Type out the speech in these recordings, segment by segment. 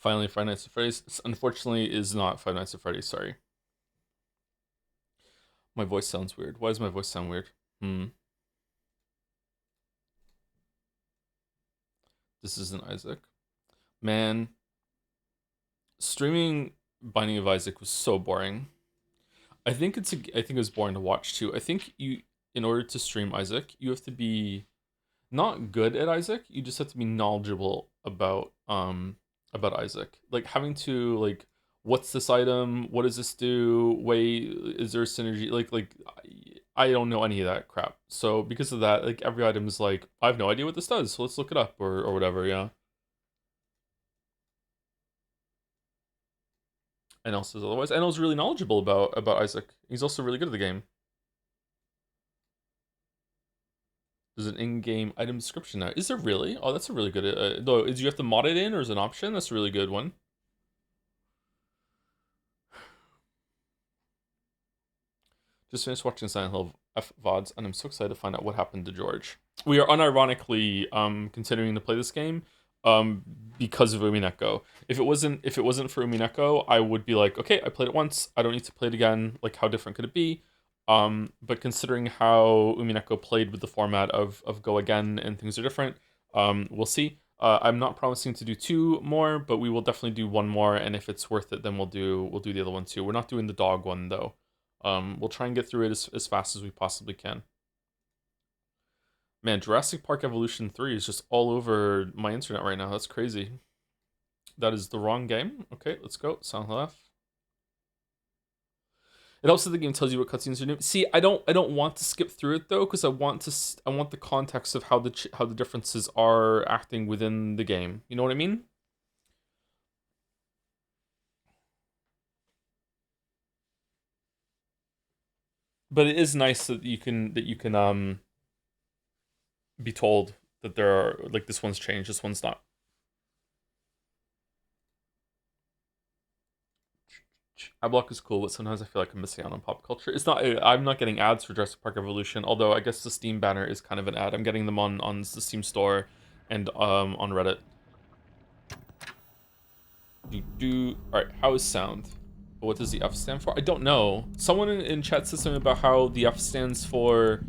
Finally, Five Nights at Freddy's. Unfortunately, is not Five Nights at Freddy's. Sorry, my voice sounds weird. Why does my voice sound weird? Hmm. This isn't Isaac. Man, streaming Binding of Isaac was so boring. I think it was boring to watch too. I think in order to stream Isaac, you have to be not good at Isaac. You just have to be knowledgeable about Isaac. Like having to like, what's this item? What does this do? Wait, is there a synergy? I don't know any of that crap. So because of that, like every item is like, I have no idea what this does. So let's look it up or whatever. Yeah. And else says otherwise. And I was really knowledgeable about Isaac. He's also really good at the game. There's an in-game item description now. Is there really? Oh, that's a really good. Though, is you have to mod it in, or is it an option? That's a really good one. Just finished watching Silent Hill F VODs, and I'm so excited to find out what happened to George. We are unironically continuing to play this game um because of Umineko. If it wasn't for Umineko, I would be like, okay, I played it once. I don't need to play it again. Like, how different could it be? But considering how Umineko played with the format of Go Again and things are different, we'll see. I'm not promising to do two more, but we will definitely do one more, and if it's worth it, then we'll do the other one too. We're not doing the dog one though. We'll try and get through it as fast as we possibly can. Man, Jurassic Park Evolution 3 is just all over my internet right now. That's crazy. That is the wrong game. Okay, let's go. Silent Hill F. It helps that the game tells you what cutscenes are new. See, I don't want to skip through it though, because I want the context of how the differences are acting within the game. You know what I mean? But it is nice that you can be told that there are, like, this one's changed, this one's not. Adblock is cool, but sometimes I feel like I'm missing out on pop culture. It's not. I'm not getting ads for Jurassic Park Evolution, although I guess the Steam banner is kind of an ad. I'm getting them on the Steam store and on Reddit. All right, how is sound? What does the F stand for? I don't know. Someone in chat said something about how the F stands for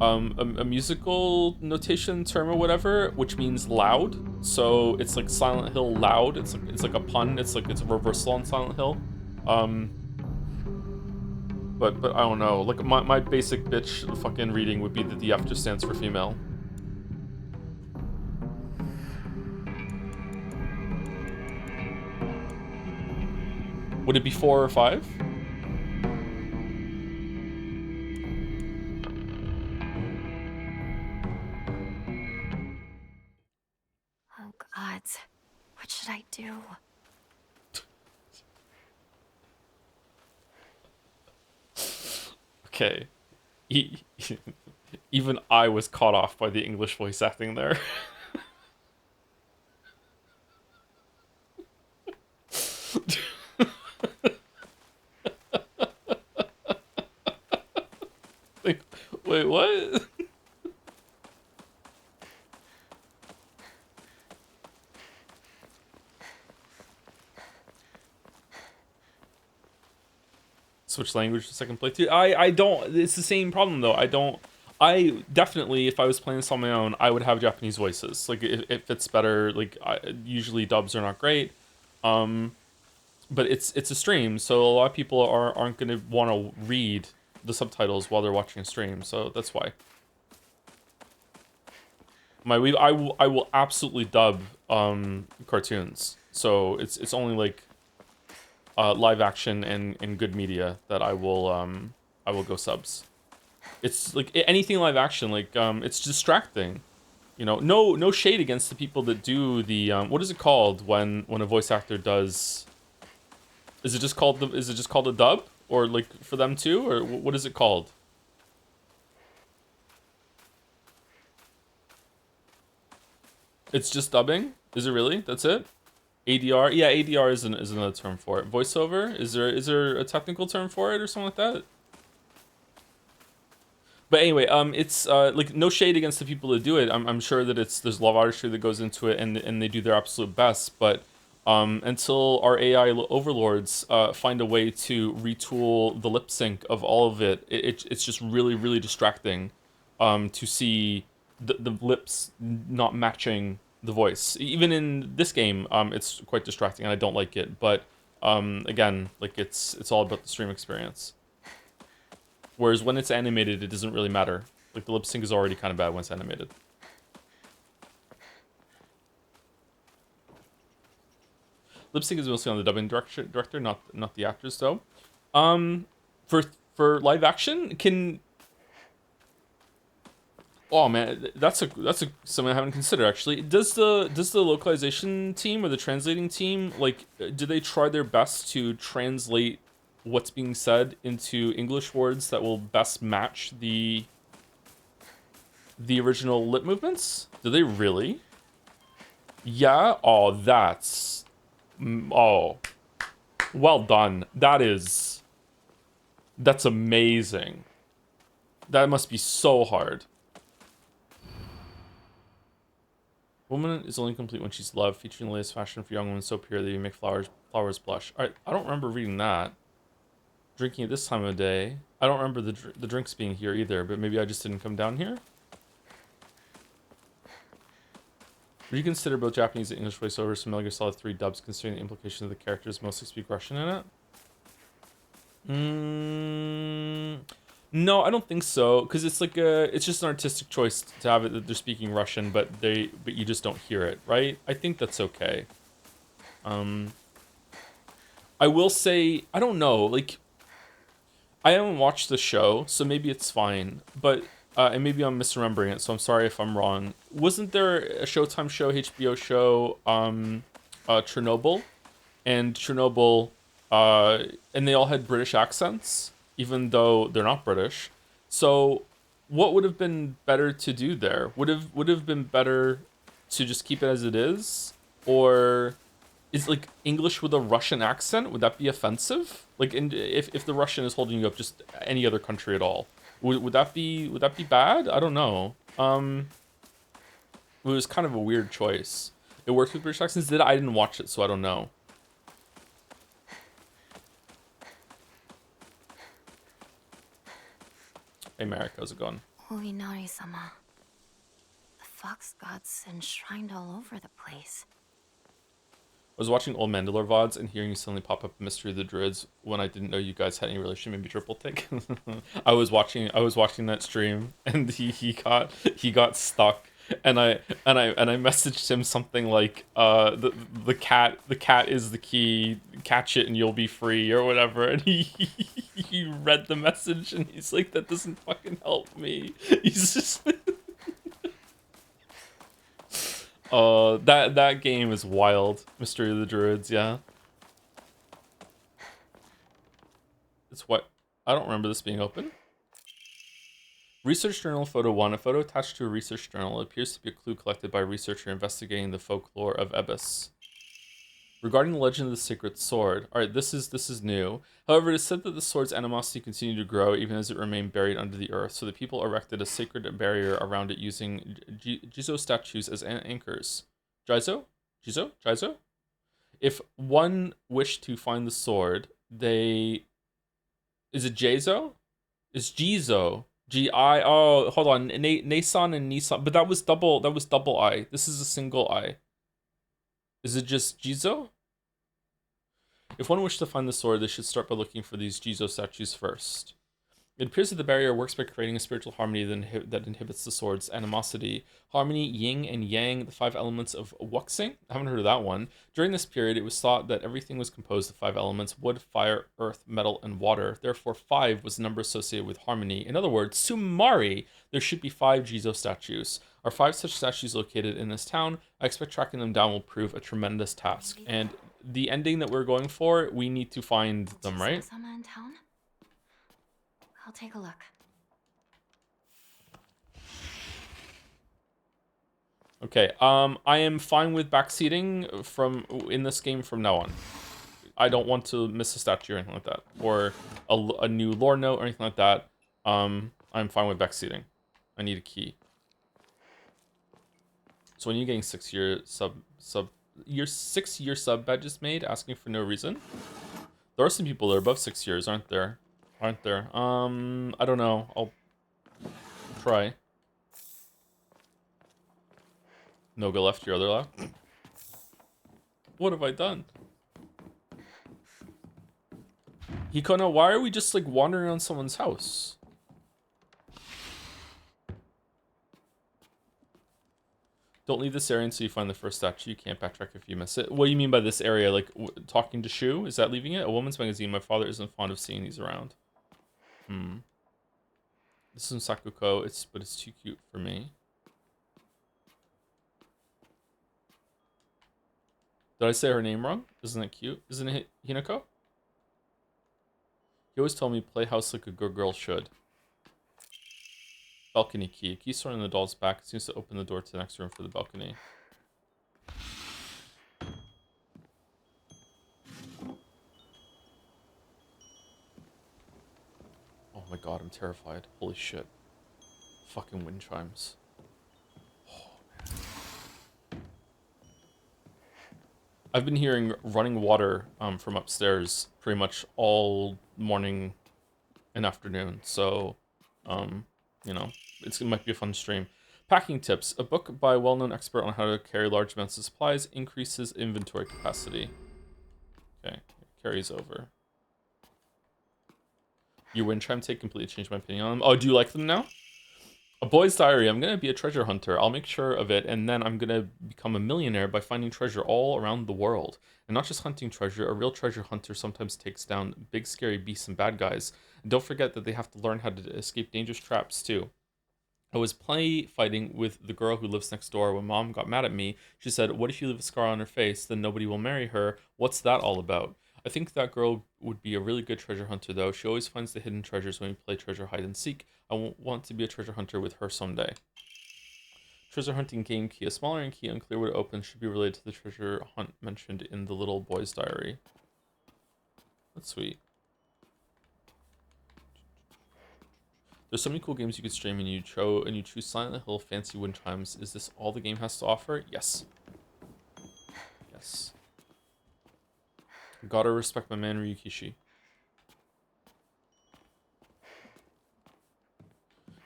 a musical notation term or whatever, which means loud. So it's like Silent Hill loud. It's like a pun. It's a reversal on Silent Hill. Um, but I don't know. Like my basic bitch fucking reading would be that the F just stands for female. Would it be 4 or 5? Oh, God. What should I do? Okay. E- Even I was caught off by the English voice acting there. Like, wait, what? Switch language to second playthrough. I don't. It's the same problem though. I don't. I definitely, if I was playing this on my own, I would have Japanese voices. Like it fits better. Like usually dubs are not great. Um, but it's a stream, so a lot of people aren't gonna want to read the subtitles while they're watching a stream. So that's why. I will absolutely dub cartoons. So it's only like live action and good media that I will go subs. It's like anything live action, like it's distracting. No shade against the people that do the what is it called when a voice actor does? Is it just called a dub, or like for them too, or what is it called? It's just dubbing. Is it really? That's it? ADR? Yeah, ADR is another term for it. Voiceover? Is there a technical term for it or something like that? But anyway, it's like no shade against the people that do it. I'm sure that there's a lot of artistry that goes into it, and they do their absolute best. But until our AI overlords find a way to retool the lip sync of all of it. It's just really, really distracting to see the lips not matching the voice. Even in this game, it's quite distracting, and I don't like it. But again, like it's all about the stream experience. Whereas when it's animated, it doesn't really matter. Like the lip sync is already kind of bad when it's animated. Lip sync is mostly on the dubbing director, not the actors though. Um, for for live action, can oh man, that's a something I haven't considered actually. Does the localization team or the translating team like do they try their best to translate what's being said into English words that will best match the original lip movements? Do they really? Yeah. Oh, oh, well done. That's amazing. That must be so hard. Woman is only complete when she's loved, featuring the latest fashion for young women so pure that you make flowers blush. Alright, I don't remember reading that. Drinking at this time of day. I don't remember the drinks being here either, but maybe I just didn't come down here? Would you consider both Japanese and English voiceovers from Metal Gear Solid 3 dubs, considering the implication of the characters mostly speak Russian in it? No, I don't think so, because it's like it's just an artistic choice to have it that they're speaking Russian, but you just don't hear it, right? I think that's okay. Um, I will say, I don't know, like, I haven't watched the show, so maybe it's fine, but, and maybe I'm misremembering it, so I'm sorry if I'm wrong. Wasn't there a Showtime show, HBO show, Chernobyl? And Chernobyl, and they all had British accents, even though they're not British. So, what would have been better to do there? Would have been better to just keep it as it is, or is like English with a Russian accent? Would that be offensive? Like, if the Russian is holding you up, just any other country at all, would that be bad? I don't know. It was kind of a weird choice. It worked with British accents. I didn't watch it, so I don't know. Hey, Merrick, how's it going? Uinari-sama. The fox gods enshrined all over the place. I was watching old Mandalore VODs and hearing you suddenly pop up Mystery of the Druids when I didn't know you guys had any relation, maybe triple tick. I was watching that stream and he got stuck and I messaged him something like the cat is the key, catch it and you'll be free or whatever, and he read the message and he's like, that doesn't fucking help me. He's just that game is wild. Mystery of the Druids, yeah. It's what I don't remember this being open. Research Journal Photo 1. A photo attached to a research journal. It appears to be a clue collected by a researcher investigating the folklore of Ebis. Regarding the legend of the sacred sword. Alright, this is new. However, it is said that the sword's animosity continued to grow even as it remained buried under the earth, so the people erected a sacred barrier around it using Jizo statues as anchors. Jizo? Jizo? Jizo? If one wished to find the sword, they... Is it Jizo? It's Jizo. G-I... Oh, hold on. Nason and Nissan. But that was double I. This is a single I. Is it just Jizo? If one wished to find the sword, they should start by looking for these Jizo statues first. It appears that the barrier works by creating a spiritual harmony that inhibits the sword's animosity. Harmony, yin and yang, the 5 elements of Wuxing. I haven't heard of that one. During this period, it was thought that everything was composed of 5 elements: wood, fire, earth, metal, and water. Therefore, 5 was the number associated with harmony. In other words, sumari, there should be 5 Jizo statues. Are 5 such statues located in this town? I expect tracking them down will prove a tremendous task. And the ending that we're going for, we need to find them, right? Sama in town? I'll take a look. Okay, I am fine with backseating in this game from now on. I don't want to miss a statue or anything like that, or a new lore note or anything like that. I'm fine with backseating. I need a key. So when are you getting 6-year your 6-year sub badges made asking for no reason. There are some people that are above 6 years, aren't there? Aren't there? I don't know. I'll try. No, go left, your other left. What have I done? Hikono, why are we just like wandering around someone's house? Don't leave this area until you find the first statue. You can't backtrack if you miss it. What do you mean by this area? Like talking to Shu? Is that leaving it? A woman's magazine. My father isn't fond of seeing these around. This is Sakuko. But it's too cute for me. Did I say her name wrong? Isn't it cute? Isn't it Hinako? He always told me play house like a good girl should. Balcony key. A key stored in the doll's back. It seems to open the door to the next room for the balcony. Oh my god, I'm terrified. Holy shit. Fucking wind chimes. Oh, man. I've been hearing running water from upstairs pretty much all morning and afternoon. So, you know, it might be a fun stream. Packing tips. A book by a well-known expert on how to carry large amounts of supplies increases inventory capacity. Okay, carries over. Your wind chime take completely changed my opinion on them. Oh, do you like them now? A boy's diary. I'm gonna be a treasure hunter. I'll make sure of it, and then I'm gonna become a millionaire by finding treasure all around the world. And not just hunting treasure. A real treasure hunter sometimes takes down big scary beasts and bad guys. And don't forget that they have to learn how to escape dangerous traps too. I was fighting with the girl who lives next door when mom got mad at me. She said, "What if you leave a scar on her face? Then nobody will marry her. What's that all about?" I think that girl would be a really good treasure hunter, though. She always finds the hidden treasures when we play treasure hide and seek. I want to be a treasure hunter with her someday. Treasure hunting game key. A smaller ink key, unclear what it opens, should be related to the treasure hunt mentioned in the little boy's diary. That's sweet. There's so many cool games you could stream, and you choose Silent Hill, Fancy Wind Chimes. Is this all the game has to offer? Yes. Yes. Gotta respect my man Ryukishi.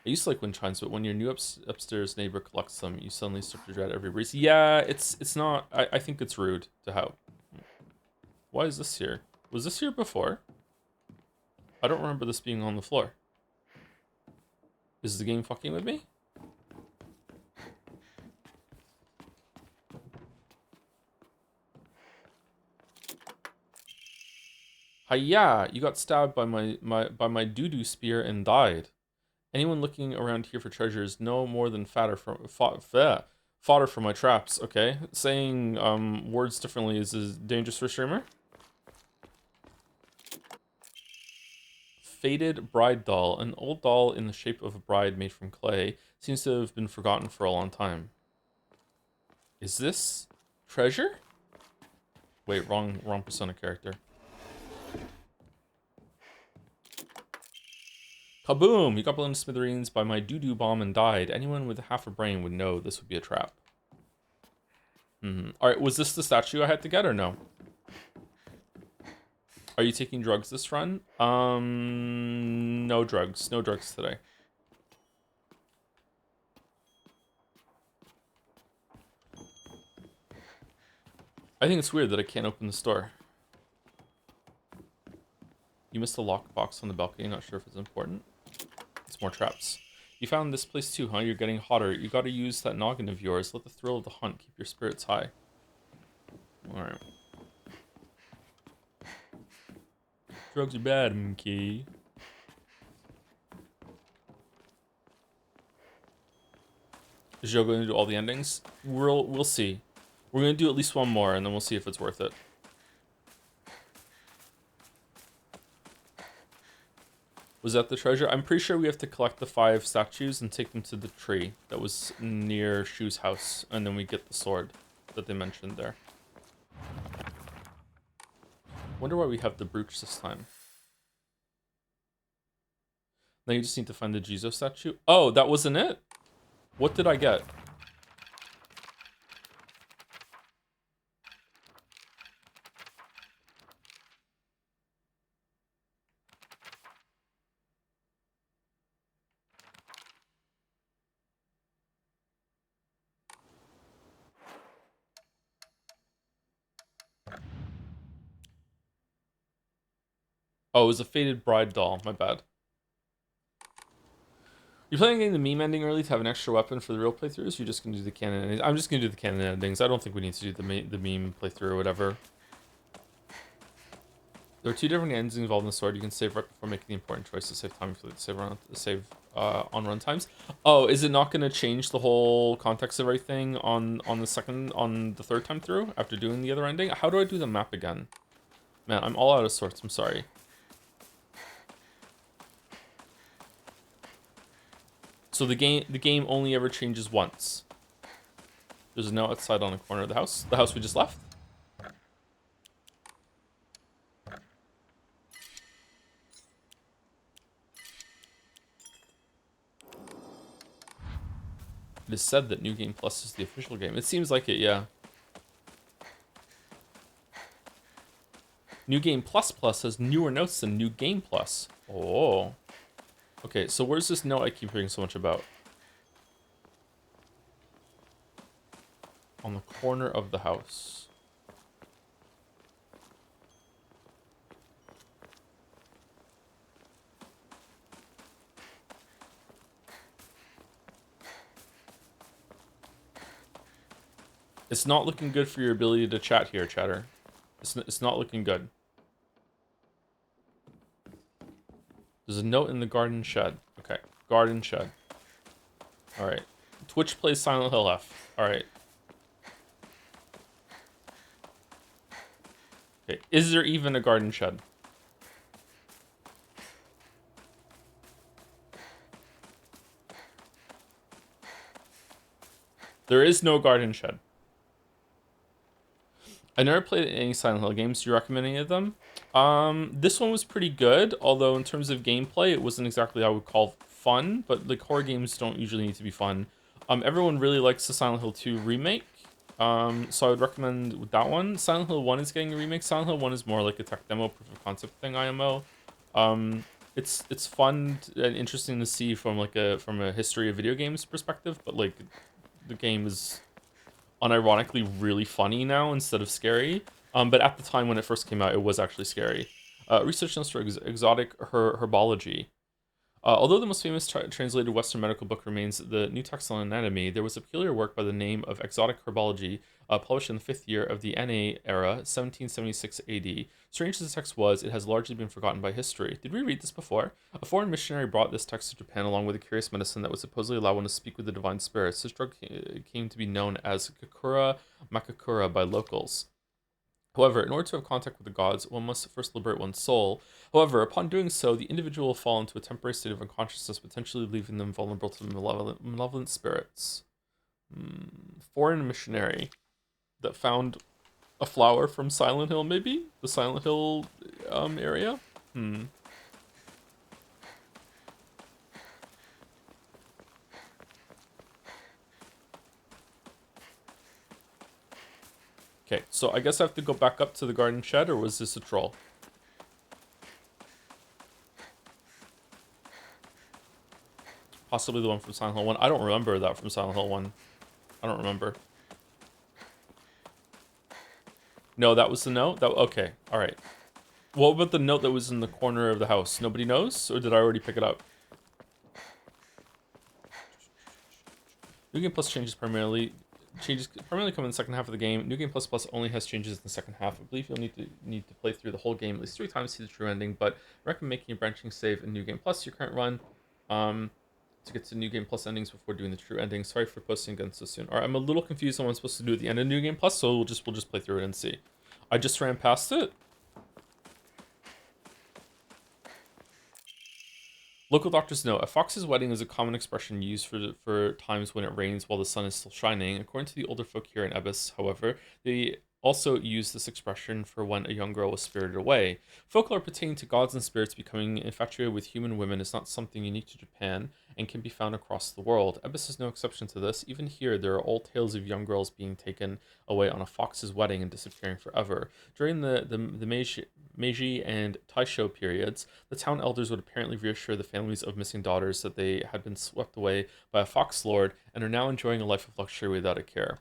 I used to like wind chimes, but when your new upstairs neighbor collects them, you suddenly start to dread every breeze. Yeah, it's not. I think it's rude to have. Why is this here? Was this here before? I don't remember this being on the floor. Is the game fucking with me? Hiya! You got stabbed by my doo-doo spear and died. Anyone looking around here for treasure is no more than fodder for my traps. Okay, saying words differently is dangerous for a streamer. Faded bride doll, an old doll in the shape of a bride made from clay, seems to have been forgotten for a long time. Is this treasure? Wait, wrong Persona character. Kaboom! You got blown to smithereens by my doo-doo bomb and died. Anyone with half a brain would know this would be a trap. Alright, was this the statue I had to get or no? Are you taking drugs this run? No drugs. No drugs today. I think it's weird that I can't open the store. You missed a lockbox on the balcony. Not sure if it's important. It's more traps. You found this place too, huh? You're getting hotter. You gotta use that noggin of yours. Let the thrill of the hunt keep your spirits high. Alright. Drugs are bad, monkey. Is Joe going to do all the endings? We'll see. We're gonna do at least one more, and then we'll see if it's worth it. Was that the treasure? I'm pretty sure we have to collect the 5 statues and take them to the tree that was near Shu's house, and then we get the sword that they mentioned there. Wonder why we have the brooch this time. Now you just need to find the Jizo statue. Oh, that wasn't it? What did I get? Oh, it was a faded bride doll. My bad. You're planning on getting the meme ending early to have an extra weapon for the real playthroughs? You're just gonna do the canon endings? I'm just gonna do the canon endings. I don't think we need to do the meme playthrough or whatever. There are two different endings involved in the sword. You can save right before making the important choice to save time for the save on run times. Oh, is it not going to change the whole context of everything on the third time through after doing the other ending? How do I do the map again? Man, I'm all out of sorts. I'm sorry. So the game only ever changes once. There's a note outside on the corner of the house. The house we just left. It is said that New Game Plus is the official game. It seems like it, yeah. New Game Plus Plus has newer notes than New Game Plus. Oh. Okay, so where's this note I keep hearing so much about? On the corner of the house. It's not looking good for your ability to chat here, chatter. It's not looking good. There's a note in the garden shed. Okay, garden shed. Alright. Twitch plays Silent Hill F. Alright. Okay, is there even a garden shed? There is no garden shed. I never played any Silent Hill games. Do you recommend any of them? This one was pretty good, although in terms of gameplay, it wasn't exactly I would call fun. But like horror games don't usually need to be fun. Everyone really likes the Silent Hill 2 remake. So I would recommend that one. Silent Hill 1 is getting a remake. Silent Hill 1 is more like a tech demo proof of concept thing, IMO. It's fun and interesting to see from a history of video games perspective, but like the game is unironically really funny now instead of scary. But at the time when it first came out, it was actually scary. Research notes for exotic herbology. Although the most famous translated Western medical book remains the New Text on Anatomy, there was a peculiar work by the name of Exotic Herbology, published in the 5th year of the NA era, 1776 AD. Strange as the text was, it has largely been forgotten by history. Did we read this before? A foreign missionary brought this text to Japan along with a curious medicine that would supposedly allow one to speak with the divine spirits. This drug came to be known as Kakura Makakura by locals. However, in order to have contact with the gods, one must first liberate one's soul. However, upon doing so, the individual will fall into a temporary state of unconsciousness, potentially leaving them vulnerable to the malevolent spirits. Foreign missionary that found a flower from Silent Hill, maybe? The Silent Hill area? Okay, so I guess I have to go back up to the garden shed, or was this a troll? Possibly the one from Silent Hill 1. I don't remember that from Silent Hill 1. I don't remember. No, that was the note? Okay, alright. What about the note that was in the corner of the house? Nobody knows? Or did I already pick it up? New Game Plus changes primarily come in the second half of the game. New Game Plus Plus only has changes in the second half. I believe you'll need to play through the whole game at least 3 times to see the true ending, but I recommend making a branching save in New Game Plus your current run. To get to New Game Plus endings before doing the true ending. Sorry for posting again so soon. Alright, I'm a little confused on what I'm supposed to do at the end of New Game Plus, so we'll just play through it and see. I just ran past it. Local doctors know a fox's wedding is a common expression used for times when it rains while the sun is still shining. According to the older folk here in Ebbis, however, they also use this expression for when a young girl was spirited away. Folklore pertaining to gods and spirits becoming infatuated with human women is not something unique to Japan and can be found across the world. Ebbis is no exception to this. Even here, there are old tales of young girls being taken away on a fox's wedding and disappearing forever. During the Meiji and Taisho periods, the town elders would apparently reassure the families of missing daughters that they had been swept away by a fox lord and are now enjoying a life of luxury without a care.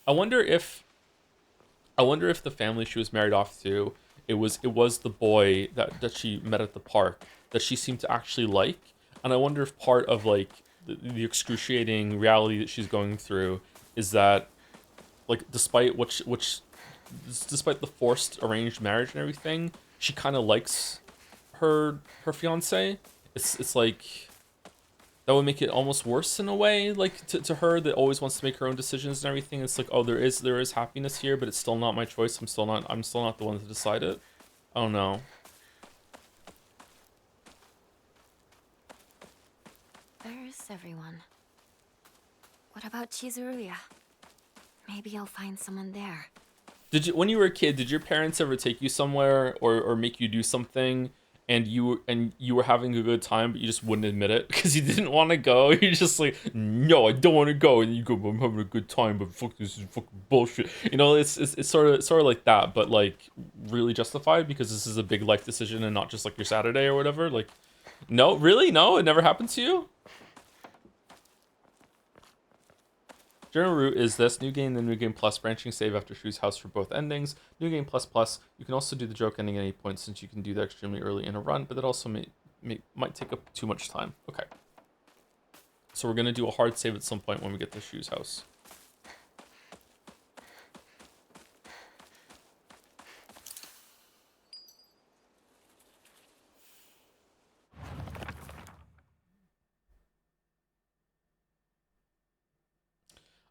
I wonder if the family she was married off to, it was the boy that she met at the park that she seemed to actually like. And I wonder if part of like the excruciating reality that she's going through is that, like, despite the forced arranged marriage and everything, she kind of likes her fiance. It's like that would make it almost worse in a way, like to her that always wants to make her own decisions and everything. It's like, oh, there is happiness here, but it's still not my choice. I'm still not the one to decide it. I don't know. Where is everyone? What about Chizuruya? Maybe I'll find someone there. Did you, when you were a kid, did your parents ever take you somewhere or make you do something, and you were having a good time, but you just wouldn't admit it because you didn't want to go? You're just like, no, I don't want to go, and you go, I'm having a good time, but fuck, this is fucking bullshit. It's sort of like that, but like really justified because this is a big life decision and not just like your Saturday or whatever. Like, no, really, no, it never happened to you. General route is this: New Game, then New Game Plus, branching save after Shu's house for both endings. New Game Plus Plus, you can also do the joke ending at any point since you can do that extremely early in a run, but that also might take up too much time. Okay. So we're going to do a hard save at some point when we get to Shu's house.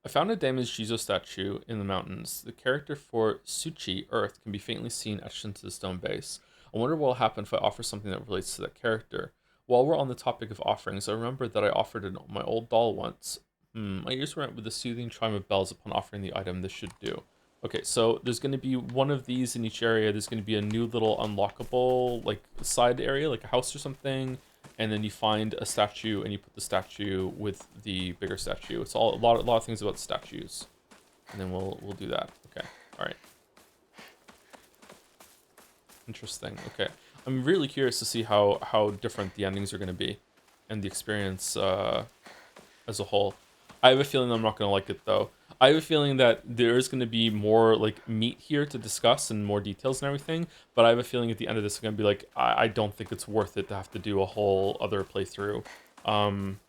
I found a damaged Jizo statue in the mountains. The character for Suchi, Earth, can be faintly seen etched into the stone base. I wonder what will happen if I offer something that relates to that character. While we're on the topic of offerings, I remember that I offered my old doll once. My ears were met with the soothing chime of bells upon offering the item. This should do. Okay, so there's going to be one of these in each area. There's going to be a new little unlockable, like, side area, like a house or something, and then you find a statue and you put the statue with the bigger statue. It's all a lot of things about statues, and then we'll do that. Okay, all right. Interesting. Okay, I'm really curious to see how different the endings are going to be, and the experience as a whole. I have a feeling I'm not going to like it though. I have a feeling that there is going to be more like meat here to discuss and more details and everything, but I have a feeling at the end of this, it's going to be like, I don't think it's worth it to have to do a whole other playthrough. Um,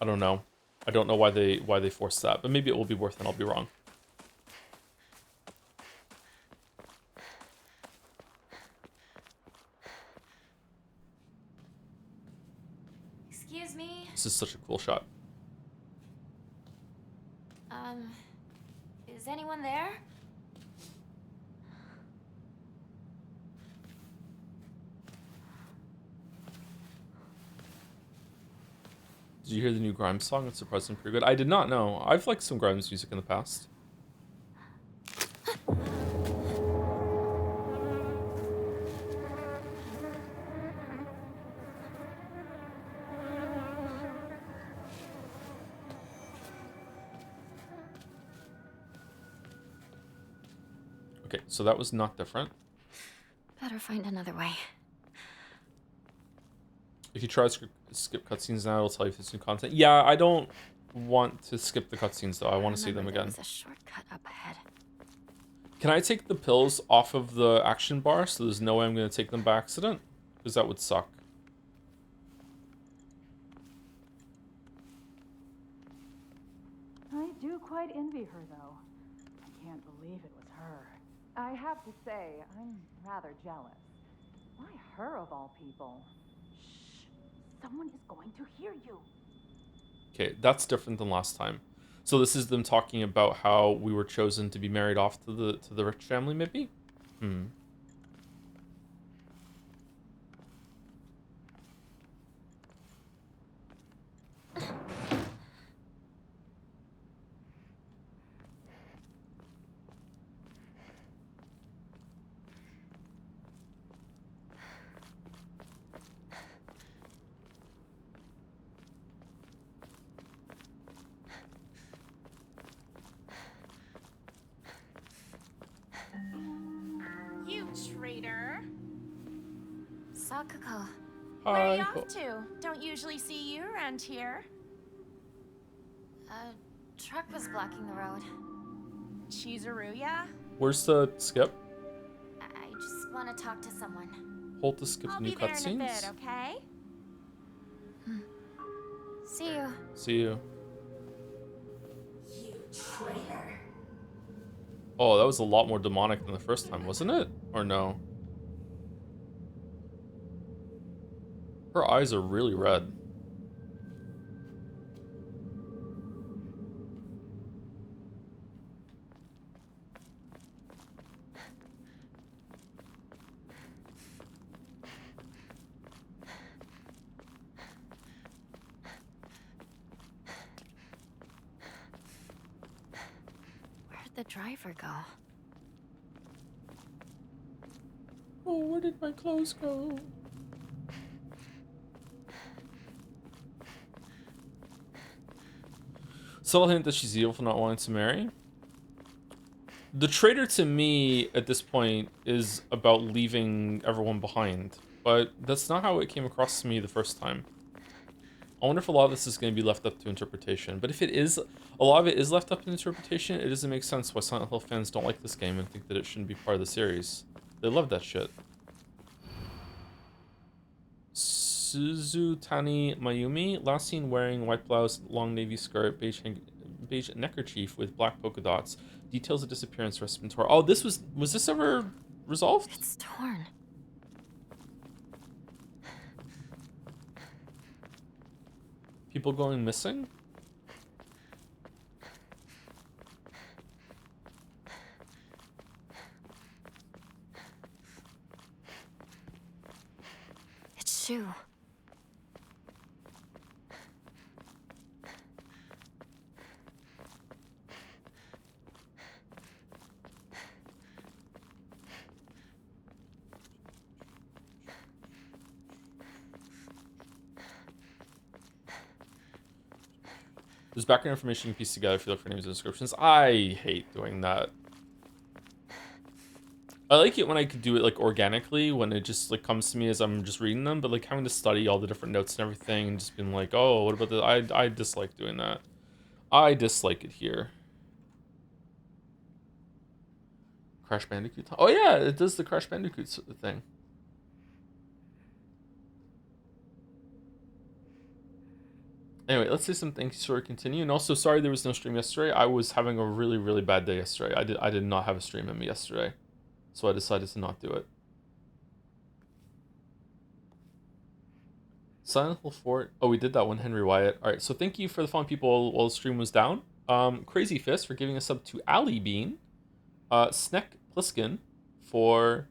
I don't know. I don't know why they forced that, but maybe it will be worth it and I'll be wrong. Excuse me? This is such a cool shot. Um, is anyone there? Did you hear the new Grimes song? It's surprisingly pretty good. I did not know. I've liked some Grimes music in the past. Okay, so that was not different. Better find another way. If you try to skip cutscenes now, it'll tell you if there's new content. Yeah, I don't want to skip the cutscenes though. I want to see them again. There's a shortcut up ahead. Can I take the pills off of the action bar so there's no way I'm going to take them by accident? Because that would suck. I do quite envy her, though. I can't believe it was her. I have to say, I'm rather jealous. Why her of all people? Shh! Someone is going to hear you. Okay, that's different than last time. So this is them talking about how we were chosen to be married off to the rich family, maybe? Hmm. You traitor. Sakuko. Where are you Hi. off to? Don't usually see you around here. A truck was blocking the road. Chizuruya? Where's the skip? I just want to talk to someone. Hold to skip I'll new be there in a bit, cutscenes. okay? See you. See you. You traitor. Oh, that was a lot more demonic than the first time, wasn't it? Or no? Her eyes are really red. Where'd the driver go? Oh, where did my clothes go? Subtle hint that she's evil for not wanting to marry. The traitor to me at this point is about leaving everyone behind, but that's not how it came across to me the first time. I wonder if a lot of this is going to be left up to interpretation, but if it is, a lot of it is left up to interpretation, it doesn't make sense why Silent Hill fans don't like this game and think that it shouldn't be part of the series. They love that shit. Suzutani Mayumi, last seen wearing white blouse, long navy skirt, beige neckerchief with black polka dots. Details of disappearance respiratory. Oh, was this ever resolved? It's torn. People going missing? It's Shu. There's background information you can piece together if you look for names and descriptions. I hate doing that. I like it when I could do it like organically, when it just like comes to me as I'm just reading them, but like having to study all the different notes and everything and just being like, oh, what about this? I dislike doing that. I dislike it here. Crash Bandicoot. Oh yeah, it does the Crash Bandicoot thing. Anyway, let's say some thanks before we continue. And also, sorry there was no stream yesterday. I was having a really, really bad day yesterday. I did not have a stream in me yesterday. So I decided to not do it. Silent Hill Fort. Oh, we did that one, Henry Wyatt. Alright, so thank you for the fun people while the stream was down. Crazy Fist for giving us up to Ali Bean. Sneck Pliskin for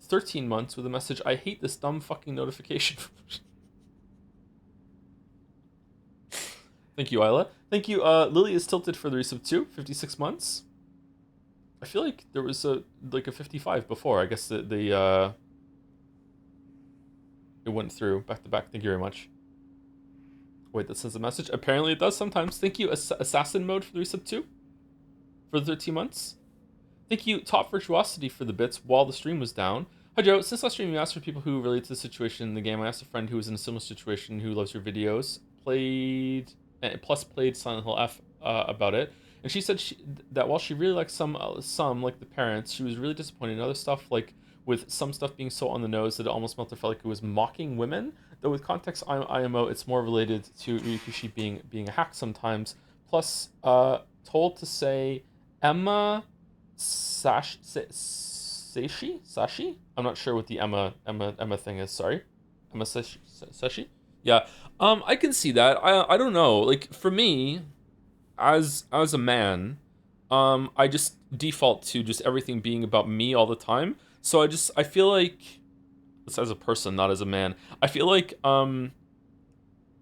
13 months with a message, I hate this dumb fucking notification. Thank you, Isla. Thank you, Lily is tilted for the resub too, 56 months. I feel like there was a 55 before. I guess it went through back to back. Thank you very much. Wait, that sends a message. Apparently it does sometimes. Thank you, Assassin Mode for the resub too, for the 13 months. Thank you, Top Virtuosity for the bits while the stream was down. Hi Joe, since last stream you asked for people who relate to the situation in the game, I asked a friend who was in a similar situation who loves your videos, played Silent Hill F about it, and she said that while she really liked some like the parents, she was really disappointed in other stuff, like with some stuff being so on the nose that it almost felt like it was mocking women. Though with context IMO, it's more related to Ryukishi being a hack sometimes. Plus, told to say Emma Sashi? I'm not sure what the Emma thing is. Sorry, Emma Sashi. Yeah, I can see that. I don't know. Like for me, as a man, I just default to just everything being about me all the time. So I feel like, this as a person, not as a man, I feel like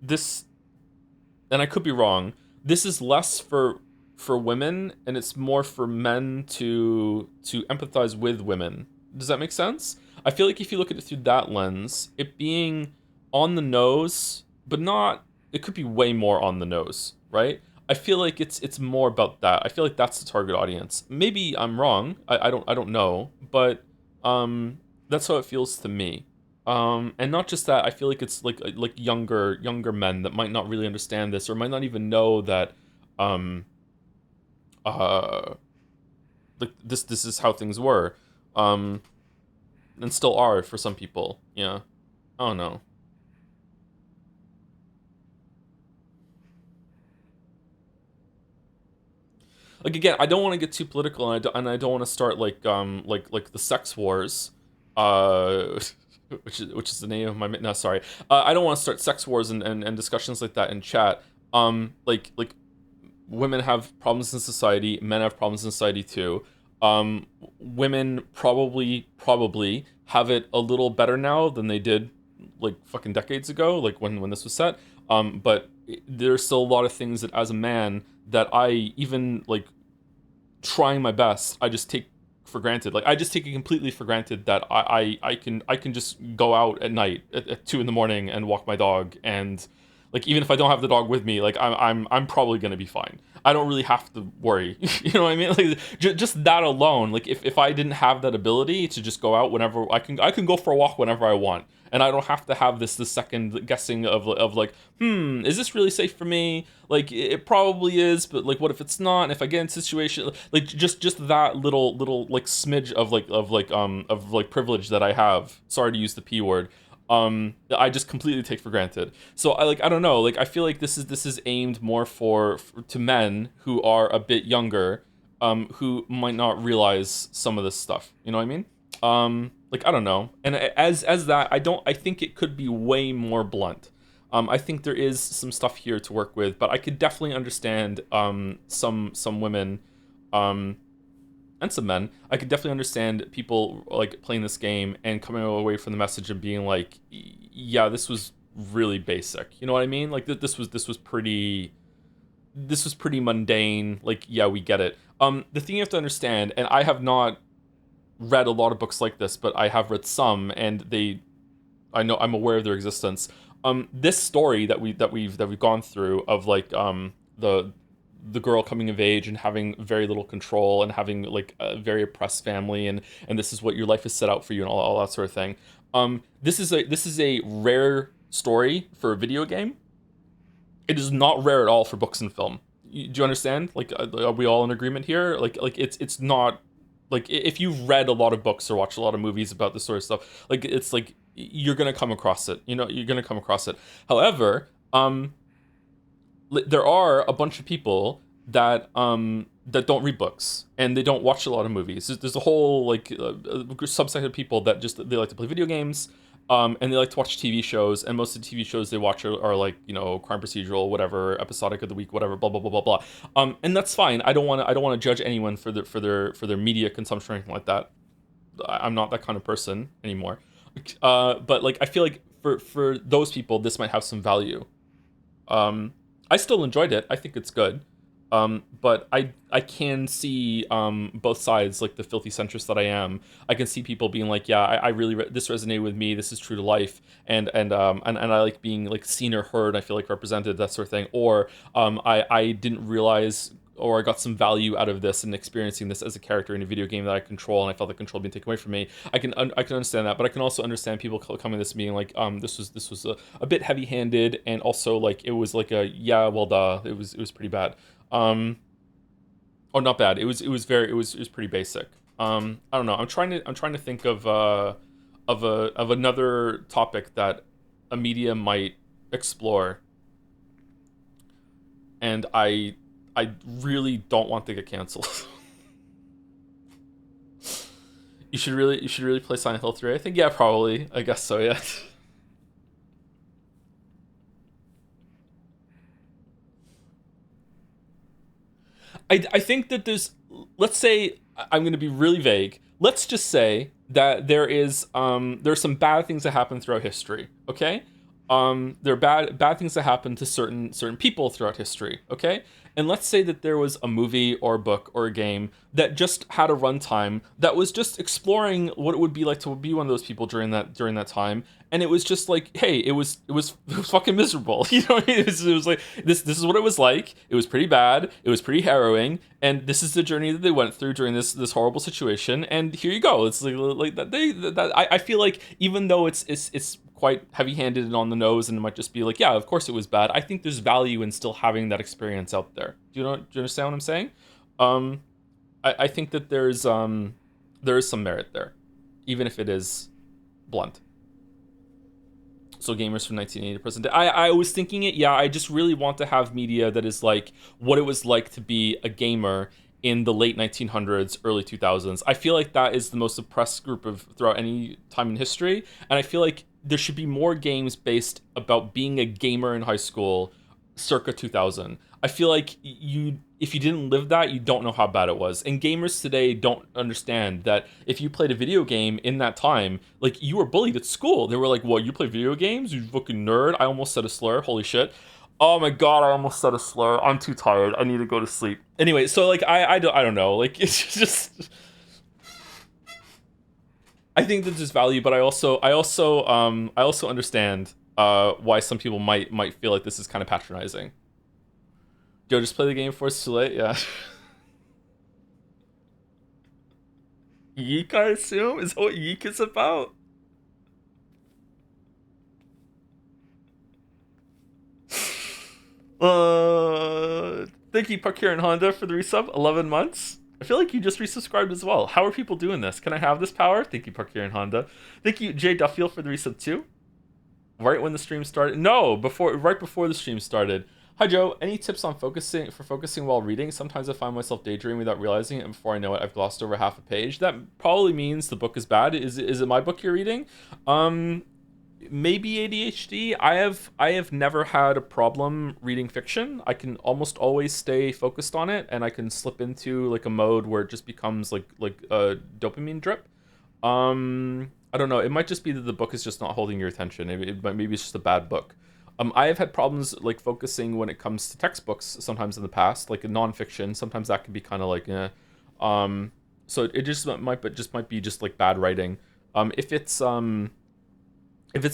this, and I could be wrong, this is less for women and it's more for men to empathize with women. Does that make sense? I feel like if you look at it through that lens, it being on the nose, but not, it could be way more on the nose, right? I feel like it's more about that. I feel like that's the target audience. Maybe I'm wrong. I don't know, but that's how it feels to me. And not just that, I feel like it's like younger men that might not really understand this or might not even know that like this is how things were. and still are for some people. Yeah, I don't know. Like again, I don't want to get too political, and I don't want to start like the sex wars, uh, which is the name of my no sorry. I don't want to start sex wars and discussions like that in chat. Like women have problems in society, men have problems in society too. Women probably have it a little better now than they did like fucking decades ago, like when this was set. But there's still a lot of things that as a man that I even like trying my best, I just take for granted. Like I just take it completely for granted that I can just go out at night at 2 in the morning and walk my dog, and like even if I don't have the dog with me, like I'm probably gonna be fine. I don't really have to worry. You know what I mean? Like just that alone. Like if I didn't have that ability to just go out whenever I can go for a walk whenever I want, and I don't have to have this second guessing of like, is this really safe for me? Like it probably is, but like what if it's not? And if I get in a situation like just that little like smidge of privilege that I have. Sorry to use the P word. That I just completely take for granted. So I don't know, like I feel like this is aimed more for to men who are a bit younger, who might not realize some of this stuff. You know what I mean? Like I don't know. And as that, I think it could be way more blunt. I think there is some stuff here to work with, but I could definitely understand some women, and some men. I could definitely understand people like playing this game and coming away from the message and being like, yeah, this was really basic. You know what I mean? Like this was pretty mundane. Like yeah, we get it. The thing you have to understand, and I have not read a lot of books like this, but I have read some, and I'm aware of their existence. This story that we've gone through of like the girl coming of age and having very little control and having like a very oppressed family, and this is what your life is set out for you and all that sort of thing. This is a rare story for a video game. It is not rare at all for books and film. Do you understand? Like, are we all in agreement here? Like it's not like if you've read a lot of books or watched a lot of movies about this sort of stuff, like it's like you're gonna come across it. You know, you're gonna come across it. However, there are a bunch of people that don't read books and they don't watch a lot of movies. There's a whole like subset of people that just they like to play video games, and they like to watch TV shows. And most of the TV shows they watch are like crime procedural, whatever, episodic of the week, whatever, blah blah blah blah blah. And that's fine. I don't want to judge anyone for their media consumption or anything like that. I'm not that kind of person anymore. But like I feel like for those people this might have some value. I still enjoyed it. I think it's good. But I can see both sides, like the filthy centrist that I am. I can see people being like, yeah, I really this resonated with me. This is true to life, and I like being like seen or heard. I feel like represented, that sort of thing. Or I didn't realize, or I got some value out of this and experiencing this as a character in a video game that I control, and I felt the control being taken away from me. I can understand that, but I can also understand people coming to this being like, this was a bit heavy handed, and also like it was like a yeah, well, duh, it was pretty bad. Oh, not bad. It was pretty basic. I don't know. I'm trying to think of another topic that a media might explore, and I really don't want to get canceled. You should really play Silent Hill 3. I think yeah, probably. I guess so, yeah. I think that let's say I'm going to be really vague. Let's just say that there's some bad things that happen throughout history, okay? There are bad things that happen to certain people throughout history, okay? And let's say that there was a movie or a book or a game that just had a runtime that was just exploring what it would be like to be one of those people during that time, and it was just like, hey, it was fucking miserable, you know? It was like this is what it was like. It was pretty bad. It was pretty harrowing, and this is the journey that they went through during this horrible situation. And here you go. It's like I feel like even though it's quite heavy-handed and on the nose, and it might just be like, yeah, of course it was bad. I think there's value in still having that experience out there. Do you understand what I'm saying? I think that there is some merit there, even if it is blunt. So gamers from 1980 to present day. I was thinking it, yeah, I just really want to have media that is like what it was like to be a gamer in the late 1900s, early 2000s. I feel like that is the most oppressed group of throughout any time in history, and I feel like there should be more games based about being a gamer in high school circa 2000. I feel like if you didn't live that, you don't know how bad it was. And gamers today don't understand that if you played a video game in that time, like you were bullied at school. They were like, "What? You play video games? You fucking nerd!" I almost said a slur. Holy shit! Oh my god, I almost said a slur. I'm too tired. I need to go to sleep. Anyway, so like I don't know. Like it's just I think that there's value, but I also understand why some people might feel like this is kind of patronizing. Yo, just play the game before it's too late. Yeah. Yeek, I assume, is that what Yeek is about? Thank you, Parkour and Honda, for the resub. 11 months. I feel like you just resubscribed as well. How are people doing this? Can I have this power? Thank you, Parkour and Honda. Thank you, Jay Duffield, for the resub too. Right when the stream started? No, right before the stream started. Hi Joe, any tips on focusing while reading? Sometimes I find myself daydreaming without realizing it, and before I know it, I've glossed over half a page. That probably means the book is bad. Is it my book you're reading? Maybe ADHD. I have never had a problem reading fiction. I can almost always stay focused on it, and I can slip into like a mode where it just becomes like a dopamine drip. I don't know. It might just be that the book is just not holding your attention. Maybe it's just a bad book. I have had problems like focusing when it comes to textbooks sometimes in the past, like nonfiction. Sometimes that can be kind of like, so it just might be just like bad writing. If it's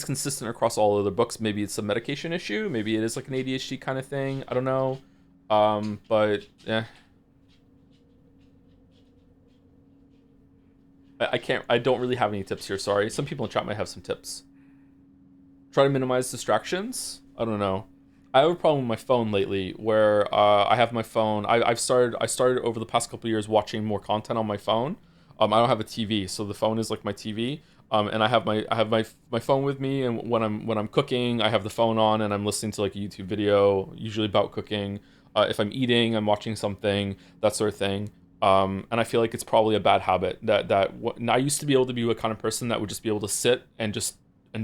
consistent across all other books, maybe it's a medication issue. Maybe it is like an ADHD kind of thing. I don't know. But yeah. I don't really have any tips here, sorry. Some people in chat might have some tips. Try to minimize distractions. I don't know. I have a problem with my phone lately where I have my phone. I started over the past couple of years watching more content on my phone. I don't have a TV, so the phone is like my TV. And I have my phone with me, and when I'm cooking, I have the phone on and I'm listening to like a YouTube video, usually about cooking. If I'm eating, I'm watching something, that sort of thing. And I feel like it's probably a bad habit that I used to be able to be a kind of person that would just be able to sit and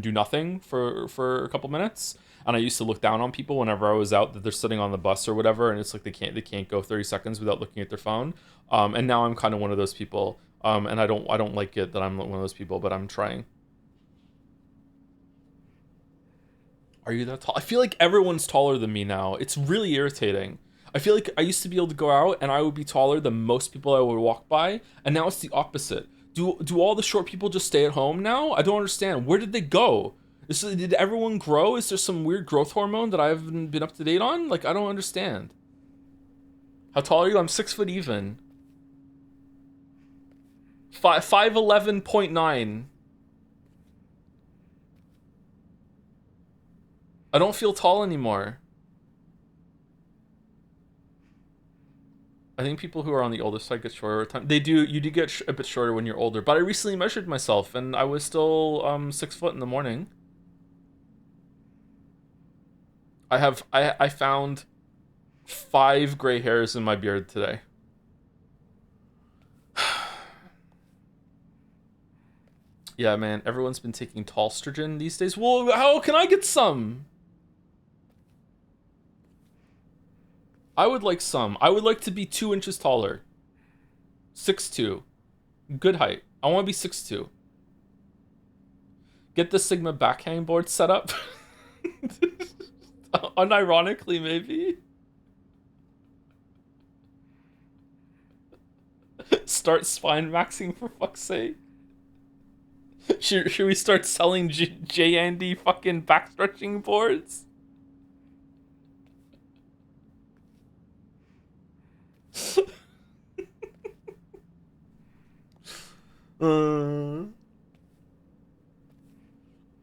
do nothing for a couple minutes. And I used to look down on people whenever I was out that they're sitting on the bus or whatever, and it's like they can't go 30 seconds without looking at their phone. And now I'm kind of one of those people. And I don't like it that I'm one of those people, but I'm trying. Are you that tall? I feel like everyone's taller than me now. It's really irritating. I feel like I used to be able to go out and I would be taller than most people I would walk by, and now it's the opposite. Do all the short people just stay at home now? I don't understand. Where did they go? Did everyone grow? Is there some weird growth hormone that I haven't been up to date on? Like, I don't understand. How tall are you? I'm 6 foot even. 5'11.9. I don't feel tall anymore. I think people who are on the older side get shorter with time. They do. You do get a bit shorter when you're older. But I recently measured myself, and I was still 6 foot in the morning. I found 5 gray hairs in my beard today. Yeah, man. Everyone's been taking Talstrogen these days. Well, how can I get some? I would like some. I would like to be 2 inches taller. 6'2". Good height. I want to be 6'2". Get the Sigma backhang board set up. Unironically, maybe. Start spine maxing for fuck's sake. Should we start selling J Andy fucking back stretching boards?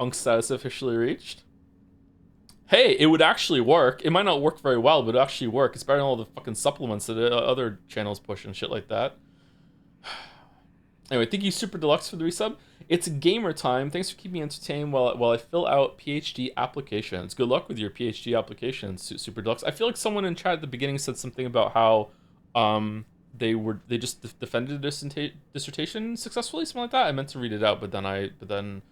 Unk status officially reached. Hey, it would actually work. It might not work very well, but it actually work. It's better than all the fucking supplements that other channels push and shit like that. Anyway, thank you Super Deluxe for the resub. It's gamer time. Thanks for keeping me entertained while I fill out PhD applications. Good luck with your PhD applications, Super Deluxe. I feel like someone in chat at the beginning said something about how they just defended a dissertation successfully, something like that. I meant to read it out, but then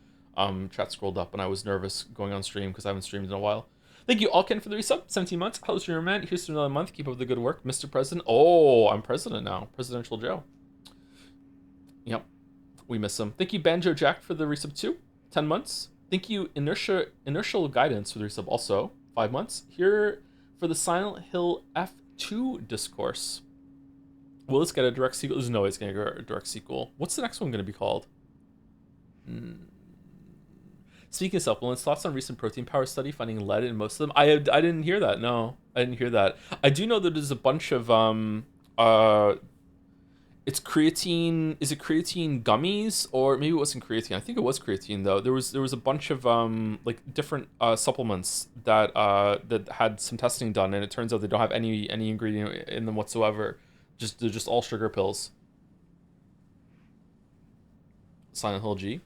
chat scrolled up and I was nervous going on stream because I haven't streamed in a while. Thank you, Alken, for the resub. 17 months. Hello, streamer man. Here's to another month. Keep up the good work, Mr. President. Oh, I'm president now. Presidential Joe. Yep. We miss him. Thank you, Banjo Jack, for the resub too. 10 months. Thank you, Inertial Guidance, for the resub also. 5 months. Here for the Silent Hill F2 discourse. Will this get a direct sequel? There's no way it's going to get a direct sequel. What's the next one going to be called? Speaking of supplements, thoughts on recent protein power study finding lead in most of them? I didn't hear that. No, I didn't hear that. I do know that there's a bunch of it's creatine. Is it creatine gummies, or maybe it wasn't creatine? I think it was creatine though. There was a bunch of like different supplements that that had some testing done, and it turns out they don't have any ingredient in them whatsoever. They're just all sugar pills. Silent Hill G.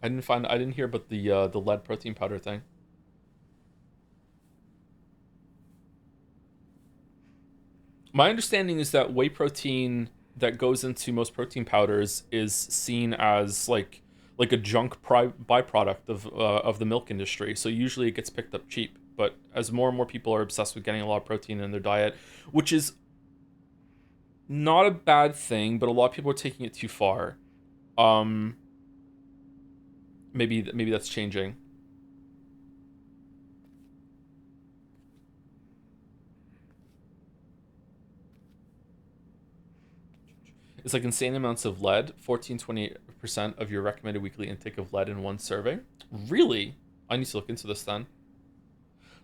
I didn't hear about the lead protein powder thing. My understanding is that whey protein that goes into most protein powders is seen as like a junk byproduct of the milk industry. So usually it gets picked up cheap. But as more and more people are obsessed with getting a lot of protein in their diet, which is not a bad thing, but a lot of people are taking it too far. Maybe that's changing. It's like insane amounts of lead. 14-28% of your recommended weekly intake of lead in one survey. Really? I need to look into this then.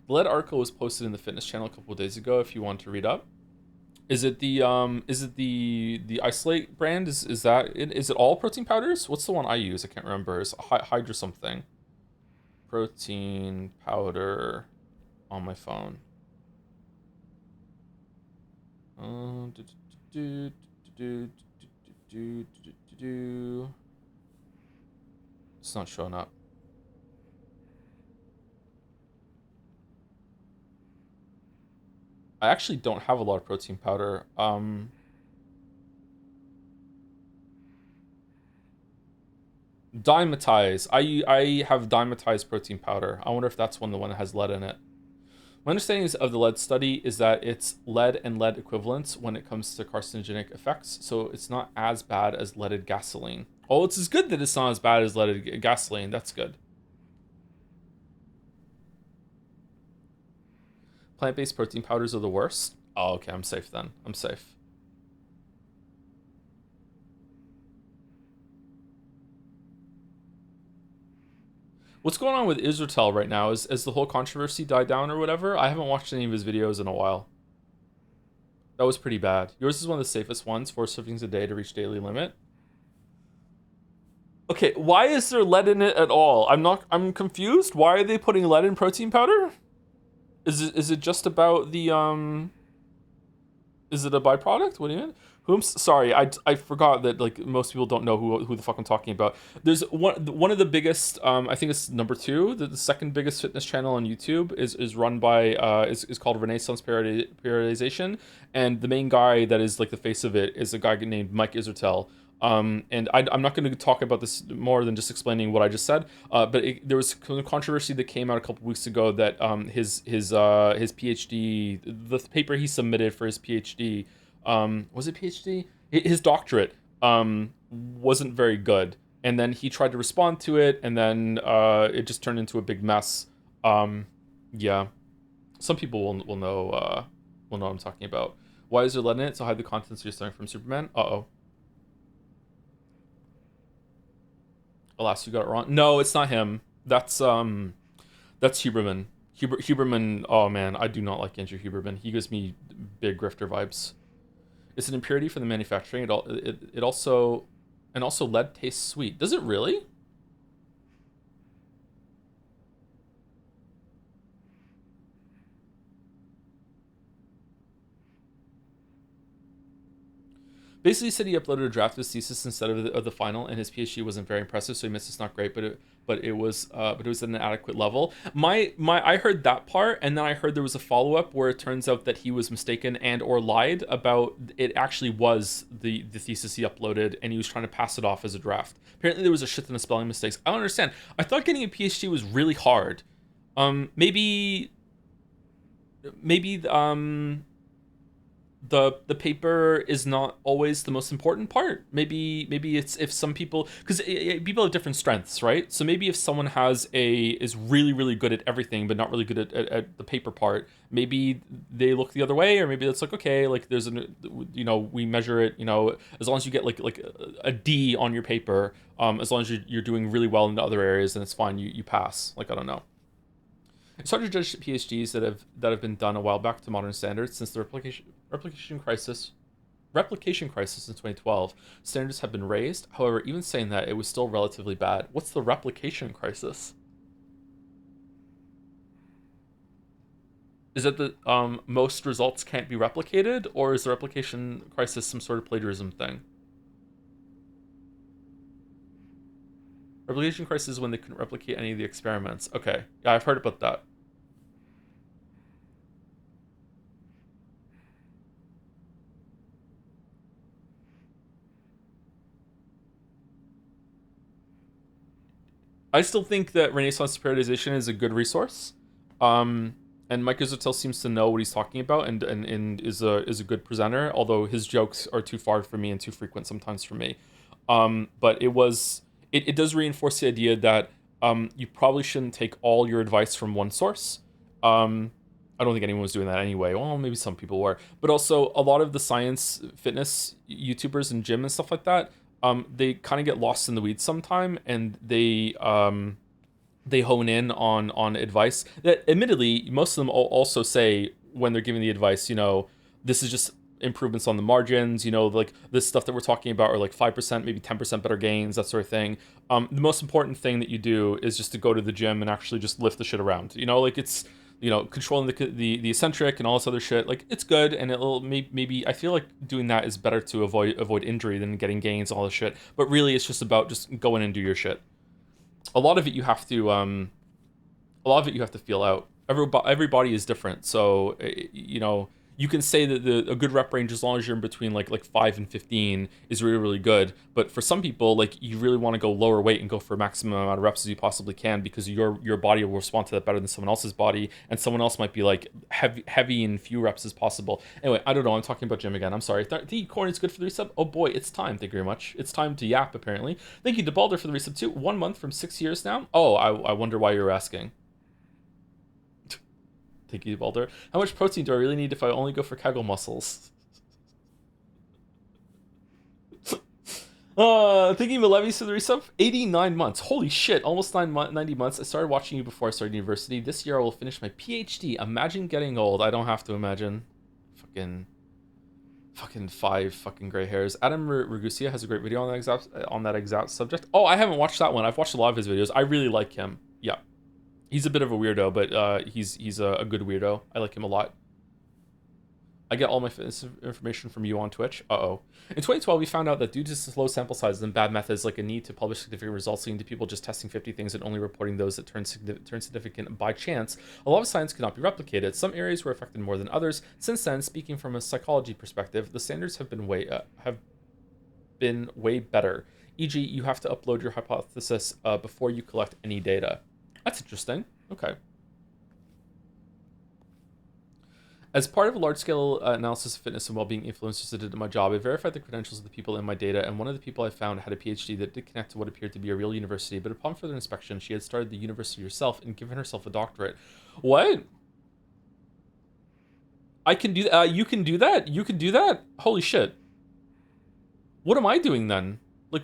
The lead article was posted in the fitness channel a couple of days ago. If you want to read up, is it the Isolate brand? Is it all protein powders? What's the one I use? I can't remember. It's Hydra something. Protein powder on my phone. It's not showing up. I actually don't have a lot of protein powder. Dimetize. I have Dimetize protein powder. I wonder if that's the one that has lead in it. My understanding of the lead study is that it's lead and lead equivalents when it comes to carcinogenic effects, so it's not as bad as leaded gasoline. Oh, it's as good that it's not as bad as leaded gasoline. That's good. Plant-based protein powders are the worst. Oh, okay, I'm safe then. I'm safe. What's going on with Israel right now? Has the whole controversy died down or whatever? I haven't watched any of his videos in a while. That was pretty bad. Yours is one of the safest ones. 4 servings a day to reach daily limit. Okay, why is there lead in it at all? I'm confused. Why are they putting lead in protein powder? Is it just about the Is it a byproduct? What do you mean? Sorry, I forgot that like most people don't know who the fuck I'm talking about. There's one of the biggest, I think it's number 2, the second biggest fitness channel on YouTube is run by is called Renaissance Periodization, and the main guy that is like the face of it is a guy named Mike Isertel. And I'm not going to talk about this more than just explaining what I just said. But there was controversy that came out a couple weeks ago that his PhD, the paper he submitted for his PhD, was it PhD? His doctorate wasn't very good, and then he tried to respond to it, and then it just turned into a big mess. Yeah, some people will know what I'm talking about. Why is there lead in it? So hide the contents you're stealing from Superman. Uh-oh. Alas, you got it wrong. No, it's not him. That's Huberman. Huberman. Oh man, I do not like Andrew Huberman. He gives me big grifter vibes. It's an impurity from the manufacturing. It also lead tastes sweet. Does it really? Basically, he said he uploaded a draft of his thesis instead of the final, and his PhD wasn't very impressive, so he missed it's not great, but it was at an adequate level. I heard that part, and then I heard there was a follow up where it turns out that he was mistaken and or lied about it actually was the thesis he uploaded, and he was trying to pass it off as a draft. Apparently, there was a shit ton of spelling mistakes. I don't understand. I thought getting a PhD was really hard. Maybe the paper is not always the most important part. Maybe it's if some people, because people have different strengths, right? So maybe if someone is really good at everything but not really good at the paper part, maybe they look the other way, or maybe it's like, okay, like there's we measure it, as long as you get like a D on your paper, as long as you're doing really well in the other areas, then it's fine, you pass. Like, I don't know. It's hard to judge PhDs that have been done a while back to modern standards since the replication crisis in 2012. Standards have been raised. However, even saying that, it was still relatively bad. What's the replication crisis? Is it that most results can't be replicated, or is the replication crisis some sort of plagiarism thing? Replication crisis is when they couldn't replicate any of the experiments. Okay, yeah, I've heard about that. I still think that Renaissance periodization is a good resource, and Mike Isotel seems to know what he's talking about, and is a good presenter. Although his jokes are too far for me and too frequent sometimes for me. But it does reinforce the idea that you probably shouldn't take all your advice from one source. I don't think anyone was doing that anyway. Well, maybe some people were, but also a lot of the science fitness YouTubers and gym and stuff like that. They kind of get lost in the weeds sometime, and they hone in on advice that, admittedly, most of them also say when they're giving the advice, this is just improvements on the margins, like this stuff that we're talking about are like 5%, maybe 10% better gains, that sort of thing. The most important thing that you do is just to go to the gym and actually just lift the shit around, like it's, controlling the eccentric and all this other shit. Like, it's good, and it'll maybe I feel like doing that is better to avoid injury than getting gains, all this shit. But really, it's just about just go in and do your shit. A lot of it you have to feel out. Everybody is different, so you can say that a good rep range, as long as you're in between like 5 and 15, is really good. But for some people, like, you really want to go lower weight and go for maximum amount of reps as you possibly can, because your body will respond to that better than someone else's body, and someone else might be like heavy and few reps as possible. Anyway, I don't know. I'm talking about gym again. I'm sorry. The corn is good for the resub. Oh boy, it's time. Thank you very much. It's time to yap, apparently. Thank you to Balder for the resub too. 1 month from 6 years now. Oh, I wonder why you're asking. Thank you, Balder. How much protein do I really need if I only go for Kegel muscles? Thinking of Levy's for the resub? 89 months. Holy shit, almost 90 months. I started watching you before I started university. This year I will finish my PhD. Imagine getting old. I don't have to imagine. Fucking 5 fucking gray hairs. Adam Ragusia has a great video on that exact subject. Oh, I haven't watched that one. I've watched a lot of his videos. I really like him. Yeah. He's a bit of a weirdo, but he's a good weirdo. I like him a lot. I get all my fitness information from you on Twitch. Uh-oh. In 2012, we found out that due to slow sample sizes and bad methods, like a need to publish significant results leading to people just testing 50 things and only reporting those that turn significant by chance, a lot of science cannot be replicated. Some areas were affected more than others. Since then, speaking from a psychology perspective, the standards have been way better. E.g., you have to upload your hypothesis before you collect any data. That's interesting. Okay. As part of a large-scale analysis of fitness and well-being influencers I did at my job, I verified the credentials of the people in my data, and one of the people I found had a PhD that did connect to what appeared to be a real university, but upon further inspection, she had started the university herself and given herself a doctorate. What? I can do that? You can do that? You can do that? Holy shit. What am I doing then? Like,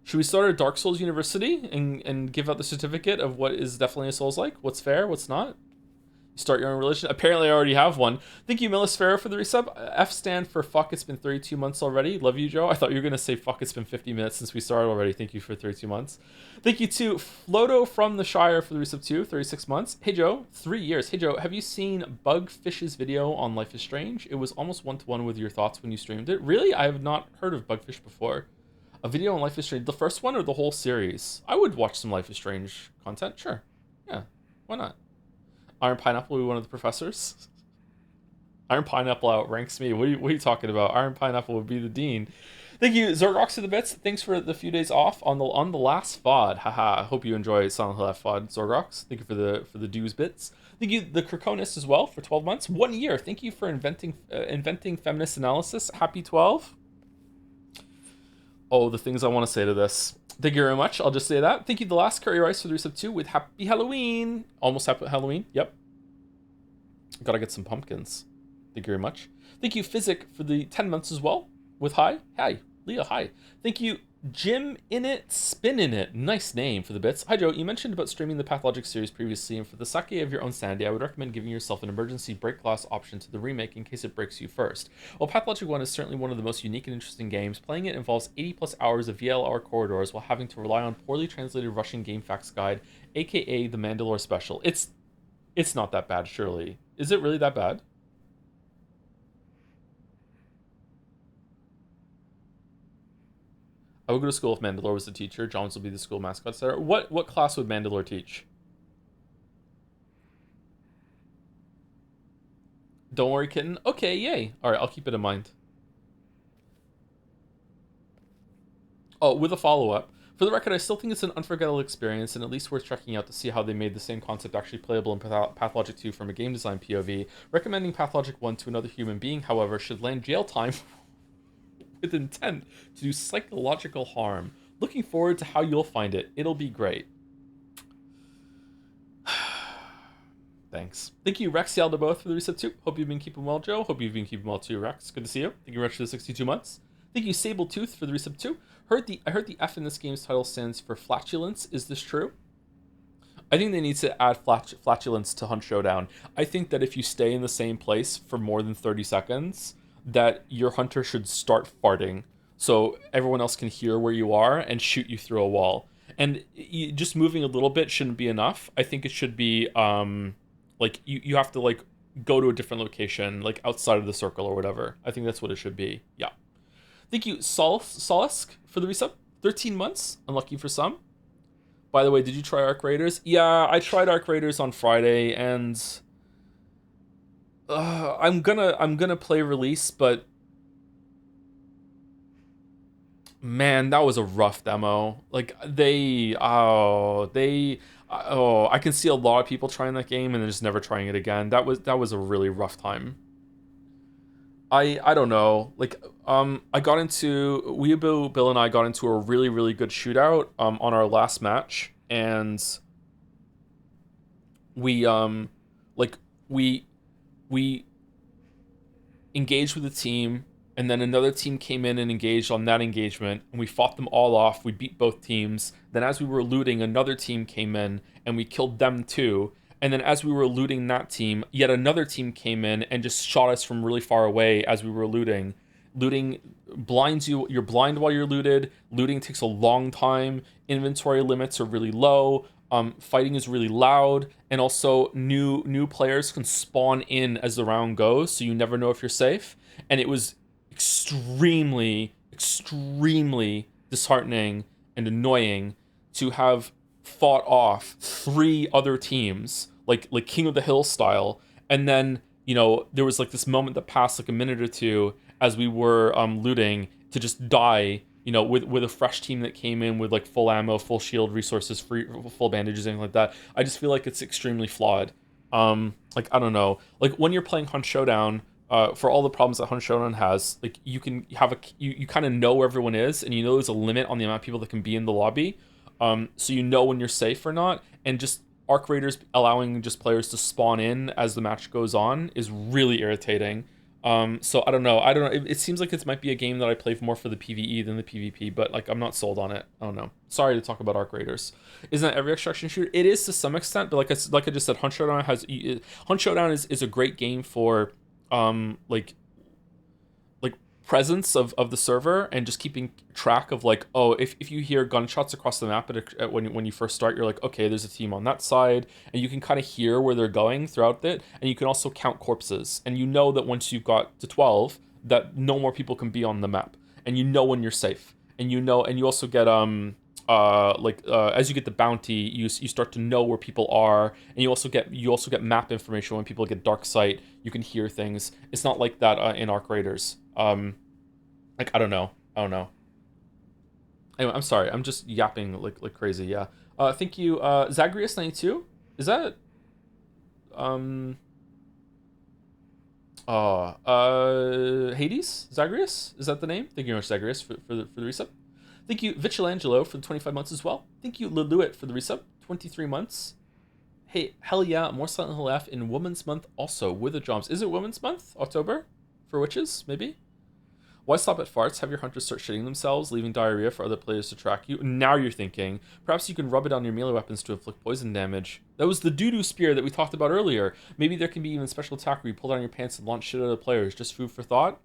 Should we start a Dark Souls university and give out the certificate of what is definitely a Souls-like? What's fair, what's not? You Start your own religion. Apparently, I already have one. Thank you, Millisfera, for the resub. F stand for fuck. It's been 32 months already. Love you, Joe. I thought you were gonna say fuck. It's been 50 minutes since we started already. Thank you for 32 months. Thank you to Floto from the Shire for the resub too. 36 months. Hey Joe, 3 years. Hey Joe, have you seen Bugfish's video on Life is Strange? It was almost 1-to-1 with your thoughts when you streamed it. Really, I have not heard of Bugfish before. A video on Life is Strange, the first one or the whole series? I would watch some Life is Strange content. Sure. Yeah. Why not? Iron Pineapple will be one of the professors. Iron Pineapple outranks me. What are you talking about? Iron Pineapple would be the dean. Thank you, Zorgox to the bits. Thanks for the few days off on the last VOD. Haha. Hope you enjoy Silent Hill F VOD, Zorgox. Thank you for the dues bits. Thank you, the Krakonist as well for 12 months. 1 year. Thank you for inventing feminist analysis. Happy 12. Oh, the things I want to say to this. Thank you very much. I'll just say that. Thank you, the last Curry Rice for the resub 2 with Happy Halloween. Almost Happy Halloween. Yep. Gotta get some pumpkins. Thank you very much. Thank you, Physic, for the 10 months as well with hi. Hi. Leah, hi. Thank you, Jim In It, Spin In It. Nice name for the bits. Hi, Joe. You mentioned about streaming the Pathologic series previously, and for the sake of your own sanity, I would recommend giving yourself an emergency break glass option to the remake in case it breaks you first. While Pathologic 1 is certainly one of the most unique and interesting games, playing it involves 80 plus hours of VLR corridors while having to rely on poorly translated Russian game facts guide, aka the Mandalore Special. It's not that bad, surely. Is it really that bad? I would go to school if Mandalore was the teacher. Johns will be the school mascot, etc. What class would Mandalore teach? Don't worry, kitten. Okay, yay. All right, I'll keep it in mind. Oh, with a follow-up. For the record, I still think it's an unforgettable experience and at least worth checking out to see how they made the same concept actually playable in Pathologic 2 from a game design POV. Recommending Pathologic 1 to another human being, however, should land jail time with intent to do psychological harm. Looking forward to how you'll find it. It'll be great. Thanks. Thank you, Rex Yaldaboth, for the resub too. Hope you've been keeping well, Joe. Hope you've been keeping well too, Rex. Good to see you. Thank you, Rex, for the 62 months. Thank you, Sabletooth, for the resub too. I heard the F in this game's title stands for flatulence. Is this true? I think they need to add flatulence to Hunt Showdown. I think that if you stay in the same place for more than 30 seconds, that your hunter should start farting so everyone else can hear where you are and shoot you through a wall. And just moving a little bit shouldn't be enough. I think it should be like you have to like go to a different location, like outside of the circle or whatever. I think that's what it should be. Yeah. Thank you, Solisk, for the resub. 13 months. Unlucky for some. By the way, did you try Arc Raiders? Yeah, I tried Arc Raiders on Friday, and I'm gonna play Release, but man, that was a rough demo. Like I can see a lot of people trying that game and then just never trying it again. That was a really rough time. I don't know. Like I got into Weeaboo Bill and I got into a really really good shootout on our last match, and we we engaged with the team, and then another team came in and engaged on that engagement, and we fought them all off. We beat both teams. Then as we were looting, another team came in and we killed them too. And then as we were looting that team, yet another team came in and just shot us from really far away as we were looting. Looting blinds you. You're blind while you're looted. Looting takes a long time. Inventory limits are really low. Fighting is really loud, and also new players can spawn in as the round goes, so you never know if you're safe. And it was extremely disheartening and annoying to have fought off 3 other teams, like King of the Hill style, and then there was like this moment that passed like a minute or two as we were looting to just die. With a fresh team that came in with like full ammo, full shield, resources, full bandages, anything like that. I just feel like it's extremely flawed. Like I don't know. Like when you're playing Hunt Showdown, for all the problems that Hunt Showdown has, like you can have you kind of know where everyone is, and there's a limit on the amount of people that can be in the lobby. So when you're safe or not, and just Arc Raiders allowing just players to spawn in as the match goes on is really irritating. So I don't know. I don't know. It seems like this might be a game that I play more for the PvE than the PvP, but like I'm not sold on it. I don't know. Sorry to talk about Arc Raiders. Isn't that every extraction shooter? It is to some extent, but like I just said, Hunt Showdown is a great game for like presence of the server and just keeping track of like, oh, if you hear gunshots across the map when you first start, you're like, okay, there's a team on that side, and you can kind of hear where they're going throughout it, and you can also count corpses, and you know that once you've got to 12 that no more people can be on the map, and you know when you're safe, and you also get as you get the bounty, you start to know where people are, and you also get map information when people get dark sight. You can hear things. It's not like that in Arc Raiders. Like I don't know. Anyway, I'm sorry. I'm just yapping like crazy. Yeah. Thank you, Zagreus92. Is that um Hades? Zagreus? Is that the name? Thank you very much, Zagreus, for the resub. Thank you, Vichelangelo, for the 25 months as well. Thank you, Leluit, for the resub. 23 months. Hey, hell yeah, more Silent Hill F in Women's Month also, with the jobs. Is it Women's Month? October? For witches, maybe? Why stop at farts? Have your hunters start shitting themselves, leaving diarrhea for other players to track you. Now you're thinking. Perhaps you can rub it on your melee weapons to inflict poison damage. That was the doo-doo spear that we talked about earlier. Maybe there can be even special attack where you pull down your pants and launch shit at other players. Just food for thought.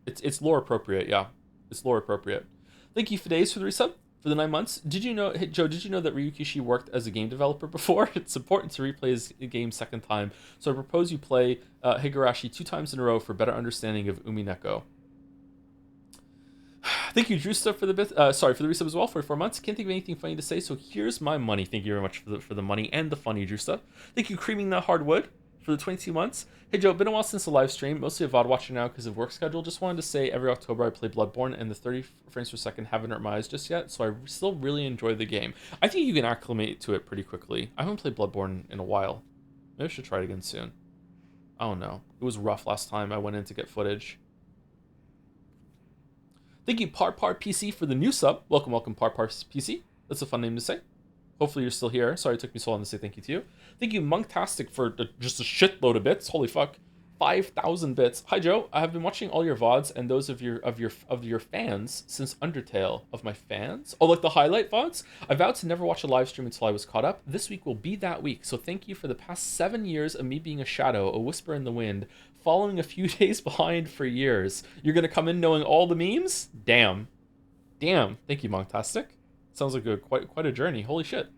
It's lore appropriate, yeah. It's lore appropriate. Thank you, Fides, for the resub for the 9 months. Did you know, hey, Joe, did you know that Ryukishi worked as a game developer before? It's important to replay his game second time, so I propose you play Higurashi 2 times in a row for better understanding of Umineko. Thank you, Drusta, for the resub as well for 4 months. Can't think of anything funny to say, so here's my money. Thank you very much for the money and the funny, Drusta. Thank you, Creaming the Hardwood, for the 22 months. Hey Joe, been a while since the live stream, mostly a VOD watcher now because of work schedule. Just wanted to say every October I play Bloodborne, and the 30 frames per second haven't hurt my eyes just yet, so I still really enjoy the game. I think you can acclimate to it pretty quickly. I haven't played Bloodborne in a while. Maybe I should try it again soon. I don't know. It was rough last time I went in to get footage. Thank you, Parpar PC, for the new sub. Welcome, Parpar PC. That's a fun name to say. Hopefully you're still here. Sorry it took me so long to say thank you to you. Thank you, Monktastic, for just a shitload of bits. Holy fuck. 5,000 bits. Hi Joe, I have been watching all your VODs and those of your fans since Undertale. Of my fans? Oh, like the highlight VODs? I vowed to never watch a live stream until I was caught up. This week will be that week, so thank you for the past 7 years of me being a shadow, a whisper in the wind, following a few days behind for years. You're gonna come in knowing all the memes? Damn. Thank you, Monktastic. Sounds like quite a journey. Holy shit.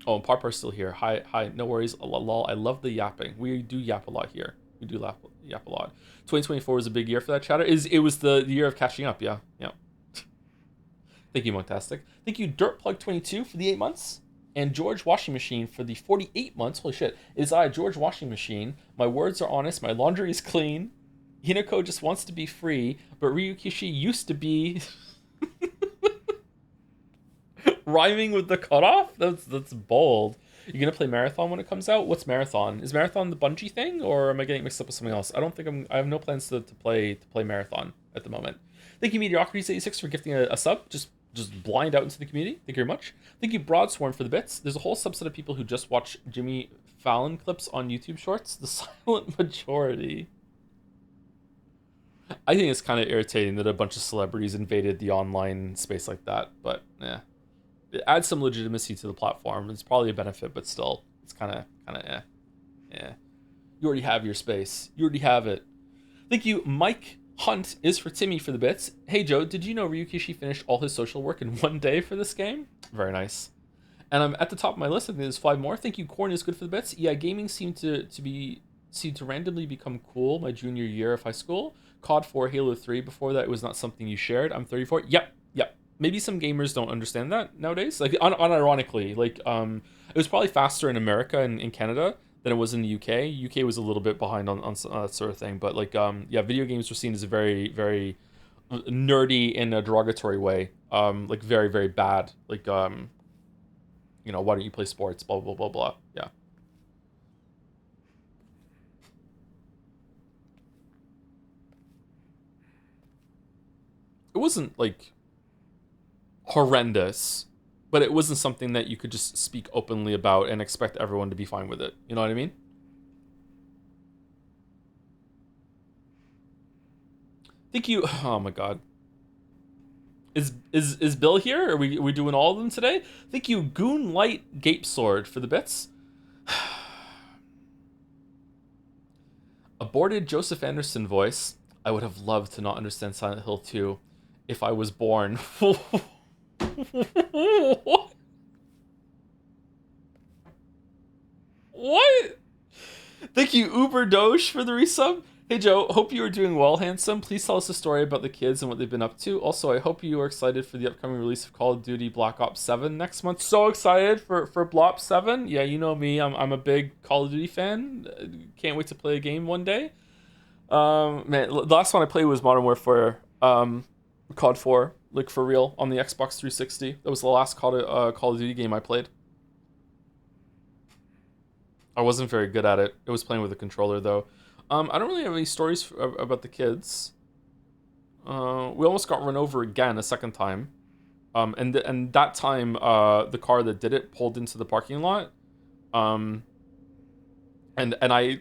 Oh, and Parpar's still here. Hi. No worries. Lol. I love the yapping. We do yap a lot here. We do yap a lot. 2024 was a big year for that chatter. It was the year of catching up. Yeah. Thank you, Monktastic. Thank you, Dirtplug22, for the 8 months. And George Washing Machine for the 48 months. Holy shit. It is I, George Washing Machine. My words are honest. My laundry is clean. Hinako just wants to be free, but Ryukishi used to be... Rhyming with the cutoff? That's bold. You gonna play Marathon when it comes out? What's Marathon? Is Marathon the Bungie thing, or am I getting mixed up with something else? I have no plans to play Marathon at the moment. Thank you, Mediocrities86, for gifting a sub. Just blind out into the community. Thank you very much. Thank you, Broadsworn, for the bits. There's a whole subset of people who just watch Jimmy Fallon clips on YouTube Shorts. The silent majority. I think it's kind of irritating that a bunch of celebrities invaded the online space like that, but yeah. It adds some legitimacy to the platform. It's probably a benefit, but still, it's kind of eh. Yeah. You already have your space. You already have it. Thank you, Mike Hunt is for Timmy for the bits. Hey Joe, did you know Ryukishi finished all his social work in 1 day for this game? Very nice. And I'm at the top of my list. I think there's 5 more. Thank you, Corn is good for the bits. Yeah, gaming seemed to randomly become cool my junior year of high school. COD 4, Halo 3. Before that, it was not something you shared. I'm 34. Yep. Maybe some gamers don't understand that nowadays. Like, unironically, like, it was probably faster in America and in Canada than it was in the UK. UK was a little bit behind on that sort of thing. But, like, yeah, video games were seen as a very, very nerdy in a derogatory way. Like, very, very bad. Like, why don't you play sports? Blah, blah, blah, blah. Yeah. It wasn't, like... horrendous, but it wasn't something that you could just speak openly about and expect everyone to be fine with it. You know what I mean? Thank you. Oh my god. Is Bill here? Are we doing all of them today? Thank you, Goon Light Gape Sword for the bits. Aborted Joseph Anderson voice. I would have loved to not understand Silent Hill 2 if I was born. What? What? Thank you, Uber Doge, for the resub. Hey Joe, hope you are doing well, handsome. Please tell us a story about the kids and what they've been up to. Also, I hope you are excited for the upcoming release of Call of Duty Black Ops 7 next month. So excited for Blop 7. Yeah, you know me. I'm a big Call of Duty fan. Can't wait to play a game one day. Man, the last one I played was Modern Warfare, COD 4, like for real, on the Xbox 360. That was the last Call of Duty game I played. I wasn't very good at it. It was playing with a controller though. I don't really have any stories about the kids. We almost got run over again a second time. And that time, the car that did it pulled into the parking lot. And I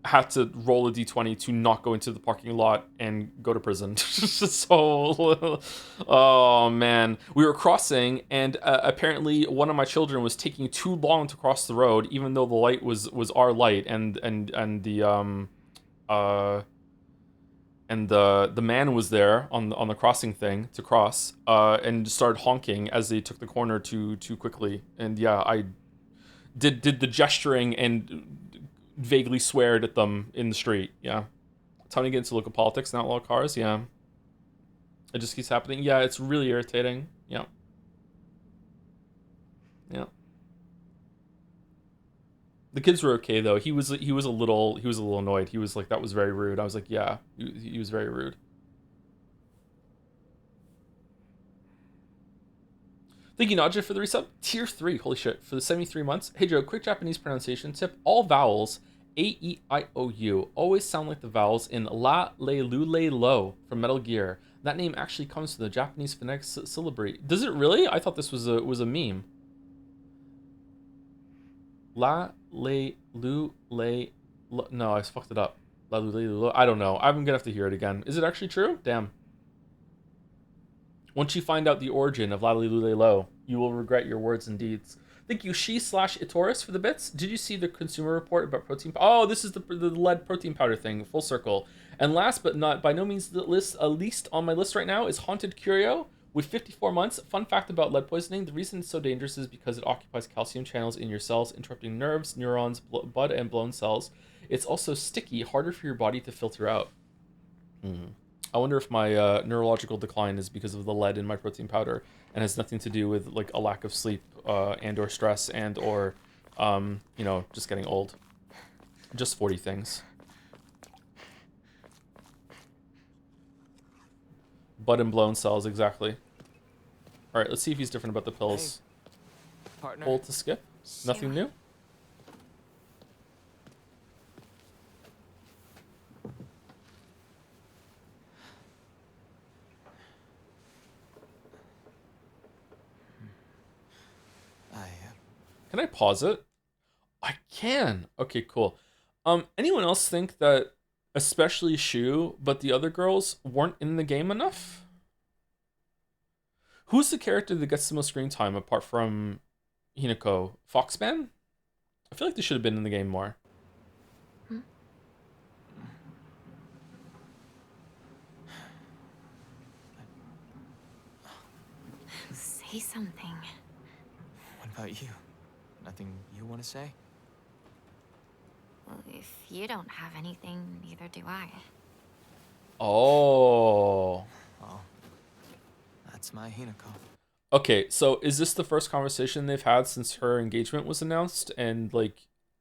had to roll a d20 to not go into the parking lot and go to prison. So, oh man, we were crossing, and apparently one of my children was taking too long to cross the road, even though the light was our light, and the man was there on the crossing thing to cross, and started honking as they took the corner too quickly. And yeah, I did the gesturing and vaguely sweared at them in the street. Yeah, time to get into local politics and outlaw cars. Yeah, it just keeps happening. Yeah, it's really irritating. Yeah, yeah. The kids were okay though. He was a little annoyed. He was like, that was very rude. I was like, yeah, he was very rude. Thank you, Nadja, for the resub. Tier 3, holy shit, for the 73 months. Hey Joe, quick Japanese pronunciation tip. All vowels A-E-I-O-U always sound like the vowels in La Le Lu Le Lo from Metal Gear. That name actually comes from the Japanese phonetic syllabary. Does it really? I thought this was a meme. La Le Lu Le Lo. No, I fucked it up. La Lu Le Lo. I don't know. I'm gonna have to hear it again. Is it actually true? Damn. Once you find out the origin of La Le Lu Le Lo, you will regret your words and deeds. Thank you, She/Itoris for the bits. Did you see the Consumer Report about protein? Oh, this is the lead protein powder thing, full circle. And last but not by no means the least on my list right now is Haunted Curio with 54 months. Fun fact about lead poisoning: the reason it's so dangerous is because it occupies calcium channels in your cells, interrupting nerves, neurons, blood, and bone cells. It's also sticky, harder for your body to filter out. I wonder if my neurological decline is because of the lead in my protein powder and has nothing to do with like a lack of sleep and or stress and or just getting old. Just 40 things. Bud and blown cells, exactly. All right, let's see if he's different about the pills. Hey, partner. Hold to skip. Nothing new. Can I pause it? I can. Okay, cool. Anyone else think that, especially Shu, but the other girls weren't in the game enough? Who's the character that gets the most screen time apart from Hinako? Foxman? I feel like they should have been in the game more. Say something. What about you? Nothing you want to say? Well, if you don't have anything, neither do I. Oh. Well, that's my Hinako. Okay, so is this the first conversation they've had since her engagement was announced? And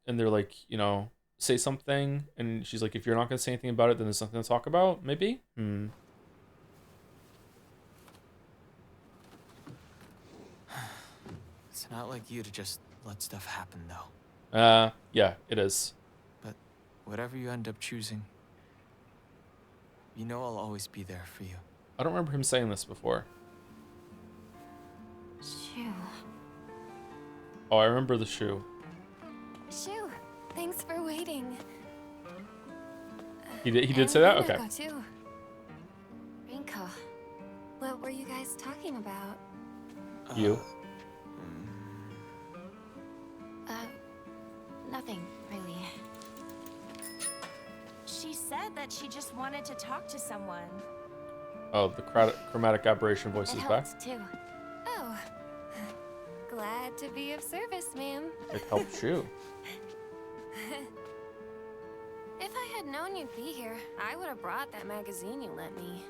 they're like, say something, and she's like, if you're not gonna say anything about it, then there's nothing to talk about. Maybe. It's not like you to just let stuff happen, though. Yeah, it is. But whatever you end up choosing, you know I'll always be there for you. I don't remember him saying this before. Shu. Oh, I remember the shoe. Shu, thanks for waiting. He did say that? Okay. talking about? You. Nothing, really. She said that she just wanted to talk to someone. Oh, the chromatic aberration voice It is back. helped, too. Oh. Glad to be of service, ma'am. It helps you. If I had known you'd be here, I would have brought that magazine you lent me.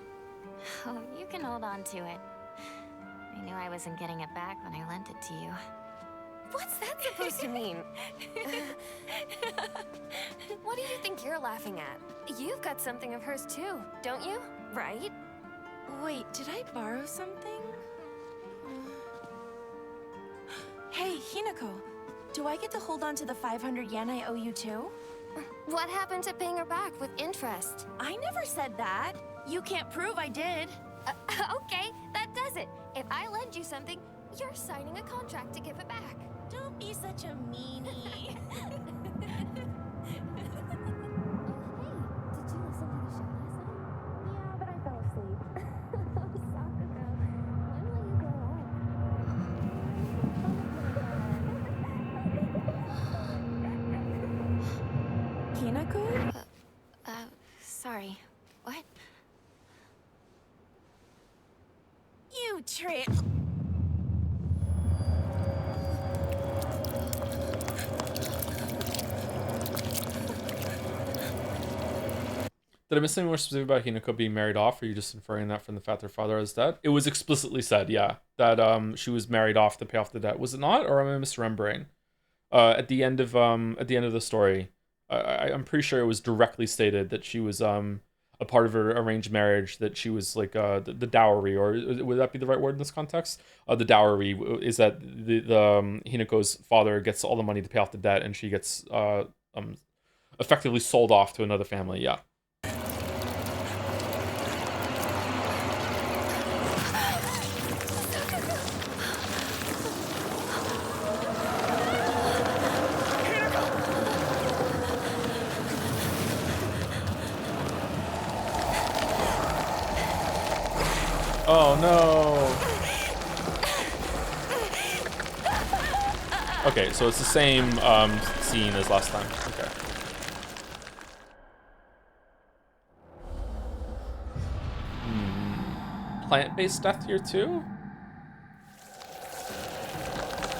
Oh, you can hold on to it. I knew I wasn't getting it back when I lent it to you. What's that supposed to mean? What do you think you're laughing at? You've got something of hers too, don't you? Right? Wait, did I borrow something? Hey, Hinako. Do I get to hold on to the 500 yen I owe you too? What happened to paying her back with interest? I never said that. You can't prove I did. Okay, that does it. If I lend you something, you're signing a contract to give it back. Don't be such a meanie. Yeah, but I fell asleep. Hinako? Sorry. What? You trip. Did I miss anything more specific about Hinako being married off? Or are you just inferring that from the fact her father has debt? It was explicitly said, yeah, that she was married off to pay off the debt. Was it not, or am I misremembering? At the end of the story, I'm pretty sure it was directly stated that she was a part of her arranged marriage. That she was like the dowry, or would that be the right word in this context? The dowry is that the Hinako's father gets all the money to pay off the debt, and she gets effectively sold off to another family. Yeah. Oh no. Okay, so it's the same scene as last time. Okay. Plant-based death here too?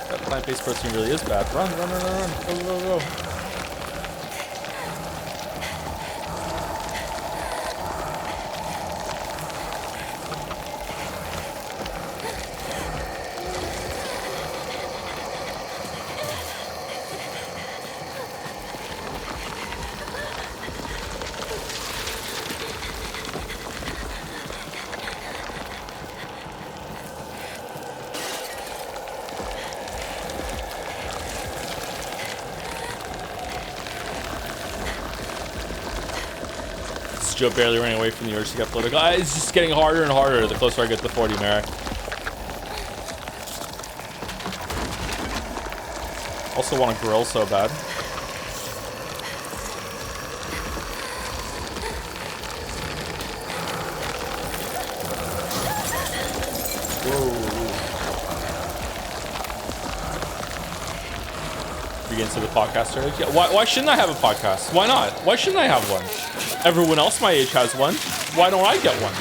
That plant-based protein really is bad. Run, run, run, run, run. Go, go, go. Joe barely running away from the urge to get political. It's just getting harder and harder the closer I get to 40, Merrick. Also want to grill so bad. Whoa. Begins to the podcast early. Yeah, why shouldn't I have a podcast? Why not? Why shouldn't I have one? Everyone else my age has one. Why don't I get one?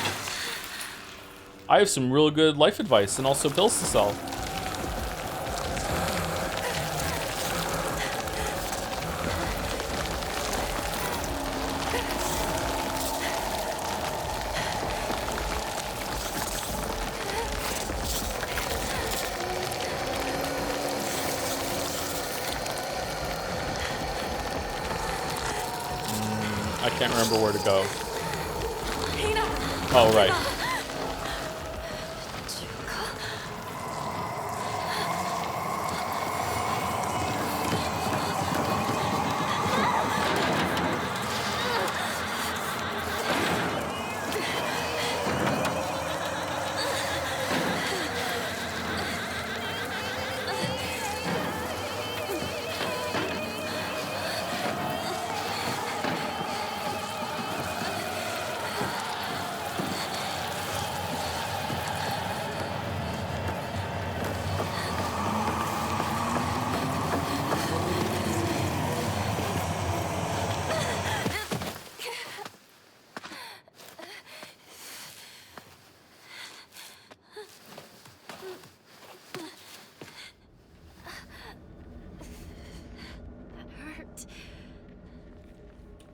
I have some real good life advice and also pills to sell. I can't remember where to go. Oh, right.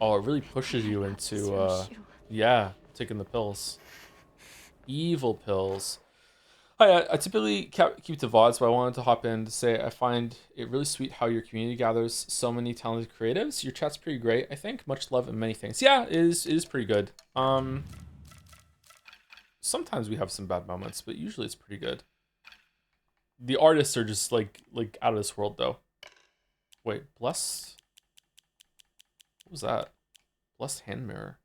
Oh, it really pushes you into, yeah, taking the pills. Evil pills. Hi, I typically keep to VODs, but I wanted to hop in to say I find it really sweet how your community gathers so many talented creatives. Your chat's pretty great, I think. Much love and many things. Yeah, it is pretty good. Sometimes we have some bad moments, but usually it's pretty good. The artists are just like out of this world though. Wait, bless. What was that? Blessed hand mirror.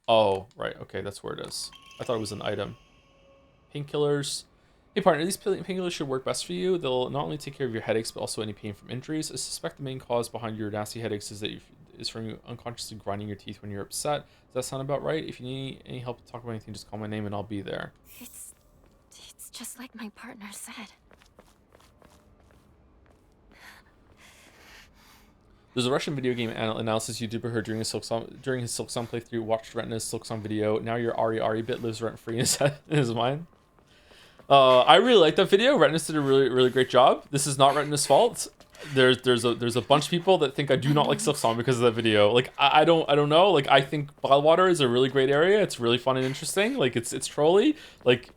Oh, right. Okay, that's where it is. I thought it was an item. Painkillers. Hey partner, these painkillers should work best for you. They'll not only take care of your headaches, but also any pain from injuries. I suspect the main cause behind your nasty headaches is from you unconsciously grinding your teeth when you're upset. Does that sound about right? If you need any help to talk about anything, just call my name and I'll be there. It's just like my partner said. There's a Russian video game analysis YouTuber who during his Silksong playthrough watched Retina's Silksong video. Now your Ari bit lives rent free in his mind. I really like that video. Retinus did a really great job. This is not Retinus' fault. There's a bunch of people that think I do not like Silksong because of that video. Like I don't know. Like I think Bottled is a really great area. It's really fun and interesting. Like it's trolly. Like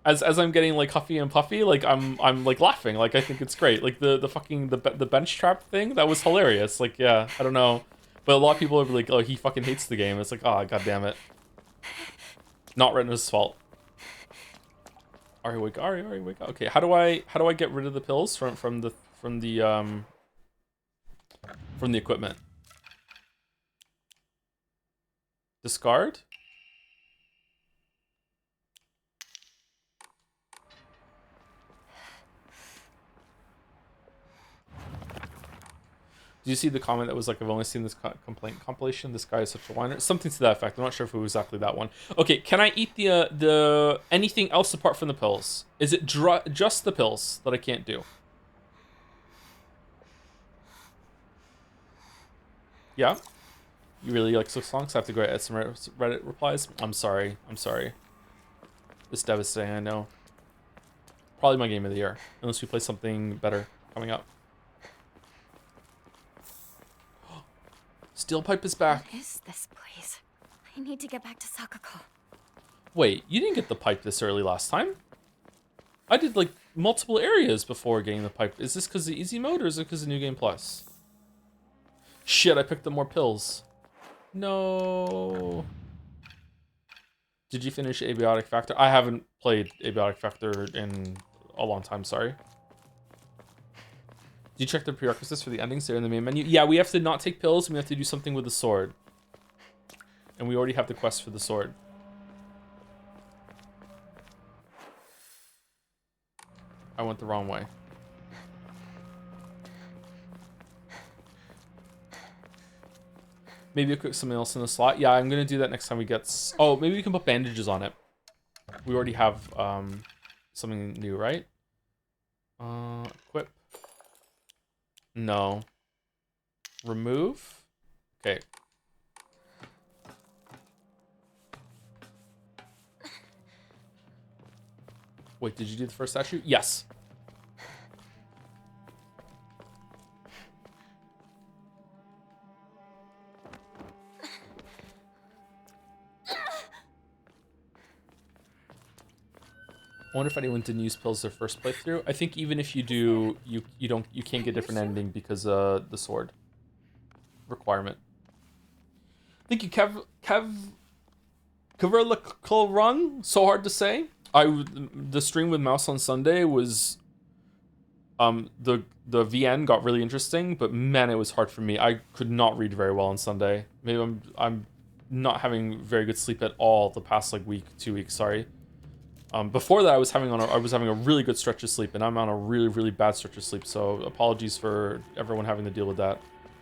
as I'm getting like huffy and puffy, like I'm like laughing. Like I think it's great. Like the fucking the bench trap thing, that was hilarious. Like yeah, I don't know, but a lot of people are like, oh, he fucking hates the game. It's like, oh, god damn it. Not Retinus' fault. Ari, wake up. Ari, wake up. Okay, how do I get rid of the pills from the equipment? Discard? Do you see the comment that was like, I've only seen this complaint compilation. This guy is such a whiner. Something to that effect. I'm not sure if it was exactly that one. Okay, can I eat the anything else apart from the pills? Is it just the pills that I can't do? Yeah? You really like Six Songs? I have to go add some Reddit replies. I'm sorry. It's devastating, I know. Probably my game of the year. Unless we play something better coming up. Steel Pipe is back. What is this place? I need to get back to Sakuko. Wait, you didn't get the pipe this early last time? I did like multiple areas before getting the pipe. Is this because of the easy mode or is it because of New Game Plus? Shit, I picked up more pills. No. Did you finish Abiotic Factor? I haven't played Abiotic Factor in a long time, sorry. Did you check the prerequisites for the endings there in the main menu? Yeah, we have to not take pills and we have to do something with the sword. And we already have the quest for the sword. I went the wrong way. Maybe I'll cook something else in the slot. Yeah, I'm gonna do that next time we get... Oh, maybe we can put bandages on it. We already have something new, right? Equip. No. Remove. Okay. Wait, did you do the first statue? Yes. I wonder if anyone didn't use pills their first playthrough. I think even if you do, you can't get different ending because the sword requirement. Thank you, Keverlical Run. So hard to say. The stream with Mouse on Sunday was the VN got really interesting, but man, it was hard for me. I could not read very well on Sunday. Maybe I'm not having very good sleep at all the past like week, 2 weeks. Sorry. Before that, I was having a really good stretch of sleep, and I'm on a really bad stretch of sleep. So apologies for everyone having to deal with that.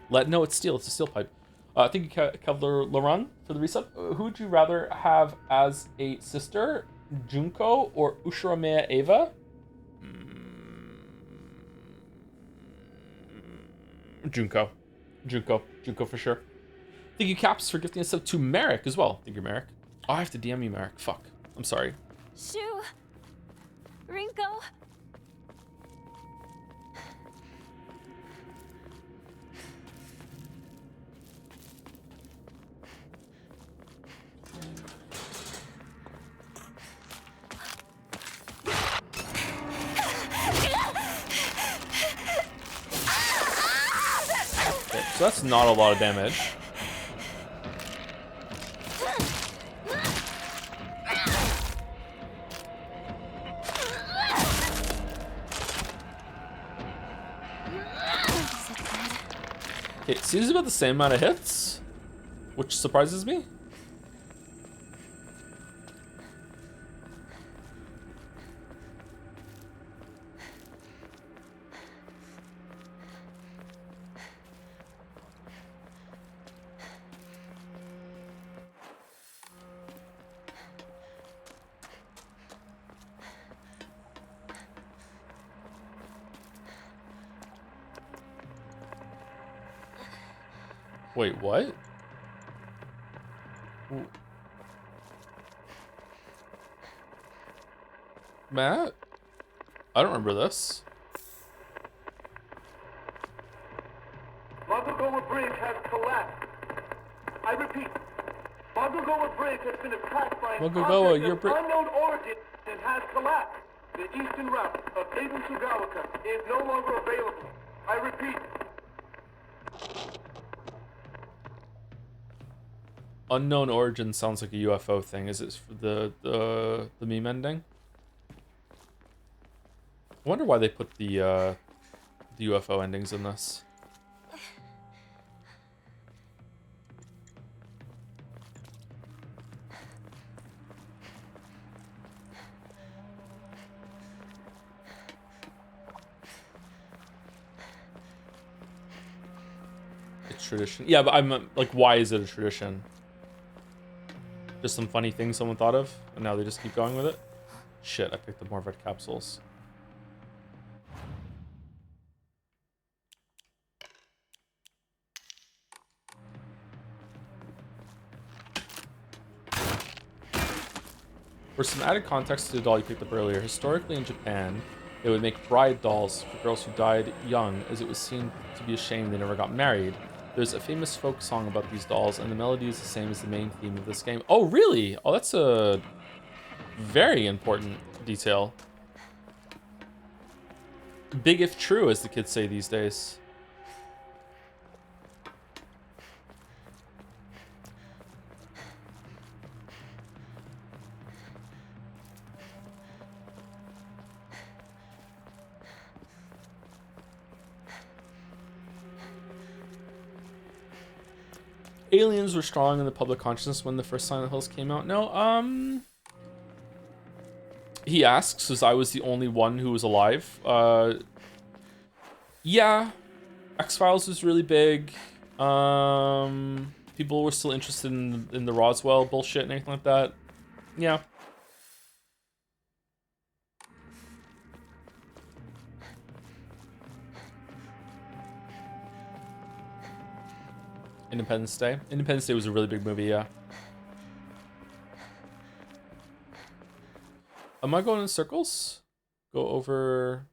No, it's steel. It's a steel pipe. Thank you, Kevlar Laurent, for the reset. Who would you rather have as a sister, Junko or Ushiramea Eva? Junko for sure. Thank you, Caps, for gifting us up to Merrick as well. Thank you, Merrick. Oh, I have to DM you, Merrick. Fuck. I'm sorry. Shu! Rinko! So that's not a lot of damage. Okay, it seems about the same amount of hits, which surprises me. Wait, what? Ooh. Matt? I don't remember this. Mogogoa Bridge has collapsed. I repeat, Mogogoa Bridge has been attacked by an Mogogoa, object your of bridge. unknown origin and has collapsed. The eastern route of Aiden Sugawaka is no longer available. I repeat. Unknown origin sounds like a UFO thing. Is it for the meme ending? I wonder why they put the UFO endings in this. It's tradition. Yeah, but I'm like, why is it a tradition? Just some funny thing someone thought of, and now they just keep going with it? Shit, I picked up more red capsules. For some added context to the doll you picked up earlier, historically in Japan, they would make bride dolls for girls who died young, as it was seen to be a shame they never got married. There's a famous folk song about these dolls, and the melody is the same as the main theme of this game. Oh, really? Oh, that's a very important detail. Big if true, as the kids say these days. Aliens were strong in the public consciousness when the first Silent Hills came out. No, he asks, as I was the only one who was alive. Yeah, X-Files was really big. People were still interested in the Roswell bullshit and anything like that. Yeah. Independence Day. Independence Day was a really big movie, yeah. Am I going in circles? Go over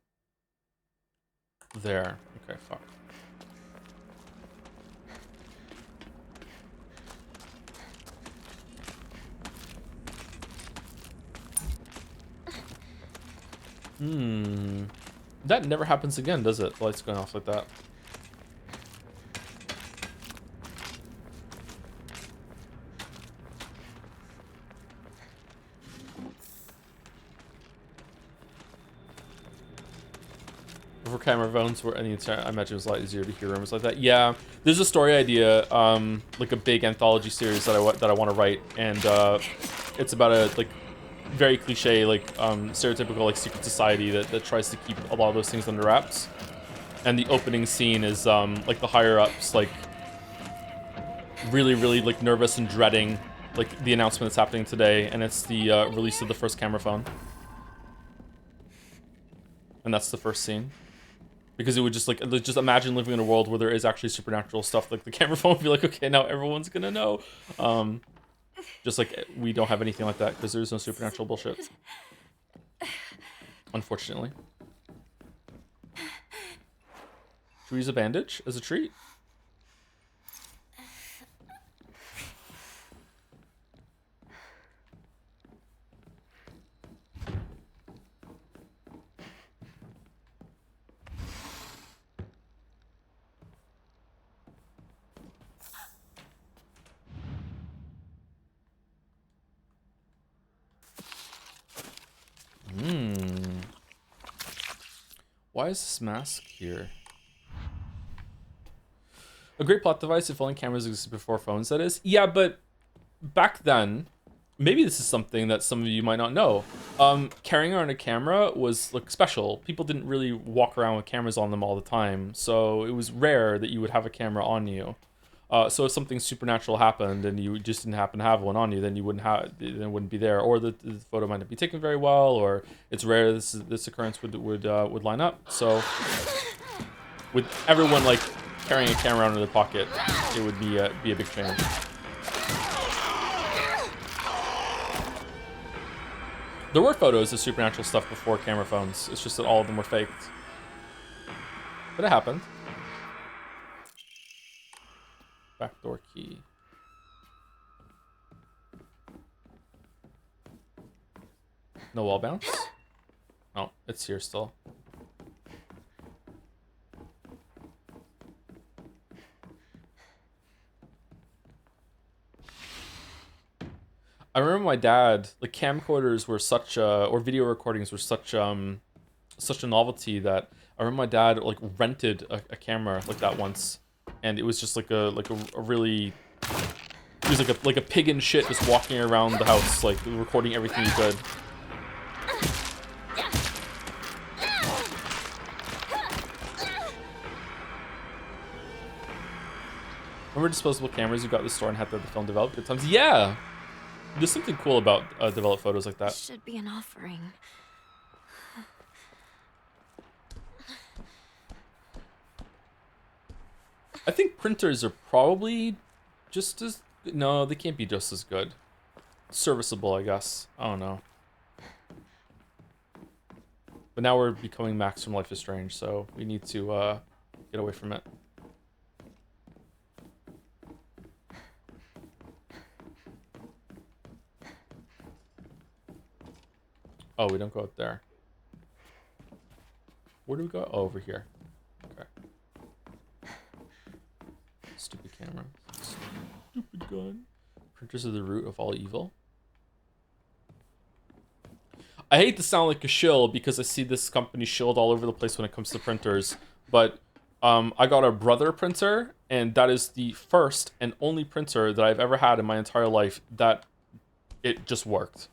there. Okay, fuck. That never happens again, does it? The lights going off like that. For camera phones, were any I imagine it was a lot easier to hear rumors like that. Yeah, there's a story idea, like a big anthology series that I want to write, and it's about a like very cliche, like stereotypical like secret society that tries to keep a lot of those things under wraps. And the opening scene is like the higher ups like really like nervous and dreading like the announcement that's happening today, and it's the release of the first camera phone, and that's the first scene. Because it would just like imagine living in a world where there is actually supernatural stuff. Like the camera phone would be like, okay, now everyone's gonna know. Just like we don't have anything like that because there's no supernatural bullshit. Unfortunately. Should we use a bandage as a treat? Why is this mask here? A great plot device if only cameras existed before phones, that is. Yeah, but back then, maybe this is something that some of you might not know. Carrying around a camera was like special. People didn't really walk around with cameras on them all the time, so it was rare that you would have a camera on you. So if something supernatural happened and you just didn't happen to have one on you, then you wouldn't have, then it wouldn't be there, or the photo might not be taken very well, or it's rare this occurrence would line up. So with everyone like carrying a camera around in their pocket, it would be a big change. There were photos of supernatural stuff before camera phones. It's just that all of them were faked. But it happened. Backdoor key. No wall bounce? Oh, it's here still. I remember my dad, like camcorders were such or video recordings were such a novelty that I remember my dad like rented a camera like that once, and it was just like a really, he was like a pig in shit just walking around the house like recording everything he could. Remember disposable cameras you got at the store and had the film developed? Good times. Yeah, there's something cool about developed photos like that. Should be an offering. I think printers are probably just as... No, they can't be just as good. Serviceable, I guess. I don't know. But now we're becoming Max from Life is Strange, so we need to get away from it. Oh, we don't go out there. Where do we go? Oh, over here. Okay. Stupid camera. Stupid gun. Printers are the root of all evil. I hate to sound like a shill because I see this company shilled all over the place when it comes to printers, but I got a Brother printer, and that is the first and only printer that I've ever had in my entire life that it just worked.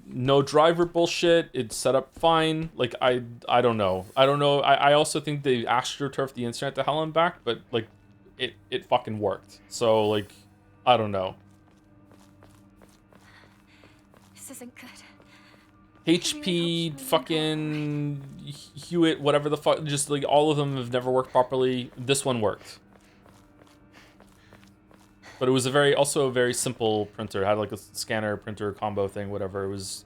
No driver bullshit. It's set up fine. Like I don't know. I also think they astroturfed the internet to hell and back, but like it fucking worked. So like I don't know. This isn't good. HP, fucking Hewitt, whatever the fuck, just like all of them have never worked properly. This one worked. But it was also a very simple printer. It had like a scanner printer combo thing, whatever. It was...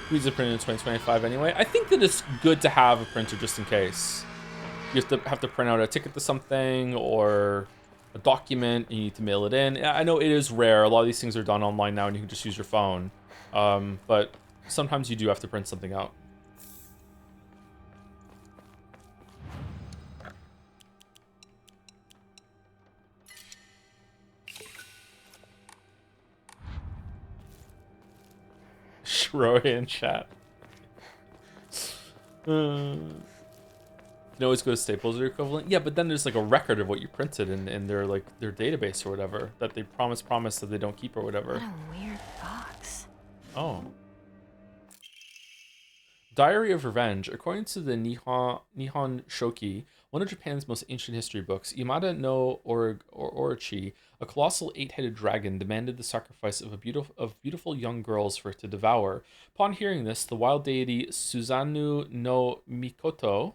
Who's a printer in 2025 anyway? I think that it's good to have a printer just in case. You have to print out a ticket to something or a document and you need to mail it in. I know it is rare. A lot of these things are done online now and you can just use your phone. But sometimes you do have to print something out. Shroy in chat. You can always go to Staples or equivalent. Yeah, but then there's like a record of what you printed in their like their database or whatever that they promise that they don't keep or whatever. What a weird box. Oh. Diary of Revenge. According to the Nihon Shoki, one of Japan's most ancient history books, Yamada no Orochi, a colossal 8-headed dragon, demanded the sacrifice of beautiful young girls for it to devour. Upon hearing this, the wild deity Suzanu no Mikoto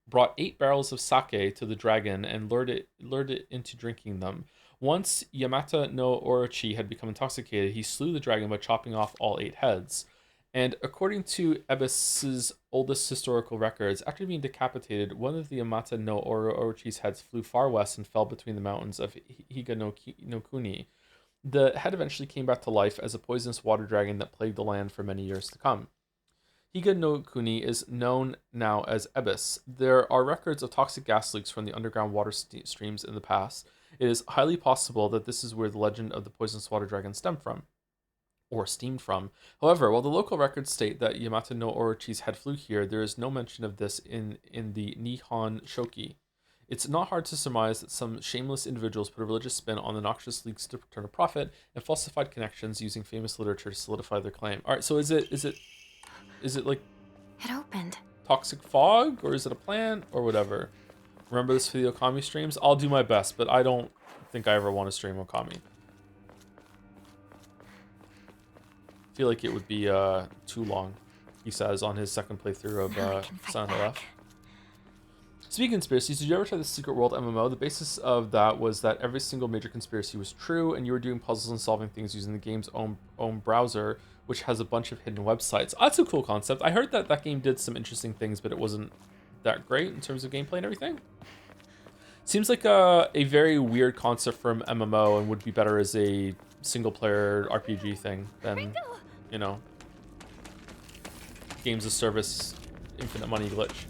brought 8 barrels of sake to the dragon and lured it into drinking them. Once Yamata no Orochi had become intoxicated, he slew the dragon by chopping off all 8 heads. And according to Ebis's oldest historical records, after being decapitated, one of the Yamata no Orochi's heads flew far west and fell between the mountains of Higa no Kuni. The head eventually came back to life as a poisonous water dragon that plagued the land for many years to come. Higa no Kuni is known now as Ebis. There are records of toxic gas leaks from the underground water streams in the past. It is highly possible that this is where the legend of the poisonous water dragon stemmed from, or steamed from. However, while the local records state that Yamato no Orochi's head flew here, there is no mention of this in the Nihon Shoki. It's not hard to surmise that some shameless individuals put a religious spin on the noxious leaks to turn a profit and falsified connections using famous literature to solidify their claim. All right, so is it like It opened. toxic fog, or is it a plant, or whatever? Remember this for the Okami streams? I'll do my best, but I don't think I ever want to stream Okami. I feel like it would be too long, he says on his second playthrough of Silent Hill F. Speaking of conspiracies, did you ever try the Secret World MMO? The basis of that was that every single major conspiracy was true, and you were doing puzzles and solving things using the game's own browser, which has a bunch of hidden websites. Oh, that's a cool concept. I heard that that game did some interesting things, but it wasn't that great in terms of gameplay and everything. Seems like a very weird concept from MMO and would be better as a single-player RPG thing than, you know, games of service, infinite money glitch.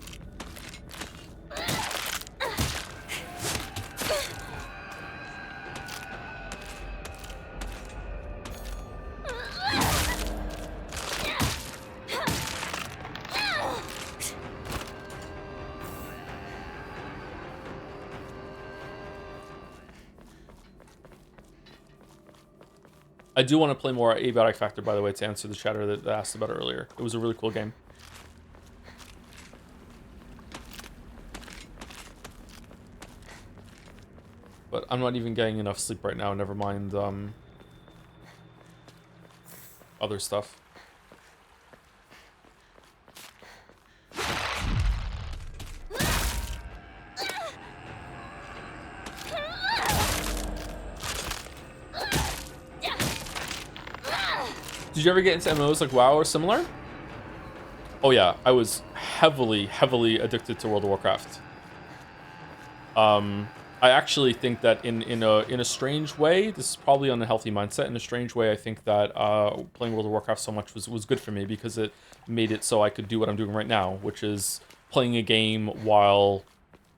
I do want to play more Abiotic Factor, by the way, to answer the chatter that asked about it earlier. It was a really cool game. But I'm not even getting enough sleep right now, never mind other stuff. Did you ever get into MMOs like WoW or similar? Oh yeah, I was heavily addicted to World of Warcraft. I actually think that in a strange way, this is probably an unhealthy mindset. In a strange way, I think that playing World of Warcraft so much was good for me because it made it so I could do what I'm doing right now, which is playing a game while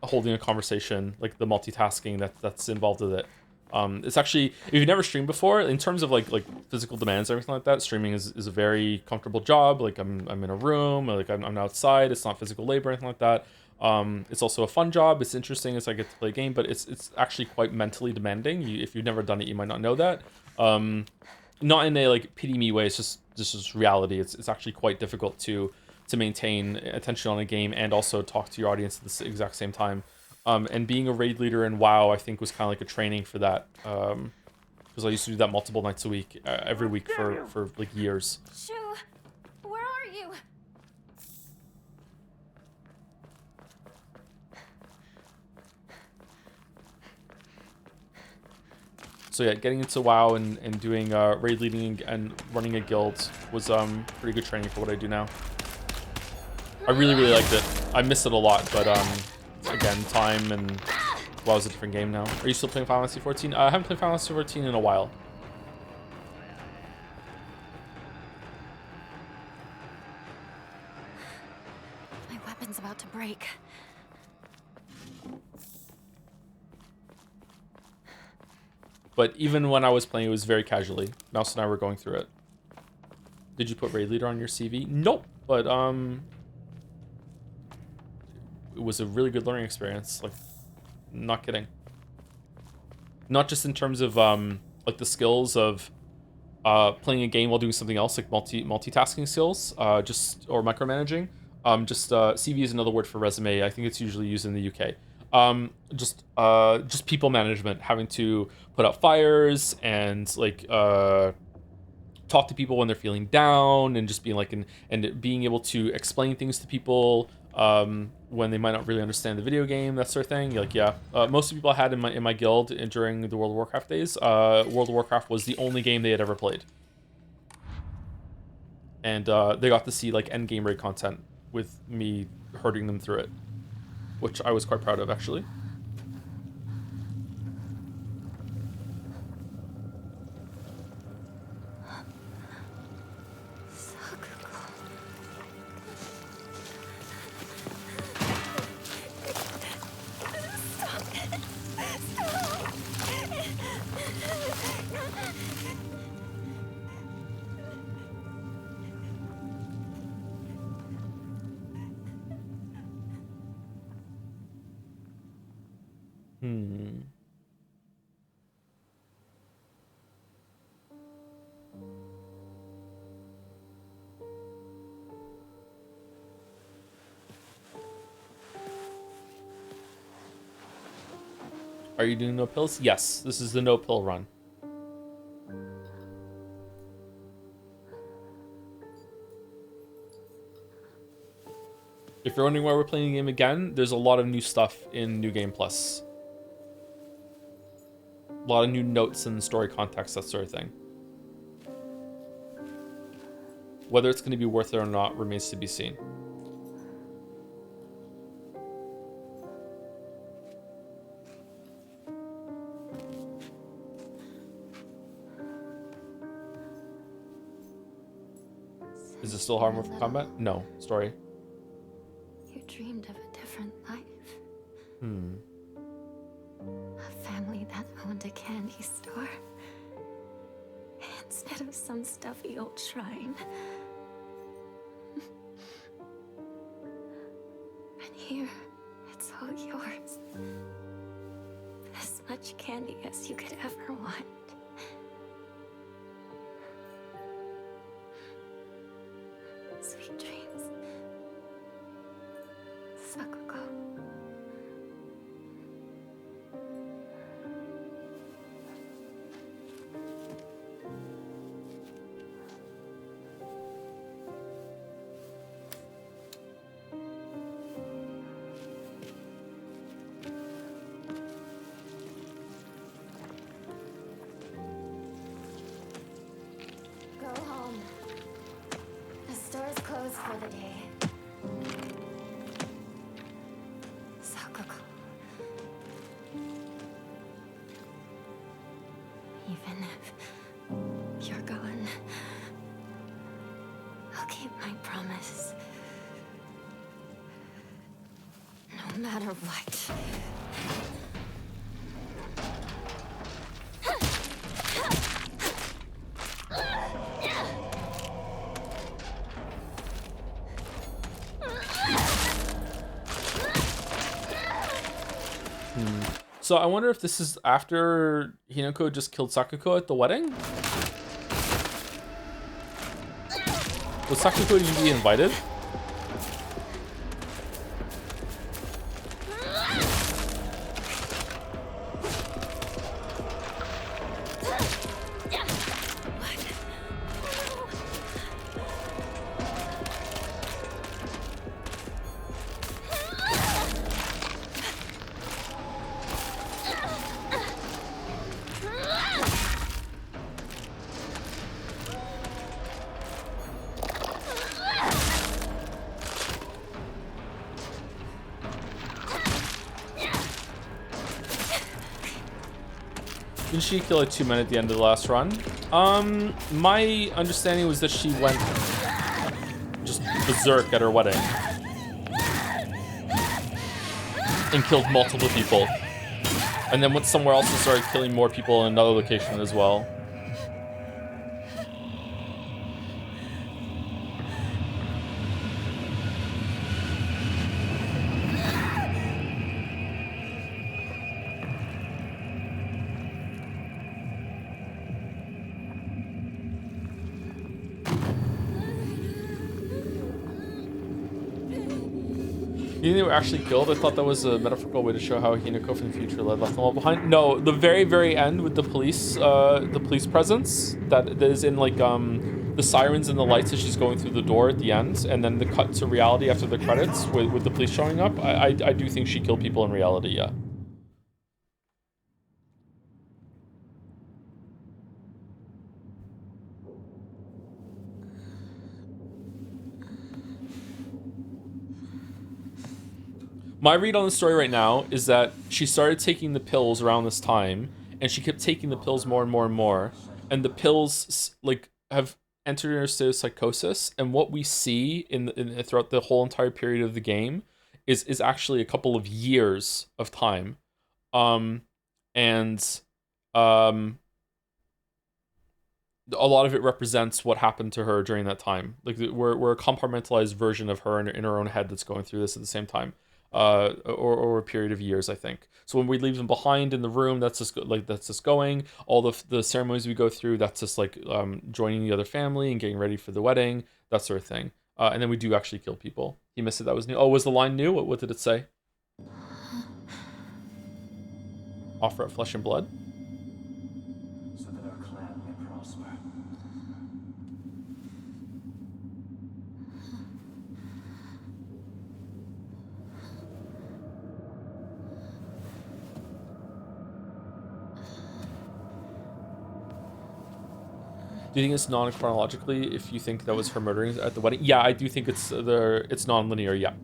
holding a conversation, like the multitasking that's involved with it. It's actually, if you've never streamed before, in terms of like physical demands and everything like that, streaming is a very comfortable job. Like I'm in a room, like I'm outside. It's not physical labor or anything like that. It's also a fun job. It's interesting as I get to play a game, but it's actually quite mentally demanding. If you've never done it, you might not know that. Not in a like pity me way. It's just reality. It's actually quite difficult to maintain attention on a game and also talk to your audience at the exact same time. And being a raid leader in WoW, I think, was kind of like a training for that. Because I used to do that multiple nights a week, every week for like years. Shu, where are you? So yeah, getting into WoW and doing raid leading and running a guild was pretty good training for what I do now. I really liked it. I miss it a lot, but again, time and WoW's a different game now. Are you still playing Final Fantasy 14? I haven't played Final Fantasy 14 in a while. My weapon's about to break. But even when I was playing, it was very casually. Mouse and I were going through it. Did you put raid leader on your CV? Nope. But it was a really good learning experience. Like, not kidding. Not just in terms of like the skills of playing a game while doing something else, like multitasking skills, or micromanaging. CV is another word for resume. I think it's usually used in the UK. Just people management, having to put out fires and like talk to people when they're feeling down, and just being like and being able to explain things to people when they might not really understand the video game, that sort of thing. Like, yeah, most of the people I had in my guild during the World of Warcraft days, World of Warcraft was the only game they had ever played. and they got to see like end game raid content with me herding them through it, which I was quite proud of actually. Hmm. Are you doing no pills? Yes, this is the no pill run. If you're wondering why we're playing the game again, there's a lot of new stuff in New Game Plus. A lot of new notes and story context, that sort of thing. Whether it's going to be worth it or not remains to be seen. Is it still hard mode for combat? No. Story. You dreamed of a different life. Hmm. A family that owned a candy store. Instead of some stuffy old shrine. And here, it's all yours. As much candy as you could ever want. Sweet dreams. Sakuko. Go home. The store's closed for the day. Sakuko. Even if you're gone, I'll keep my promise. No matter what. So I wonder if this is after Hinako just killed Sakuko at the wedding? Was Sakuko usually invited? Didn't she kill like 2 men at the end of the last run? My understanding was that she went just berserk at her wedding and killed multiple people, and then went somewhere else and started killing more people in another location as well. You think they were actually killed? I thought that was a metaphorical way to show how Hinako from the future left them all behind. No, the very end with the police presence that is in like the sirens and the lights as she's going through the door at the end, and then the cut to reality after the credits with the police showing up. I do think she killed people in reality. Yeah. My read on the story right now is that she started taking the pills around this time, and she kept taking the pills more and more and more, and the pills like have entered her state of psychosis. And what we see throughout the whole entire period of the game is actually a couple of years of time, and um, a lot of it represents what happened to her during that time. Like we're a compartmentalized version of her in her own head that's going through this at the same time, or a period of years, I think. So when we leave them behind in the room, that's just going. All the ceremonies we go through, that's just like joining the other family and getting ready for the wedding, that sort of thing. And then we do actually kill people. He missed it. That was new. Oh, was the line new? What did it say? Offer up flesh and blood. So that our clan may prosper. Do you think it's non-chronologically if you think that was her murdering at the wedding? Yeah, I do think it's non-linear, yeah.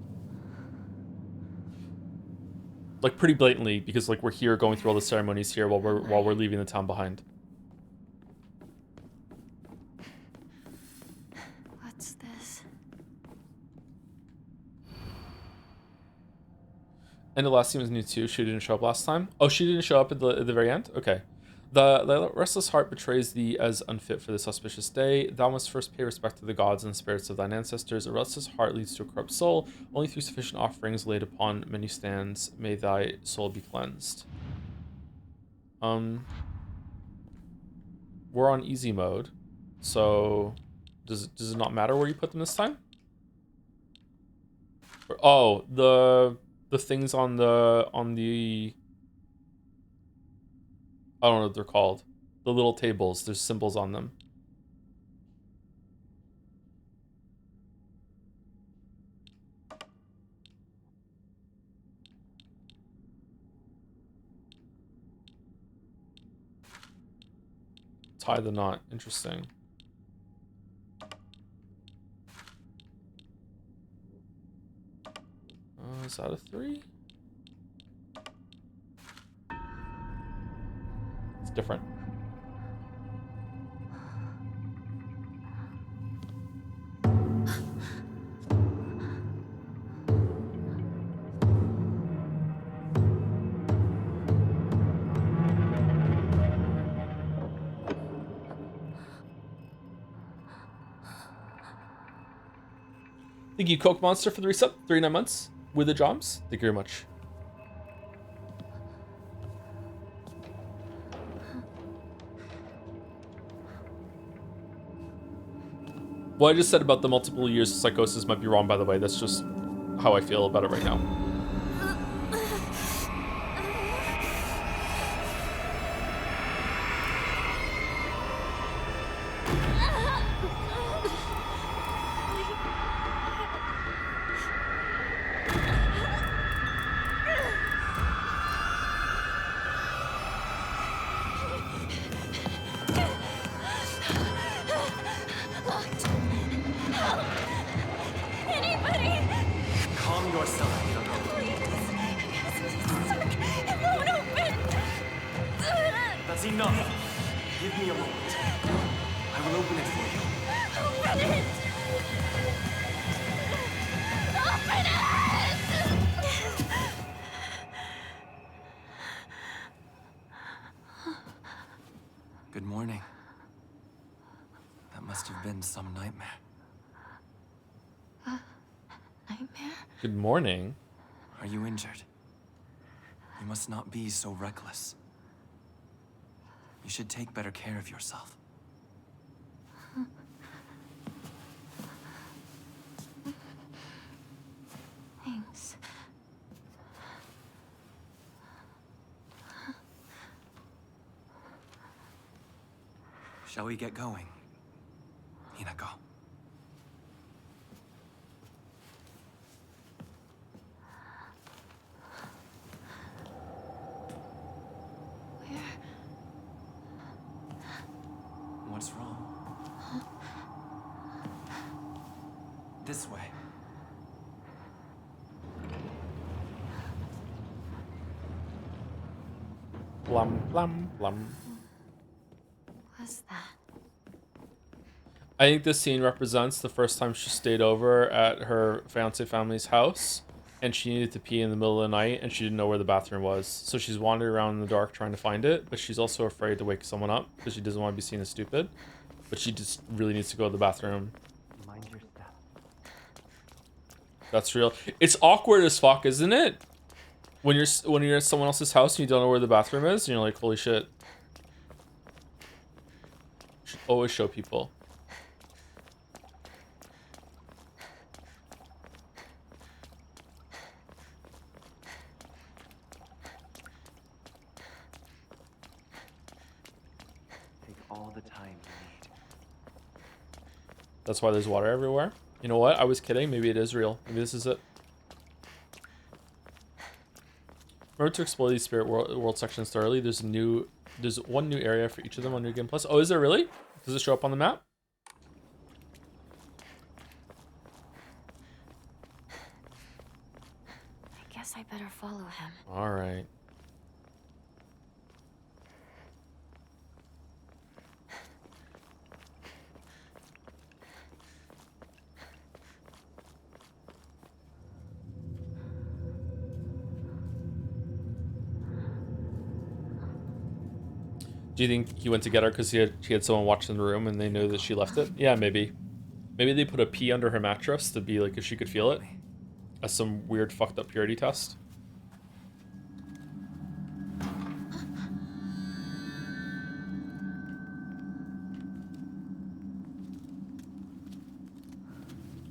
Like pretty blatantly, because like we're here going through all the ceremonies here while we're leaving the town behind. What's this? And the last scene was new too. She didn't show up last time. Oh, she didn't show up at the very end? Okay. The restless heart betrays thee as unfit for this auspicious day. Thou must first pay respect to the gods and spirits of thine ancestors. A restless heart leads to a corrupt soul. Only through sufficient offerings laid upon many stands may thy soul be cleansed. We're on easy mode, so does it not matter where you put them this time? Oh, the things on the I don't know what they're called. The little tables, there's symbols on them. Tie the knot. Interesting. Is that a 3? It's different. Thank you, Coke Monster, for the resub. 39 months with the jobs. Thank you very much. What I just said about the multiple years of psychosis might be wrong, by the way. That's just how I feel about it right now. Good morning. That must have been some nightmare. Nightmare? Good morning. Are you injured? You must not be so reckless. You should take better care of yourself. Thanks. Shall we get going, Hinako? What's wrong? This way. Blum, blum, blum. What's that? I think this scene represents the first time she stayed over at her fiance family's house, and she needed to pee in the middle of the night, and she didn't know where the bathroom was. So she's wandering around in the dark trying to find it, but she's also afraid to wake someone up because she doesn't want to be seen as stupid. But she just really needs to go to the bathroom. Mind your step. That's real. It's awkward as fuck, isn't it? When you're at someone else's house and you don't know where the bathroom is, and you're like, holy shit. Should always show people. Take all the time you need. That's why there's water everywhere. You know what? I was kidding. Maybe it is real. Maybe this is it. Remember to explore these spirit world sections thoroughly. There's one new area for each of them on New Game Plus. Oh, is there really? Does it show up on the map? I guess I better follow him. All right. Do you think he went to get her because he had someone watching the room and they knew that she left it? Yeah, maybe. Maybe they put a pee under her mattress to be like if she could feel it, as some weird fucked up purity test.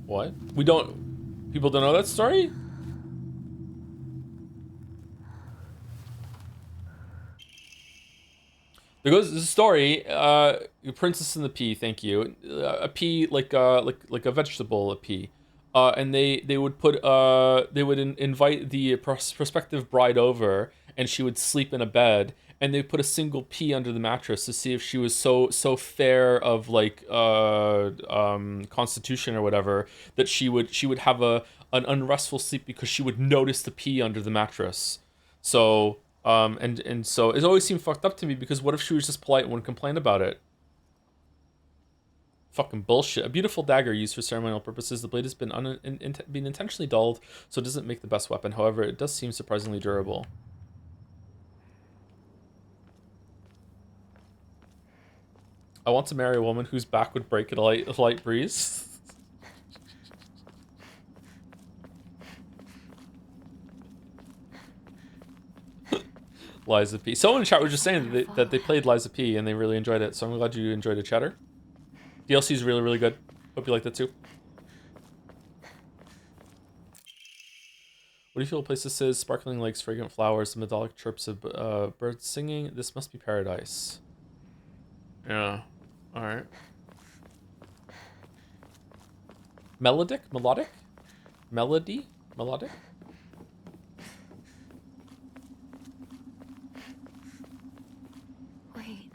What? People don't know that story? There goes the story. Princess and the Pea. Thank you. A pea, like a vegetable, a pea. And they would put invite the prospective bride over, and she would sleep in a bed, and they put a single pea under the mattress to see if she was so fair of like constitution or whatever that she would have an unrestful sleep because she would notice the pea under the mattress. So. And so it always seemed fucked up to me because what if she was just polite and wouldn't complain about it? Fucking bullshit. A beautiful dagger used for ceremonial purposes. The blade has been been intentionally dulled, so it doesn't make the best weapon. However, it does seem surprisingly durable. I want to marry a woman whose back would break at a light breeze. Liza P. Someone in chat was just saying that they played Liza P and they really enjoyed it, so I'm glad you enjoyed it, chatter. DLC is really, really good. Hope you like that too. What do you feel a place this is? Sparkling lakes, fragrant flowers, the metallic chirps of birds singing. This must be paradise. Yeah. Alright. Melodic? Melodic? Melody? Melodic? Wait.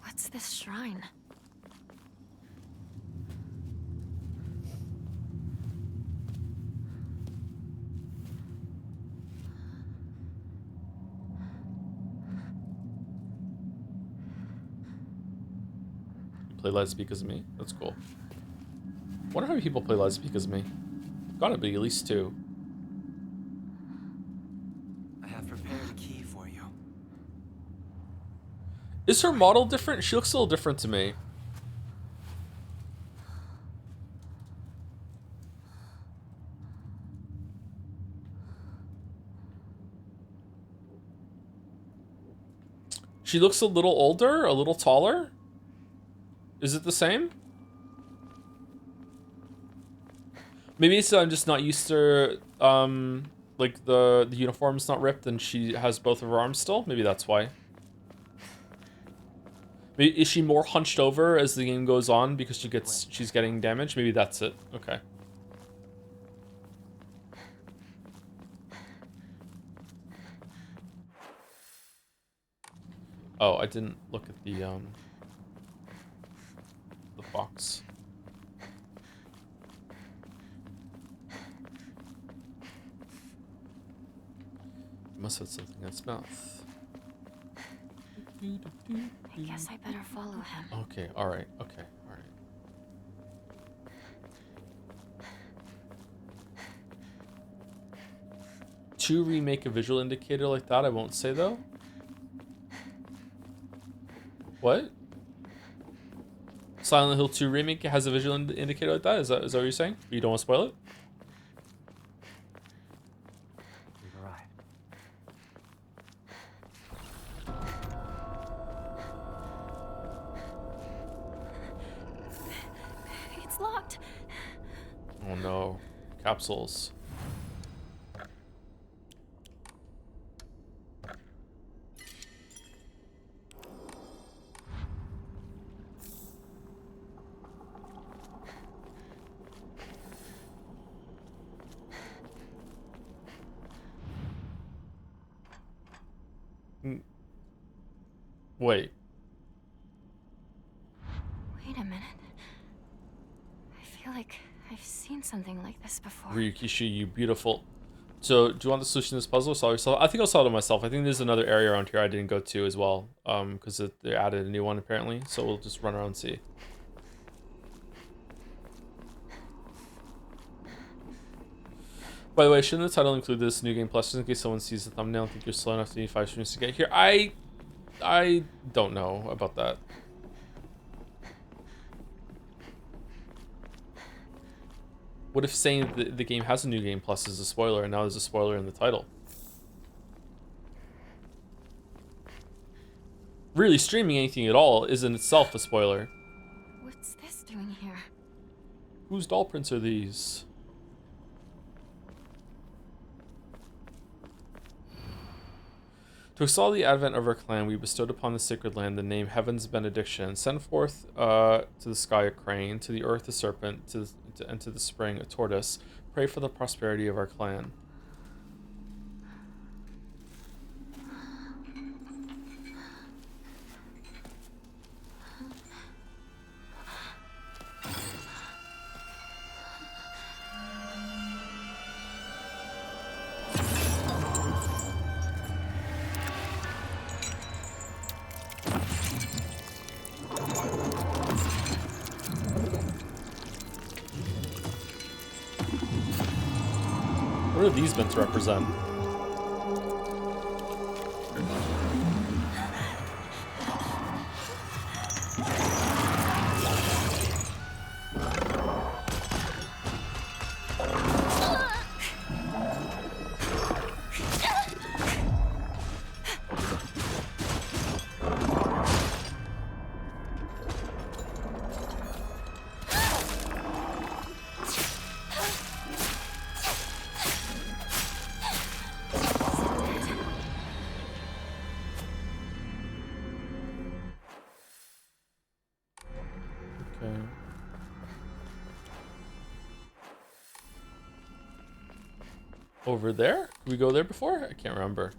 What's this shrine? Play Liza because of me? That's cool. Wonder how many people play Liza because of me? Gotta be at least 2. I have prepared a key for you. Is her model different? She looks a little different to me. She looks a little older, a little taller. Is it the same? Maybe it's I'm just not used to like the uniform's not ripped and she has both of her arms still. Maybe that's why. Maybe, is she more hunched over as the game goes on because she's getting damaged? Maybe that's it. Okay. Oh, I didn't look at the box. Must have something in its mouth. I guess I better follow him. Okay, alright, okay, alright. To remake a visual indicator like that, I won't say though. What? Silent Hill 2 remake has a visual indicator like that? Is that what you're saying? You don't want to spoil it? We've arrived. It's locked. Oh no. Capsules. Wait. Wait a minute. I feel like I've seen something like this before. Ryukishi, you beautiful. So, do you want the solution to this puzzle? Solve yourself? I think I'll solve it myself. I think there's another area around here I didn't go to as well. Because they added a new one apparently. So we'll just run around and see. By the way, shouldn't the title include this new game plus just in case someone sees the thumbnail and think you're slow enough to need 5 streams to get here? I don't know about that. What if saying the game has a new game plus is a spoiler and now there's a spoiler in the title? Really, streaming anything at all is in itself a spoiler. What's this doing here? Whose doll prints are these? To extol the advent of our clan, we bestowed upon the sacred land the name Heaven's Benediction. Send forth to the sky a crane, to the earth a serpent, and to the spring a tortoise. Pray for the prosperity of our clan. What are these meant to represent? Okay. Over there? Did we go there before? I can't remember.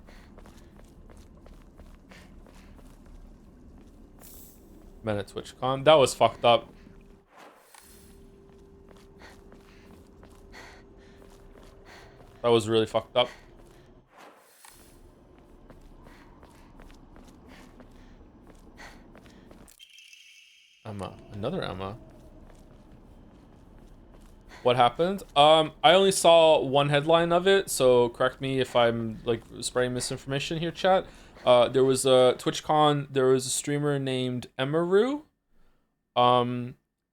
Met at TwitchCon. That was fucked up. That was really fucked up. Emma. Another Emma. What happened? I only saw one headline of it, so correct me if I'm like spreading misinformation here, chat. There was a TwitchCon, there was a streamer named Emaru.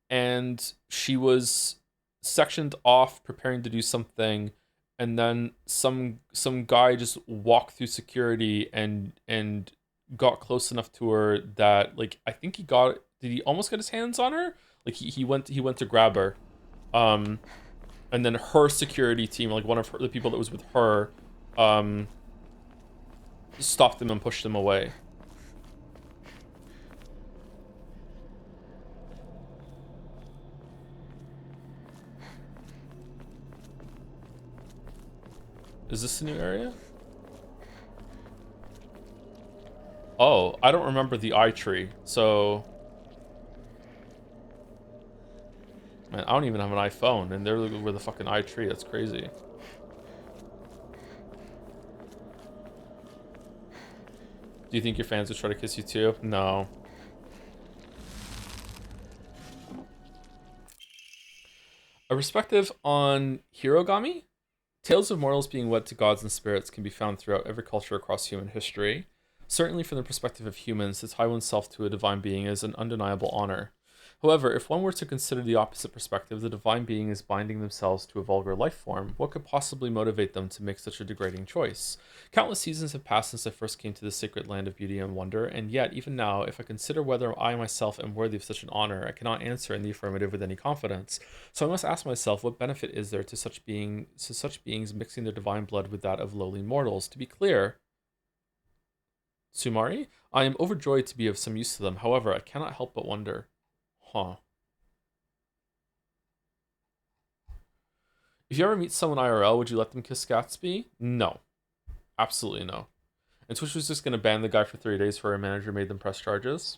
And she was sectioned off preparing to do something, and then some guy just walked through security and got close enough to her that, like, I think did he almost get his hands on her? Like he went to grab her. And then her security team, like one of the people that was with her, stopped him and pushed him away. Is this a new area? Oh, I don't remember the eye tree, so... Man, I don't even have an iPhone, and they're with a fucking eye tree. That's crazy. Do you think your fans would try to kiss you too? No. A perspective on Hirogami? Tales of mortals being wed to gods and spirits can be found throughout every culture across human history. Certainly from the perspective of humans, to tie oneself to a divine being is an undeniable honor. However, if one were to consider the opposite perspective, the divine being is binding themselves to a vulgar life form, what could possibly motivate them to make such a degrading choice? Countless seasons have passed since I first came to this sacred land of beauty and wonder, and yet, even now, if I consider whether I myself am worthy of such an honor, I cannot answer in the affirmative with any confidence. So I must ask myself, what benefit is there to such beings mixing their divine blood with that of lowly mortals? To be clear, Sumari, I am overjoyed to be of some use to them. However, I cannot help but wonder. Huh. If you ever meet someone IRL, would you let them kiss Gatsby? No. Absolutely no. And Twitch was just going to ban the guy for 30 days for a manager made them press charges.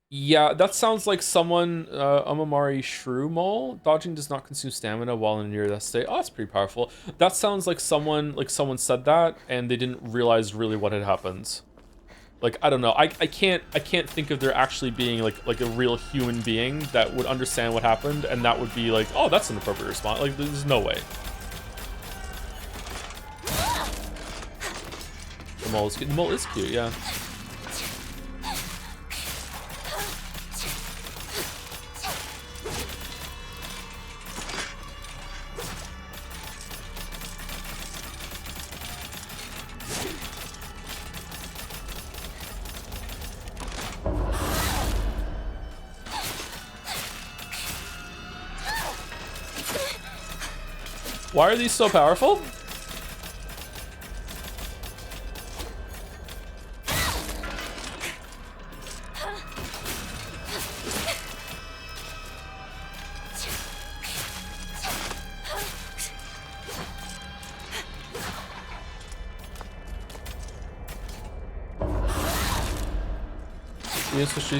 Yeah, that sounds like someone, Amamari Shrew Mole. Dodging does not consume stamina while in near that state. Oh, that's pretty powerful. That sounds like someone said that and they didn't realize really what had happened. Like, I don't know. I can't think of there actually being like a real human being that would understand what happened and that would be like, oh, that's an appropriate response. Like, there's no way. The mole is cute. The mole is cute, yeah. Why are these so powerful?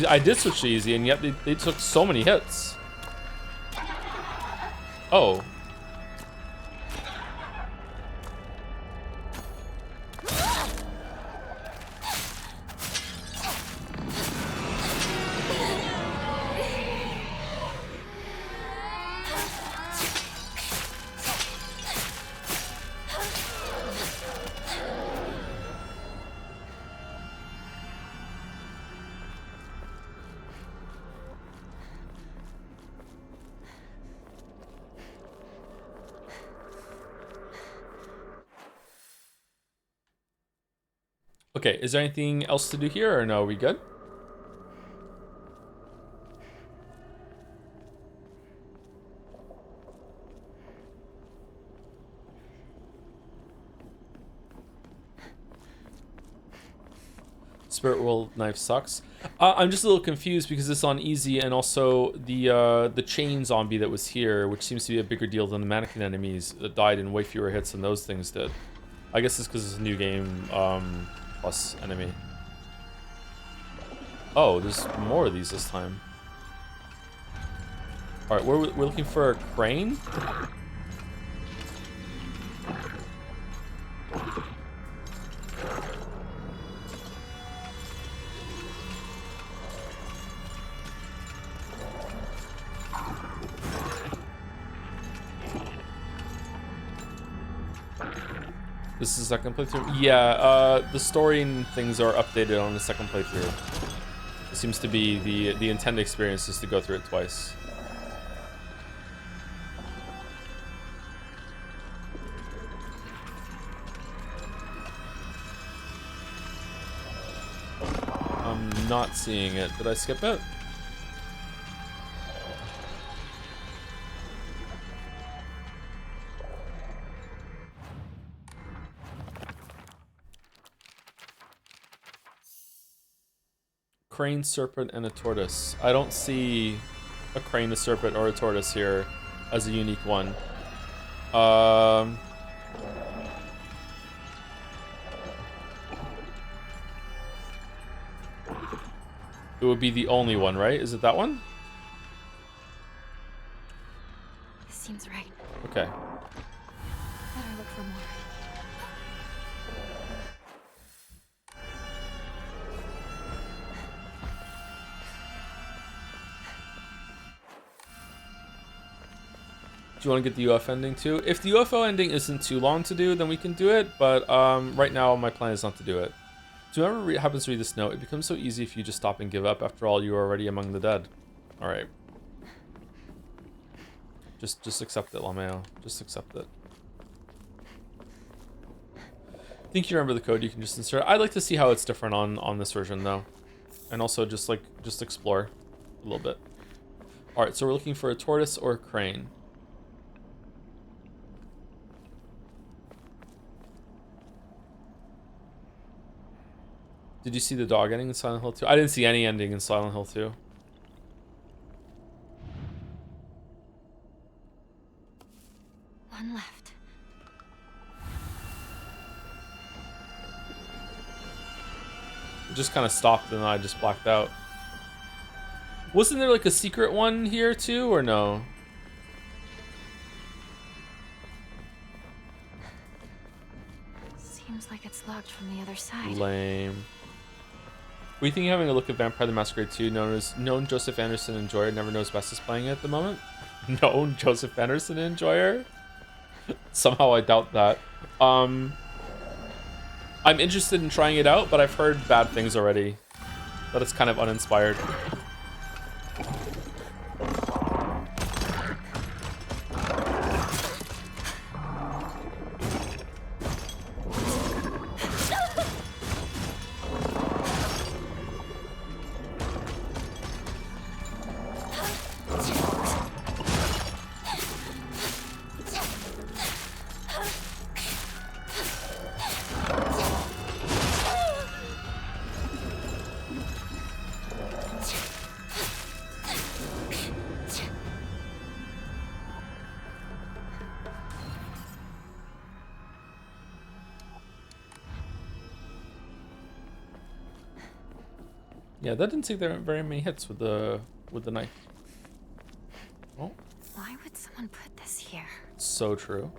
I did switch to easy, and yet they took so many hits. Oh. Okay, is there anything else to do here, or no? Are we good? Spirit World knife sucks. I'm just a little confused because it's on easy, and also the chain zombie that was here, which seems to be a bigger deal than the mannequin enemies that died in way fewer hits than those things did. I guess it's because it's a new game plus enemy. Oh, there's more of these this time. All right, we're looking for a crane. This is the second playthrough? Yeah, the story and things are updated on the second playthrough. It seems to be the intended experience is to go through it twice. I'm not seeing it. Did I skip it? Crane, serpent, and a tortoise. I don't see a crane, a serpent, or a tortoise here as a unique one. It would be the only one, right? Is it that one? Seems right. Okay. Better look for more. you want to get the UFO ending too? If the UFO ending isn't too long to do, then we can do it. But right now, my plan is not to do it. So whoever happens to read this note, it becomes so easy if you just stop and give up. After all, you are already among the dead. All right. Just accept it, Lameo. Just accept it. I think you remember the code. You can just insert. I'd like to see how it's different on this version though, and also just explore a little bit. All right, so we're looking for a tortoise or a crane. Did you see the dog ending in Silent Hill 2? I didn't see any ending in Silent Hill 2. One left. It just kind of stopped and then I just blacked out. Wasn't there like a secret one here too, or no? Seems like it's locked from the other side. Lame. Were you thinking of having a look at Vampire the Masquerade 2? Known Joseph Anderson enjoyer never knows best is playing it at the moment. Known Joseph Anderson enjoyer? Somehow I doubt that. I'm interested in trying it out, but I've heard bad things already. That it's kind of uninspired. Yeah, that didn't take very many hits with the knife. Oh, Why would someone put this here? so true.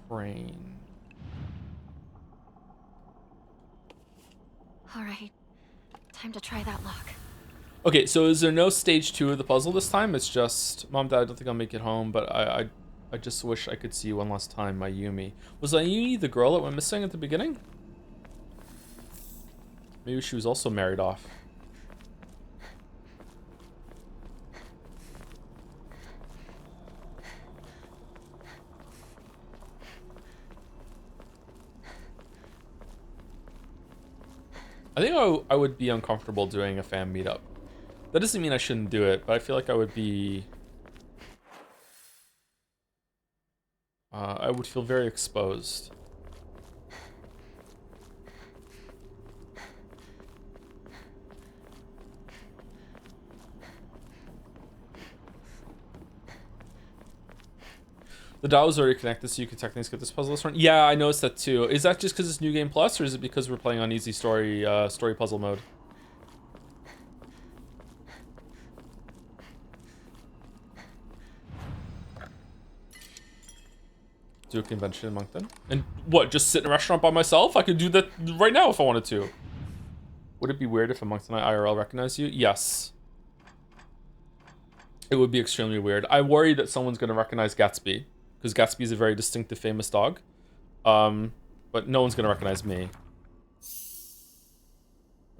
Crane. All right, time to try that lock. Okay, so is there no stage 2 of the puzzle this time? It's just, Mom, Dad, I don't think I'll make it home, but I just wish I could see you one last time, Mayumi. Was Mayumi the girl that went missing at the beginning? Maybe she was also married off. I think I would be uncomfortable doing a fan meetup. That doesn't mean I shouldn't do it, but I feel like I would be... I would feel very exposed. The dial is already connected, so you can technically skip this puzzle this run. Yeah, I noticed that too. Is that just because it's New Game Plus, or is it because we're playing on easy story puzzle mode? Do a convention in Moncton? And what, just sit in a restaurant by myself? I could do that right now if I wanted to. Would it be weird if a Monctonite IRL recognized you? Yes. It would be extremely weird. I worry that someone's going to recognize Gatsby, because Gatsby is a very distinctive, famous dog. But no one's going to recognize me.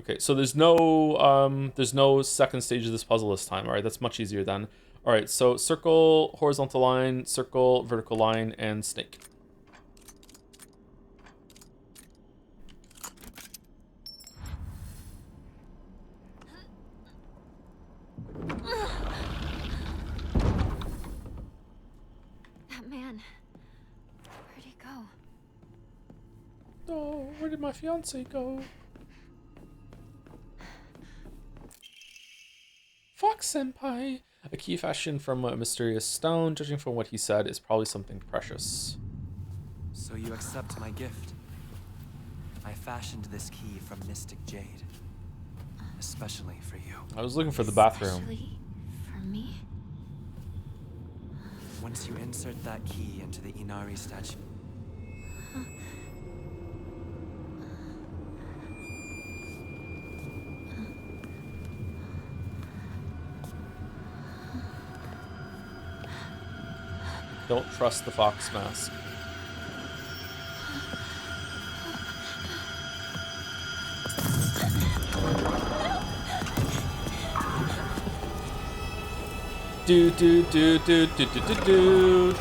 Okay, so there's no second stage of this puzzle this time. All right, that's much easier then. All right, so circle, horizontal line, circle, vertical line, and snake. That man. Where'd he go? Oh, where did my fiance go? Fox Senpai. A key fashioned from a mysterious stone. Judging from what he said, is probably something precious. So you accept my gift? I fashioned this key from mystic jade, especially for you. I was looking for the bathroom. Especially for me? Once you insert that key into the Inari statue, Don't trust the fox mask. Do do do do do do do do do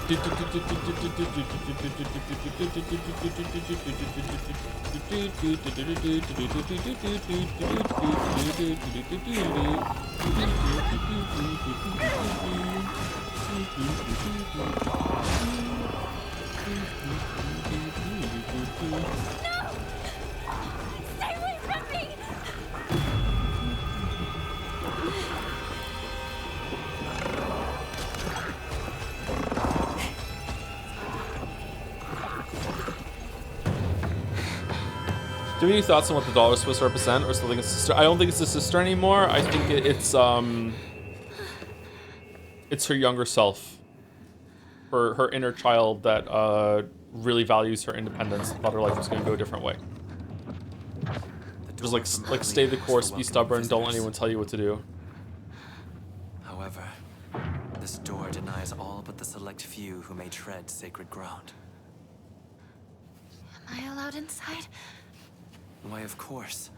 Stay away from me! Do you have any thoughts on what the doll is supposed to represent, or something? It's sister? I don't think it's a sister anymore. I think it's her younger self, her inner child that really values her independence. Thought her life was going to go a different way. Just like stay the course, be stubborn, don't let anyone tell you what to do. However, this door denies all but the select few who may tread sacred ground. Am I allowed inside? Why, of course.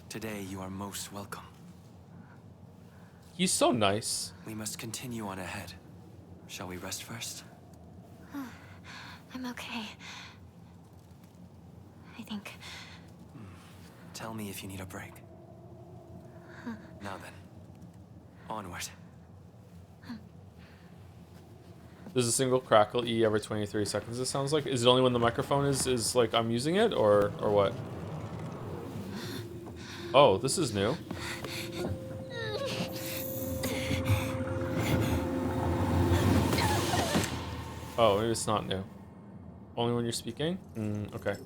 Today you are most welcome. He's so nice. We must continue on ahead. Shall we rest first? I'm okay. I think. Tell me if you need a break. Now then, onward. There's a single crackle E every 23 seconds, it sounds like. Is it only when the microphone is like I'm using it, or what? Oh, this is new. Oh, maybe it's not new. Only when you're speaking? Okay.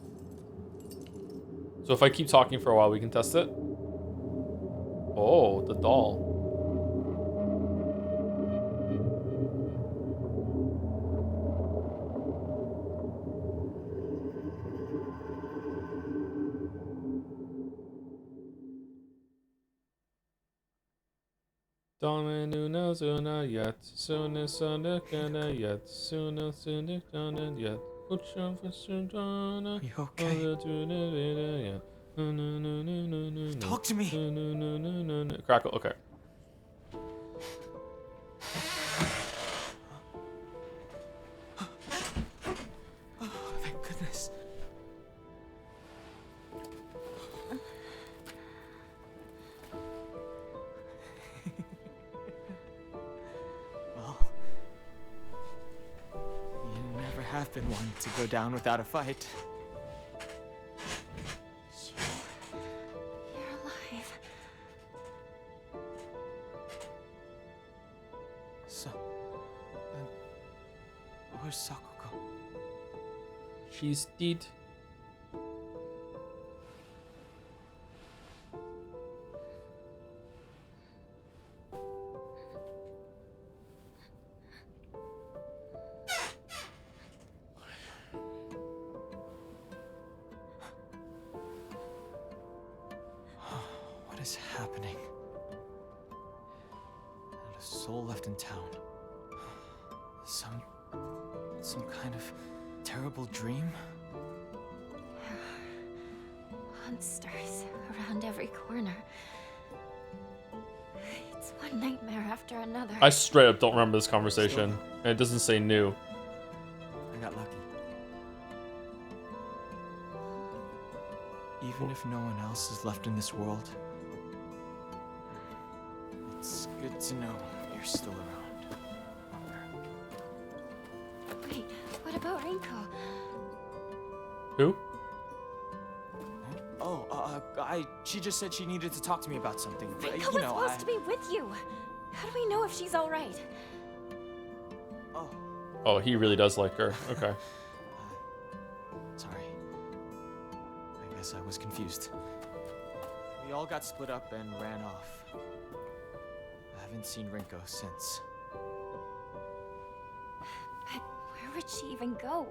So if I keep talking for a while, we can test it? Oh, the doll. Dominuna zuna yet, sooner sooner gonna yet, sooner sooner gonna yet. Are you okay? Talk to me. Crackle, okay. Oh, thank goodness. Well, you never have been one to go down without a fight. You're alive. So, where's Sakuko? She's dead. What is happening? Not a soul left in town. Some kind of terrible dream? Monsters around every corner. It's one nightmare after another. I straight up don't remember this conversation. And it doesn't say new. I got lucky. Even if no one else is left in this world, it's good to know you're still around. Wait, what about Rinko? Who? Oh, she just said she needed to talk to me about something. Rinko was supposed to be with you. How do we know if she's all right? Oh, Oh, he really does like her. Okay. sorry. I guess I was confused. We all got split up and ran off. I haven't seen Rinko since. But where would she even go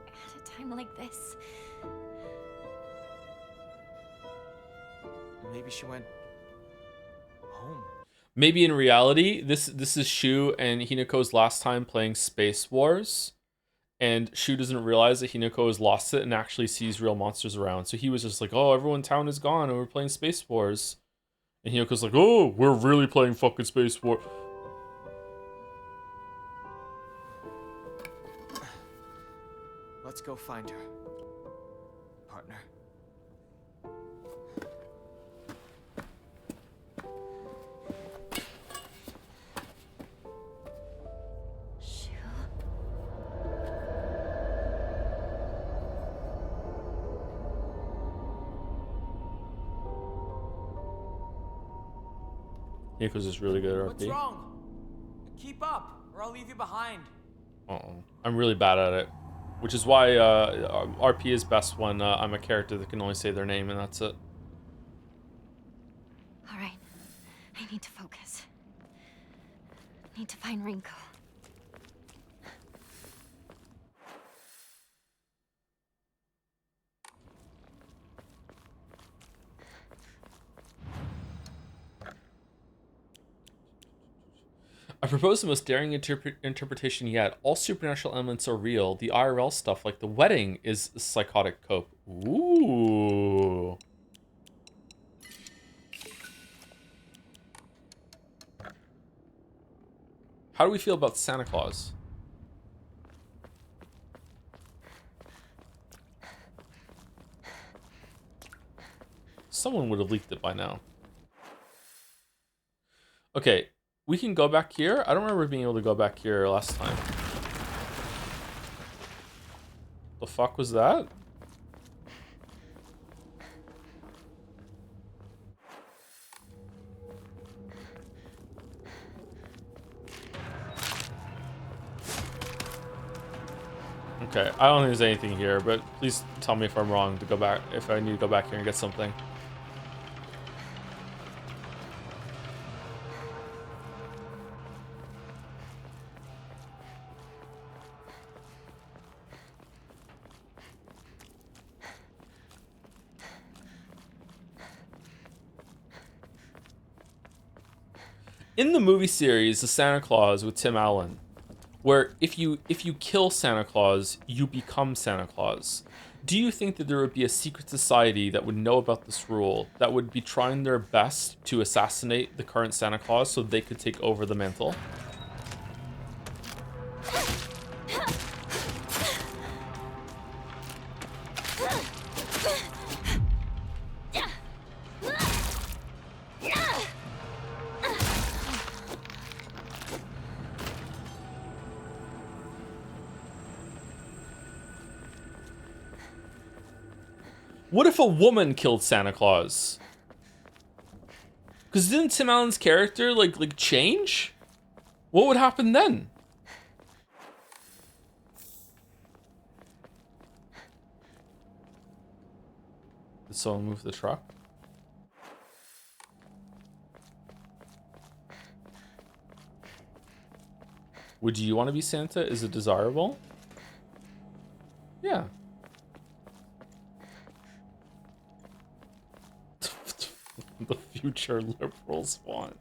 at a time like this? Maybe she went home. Maybe in reality, this is Shu and Hinako's last time playing Space Wars, and Shu doesn't realize that Hinako has lost it and actually sees real monsters around. So he was just like, "Oh, everyone in town is gone, and we're playing Space Wars." And Hinako's like, "Oh, we're really playing fucking Space War." Let's go find her, partner. Shoo. Hinako's just really good at What's RP. wrong? Keep up, or I'll leave you behind. I'm really bad at it, which is why RP is best when I'm a character that can only say their name and that's it. All right. I need to focus. Need to find Rinko. I propose the most daring interpretation yet. All supernatural elements are real. The IRL stuff, like the wedding, is psychotic cope. Ooh. How do we feel about Santa Claus? Someone would have leaked it by now. Okay, we can go back here. I don't remember being able to go back here last time. The fuck was that? Okay, I don't think there's anything here, but please tell me if I'm wrong to go back, if I need to go back here and get something. In the movie series, The Santa Claus with Tim Allen, where if you kill Santa Claus, you become Santa Claus. Do you think that there would be a secret society that would know about this rule, that would be trying their best to assassinate the current Santa Claus so they could take over the mantle? What if a woman killed Santa Claus? Because didn't Tim Allen's character like change? What would happen then? Did someone move the truck? Would you want to be Santa? Is it desirable? Yeah. The future liberals want.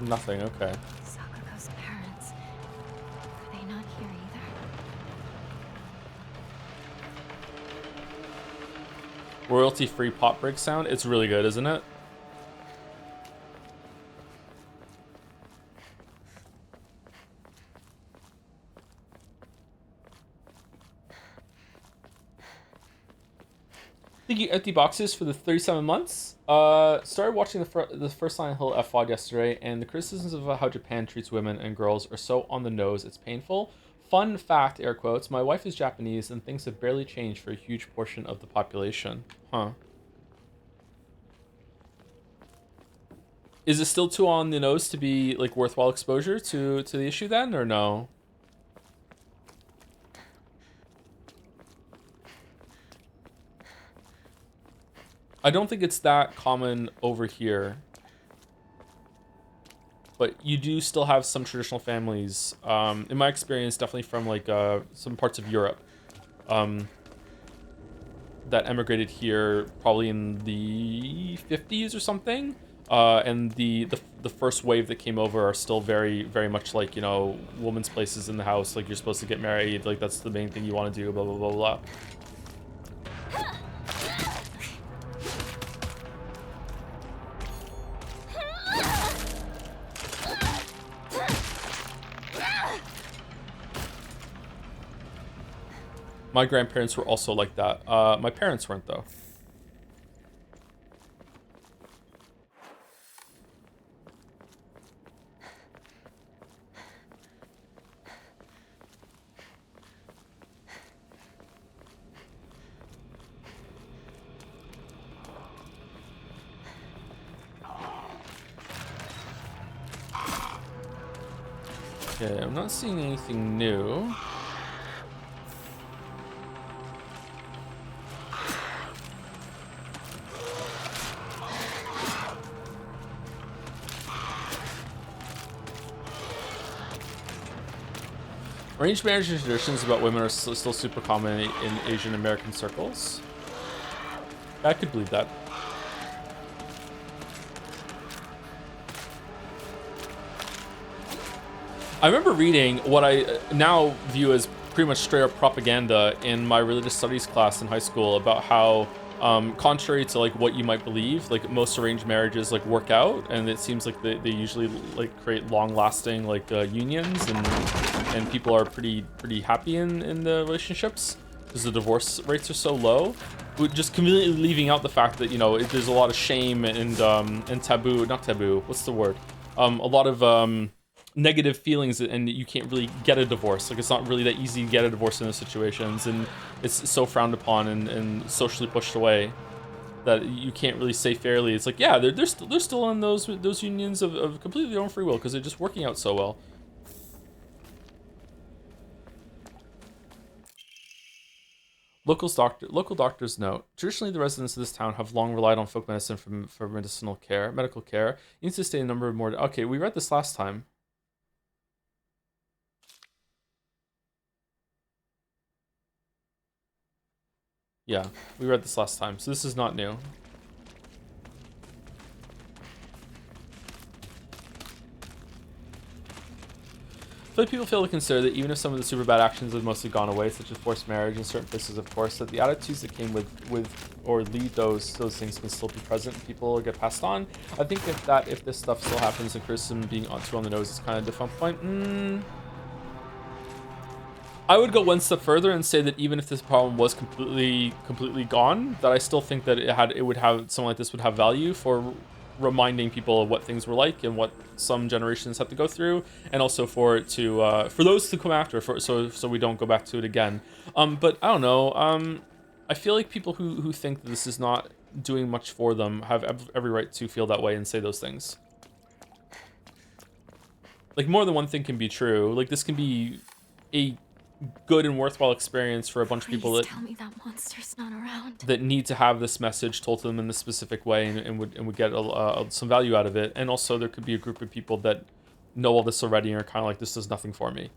Nothing, okay. Sakuko's parents. Are they not here either? Royalty-free pop break sound. It's really good, isn't it? Thank you, Empty Boxes, for the 37 months. Started watching the first Silent Hill FVOD yesterday, and the criticisms of how Japan treats women and girls are so on the nose, it's painful. Fun fact, air quotes, my wife is Japanese, and things have barely changed for a huge portion of the population. Huh. Is it still too on the nose to be, like, worthwhile exposure to the issue then, or no? I don't think it's that common over here. But you do still have some traditional families, in my experience, definitely from, like, some parts of Europe, that emigrated here probably in the 50s or something. And the first wave that came over are still very, very much like, you know, woman's places in the house. Like, you're supposed to get married. Like, that's the main thing you want to do, blah, blah, blah, blah. My grandparents were also like that. My parents weren't, though. Okay, I'm not seeing anything new. Arranged marriage traditions about women are still super common in Asian American circles. I could believe that. I remember reading what I now view as pretty much straight up propaganda in my religious studies class in high school about how, contrary to like what you might believe, like most arranged marriages like work out, and it seems like they usually like create long-lasting like unions, and people are pretty happy in the relationships because the divorce rates are so low. Just completely leaving out the fact that, you know, there's a lot of shame and taboo, not taboo, what's the word? A lot of negative feelings, and you can't really get a divorce. Like, it's not really that easy to get a divorce in those situations, and it's so frowned upon and socially pushed away that you can't really say fairly. It's like, yeah, they're still in those unions of completely their own free will because they're just working out so well. Local doctors note, traditionally the residents of this town have long relied on folk medicine for medical care. It needs to stay a number of more. Okay, we read this last time. Yeah, we read this last time, so this is not new. But people fail to consider that even if some of the super bad actions have mostly gone away, such as forced marriage in certain places, of course, that the attitudes that came with or lead those things can still be present and people get passed on. I think if this stuff still happens and criticism being too on the nose is kind of a defunct point. I would go one step further and say that even if this problem was completely gone, that I still think that something like this would have value for reminding people of what things were like and what some generations had to go through, and also for it to for those to come after, so we don't go back to it again. But I don't know. I feel like people who think that this is not doing much for them have every right to feel that way and say those things. Like, more than one thing can be true. Like, this can be a good and worthwhile experience for a bunch of people that tell me that monster's not around. That need to have this message told to them in this specific way and would get some value out of it. And also there could be a group of people that know all this already and are kind of like, this does nothing for me.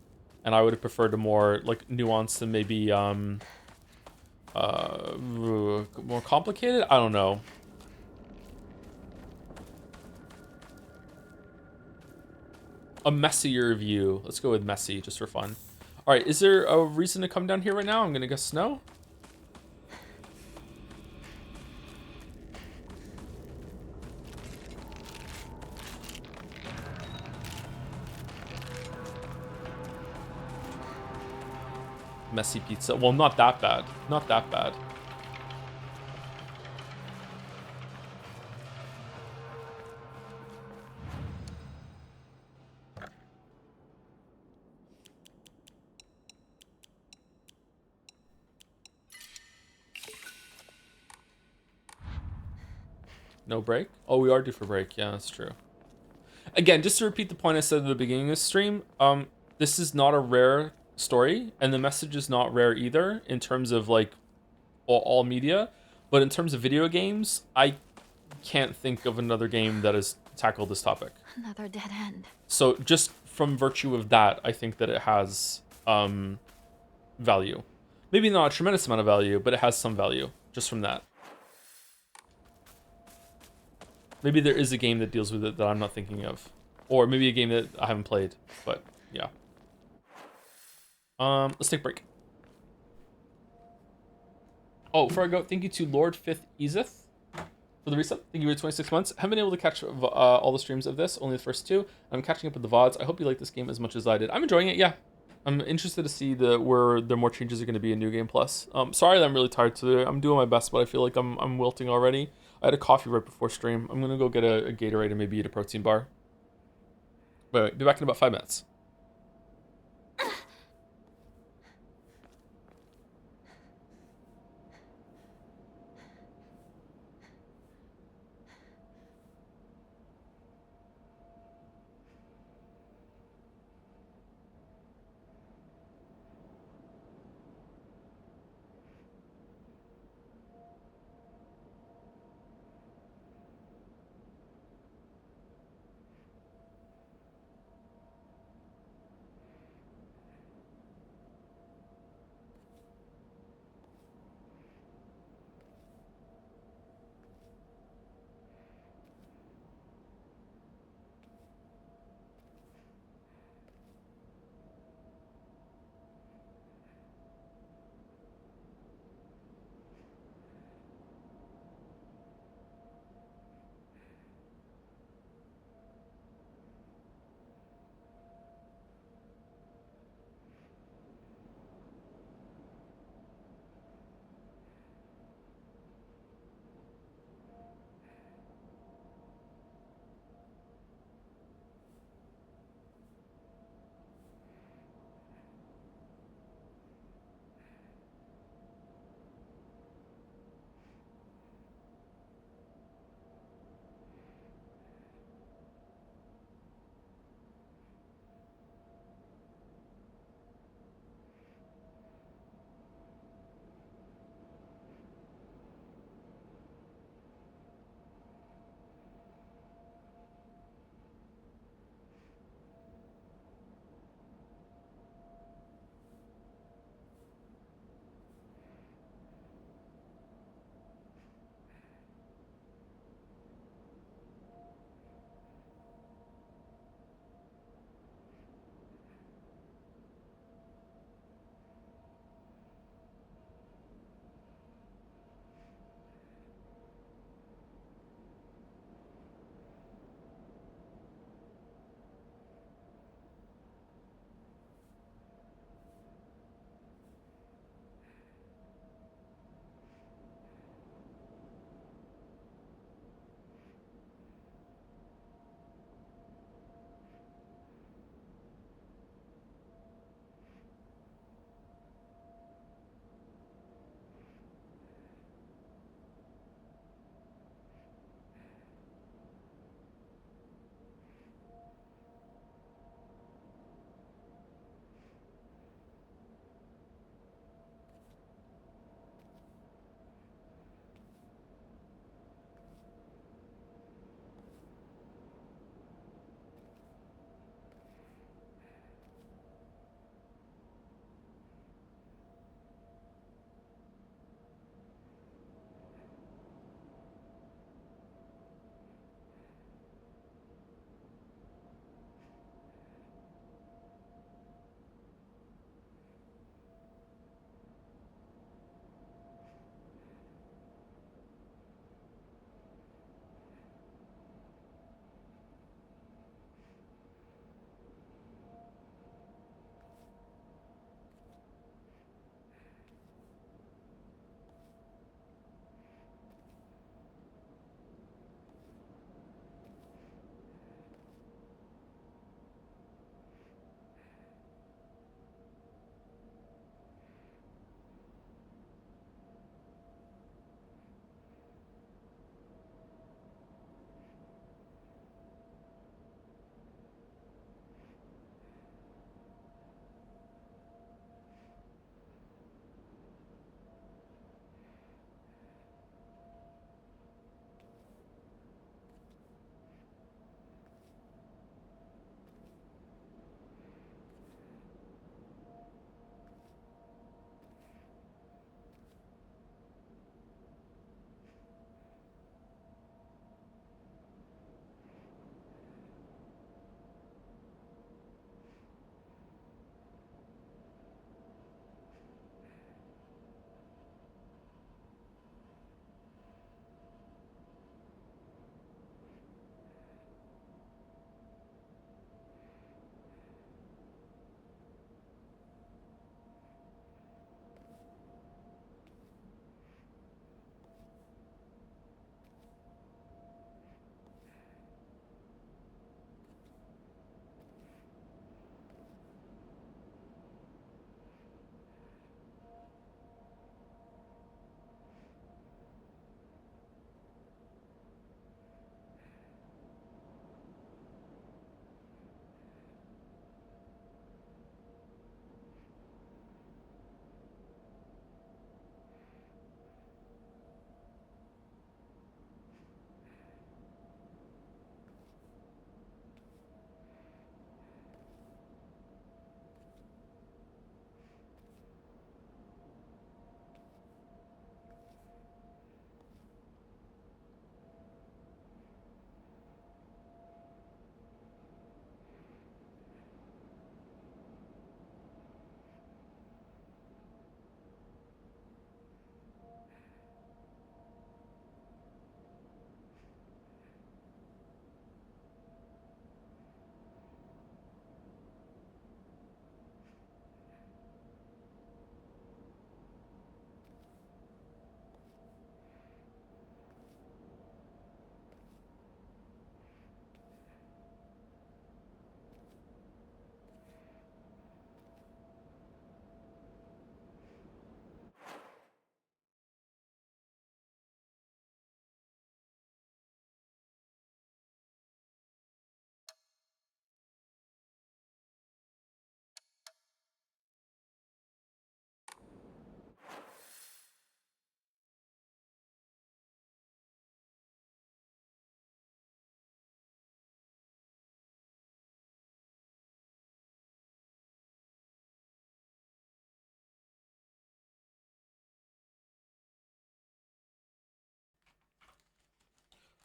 And I would have preferred a more like nuanced and maybe more complicated. I don't know. A messier view. Let's go with messy just for fun. All right, is there a reason to come down here right now? I'm gonna guess no. Messy pizza. Well, not that bad. Not that bad. No break? Oh, we are due for break. Yeah, that's true. Again, just to repeat the point I said at the beginning of the stream, this is not a rare story, and the message is not rare either in terms of like all media. But in terms of video games, I can't think of another game that has tackled this topic. Another dead end. So just from virtue of that, I think that it has value. Maybe not a tremendous amount of value, but it has some value just from that. Maybe there is a game that deals with it that I'm not thinking of. Or maybe a game that I haven't played, but yeah. Let's take a break. Oh, before I go, thank you to Lord Fifth Ezeth for the resub. Thank you for 26 months. Haven't been able to catch all the streams of this, only the first two. I'm catching up with the VODs. I hope you like this game as much as I did. I'm enjoying it, yeah. I'm interested to see where the more changes are going to be in New Game Plus. Sorry that I'm really tired today. I'm doing my best, but I feel like I'm wilting already. I had a coffee right before stream. I'm going to go get a Gatorade and maybe eat a protein bar. Wait, be back in about 5 minutes.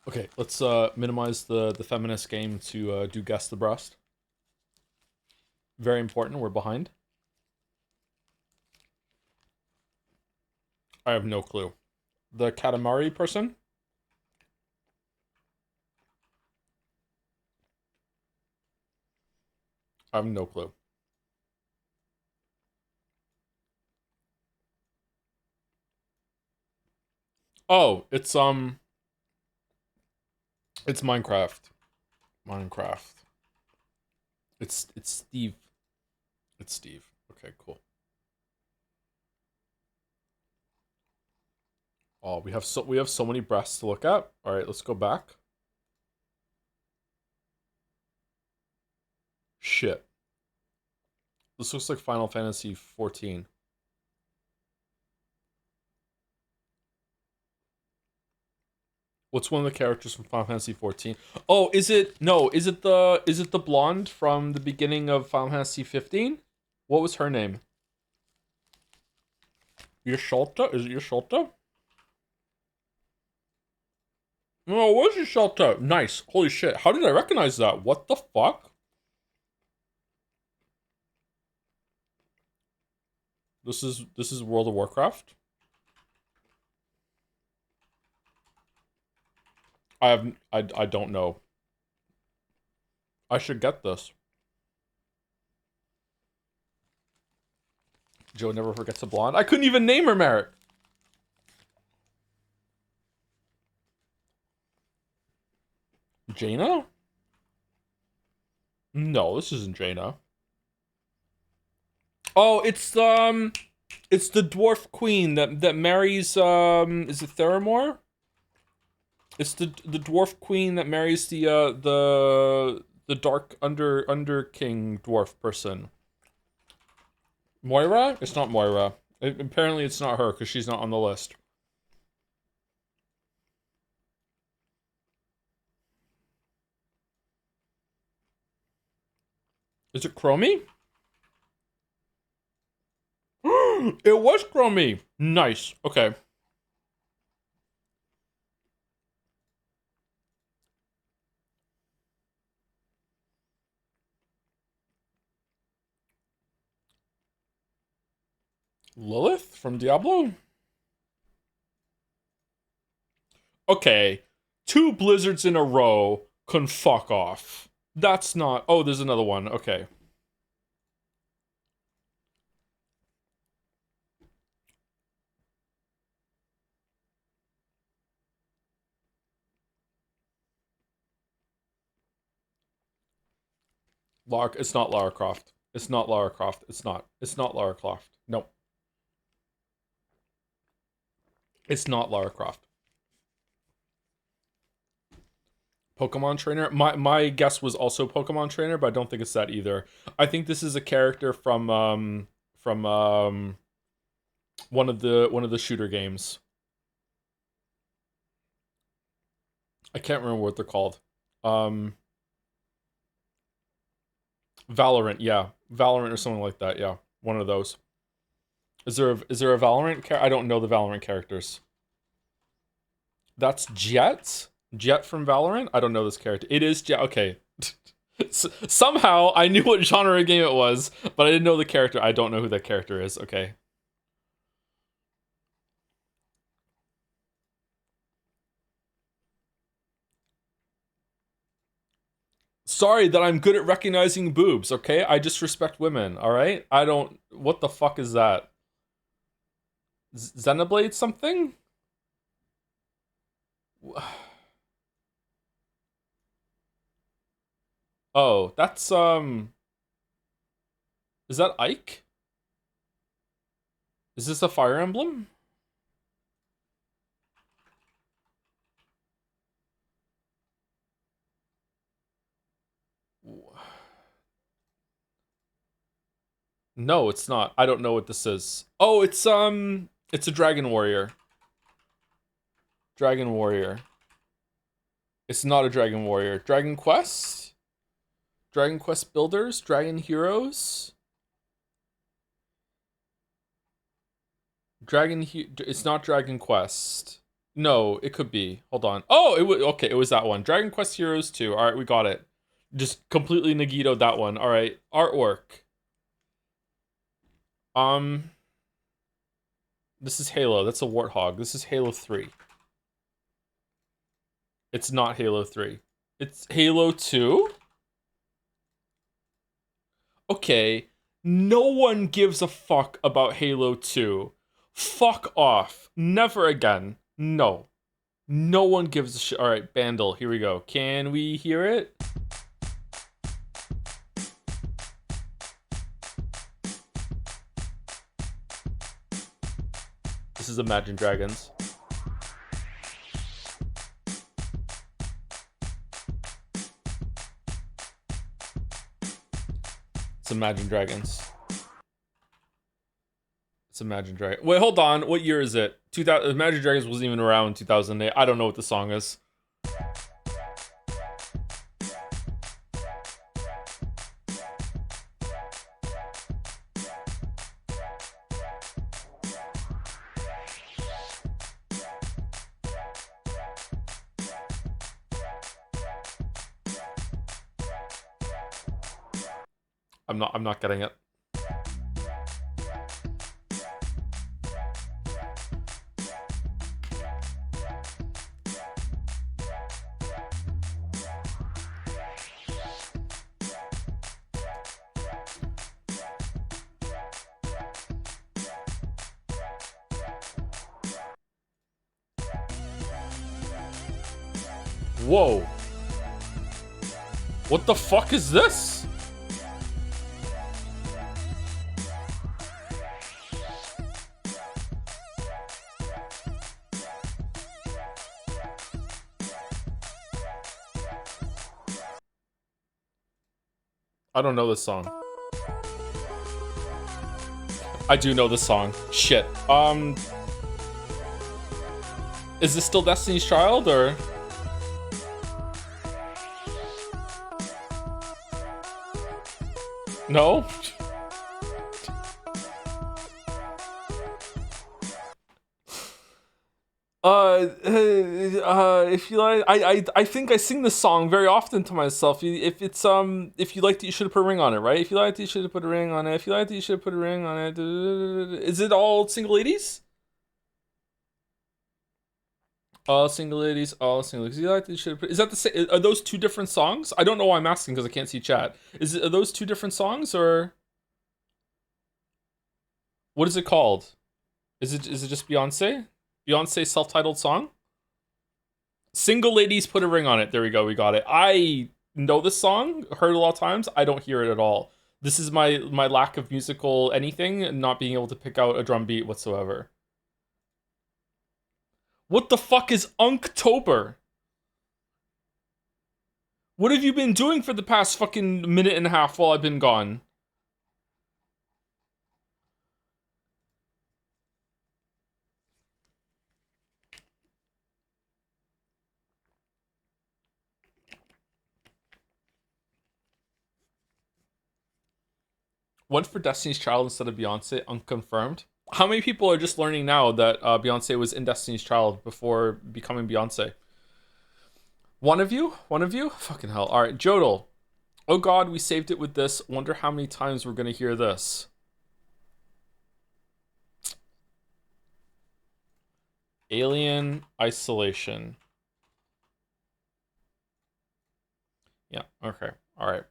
Okay, let's minimize the feminist game to do guess the breast. Very important. We're behind. I have no clue. The Katamari person? I have no clue. Oh, it's Minecraft. Minecraft. It's Steve. It's Steve. Okay, cool. Oh, we have so many breasts to look at. All right, let's go back. Shit. This looks like Final Fantasy 14. What's one of the characters from Final Fantasy 14? Oh, is it no, is it the blonde from the beginning of Final Fantasy 15? What was her name? Yashalta? Is it Yashalta? No, where's Yashalta? Nice. Holy shit. How did I recognize that? What the fuck? This is World of Warcraft. I don't know. I should get this. Joe never forgets a blonde. I couldn't even name her, Merrick. Jaina? No, this isn't Jaina. Oh, it's the dwarf queen that marries is it Theramore? It's the dwarf queen that marries the dark under king dwarf person. Moira? It's not Moira. Apparently it's not her because she's not on the list. Is it Chromie? It was Chromie. Nice. Okay. Lilith from Diablo? Okay. 2 blizzards in a row can fuck off. That's not... Oh, there's another one. Okay. It's not Lara Croft. It's not Lara Croft. It's not. It's not Lara Croft. No. It's not Lara Croft. Pokemon Trainer. My guess was also Pokemon Trainer, but I don't think it's that either. I think this is a character from one of the shooter games. I can't remember what they're called. Um Valorant, yeah. Valorant or something like that, yeah. One of those. Is there a Valorant I don't know the Valorant characters. That's Jet? Jet from Valorant? I don't know this character. It is Jet. Okay. Somehow I knew what genre of game it was, but I didn't know the character. I don't know who that character is. Okay. Sorry that I'm good at recognizing boobs, okay? I just respect women, alright? I don't... What the fuck is that? Xenoblade something? Oh, that's, Is that Ike? Is this a Fire Emblem? No, it's not. I don't know what this is. Oh, it's a Dragon Warrior. Dragon Warrior. It's not a Dragon Warrior. Dragon Quest? Dragon Quest Builders? Dragon Heroes? It's not Dragon Quest. No, it could be. Hold on. Oh, it was okay. It was that one. Dragon Quest Heroes 2. All right, we got it. Just completely negatoed that one. All right, artwork. Um, this is Halo. That's a warthog. This is Halo 3. It's not Halo 3. It's Halo 2? Okay. No one gives a fuck about Halo 2. Fuck off. Never again. No. No one gives a shit. Alright, Bandle, here we go. Can we hear it? This is Imagine Dragons. It's Imagine Dragons. It's Imagine Dragons. Wait, hold on. What year is it? 2000. Imagine Dragons wasn't even around in 2008. I don't know what the song is. I'm not getting it. Whoa. What the fuck is this? I don't know this song. I do know this song. Shit. Is this still Destiny's Child, or? No? If you like, I think I sing this song very often to myself. If it's if you liked it, you should have put a ring on it, right? If you liked it, you should have put a ring on it. If you liked it, you should have put a ring on it. Is it all single ladies? All single ladies, all single ladies. You liked it, you should have put. Is that the same? Are those two different songs? I don't know why I'm asking because I can't see chat. Are those two different songs, or what is it called? Is it just Beyonce? Beyonce self-titled song? Single ladies put a ring on it. There we go. We got it. I know this song, heard it a lot of times. I don't hear it at all. This is my lack of musical anything, not being able to pick out a drum beat whatsoever. What the fuck is Unktober? What have you been doing for the past fucking minute and a half while I've been gone? One for Destiny's Child instead of Beyonce, unconfirmed. How many people are just learning now that Beyonce was in Destiny's Child before becoming Beyonce? One of you? One of you? Fucking hell. All right, Jodel. Oh god, we saved it with this. Wonder how many times we're going to hear this. Alien Isolation. Yeah, okay. All right.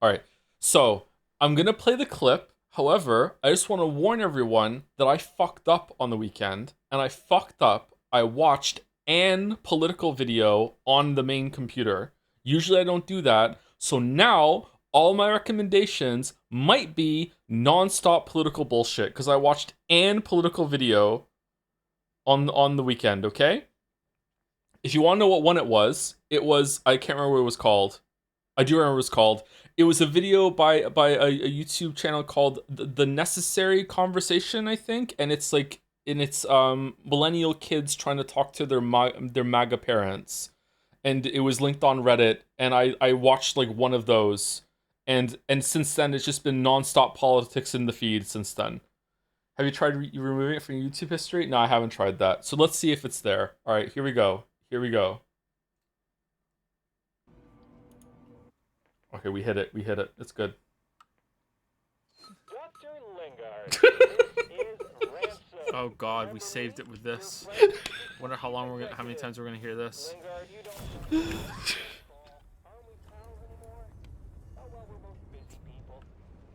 All right. So, I'm going to play the clip. However, I just want to warn everyone that I fucked up on the weekend. And I fucked up. I watched an political video on the main computer. Usually I don't do that. So now, all my recommendations might be non-stop political bullshit. Because I watched an political video on the weekend, okay? If you want to know what one it was, I can't remember what it was called. I do remember what it was called. It was a video by a YouTube channel called The Necessary Conversation, I think, and it's like millennial kids trying to talk to their MAGA parents, and it was linked on Reddit, and I watched like one of those, and since then it's just been nonstop politics in the feed since then. Have you tried removing it from your YouTube history? No, I haven't tried that. So let's see if it's there. All right, here we go. Here we go. Okay, we hit it. We hit it. It's good. Dr. Lingard, this is Ransom. Oh God, we saved it with this. Wonder how long how many times we're gonna hear this. Lingard, you don't. Aren't we pals anymore? Oh well, we're both busy people.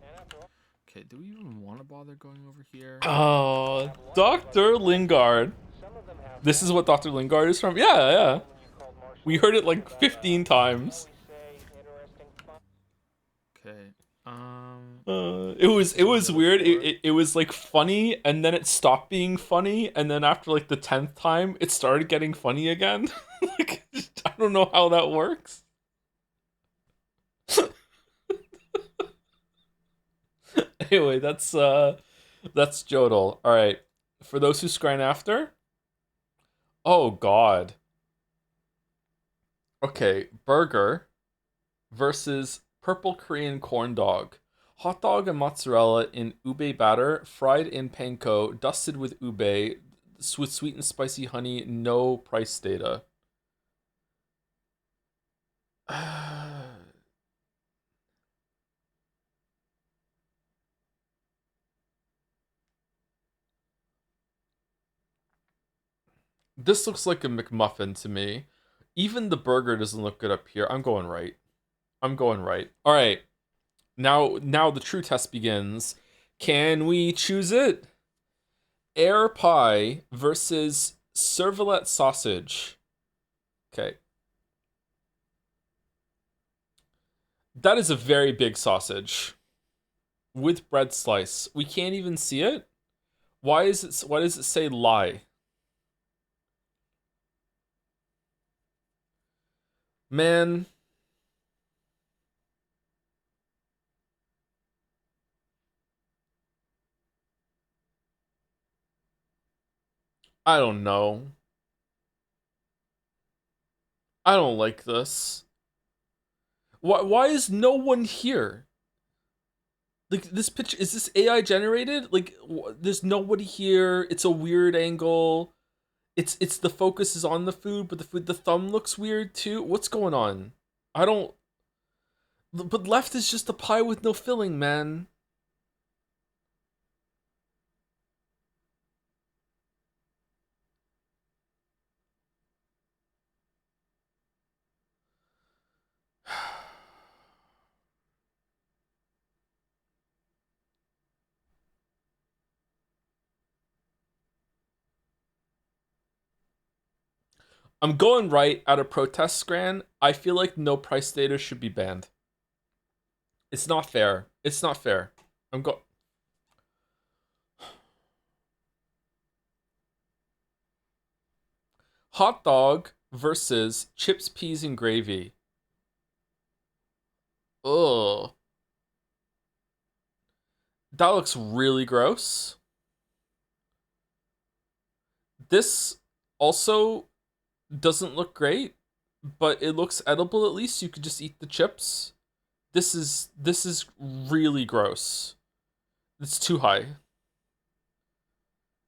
And after all, Okay, do we even want to bother going over here? Oh, Dr. Lingard. some of them have. This is what Dr. Lingard is from? Yeah, yeah. You called Marshall. We heard it like 15 times. Say interesting fun. Okay. It was weird. It was like funny, and then it stopped being funny, and then after like the 10th time, it started getting funny again. Like, I don't know how that works. Anyway, that's Jodel. All right. For those who scran after. Oh God. Okay, burger versus purple Korean corn dog. Hot dog and mozzarella in ube batter, fried in panko, dusted with ube, with sweet and spicy honey, no price data. This looks like a McMuffin to me. Even the burger doesn't look good up here. I'm going right. I'm going right. All right. Now the true test begins. Can we choose it? Air pie versus servalet sausage. Okay. That is a very big sausage with bread slice. We can't even see it. Why does it say lie? Man, I don't know. I don't like this. Why is no one here? Like, this picture, is this AI generated? Like, there's nobody here. It's a weird angle. It's the focus is on the food, but the thumb looks weird too. What's going on? I don't. But left is just a pie with no filling, man. I'm going right out of protest scran. I feel like no price data should be banned. It's not fair. It's not fair. I'm go. Hot dog versus chips, peas, and gravy. Ugh. That looks really gross. This also doesn't look great, but it looks edible at least. You could just eat the chips. This is really gross. It's too high.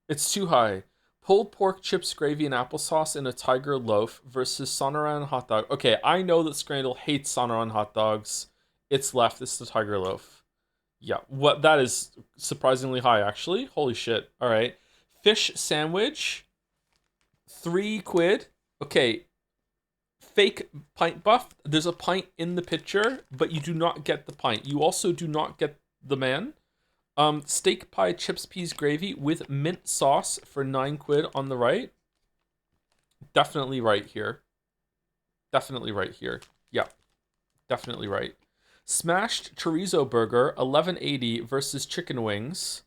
It's too high. Pulled pork chips, gravy, and applesauce in a tiger loaf versus Sonoran hot dog. Okay, I know that Scrandle hates Sonoran hot dogs. It's left. It's the tiger loaf. Yeah, what that is surprisingly high actually. Holy shit. All right. Fish sandwich. £3. Okay. Fake pint buff. There's a pint in the picture, but you do not get the pint. You also do not get the man. Steak pie, chips, peas, gravy with mint sauce for £9 on the right. Definitely right here. Definitely right here. Yeah. Definitely right. Smashed chorizo burger, $11.80 versus chicken wings.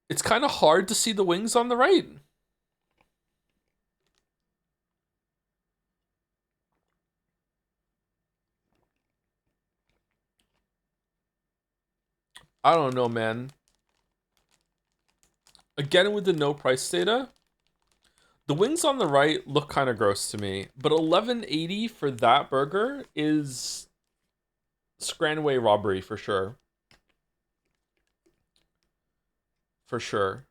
It's kind of hard to see the wings on the right. I don't know, man. Again, with the no price data, the wings on the right look kind of gross to me, but $11.80 for that burger is Scranway robbery for sure. for sure.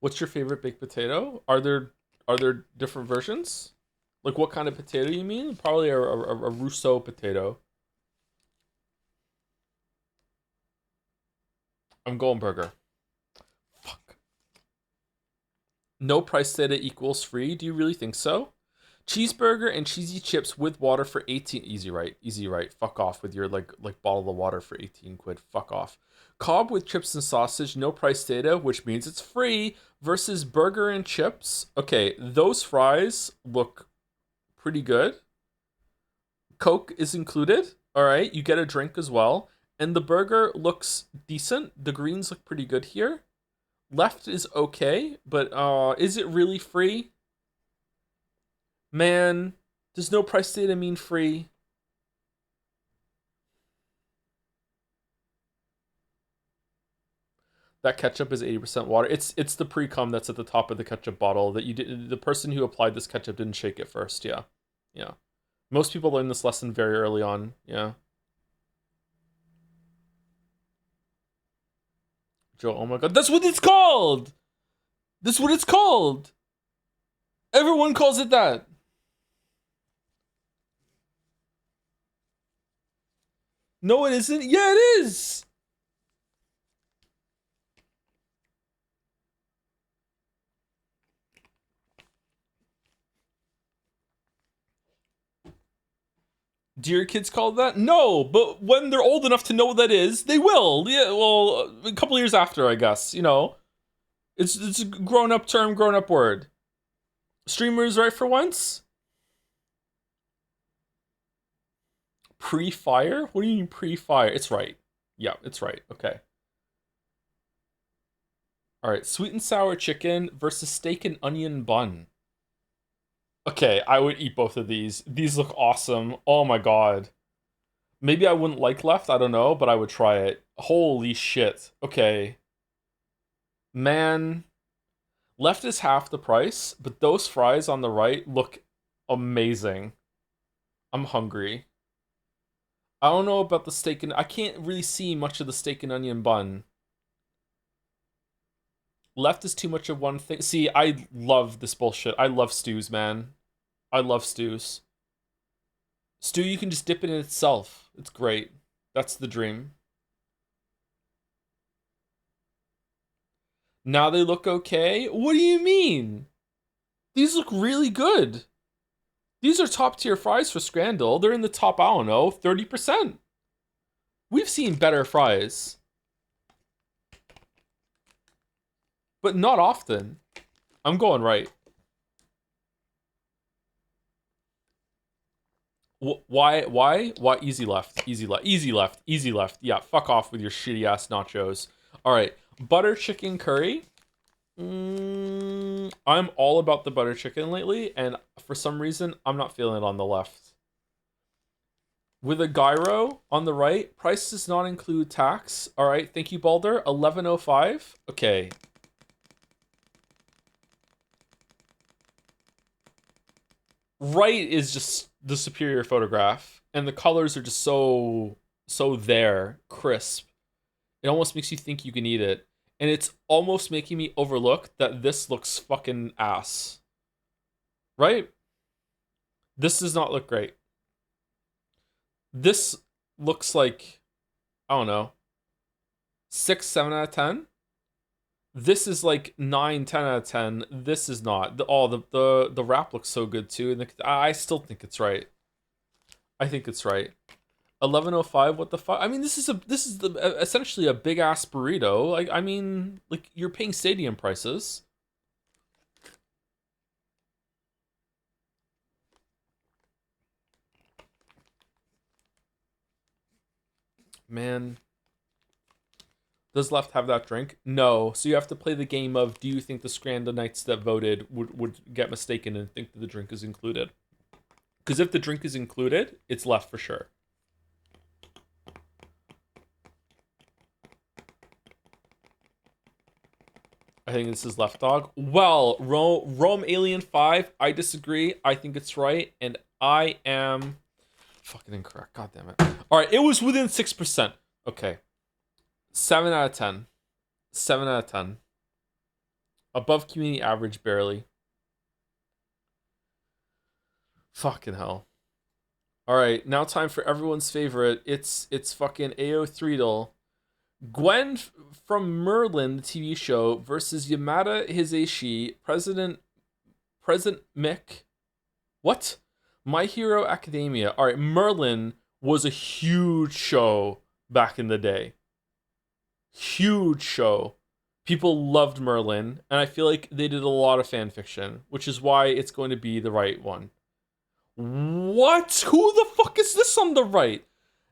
What's your favorite baked potato? Are there different versions? Like what kind of potato you mean? Probably a Rousseau potato. I'm going burger. Fuck. No price data equals free. Do you really think so? Cheeseburger and cheesy chips with water for 18. Easy right. Easy right. Fuck off with your like bottle of water for 18 quid. Fuck off. Cobb with chips and sausage, no price data, which means it's free, versus burger and chips. Okay, those fries look pretty good. Coke is included. All right, you get a drink as well. And the burger looks decent. The greens look pretty good here. Left is okay, but is it really free? Man, does no price data mean free? That ketchup is 80% water. It's the pre-cum that's at the top of the ketchup bottle that you did. The person who applied this ketchup didn't shake it first. Yeah, yeah. Most people learn this lesson very early on. Yeah. Joe, oh my god, that's what it's called. That's what it's called. Everyone calls it that. No, it isn't. Yeah, it is. Do your kids call it that? No, but when they're old enough to know what that is, they will. Yeah, well, a couple years after, I guess. You know, it's a grown up term, grown up word. Streamers right for once. Pre-fire? What do you mean pre-fire? It's right. Yeah, it's right. Okay. All right. Sweet and sour chicken versus steak and onion bun. Okay, I would eat both of these. These look awesome. Oh my god. Maybe I wouldn't like left, I don't know, but I would try it. Holy shit. Okay. Man, left is half the price, but those fries on the right look amazing. I'm hungry. I don't know about the steak and I can't really see much of the steak and onion bun. Left is too much of one thing. See, I love this bullshit. I love stews, man. I love stews. Stew, you can just dip it in itself. It's great. That's the dream. Now they look okay? What do you mean? These look really good. These are top tier fries for Scrandal. They're in the top, I don't know, 30%. We've seen better fries. But not often. I'm going right. Why? Easy left. Easy left. Easy left. Easy left. Yeah, fuck off with your shitty ass nachos. All right. Butter chicken curry. I'm all about the butter chicken lately, and for some reason, I'm not feeling it on the left. With a gyro on the right, price does not include tax. All right, thank you, Balder. 11.05. Okay. Right is just the superior photograph, and the colors are just so there, crisp. It almost makes you think you can eat it. And it's almost making me overlook that this looks fucking ass. Right? This does not look great. This looks like, I don't know, 6, 7 out of 10. This is like 9, 10 out of 10. This is not. The wrap looks so good too. And I still think it's right. I think it's right. 11.05. What the fuck? I mean, this is essentially a big ass burrito. Like, I mean, like you're paying stadium prices. Man, does left have that drink? No. So you have to play the game of, do you think the Scrandonites that voted would get mistaken and think that the drink is included? Because if the drink is included, it's left for sure. I think this is left dog. Well, Rome Alien 5, I disagree. I think it's right, and I am fucking incorrect. God damn it. Alright, it was within 6%. Okay. 7 out of 10. 7 out of 10. Above community average, barely. Fucking hell. Alright, now time for everyone's favorite. It's fucking AO Threedle. Gwen from Merlin, the TV show, versus Yamada Hisashi, President Mick. What? My Hero Academia. All right, Merlin was a huge show back in the day. Huge show. People loved Merlin, and I feel like they did a lot of fan fiction, which is why it's going to be the right one. What? Who the fuck is this on the right?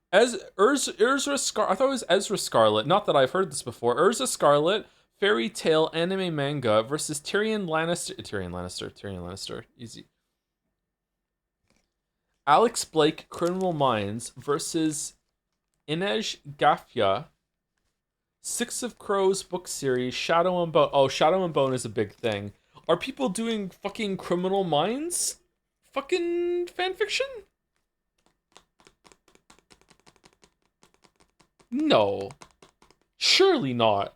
As Urza Scar, I thought it was Ezra Scarlet. Not that I've heard this before. Urza Scarlet, fairy tale anime manga versus Tyrion Lannister. Easy. Alex Blake, Criminal Minds versus Inej Gafia, Six of Crows book series, Shadow and Bone. Oh, Shadow and Bone is a big thing. Are people doing fucking Criminal Minds? Fucking fanfiction? No. Surely not.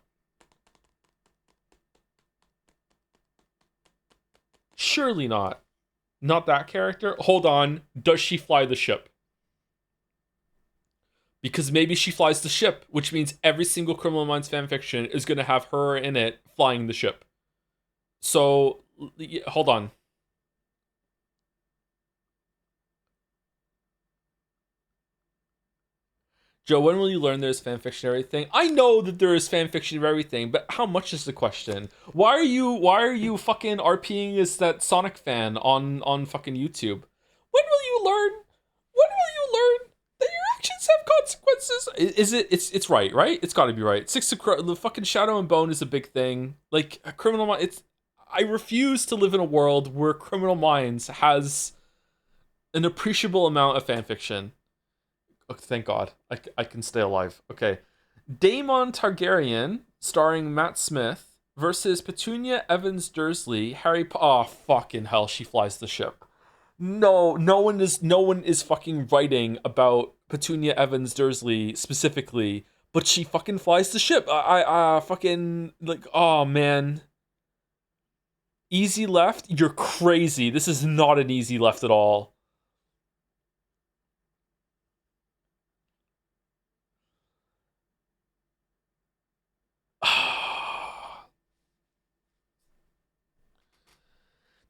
Surely not. Not that character? Hold on. Does she fly the ship? Because maybe she flies the ship, which means every single Criminal Minds fanfiction is going to have her in it flying the ship. So, hold on. Joe, when will you learn there's fanfiction of everything? I know that there is fanfiction of everything, but how much is the question? Why are you fucking RPing as that Sonic fan on fucking YouTube? When will you learn? When will you learn that your actions have consequences? It's right? It's got to be right. The fucking Shadow and Bone is a big thing. Like Criminal Minds. I refuse to live in a world where Criminal Minds has an appreciable amount of fanfiction. Oh, thank God. I can stay alive. Okay. Daemon Targaryen, starring Matt Smith, versus Petunia Evans Dursley, Oh, fucking hell, she flies the ship. No one is fucking writing about Petunia Evans Dursley specifically, but she fucking flies the ship. I fucking, like, oh, man. Easy left? You're crazy. This is not an easy left at all.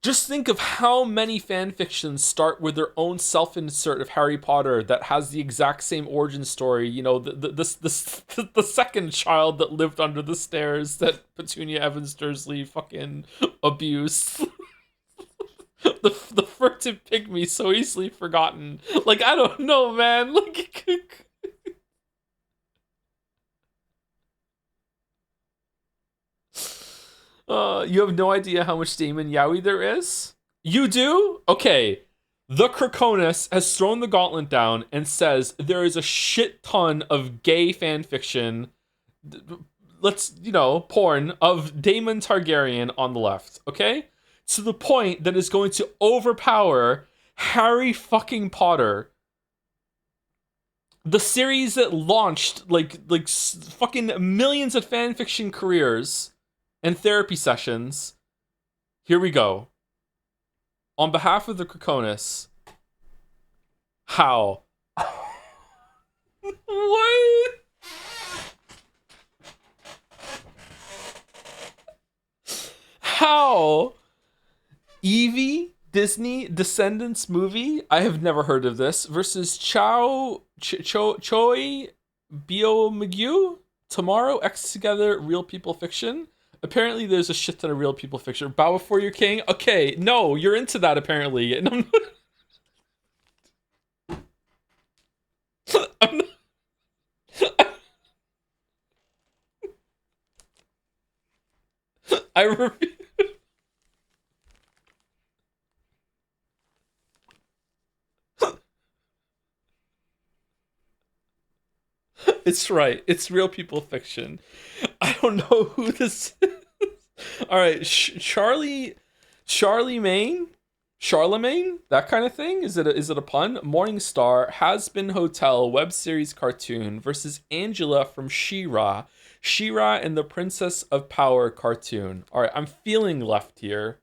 Just think of how many fanfictions start with their own self-insert of Harry Potter that has the exact same origin story. You know, the second child that lived under the stairs that Petunia Evans Dursley fucking abused. the furtive pygmy so easily forgotten. Like, I don't know, man. Like. You have no idea how much Damon Yaoi there is? You do? Okay. The Krakonis has thrown the gauntlet down and says there is a shit ton of gay fanfiction. Porn of Daemon Targaryen on the left, okay? To the point that is going to overpower Harry fucking Potter. The series that launched like fucking millions of fanfiction careers and therapy sessions. Here we go. On behalf of the Krakonis, how? What? How? Eevee Disney Descendants movie? I have never heard of this. Versus Choi Bio McGew? Tomorrow X Together Real People Fiction? Apparently, there's a shit ton of real people fiction. Bow before your king? Okay, no, you're into that apparently. And I'm not, I refuse. It's right. It's real people fiction. I don't know who this is. All right, Charlemagne, that kind of thing. Is it a pun? Morningstar has been Hotel web series cartoon versus Angela from She-Ra and the Princess of Power cartoon. All right, I'm feeling left here.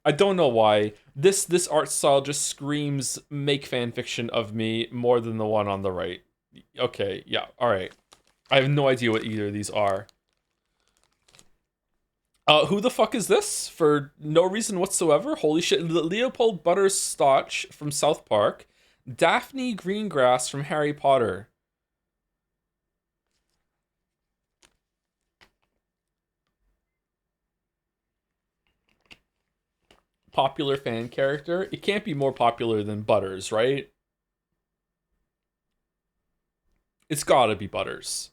I don't know why. This art style just screams make fan fiction of me more than the one on the right. Okay, yeah, all right. I have no idea what either of these are. Who the fuck is this? For no reason whatsoever. Holy shit. Leopold Butterscotch from South Park. Daphne Greengrass from Harry Potter. Popular fan character. It can't be more popular than Butters, right? It's gotta be Butters.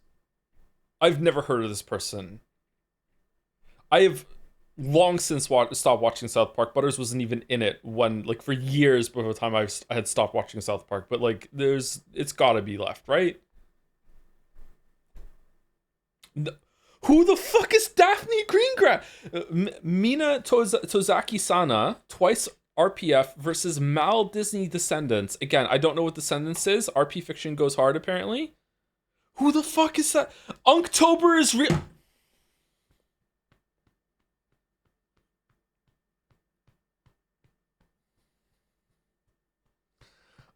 I've never heard of this person. I have long since stopped watching South Park. Butters wasn't even in it when, like, for years before the time I had stopped watching South Park. But like, it's gotta be left, right? Who the fuck is Daphne Greengrass? Mina Tozaki Sana, twice RPF versus Mal Disney Descendants. Again, I don't know what Descendants is. RP Fiction goes hard, apparently. Who the fuck is that? Unktober is real.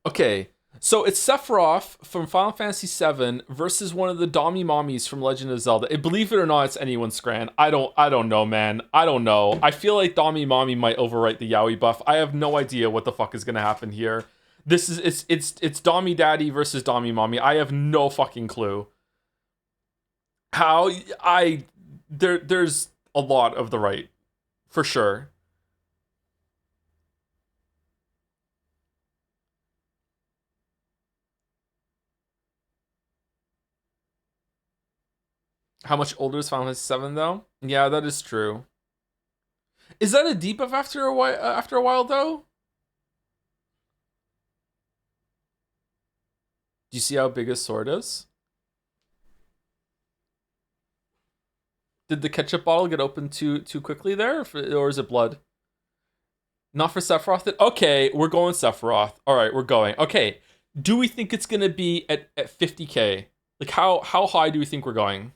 Okay, so it's Sephiroth from Final Fantasy VII versus one of the Dommy Mommies from Legend of Zelda. And believe it or not, it's anyone's Scran. I don't know, man. I don't know. I feel like Dommy Mommy might overwrite the Yaoi buff. I have no idea what the fuck is gonna happen here. This is it's Dommy Daddy versus Dommy Mommy. I have no fucking clue. How there's a lot of the right, for sure. How much older is Final Fantasy VII though? Yeah, that is true. Is that a debuff after a while? After a while, though. Do you see how big his sword is? Did the ketchup bottle get opened too quickly there, or is it blood? Not for Sephiroth. Okay, we're going Sephiroth. All right, we're going. Okay, do we think it's gonna be at 50K? Like how high do we think we're going?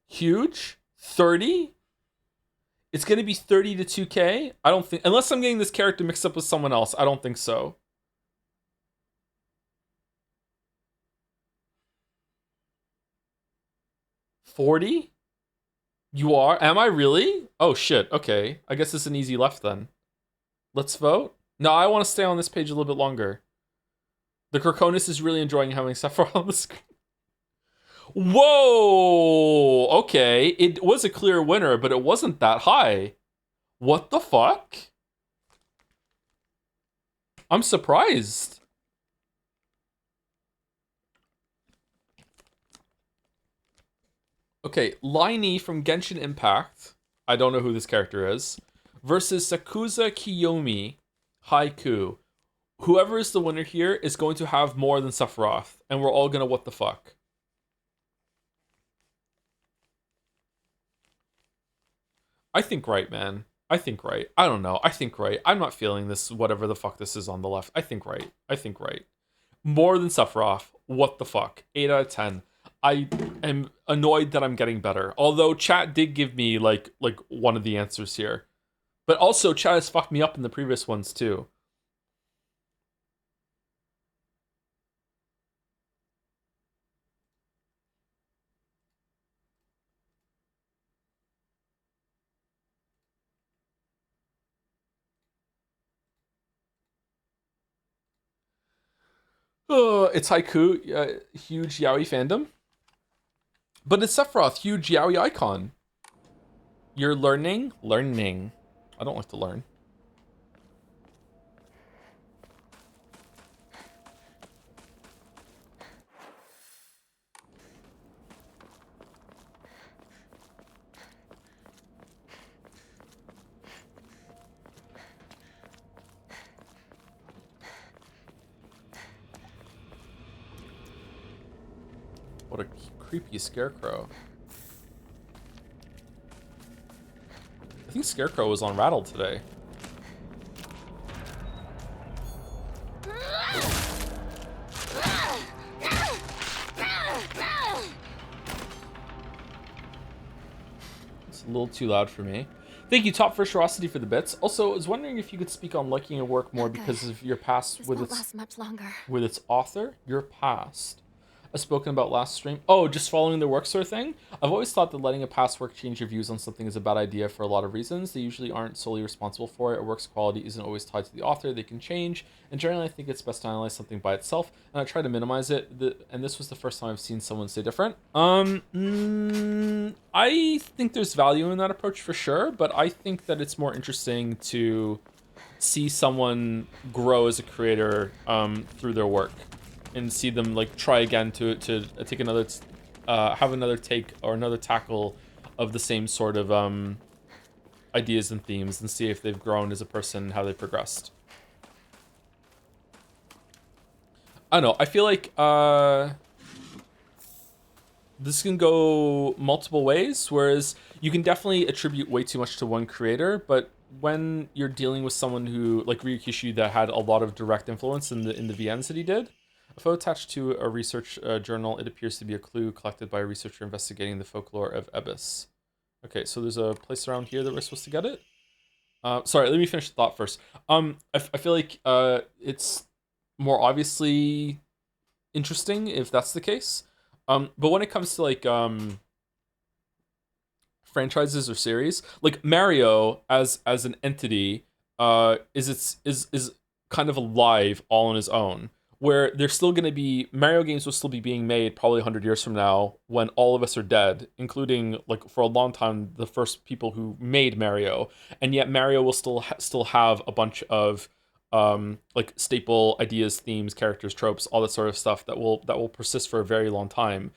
Huge. 30. It's gonna be 30 to 2K. I don't think, unless I'm getting this character mixed up with someone else. I don't think so. 40. You are? Am I really? Oh shit. Okay. I guess it's an easy left then. Let's vote. No, I want to stay on this page a little bit longer. The Croconus is really enjoying having Sephiroth on the screen. Whoa! Okay. It was a clear winner, but it wasn't that high. What the fuck? I'm surprised. Okay, Liney from Genshin Impact. I don't know who this character is. Versus Sakuza Kiyomi Haiku. Whoever is the winner here is going to have more than Sephiroth. And we're all gonna what the fuck. I think right, man. I think right. I don't know. I think right. I'm not feeling this, whatever the fuck this is on the left. I think right. I think right. More than Sephiroth. What the fuck? 8 out of 10. I am annoyed that I'm getting better. Although chat did give me like one of the answers here. But also chat has fucked me up in the previous ones too. It's Haiku, huge Yaoi fandom. But it's Sephiroth, huge Yaoi icon. You're learning? Learning. I don't like to learn. What a creepy scarecrow. I think Scarecrow was on Rattle today. It's a little too loud for me. Thank you, Top Ferocity, for the bits. Also, I was wondering if you could speak on liking your work more because of your past This with won't its last much longer. with its author. Your past. As spoken about last stream. Oh, just following the work sort of thing? I've always thought that letting a past work change your views on something is a bad idea for a lot of reasons. They usually aren't solely responsible for it. A work's quality isn't always tied to the author. They can change. And generally, I think it's best to analyze something by itself. And I try to minimize it. And this was the first time I've seen someone say different. I think there's value in that approach for sure. But I think that it's more interesting to see someone grow as a creator through their work. And see them like try again to take another have another take or another tackle of the same sort of ideas and themes and see if they've grown as a person and how they progressed. I don't know. I feel like this can go multiple ways, whereas you can definitely attribute way too much to one creator, but when you're dealing with someone who like Ryukishi that had a lot of direct influence in the VNs that he did. A photo attached to a research journal, it appears to be a clue collected by a researcher investigating the folklore of Ebis. Okay, so there's a place around here that we're supposed to get it. Sorry, let me finish the thought first. I feel like it's more obviously interesting if that's the case. But when it comes to like franchises or series, like Mario as an entity, is kind of alive all on his own. Where there's still going to be Mario games will still be being made probably 100 years from now when all of us are dead, including like for a long time the first people who made Mario, and yet Mario will still have a bunch of like staple ideas, themes, characters, tropes, all that sort of stuff that will persist for a very long time.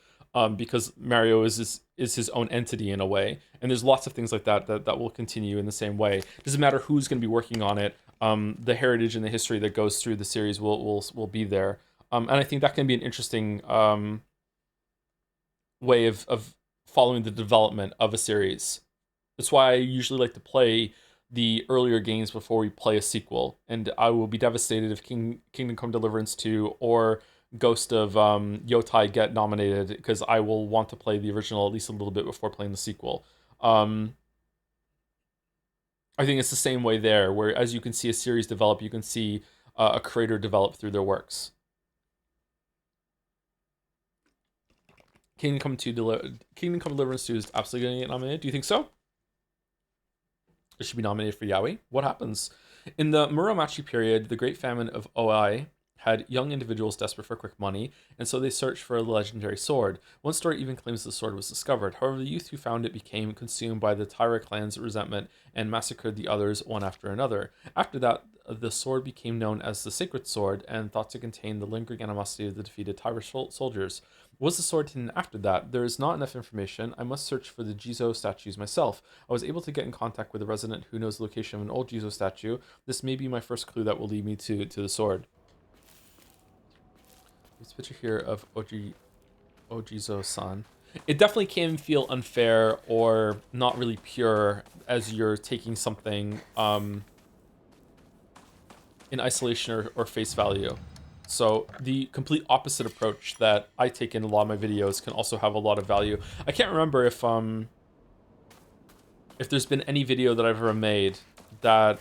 Because Mario is his own entity in a way, and there's lots of things like that will continue in the same way. It doesn't matter who's going to be working on it. The heritage and the history that goes through the series will be there, and I think that can be an interesting way of following the development of a series. That's why I usually like to play the earlier games before we play a sequel, and I will be devastated if Kingdom Come Deliverance 2 or Ghost of Yotai get nominated, because I will want to play the original at least a little bit before playing the sequel. I think it's the same way there, where as you can see a series develop, you can see a creator develop through their works. Kingdom Come Deliverance 2 is absolutely going to get nominated. Do you think so? It should be nominated for Yaoi. What happens? In the Muromachi period, the Great Famine of Oi had young individuals desperate for quick money, and so they searched for a legendary sword. One story even claims the sword was discovered. However, the youth who found it became consumed by the Taira clan's resentment and massacred the others one after another. After that, the sword became known as the Sacred Sword and thought to contain the lingering animosity of the defeated Taira soldiers. Was the sword hidden after that? There is not enough information. I must search for the Jizo statues myself. I was able to get in contact with a resident who knows the location of an old Jizo statue. This may be my first clue that will lead me to the sword. This picture here of Ojizo-san. It definitely can feel unfair or not really pure as you're taking something in isolation or face value. So the complete opposite approach that I take in a lot of my videos can also have a lot of value. I can't remember if there's been any video that I've ever made that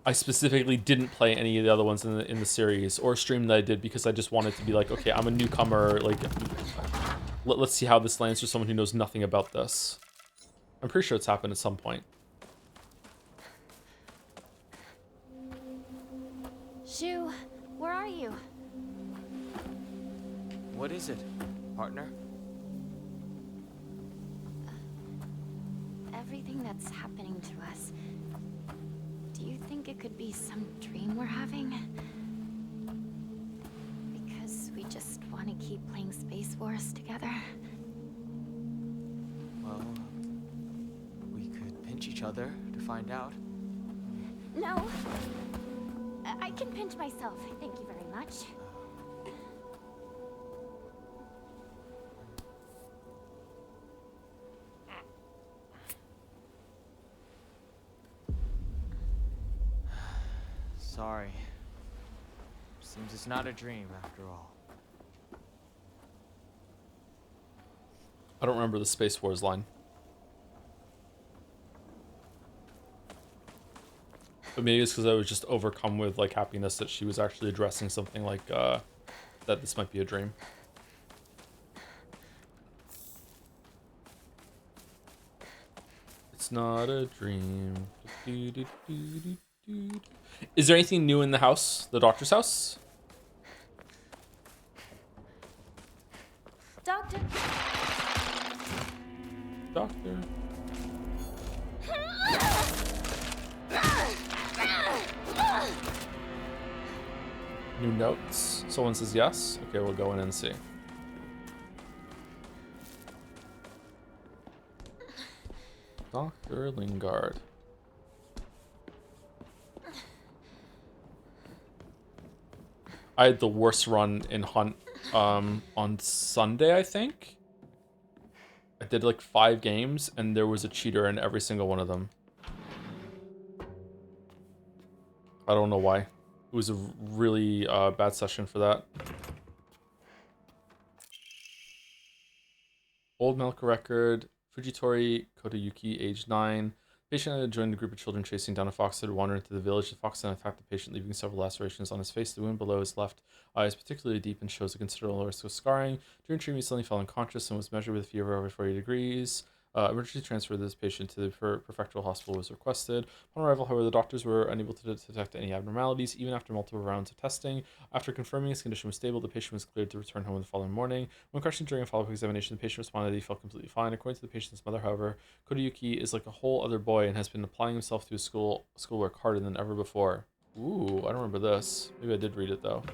I specifically didn't play any of the other ones in the series, or a stream that I did because I just wanted to be like, okay, I'm a newcomer, like, let's see how this lands for someone who knows nothing about this. I'm pretty sure it's happened at some point. Shu, where are you? What is it, partner? Everything that's happening to us. Do you think it could be some dream we're having? Because we just want to keep playing Space Wars together? Well, we could pinch each other to find out. No. I can pinch myself. Thank you very much. Sorry. Seems it's not a dream after all. I don't remember the Space Wars line. But maybe it's because I was just overcome with like happiness that she was actually addressing something like that this might be a dream. It's not a dream. Is there anything new in the house, the doctor's house? Doctor. Doctor. New notes. Someone says yes. Okay, we'll go in and see. Dr. Lingard. I had the worst run in Hunt on Sunday, I think. I did like 5 games and there was a cheater in every single one of them. I don't know why. It was a really bad session for that. Old medical record. Fujitori Kotoyuki, age 9. Patient had joined a group of children chasing down a fox that had wandered into the village. The fox then attacked the patient, leaving several lacerations on his face. The wound below his left eye is particularly deep and shows a considerable risk of scarring. During treatment, he suddenly fell unconscious and was measured with a fever over 40 degrees. Emergency transfer of this patient to the prefectural hospital was requested. Upon arrival, however, the doctors were unable to detect any abnormalities, even after multiple rounds of testing. After confirming his condition was stable, the patient was cleared to return home the following morning. When questioned during a follow-up examination, the patient responded that he felt completely fine. According to the patient's mother, however, Kotoyuki is like a whole other boy and has been applying himself to his schoolwork harder than ever before. Ooh, I don't remember this. Maybe I did read it, though.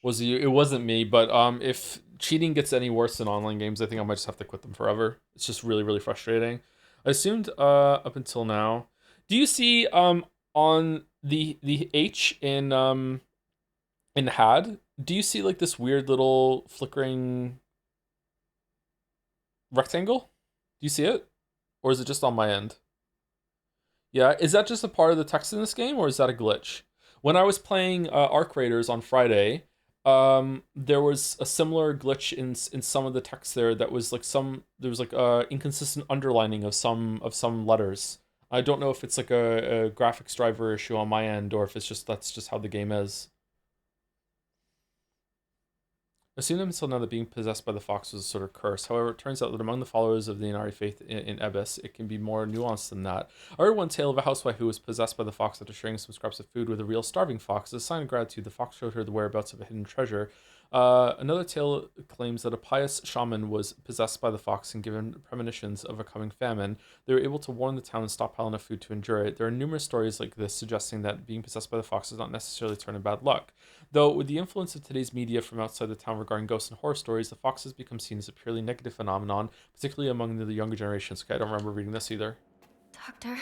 It wasn't me, but if cheating gets any worse in online games, I think I might just have to quit them forever. It's just really, really frustrating. I assumed up until now. Do you see on the H in HAD, do you see like this weird little flickering rectangle? Do you see it? Or is it just on my end? Yeah, is that just a part of the text in this game, or is that a glitch? When I was playing Arc Raiders on Friday, there was a similar glitch in some of the text there that was like there was like inconsistent underlining of some letters. I don't know if it's like a graphics driver issue on my end or if that's just how the game is. It seemed until now that being possessed by the fox was a sort of curse. However, it turns out that among the followers of the Inari faith in Ebis, it can be more nuanced than that. I heard one tale of a housewife who was possessed by the fox after sharing some scraps of food with a real starving fox. As a sign of gratitude, the fox showed her the whereabouts of a hidden treasure. Another tale claims that a pious shaman was possessed by the fox and given premonitions of a coming famine. They were able to warn the town and stockpile enough food to endure it. There are numerous stories like this suggesting that being possessed by the fox does not necessarily turn in bad luck. Though, with the influence of today's media from outside the town regarding ghosts and horror stories, the fox has become seen as a purely negative phenomenon, particularly among the younger generations. Okay, I don't remember reading this either. Doctor,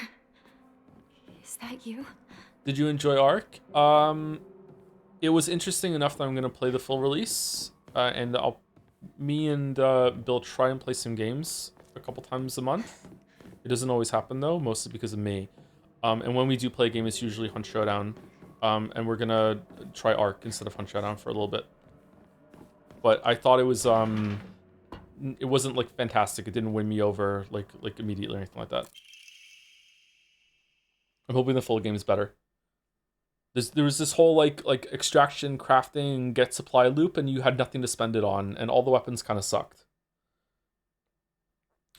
is that you? Did you enjoy Ark? It was interesting enough that I'm going to play the full release, and me and Bill try and play some games a couple times a month. It doesn't always happen though, mostly because of me. And when we do play a game, it's usually Hunt Showdown. And we're gonna try Ark instead of Hunt Showdown for a little bit. But I thought it wasn't like fantastic. It didn't win me over like immediately or anything like that. I'm hoping the full game is better. There was this whole like extraction, crafting, get supply loop, and you had nothing to spend it on, and all the weapons kind of sucked.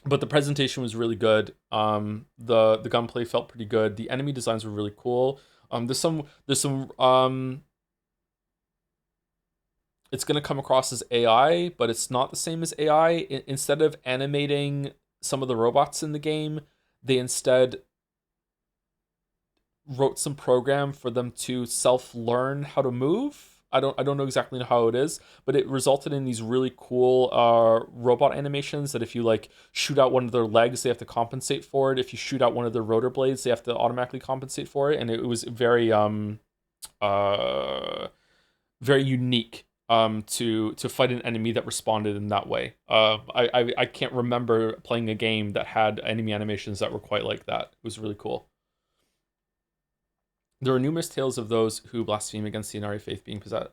But the presentation was really good. The gunplay felt pretty good. The enemy designs were really cool. There's some it's gonna come across as AI, but it's not the same as AI. Instead of animating some of the robots in the game, they instead wrote some program for them to self-learn how to move. I don't know exactly how it is, but it resulted in these really cool robot animations that if you like shoot out one of their legs, they have to compensate for it. If you shoot out one of their rotor blades, they have to automatically compensate for it. And it was very very unique. to fight an enemy that responded in that way. I can't remember playing a game that had enemy animations that were quite like that. It was really cool. There are numerous tales of those who blaspheme against the Inari faith being possessed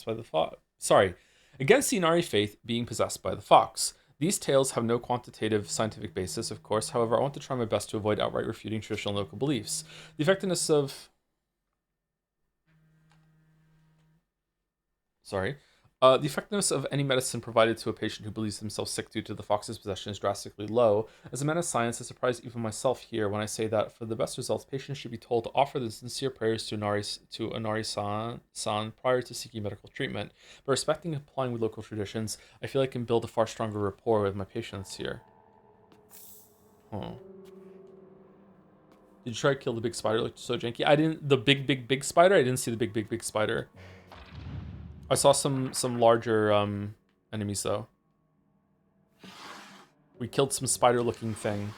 by the fox. Sorry, against the Inari faith being possessed by the fox. These tales have no quantitative scientific basis, of course. However, I want to try my best to avoid outright refuting traditional local beliefs. The effectiveness of the effectiveness of any medicine provided to a patient who believes themselves sick due to the fox's possession is drastically low. As a man of science, I surprise even myself here when I say that for the best results, patients should be told to offer the sincere prayers to Inari-san prior to seeking medical treatment. By respecting and complying with local traditions, I feel I can build a far stronger rapport with my patients here. Oh. Did you try to kill the big spider? It looked so janky. I didn't. The big spider? I didn't see the big spider. I saw some larger enemies though. We killed some spider-looking thing.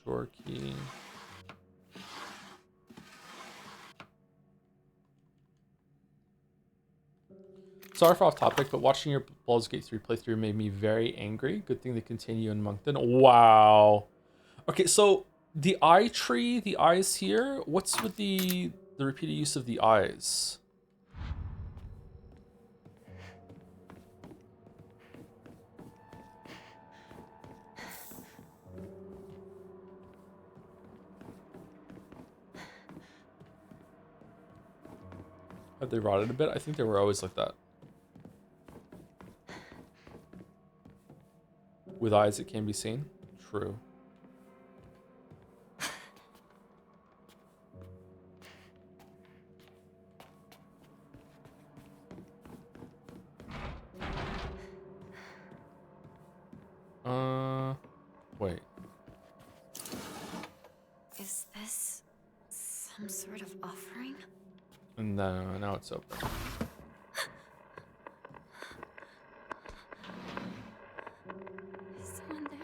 Drawer key. Sorry for off topic, but watching your Baldur's Gate 3 playthrough made me very angry. Good thing they continue in Moncton. Wow. Okay, so the eye tree, the eyes here. What's with the repeated use of the eyes? Have they rotted a bit? I think they were always like that. With eyes it can be seen. True. Wait. Is this some sort of offering? No, now it's open. Is someone there?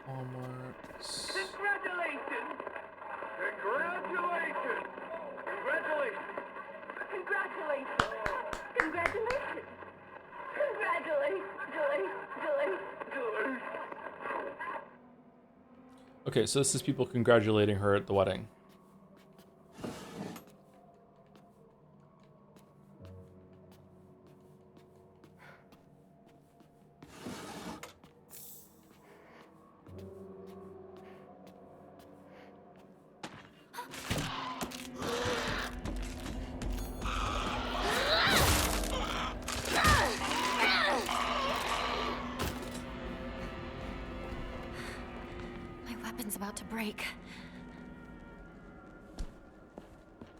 Hallmarks. Congratulations! Congratulations! Congratulations! Congratulations! Congratulations! Congratulations! Okay, so this is people congratulating her at the wedding. About to break.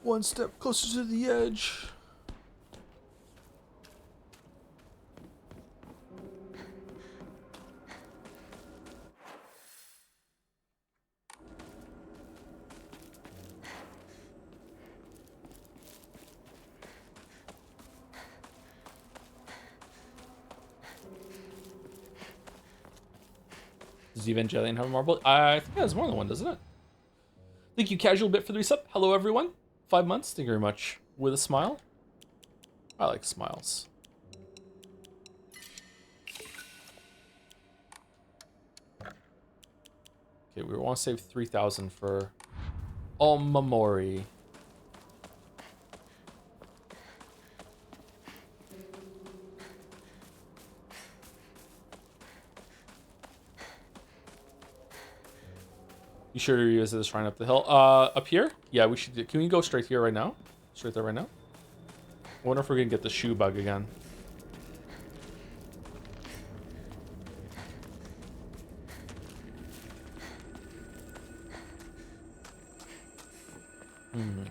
One step closer to the edge. Does Evangelion have a marble? I think it has more than one, doesn't it? Thank you, Casual Bit, for the resub. Hello, everyone. 5 months. Thank you very much. With a smile. I like smiles. Okay, we want to save 3,000 for Omamori. You sure to revisit this shrine up the hill? Up here? Yeah, we should. Can we go straight here right now? Straight there right now? I wonder if we're gonna get the shoe bug again.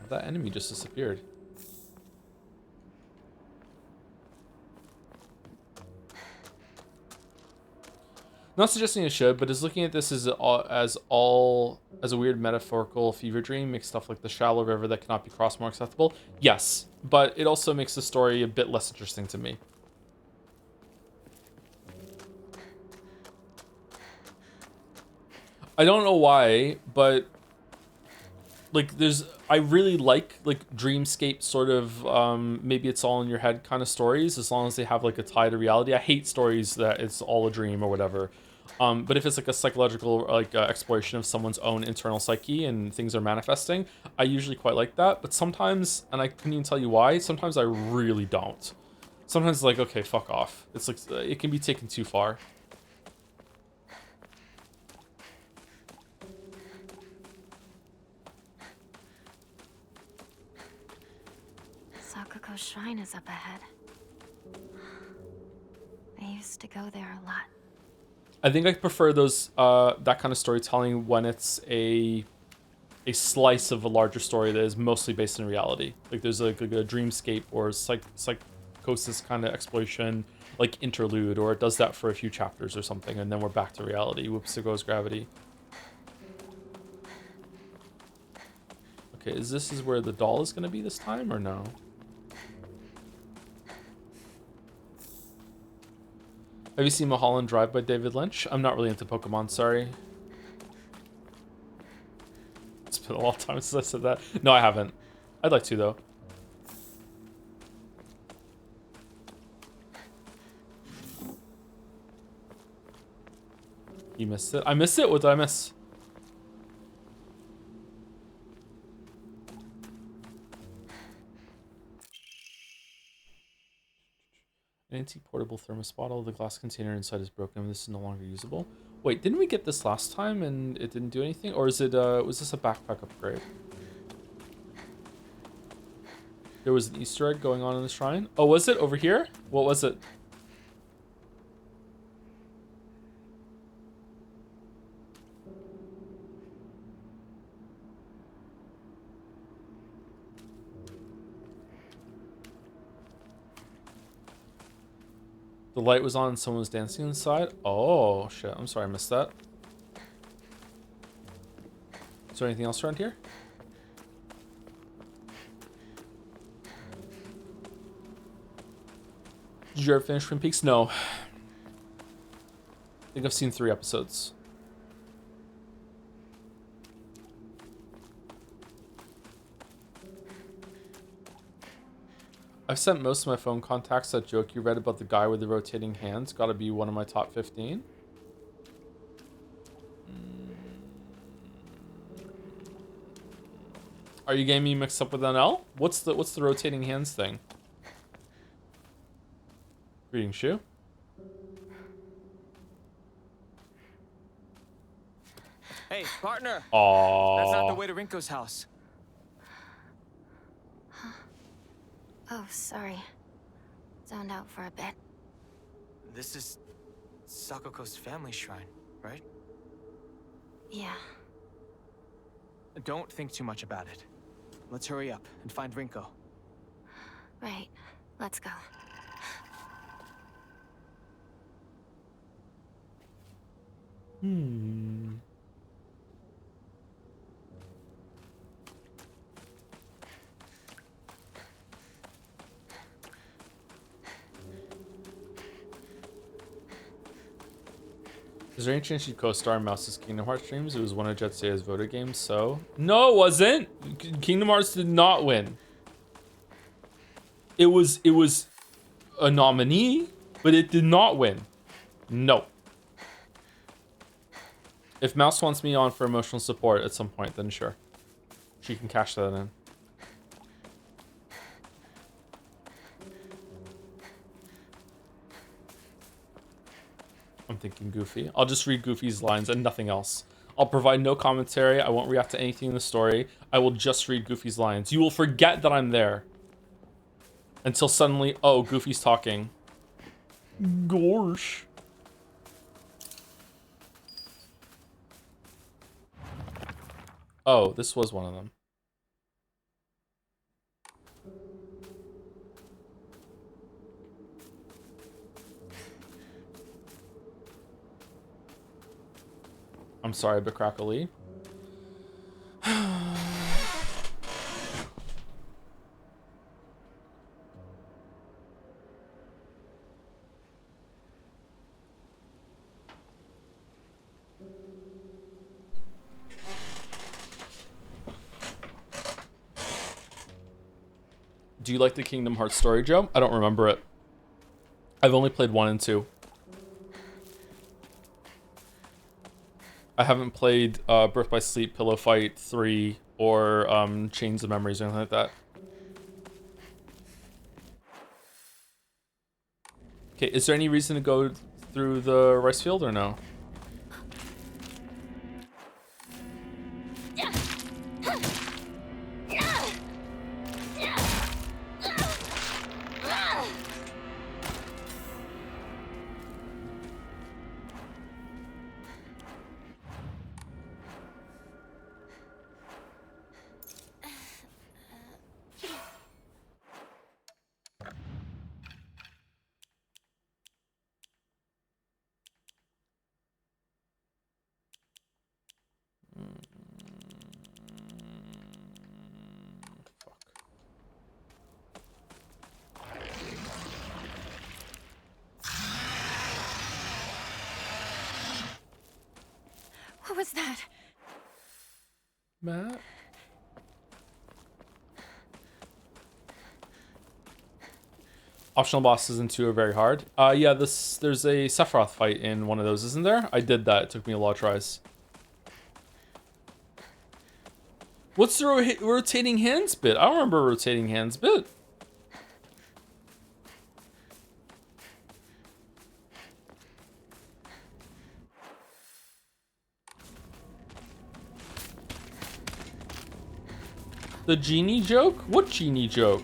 That enemy just disappeared. Not suggesting it should, but is looking at this as a weird metaphorical fever dream makes stuff like the shallow river that cannot be crossed more acceptable. Yes, but it also makes the story a bit less interesting to me. I don't know why, but like I really like dreamscape sort of maybe it's all in your head kind of stories, as long as they have like a tie to reality. I hate stories that it's all a dream or whatever. But if it's like a psychological like exploration of someone's own internal psyche and things are manifesting, I usually quite like that. But sometimes, and I couldn't even tell you why, sometimes I really don't. Sometimes it's like, okay, fuck off. It's like it can be taken too far. Sakuko's shrine is up ahead. I used to go there a lot. I think I prefer those that kind of storytelling when it's a slice of a larger story that is mostly based in reality. Like there's like a dreamscape or psychosis kind of exploration, like interlude, or it does that for a few chapters or something, and then we're back to reality. Whoops, there goes gravity. Okay, this is where the doll is going to be this time, or no? Have you seen Mulholland Drive by David Lynch? I'm not really into Pokemon, sorry. It's been a long time since I said that. No, I haven't. I'd like to, though. You missed it? I missed it? What did I miss? An antique portable thermos bottle. The glass container inside is broken. This is no longer usable. Wait, didn't we get this last time and it didn't do anything? Or is it, was this a backpack upgrade? There was an Easter egg going on in the shrine? Oh, was it over here? What was it? The light was on and someone was dancing inside? Oh, shit. I'm sorry I missed that. Is there anything else around here? Did you ever finish Twin Peaks? No. I think I've seen 3 episodes. I've sent most of my phone contacts that joke you read about the guy with the rotating hands. Gotta be one of my top 15. Are you getting me mixed up with NL? What's the rotating hands thing? Greeting, Shu. Hey, partner! Aww. That's not the way to Rinko's house. Oh, sorry. Zoned out for a bit. This is Sakuko's family shrine, right? Yeah. Don't think too much about it. Let's hurry up and find Rinko. Right. Let's go. Is there any chance you'd co-star in Mouse's Kingdom Hearts streams? It was one of Jetsea's voted games, so... No, it wasn't! Kingdom Hearts did not win. It was a nominee, but it did not win. No. If Mouse wants me on for emotional support at some point, then sure. She can cash that in. I'm thinking Goofy. I'll just read Goofy's lines and nothing else. I'll provide no commentary. I won't react to anything in the story. I will just read Goofy's lines. You will forget that I'm there. Until suddenly, oh, Goofy's talking. Gosh. Oh, this was one of them. I'm sorry, but Crackly. Do you like the Kingdom Hearts story, Joe? I don't remember it. I've only played 1 and 2. I haven't played Birth by Sleep, Pillow Fight 3, or Chains of Memories or anything like that. Okay, is there any reason to go through the rice field or no? What was that? Matt? Optional bosses in 2 are very hard. Yeah, there's a Sephiroth fight in one of those, isn't there? I did that. It took me a lot of tries. What's the rotating hands bit? I don't remember rotating hands bit. The genie joke? What genie joke?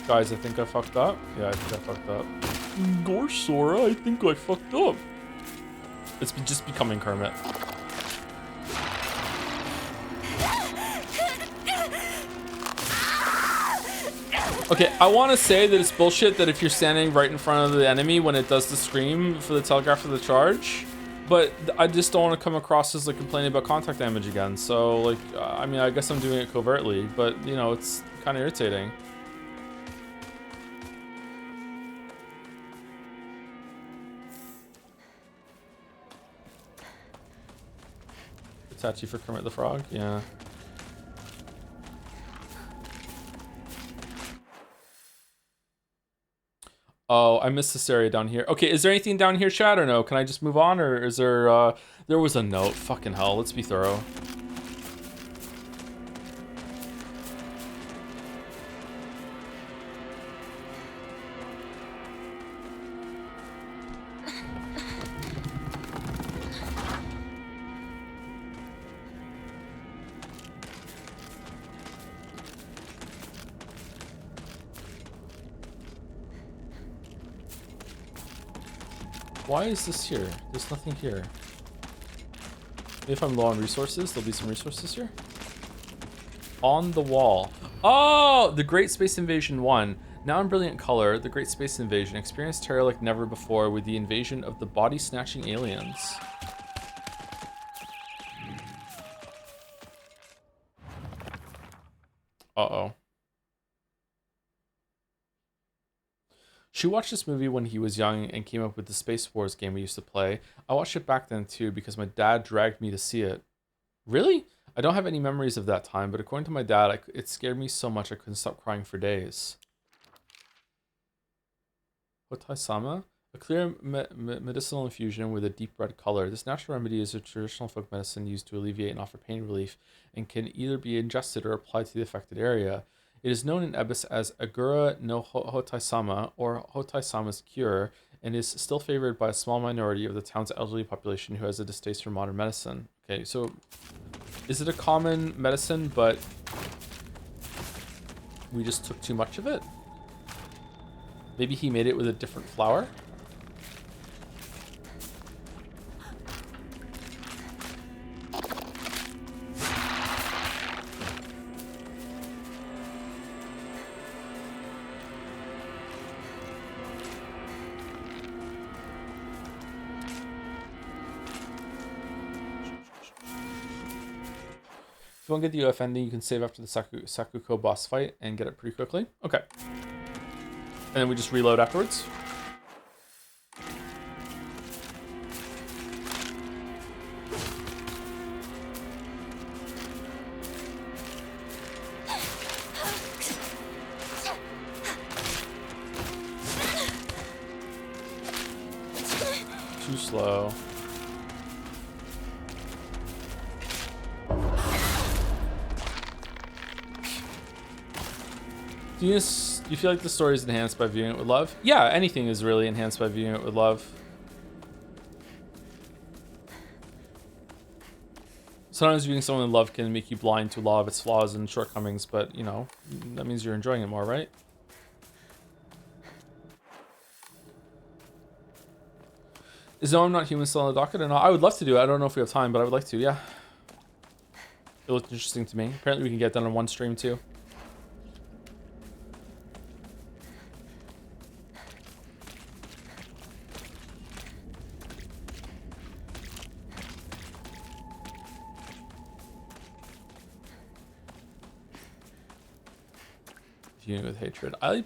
Guys, I think I fucked up. Yeah, I think I fucked up. Gosh, Sora, I think I fucked up. It's just becoming Kermit. Okay, I want to say that it's bullshit that if you're standing right in front of the enemy when it does the scream for the telegraph of the charge, but I just don't want to come across as like complaining about contact damage again. So like, I mean, I guess I'm doing it covertly, but you know, it's kind of irritating. Itachi for Kermit the Frog, yeah. Oh, I missed this area down here. Okay, is there anything down here, chat, or no? Can I just move on, or is there, there was a note. Fucking hell, let's be thorough. Why is this here? There's nothing here. Maybe if I'm low on resources, there'll be some resources here. On the wall. Oh, the Great Space Invasion 1. Now in brilliant color, the Great Space Invasion experienced terror like never before with the invasion of the body-snatching aliens. Uh-oh. She watched this movie when he was young and came up with the Space Wars game we used to play. I watched it back then too because my dad dragged me to see it. Really? I don't have any memories of that time, but according to my dad, it scared me so much I couldn't stop crying for days. Hotai-sama? A clear medicinal infusion with a deep red color. This natural remedy is a traditional folk medicine used to alleviate and offer pain relief and can either be ingested or applied to the affected area. It is known in Ebis as Agura no Hotai-sama, or Hotai-sama's cure, and is still favored by a small minority of the town's elderly population who has a distaste for modern medicine. Okay, so is it a common medicine, but we just took too much of it? Maybe he made it with a different flower? If you want to get the UF ending, you can save after the Sakuko boss fight and get it pretty quickly. Okay. And then we just reload afterwards. too slow. Do you feel like the story is enhanced by viewing it with love? Yeah, anything is really enhanced by viewing it with love. Sometimes viewing someone in love can make you blind to a lot of its flaws and shortcomings, but, you know, that means you're enjoying it more, right? Is No I'm Not Human still on the docket or not? I would love to do it. I don't know if we have time, but I would like to, yeah. It looked interesting to me. Apparently we can get done on one stream, too. Viewing with hatred. I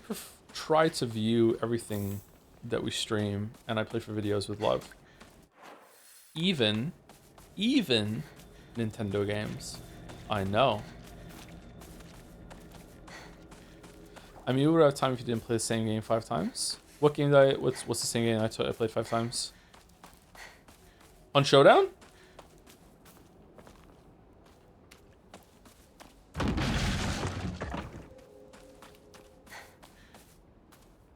try to view everything that we stream, and I play for videos with love. Even Nintendo games. I know. I mean, you would have time if you didn't play the same game 5 times. What game did I? What's the same game I played 5 times? On Showdown?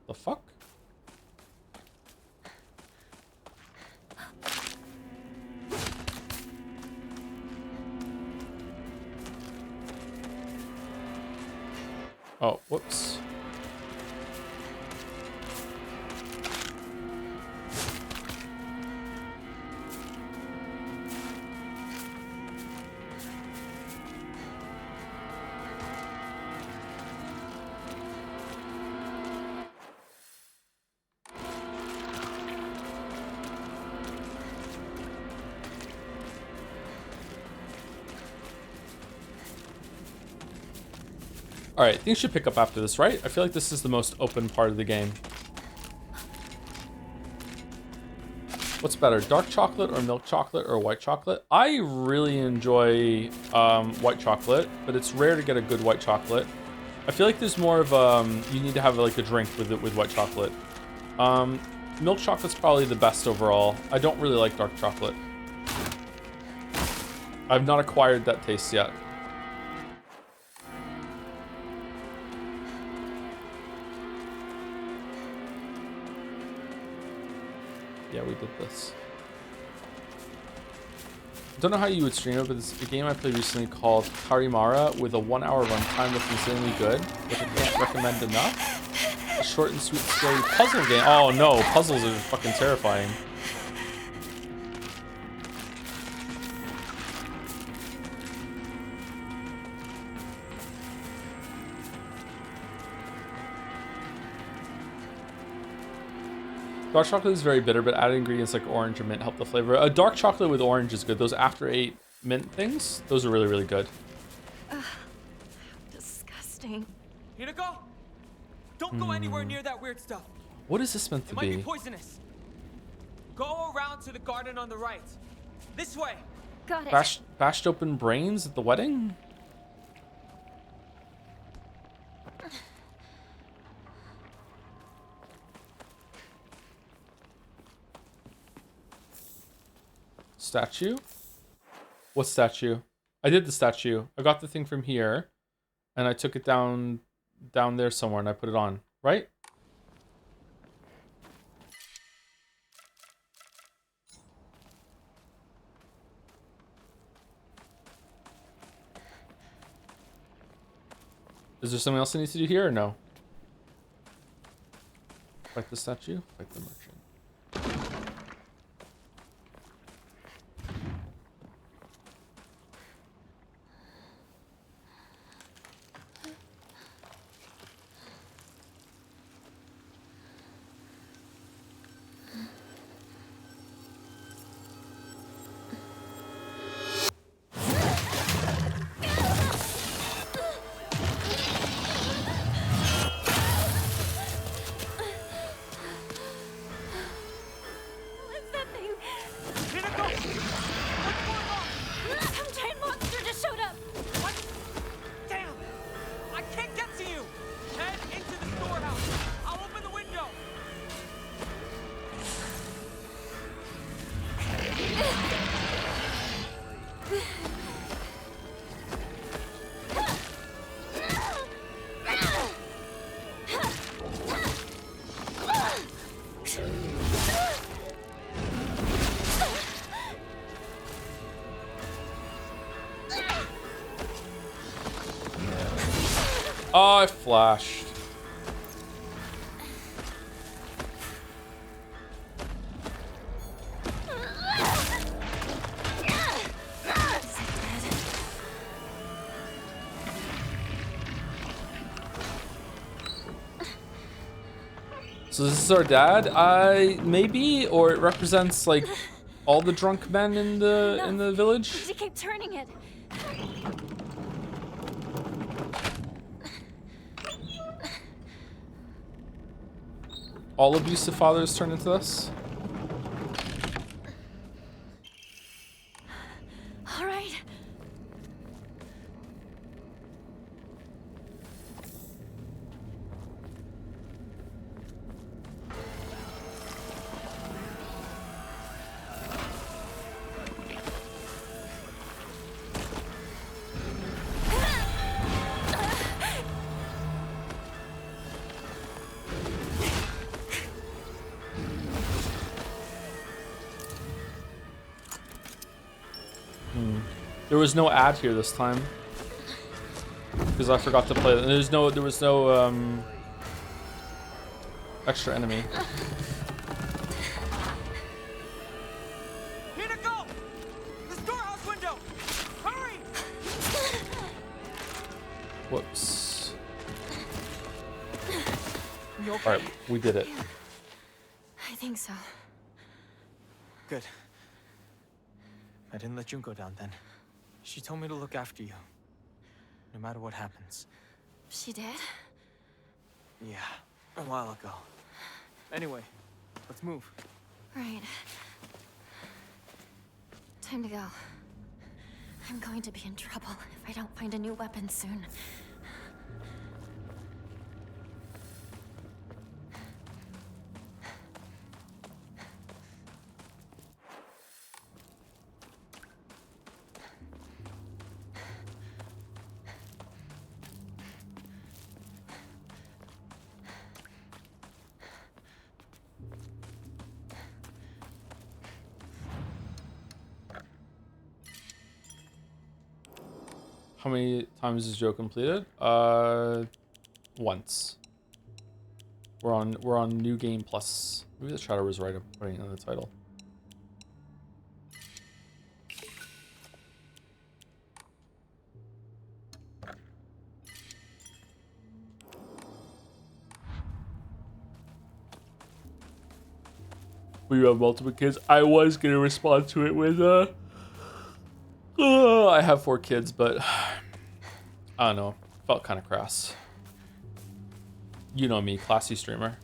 The fuck? Oh, whoops. Alright, things should pick up after this, right? I feel like this is the most open part of the game. What's better, dark chocolate or milk chocolate or white chocolate? I really enjoy white chocolate, but it's rare to get a good white chocolate. I feel like there's more of you need to have like a drink with it with white chocolate. Milk chocolate's probably the best overall. I don't really like dark chocolate. I've not acquired that taste yet. Yeah, we did this. Don't know how you would stream it, but it's a game I played recently called Karimara with a 1-hour runtime that's insanely good, which I can't recommend enough. A short and sweet, scary puzzle game. Oh no, puzzles are fucking terrifying. Dark chocolate is very bitter, but added ingredients like orange and mint help the flavor. A dark chocolate with orange is good. Those after 8 mint things, those are really, really good. Disgusting. Hinako, don't go anywhere near that weird stuff. What is this meant to It might be be? poisonous. Go around to the garden on the right. This way. Got it. Bashed open brains at the wedding? Statue? What statue? I did the statue. I got the thing from here, and I took it down there somewhere, and I put it on. Right? Is there something else I need to do here, or no? Fight the statue? Fight the merchant. Oh, I flashed. So this is our dad? Maybe, or it represents like all the drunk men in the village. To keep turning it. All abusive fathers turn into this. All right. There was no ad here this time because I forgot to play. There was no extra enemy. Hinako! The storehouse window! Hurry! Whoops. You okay? All right, we did it. I think so. Good. I didn't let Junko down then. She told me to look after you, no matter what happens. She did? Yeah, a while ago. Anyway, let's move. Right. Time to go. I'm going to be in trouble if I don't find a new weapon soon. How many times is Joe completed? Once. We're on New Game Plus. Maybe the shadow was right. I'm putting it in the title. When you have multiple kids, I was gonna respond to it with I have 4 kids, but I don't know. Felt kind of crass. You know me, classy streamer.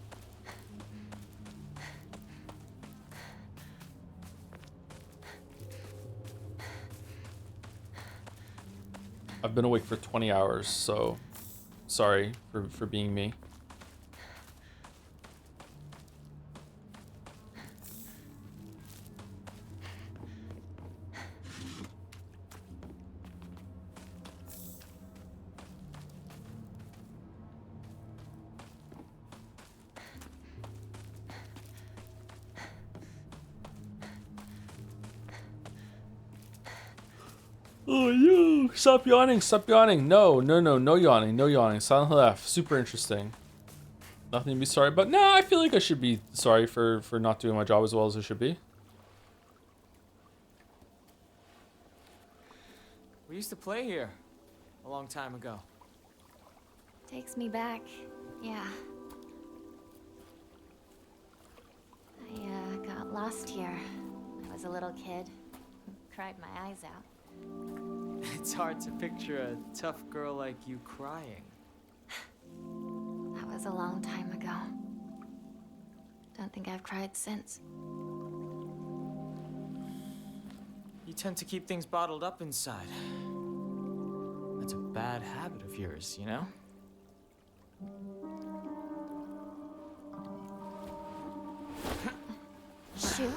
I've been awake for 20 hours, so sorry for being me. Oh, you stop yawning, stop yawning. No yawning, no yawning. Silent Hill F, super interesting. Nothing to be sorry about. No, I feel like I should be sorry for not doing my job as well as I should be. We used to play here a long time ago. Takes me back. Yeah. I got lost here. I was a little kid. Cried my eyes out. It's hard to picture a tough girl like you crying. That was a long time ago. Don't think I've cried since. You tend to keep things bottled up inside. That's a bad habit of yours, you know? Shoe?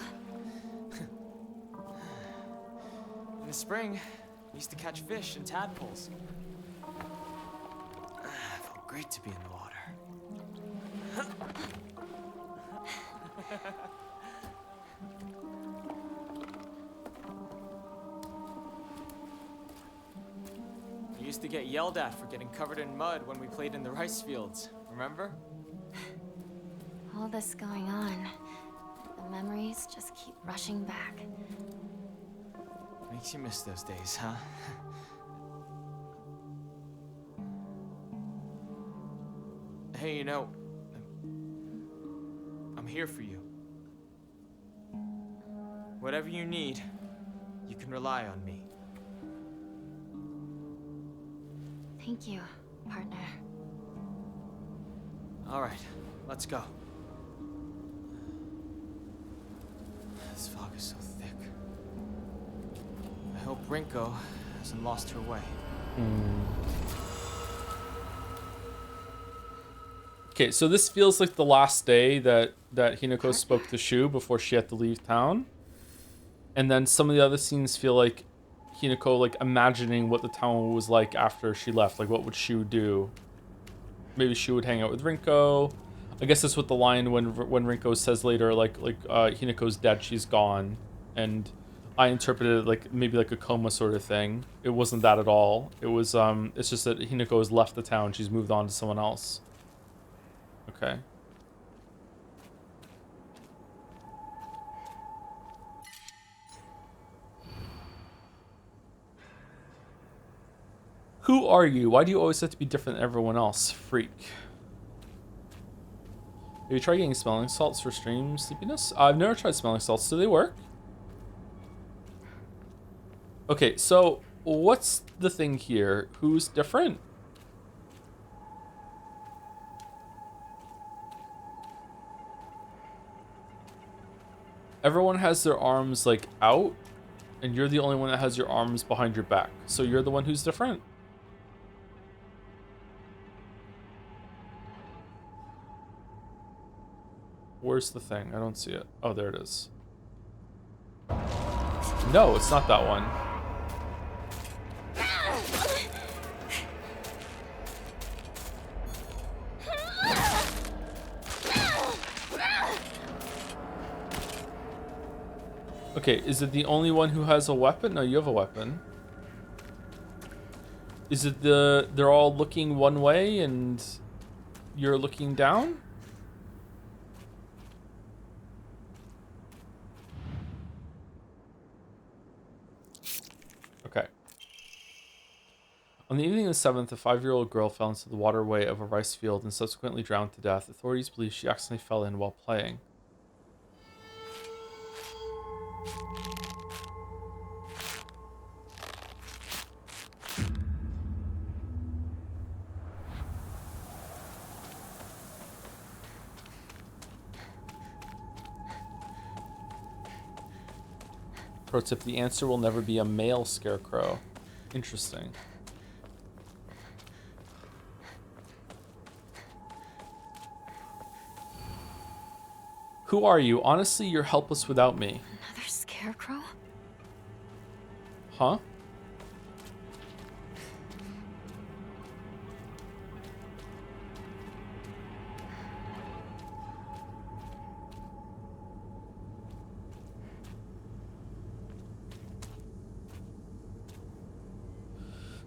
In the spring, we used to catch fish and tadpoles. Felt great to be in the water. You used to get yelled at for getting covered in mud when we played in the rice fields. Remember? All this going on, the memories just keep rushing back. Makes you miss those days, huh? Hey, you know, I'm here for you. Whatever you need, you can rely on me. Thank you, partner. All right, let's go. This fog is so thick. I hope Rinko hasn't lost her way. Okay, so this feels like the last day that Hinako spoke to Shu before she had to leave town. And then some of the other scenes feel like Hinako like imagining what the town was like after she left. Like what would Shu do? Maybe Shu would hang out with Rinko. I guess that's what the line when Rinko says later, like Hinako's dead, she's gone, and I interpreted it like maybe like a coma sort of thing. It wasn't that at all. It was it's just that Hinako has left the town. She's moved on to someone else. Okay. Who are you? Why do you always have to be different than everyone else? Freak. Have you tried getting smelling salts for stream sleepiness? I've never tried smelling salts. Do they work? Okay, so what's the thing here? Who's different? Everyone has their arms like out, and you're the only one that has your arms behind your back. So you're the one who's different? Where's the thing? I don't see it. Oh, there it is. No, it's not that one. Okay, is it the only one who has a weapon? No, you have a weapon. Is it they're all looking one way and you're looking down? Okay. On the evening of the 7th, a 5-year-old girl fell into the waterway of a rice field and subsequently drowned to death. Authorities believe she accidentally fell in while playing. Pro tip, the answer will never be a male scarecrow. Interesting. Who are you? Honestly, you're helpless without me. Another scarecrow? Huh?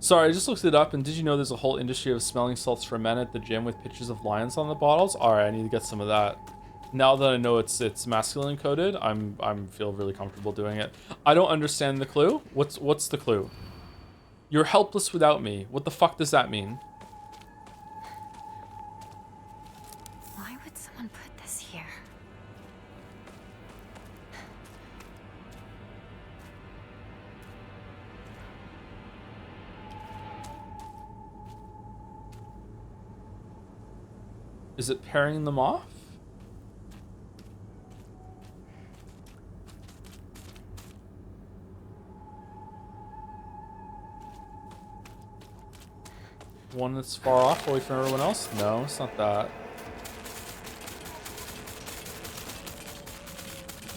Sorry, I just looked it up, and did you know there's a whole industry of smelling salts for men at the gym with pictures of lions on the bottles? Alright, I need to get some of that. Now that I know it's masculine coded, I'm feel really comfortable doing it. I don't understand the clue. What's the clue? You're helpless without me. What the fuck does that mean? Why would someone put this here? Is it pairing them off? One that's far off away from everyone else? No, it's not that.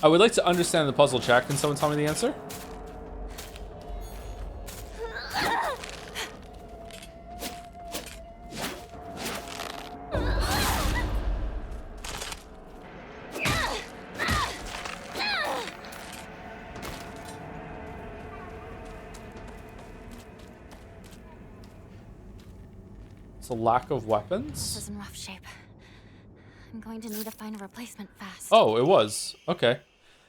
I would like to understand the puzzle, chat. Can someone tell me the answer? It's a lack of This weapons? is in rough shape. I'm going to need to find a replacement fast. Oh, it was. Okay.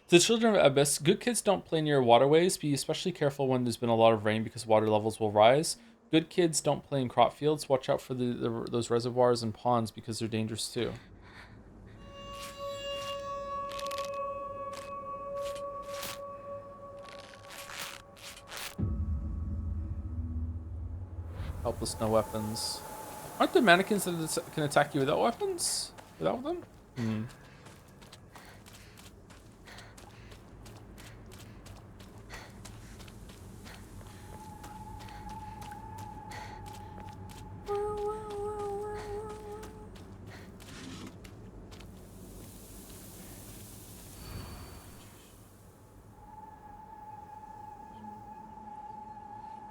To the children of Abyss, good kids don't play near waterways. Be especially careful when there's been a lot of rain because water levels will rise. Good kids don't play in crop fields. Watch out for those reservoirs and ponds because they're dangerous too. Helpless, no weapons. Aren't there mannequins that can attack you without weapons? Without them? Hmm.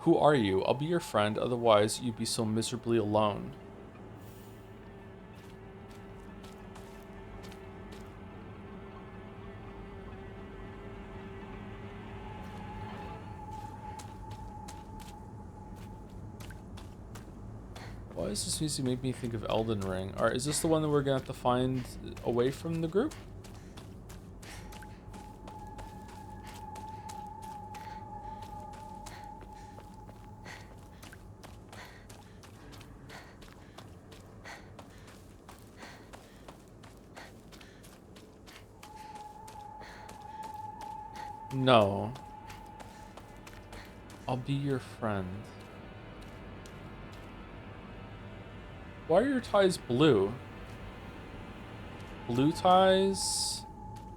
Who are you? I'll be your friend, otherwise you'd be so miserably alone. Why does this music make me think of Elden Ring? Alright, is this the one that we're gonna have to find away from the group? No. I'll be your friend. Why are your ties blue? Blue ties?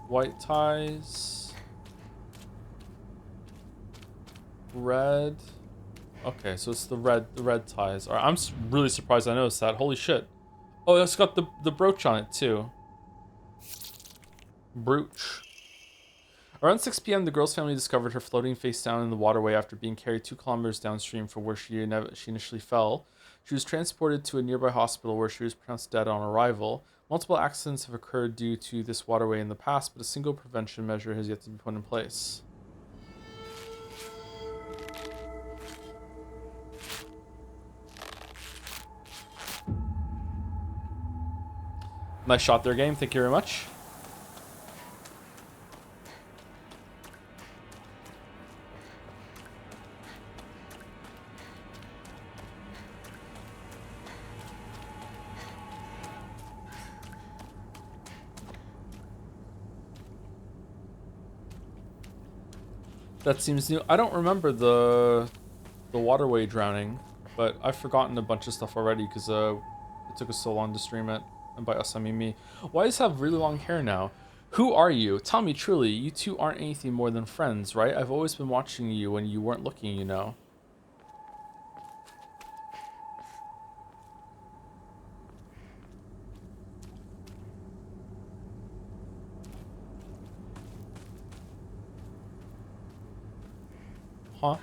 White ties? Red? Okay, so it's the red ties. Alright, I'm really surprised I noticed that. Holy shit. Oh, it's got the brooch on it too. Brooch. Around 6 p.m., the girl's family discovered her floating face down in the waterway after being carried 2 kilometers downstream from where she initially fell. She was transported to a nearby hospital where she was pronounced dead on arrival. Multiple accidents have occurred due to this waterway in the past, but a single prevention measure has yet to be put in place. Nice shot there, game. Thank you very much. That seems new. I don't remember the waterway drowning, but I've forgotten a bunch of stuff already because it took us so long to stream it. And by us, I mean me. Why does it have really long hair now? Who are you? Tell me truly, you two aren't anything more than friends, right? I've always been watching you when you weren't looking, you know. Huh?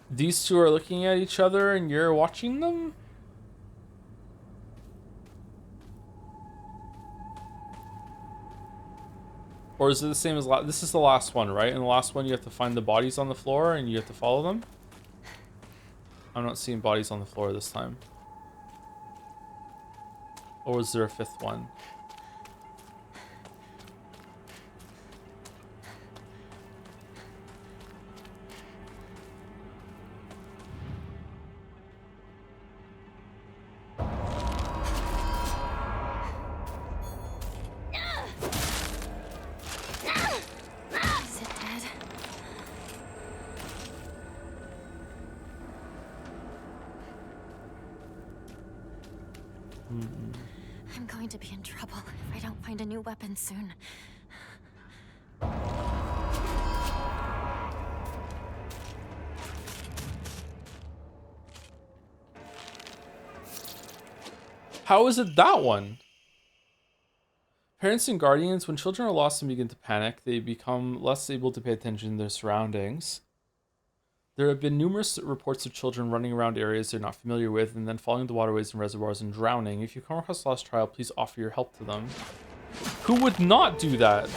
These two are looking at each other and you're watching them? Or is it the same as this is the last one, right? In the last one you have to find the bodies on the floor and you have to follow them? I'm not seeing bodies on the floor this time. Or was there a 5th one? Is it dead? I'm going to be in trouble if I don't find a new weapon soon. How is it that one? Parents and guardians, when children are lost and begin to panic, they become less able to pay attention to their surroundings. There have been numerous reports of children running around areas they're not familiar with and then falling into waterways and reservoirs and drowning. If you come across a lost child, please offer your help to them. Who would not do that?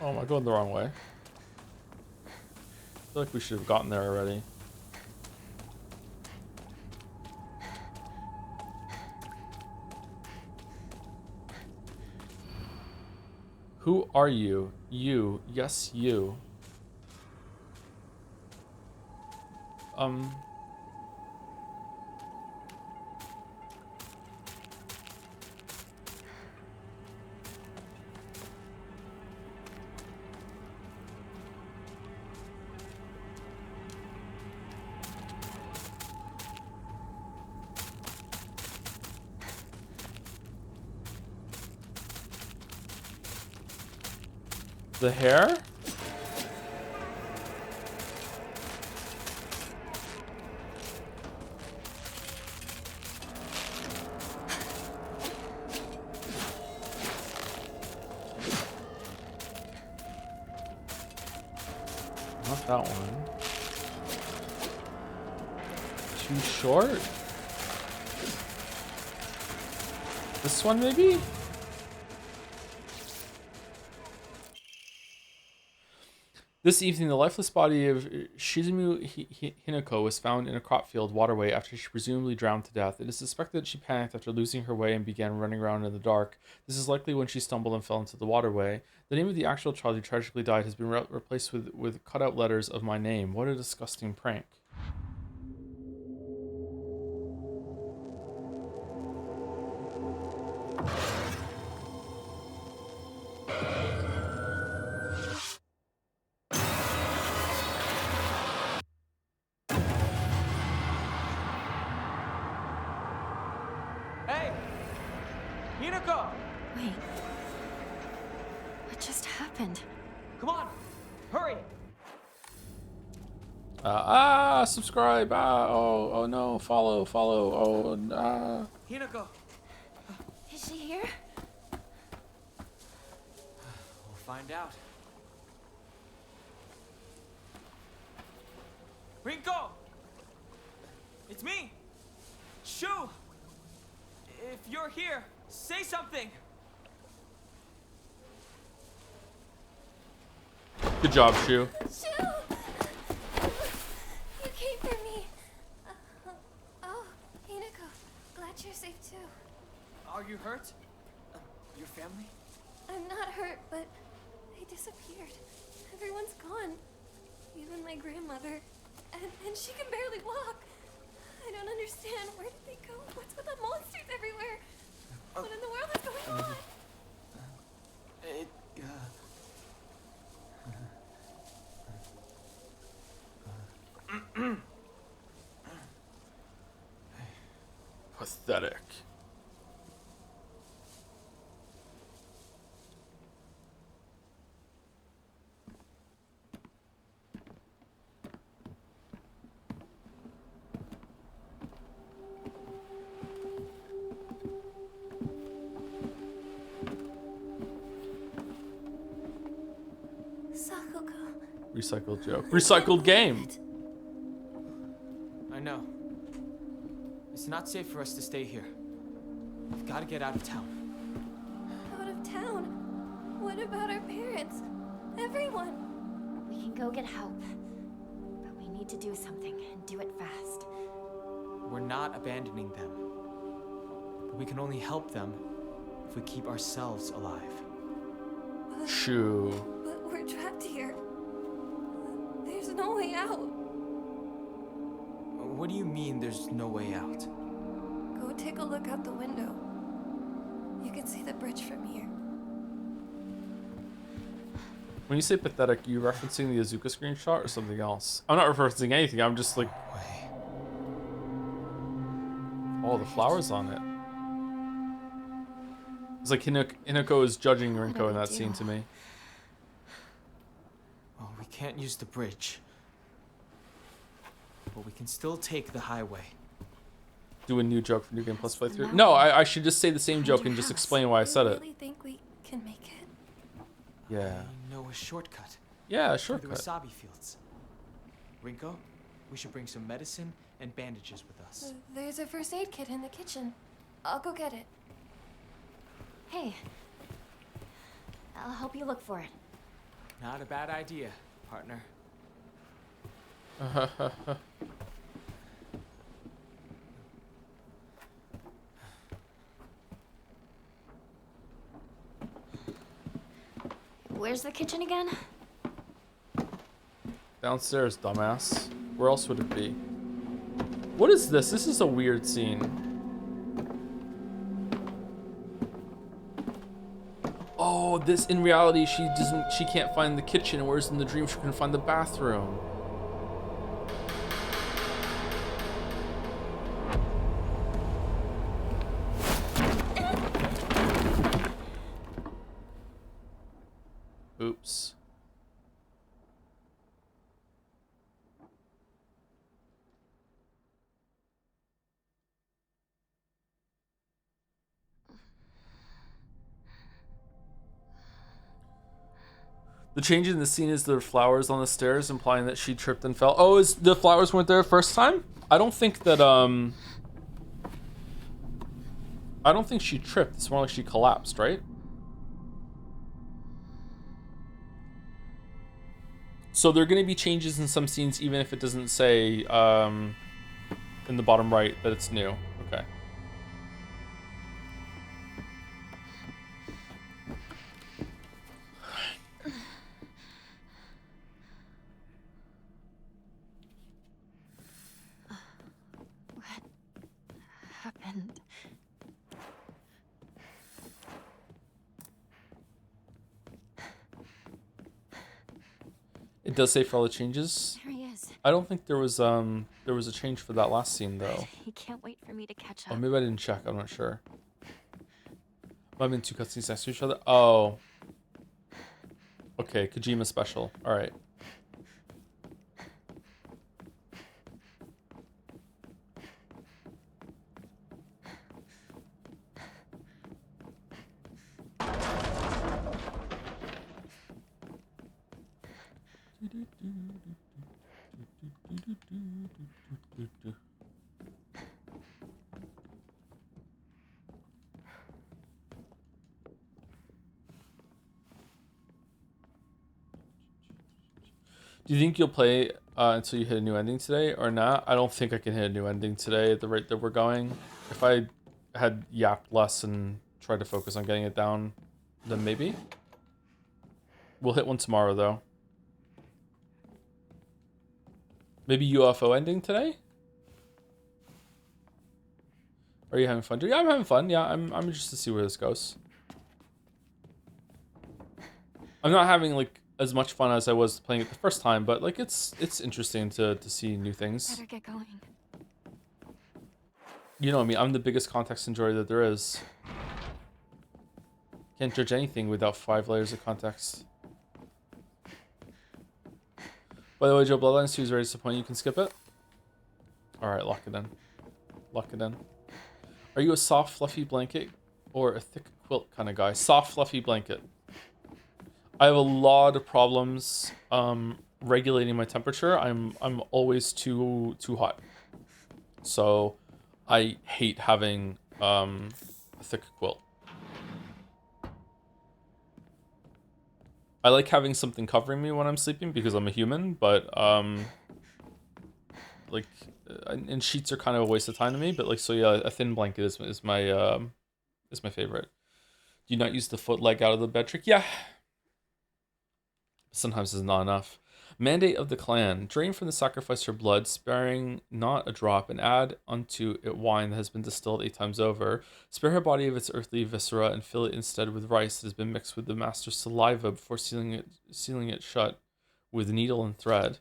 Oh, am I going the wrong way? I feel like we should have gotten there already. Who are you? You. Yes, you. The hair? Not that one. Too short? This one, maybe? This evening, the lifeless body of Shizumu Hinako was found in a crop field waterway after she presumably drowned to death. It is suspected that she panicked after losing her way and began running around in the dark. This is likely when she stumbled and fell into the waterway. The name of the actual child who tragically died has been replaced with cutout letters of my name. What a disgusting prank. Hey! Hinako! Wait. What just happened? Come on! Hurry! Subscribe. Oh no, follow. Hinako! Is she here? We'll find out. Rinko! It's me! Shu! If you're here, say something! Good job, Shu. Shoo! You came for me. Oh, Hinako. Glad you're safe too. Are you hurt? Your family? I'm not hurt, but they disappeared. Everyone's gone. Even my grandmother. And she can barely walk. I don't understand. Where did they go? What's with the monsters everywhere? What in the world is going on? Pathetic. Sakuko. Recycled joke. Recycled game. I know. It's not safe for us to stay here. We've got to get out of town. Out of town? What about our parents? Everyone? We can go get help. But we need to do something and do it fast. We're not abandoning them. But we can only help them if we keep ourselves alive. Shu. But we're trapped here. There's no way out. you mean there's no way out? Go take a look out the window. You can see the bridge from here. When you say pathetic, are you referencing the Azuka screenshot or something else? I'm not referencing anything. I'm just like, Way. oh, the flowers on it. It's like Hinako is judging What do Rinko we in that do? scene to me. Well, we can't use the bridge. But we can still take the highway. Do a new joke for New Game Plus That's the playthrough. No, mountain. I should just say the same Find joke your and just house. explain why I said it. You really think we can make it? Yeah. I know a shortcut. Yeah, Through the shortcut. wasabi fields. Rinko, we should bring some medicine and bandages with us. There's a first aid kit in the kitchen. I'll go get it. Hey. I'll help you look for it. Not a bad idea, partner. Where's the kitchen again? Downstairs, dumbass. Where else would it be? What is this? This is a weird scene. Oh, this in reality she can't find the kitchen, whereas in the dream she can find the bathroom. Oops. The change in the scene is the flowers on the stairs, implying that she tripped and fell. Oh, is the flowers weren't there first time? I don't think that I don't think she tripped. It's more like she collapsed, right? So there are going to be changes in some scenes, even if it doesn't say in the bottom right that it's new. Okay. Happened. It does say for all the changes. There he is. I don't think there was a change for that last scene though. He can't wait for me to catch Oh, up. maybe I didn't check. I'm not sure. Might have been two cutscenes next to each other. Oh. Okay, Kojima special. All right. Do you think you'll play until you hit a new ending today or not? I don't think I can hit a new ending today at the rate that we're going. If I had yapped less and tried to focus on getting it down, then maybe. We'll hit one tomorrow, though. Maybe UFO ending today? Are you having fun? Yeah, I'm having fun. Yeah, I'm interested to see where this goes. I'm not having like as much fun as I was playing it the first time, but like it's interesting to see new things. Better get going. You know me, I'm the biggest context enjoyer that there is. Can't judge anything without 5 layers of context. By the way, Joe, Bloodlines 2 is very disappointing. You can skip it. Alright, lock it in. Lock it in. Are you a soft, fluffy blanket or a thick quilt kind of guy? Soft, fluffy blanket. I have a lot of problems regulating my temperature. I'm always too hot. So I hate having a thick quilt. I like having something covering me when I'm sleeping because I'm a human, but like and sheets are kind of a waste of time to me, but like so yeah, a thin blanket is my favorite. Do you not use the foot leg out of the bed trick? Yeah. Sometimes it's not enough. Mandate of the clan. Drain from the sacrifice her blood, sparing not a drop, and add unto it wine that has been distilled 8 times over. Spare her body of its earthly viscera, and fill it instead with rice that has been mixed with the master's saliva before sealing it shut with needle and thread.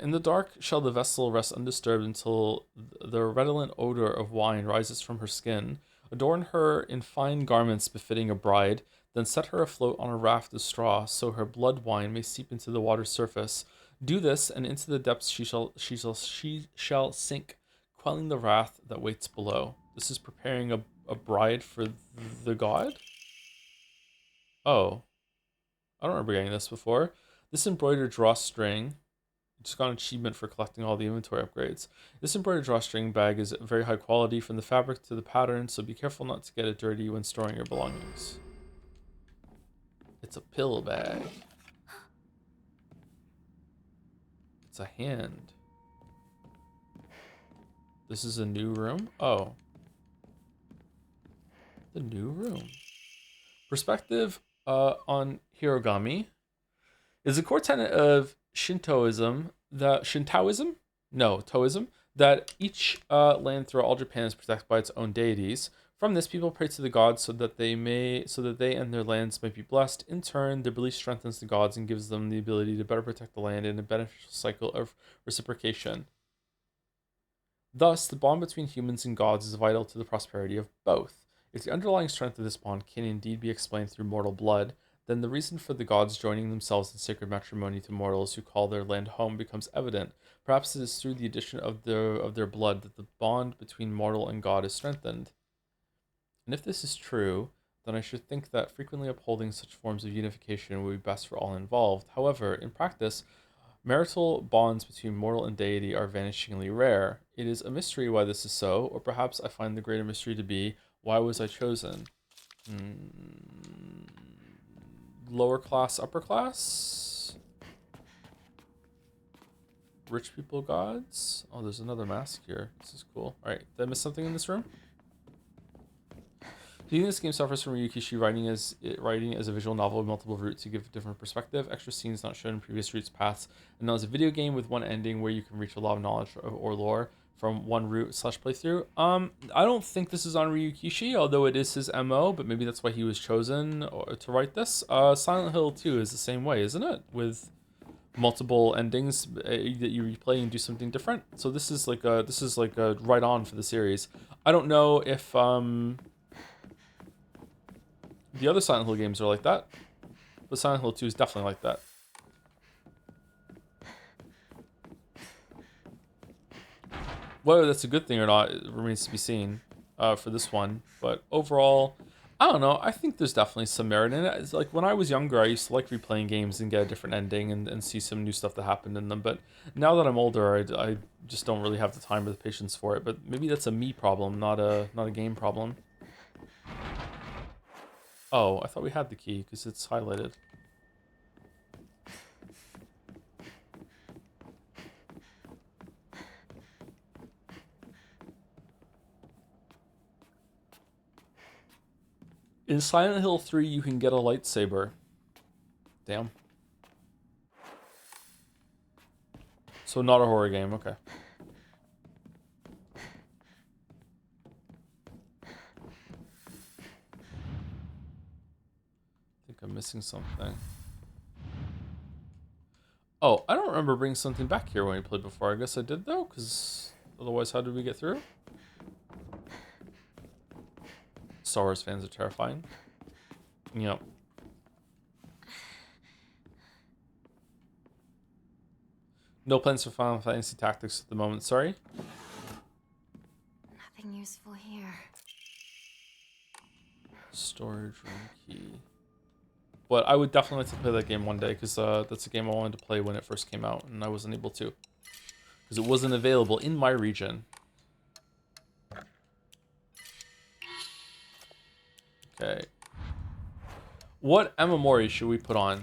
In the dark shall the vessel rest undisturbed until the redolent odor of wine rises from her skin. Adorn her in fine garments befitting a bride, then set her afloat on a raft of straw, so her blood wine may seep into the water's surface. Do this, and into the depths she shall sink, quelling the wrath that waits below. This is preparing a bride for the god? Oh, I don't remember getting this before. This embroidered drawstring just got an achievement for collecting all the inventory upgrades. This embroidered drawstring bag is very high quality from the fabric to the pattern, so be careful not to get it dirty when storing your belongings. It's a pill bag. It's a hand. This is a new room? Oh. The new room. Perspective on Hirogami is a core tenet of Shintoism that Shintoism? No, Toism. That each land throughout all Japan is protected by its own deities. From this, people pray to the gods so that they and their lands might be blessed. In turn, their belief strengthens the gods and gives them the ability to better protect the land in a beneficial cycle of reciprocation. Thus, the bond between humans and gods is vital to the prosperity of both. If the underlying strength of this bond can indeed be explained through mortal blood, then the reason for the gods joining themselves in sacred matrimony to mortals who call their land home becomes evident. Perhaps it is through the addition of their blood that the bond between mortal and god is strengthened. And if this is true, then I should think that frequently upholding such forms of unification would be best for all involved. However, in practice, marital bonds between mortal and deity are vanishingly rare. It is a mystery why this is so, or perhaps I find the greater mystery to be, why was I chosen? Lower class, upper class? Rich people gods? Oh, there's another mask here. This is cool. Alright, did I miss something in this room? Do you think this game suffers from Ryukishi writing as a visual novel with multiple routes to give a different perspective, extra scenes not shown in previous routes, paths, and now as a video game with one ending where you can reach a lot of knowledge or lore from one route / playthrough? I don't think this is on Ryukishi, although it is his MO, but maybe that's why he was chosen to write this. Silent Hill 2 is the same way, isn't it? With multiple endings that you replay and do something different. So this is like a right on for the series. I don't know if the other Silent Hill games are like that, but Silent Hill 2 is definitely like that. Whether that's a good thing or not, it remains to be seen for this one. But overall, I don't know. I think there's definitely some merit in it. It's like when I was younger, I used to like replaying games and get a different ending and see some new stuff that happened in them. But now that I'm older, I just don't really have the time or the patience for it. But maybe that's a me problem, not a game problem. Oh, I thought we had the key because it's highlighted. In Silent Hill 3, you can get a lightsaber. Damn. So not a horror game, okay. I think I'm missing something. Oh, I don't remember bringing something back here when we played before. I guess I did though, because otherwise how did we get through? Star Wars fans are terrifying. Yep. No plans for Final Fantasy Tactics at the moment, sorry. Nothing useful here. Storage room key. But I would definitely like to play that game one day, because that's a game I wanted to play when it first came out, and I wasn't able to. Because it wasn't available in my region. Okay. What Emamori should we put on?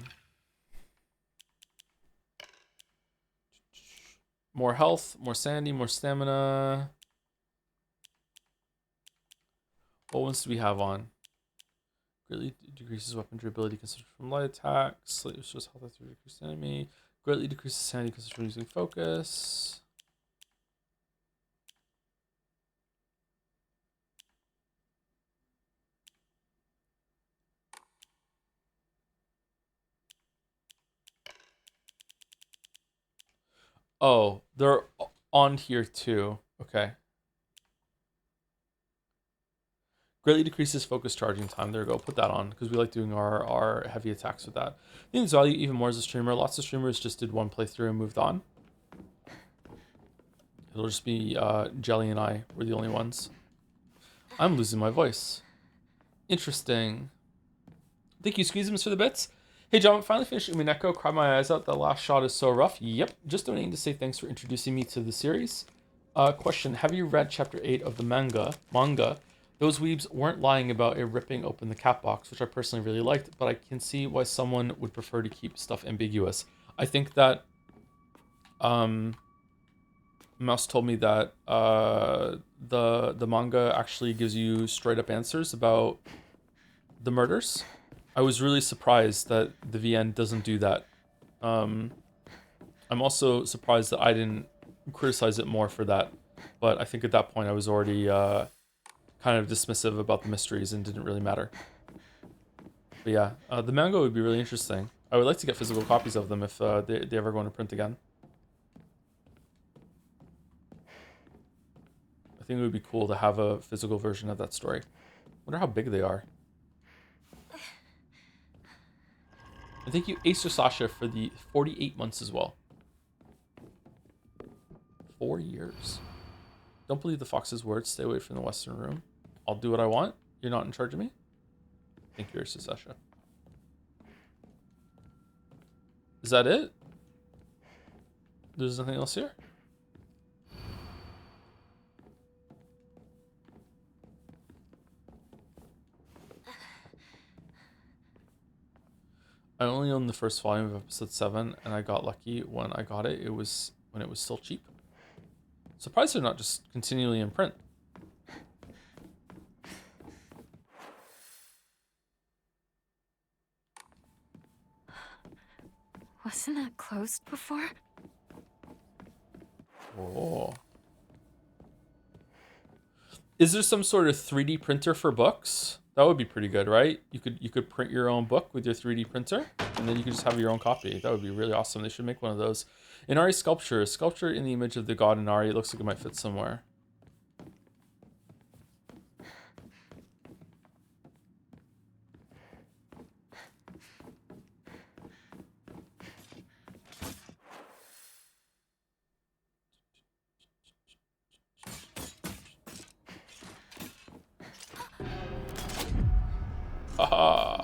More health, more sanity, more stamina. What ones do we have on? Greatly decreases weapon durability considered from light attacks. Slightly restores health after decreased enemy. Greatly decreases sanity because it's losing focus. Oh, they're on here too. Okay. Greatly decreases focus charging time. There we go. Put that on because we like doing our heavy attacks with that. I think it's value even more as a streamer. Lots of streamers just did one playthrough and moved on. It'll just be Jelly and I. We're the only ones. I'm losing my voice. Interesting. Thank you, Squeezums, for the bits. Hey, John, finally finished Umineko. Cried my eyes out. That last shot is so rough. Yep. Just donating to say thanks for introducing me to the series. Question. Have you read chapter 8 of the manga? Those weebs weren't lying about it ripping open the cat box, which I personally really liked, but I can see why someone would prefer to keep stuff ambiguous. I think that Mouse told me that the manga actually gives you straight up answers about the murders. I was really surprised that the VN doesn't do that. I'm also surprised that I didn't criticize it more for that, but I think at that point I was already kind of dismissive about the mysteries and didn't really matter. But yeah, the manga would be really interesting. I would like to get physical copies of them if they ever go into print again. I think it would be cool to have a physical version of that story. Wonder how big they are. And thank you, Acer Sasha, for the 48 months as well. 4 years. Don't believe the fox's words. Stay away from the Western room. I'll do what I want. You're not in charge of me. Thank you, Acer Sasha. Is that it? There's nothing else here? I only own the first volume of episode 7, and I got lucky when I got it. It was when it was still cheap. Surprised they're not just continually in print. Wasn't that closed before? Oh. Is there some sort of 3D printer for books? That would be pretty good, right? You could print your own book with your 3D printer, and then you could just have your own copy. That would be really awesome. They should make one of those. Inari sculpture. A sculpture in the image of the god Inari. It looks like it might fit somewhere. Haha.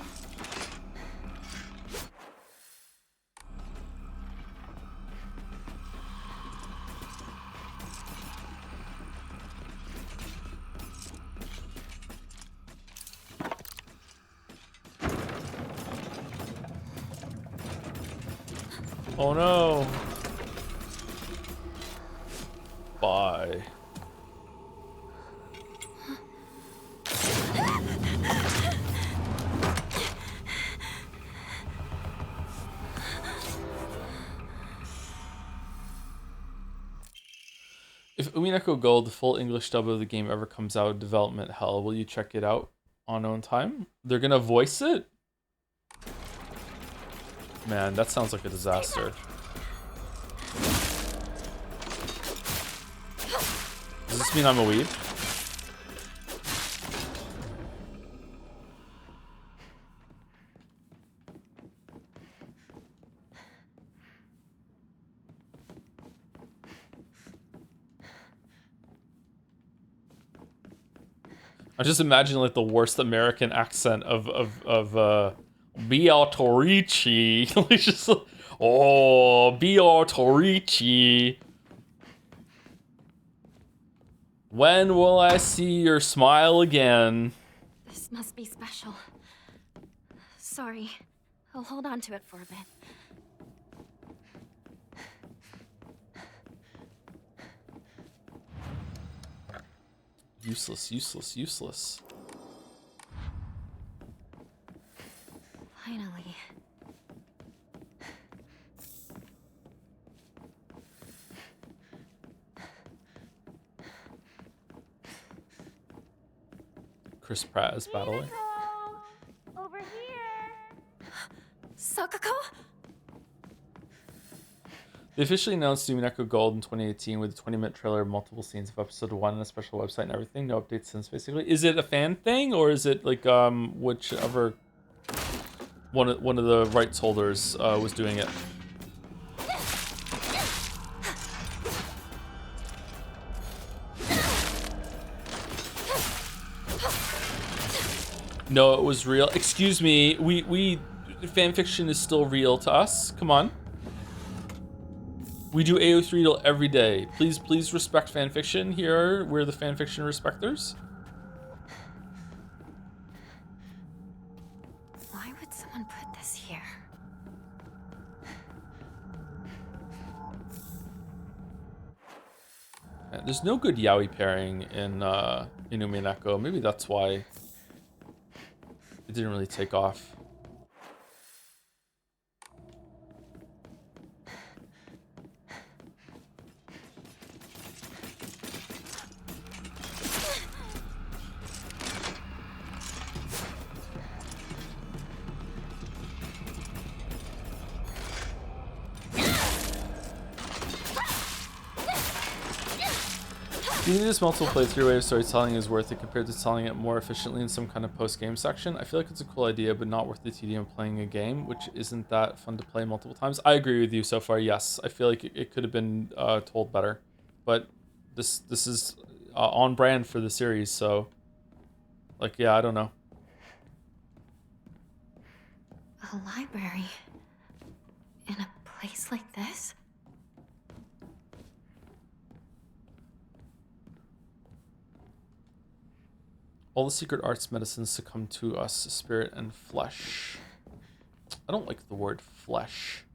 Oh no. Bye. If Umineko Gold, the full English dub of the game, ever comes out, development hell, will you check it out on own time? They're gonna voice it? Man, that sounds like a disaster. Does this mean I'm a weeb? I just imagine like the worst American accent of Beatorici. Like just oh Beatorici. When will I see your smile again? This must be special. Sorry. I'll hold on to it for a bit. Useless, useless, useless. Finally. Chris Pratt as Battler. Over here. Sakako? They officially announced Yumineko Gold in 2018 with a 20-minute trailer, multiple scenes of episode 1, and a special website and everything. No updates since, basically. Is it a fan thing, or is it like whichever one of the rights holders was doing it? No, it was real. Excuse me. We fan fiction is still real to us. Come on. We do AO3 every day. Please respect fanfiction here. We're the fanfiction respecters. Why would someone put this here? Yeah, there's no good yaoi pairing in Umineko. Maybe that's why it didn't really take off. Do you think this multiple playthrough way of storytelling is worth it compared to telling it more efficiently in some kind of post-game section? I feel like it's a cool idea, but not worth the tedium of playing a game, which isn't that fun to play multiple times. I agree with you so far, yes. I feel like it could have been told better. But this is on brand for the series, so... Like, yeah, I don't know. A library? In a place like this? All the secret arts medicines succumb to us, spirit and flesh. I don't like the word flesh.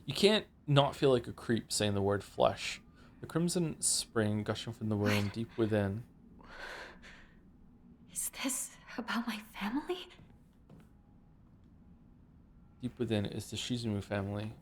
You can't not feel like a creep saying the word flesh. The crimson spring gushing from the womb deep within. Is this about my family? Deep within is the Shizumu family.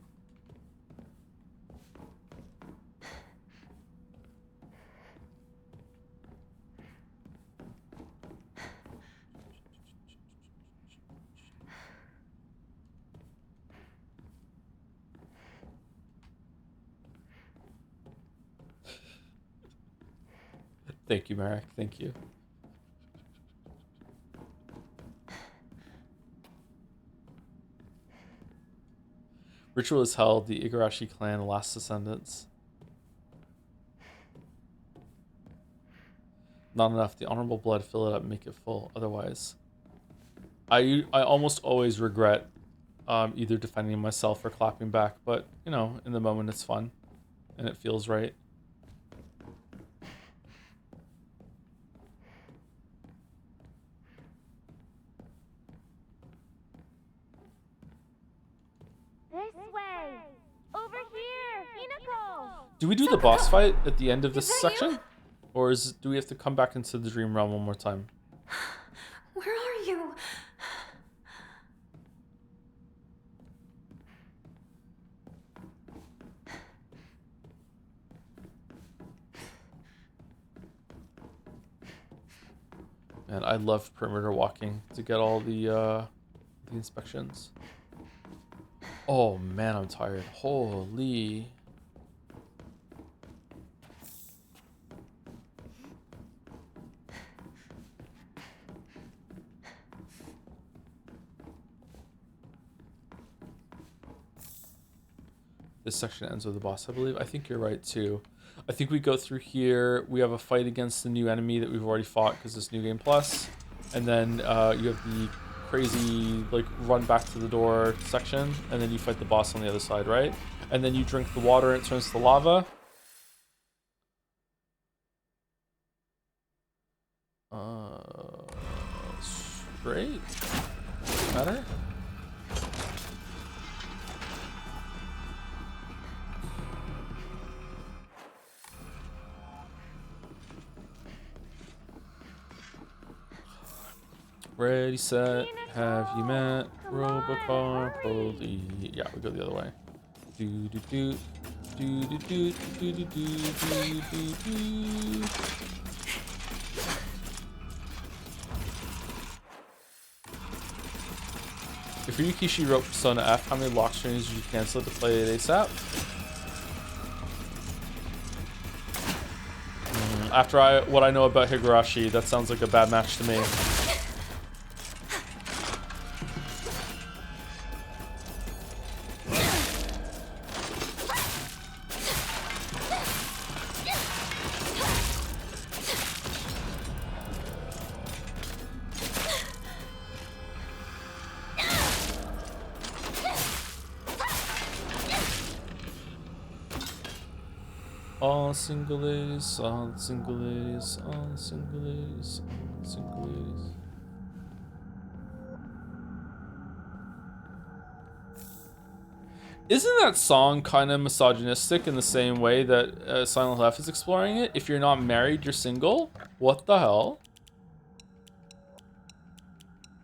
Thank you, Marek. Thank you. Ritual is held. The Igarashi clan last descendants. Not enough. The honorable blood, fill it up, make it full. Otherwise, I almost always regret either defending myself or clapping back. But you know, in the moment, it's fun, and it feels right. This way! Over here! Hinako! Do we do the boss fight at the end of this that section? you? Or do we have to come back into the dream realm one more time? Where are you? Man, I love perimeter walking to get all the inspections. Oh man, I'm tired. Holy. This section ends with the boss, I believe. I think you're right too. I think we go through here. We have a fight against the new enemy that we've already fought because it's New Game Plus. And then you have the crazy, like, run back to the door section. And then you fight the boss on the other side, right? And then you drink the water and it turns to lava. Straight? Better? Ready, set, have you met Robocar Police? Yeah, we go the other way. Do do do Do, do, do, do, do, do, do, do, do. If Ryukishi wrote Persona F, how many lock screens did you cancel to play it ASAP? After what I know about Higurashi, that sounds like a bad match to me. All single ladies, all single ladies, all single ladies, all single ladies. Isn't that song kind of misogynistic in the same way that Silent Hill F is exploring it? If you're not married, you're single? What the hell?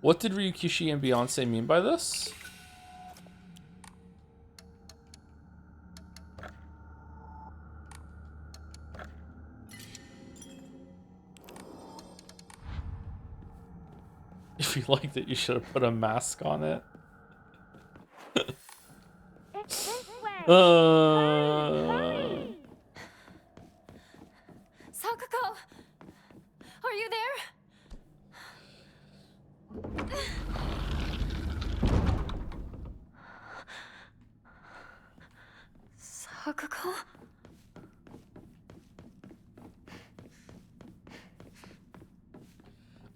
What did Ryukishi and Beyonce mean by this? If you liked it, you should have put a mask on it. Sakuko! Are you there? Sakuko?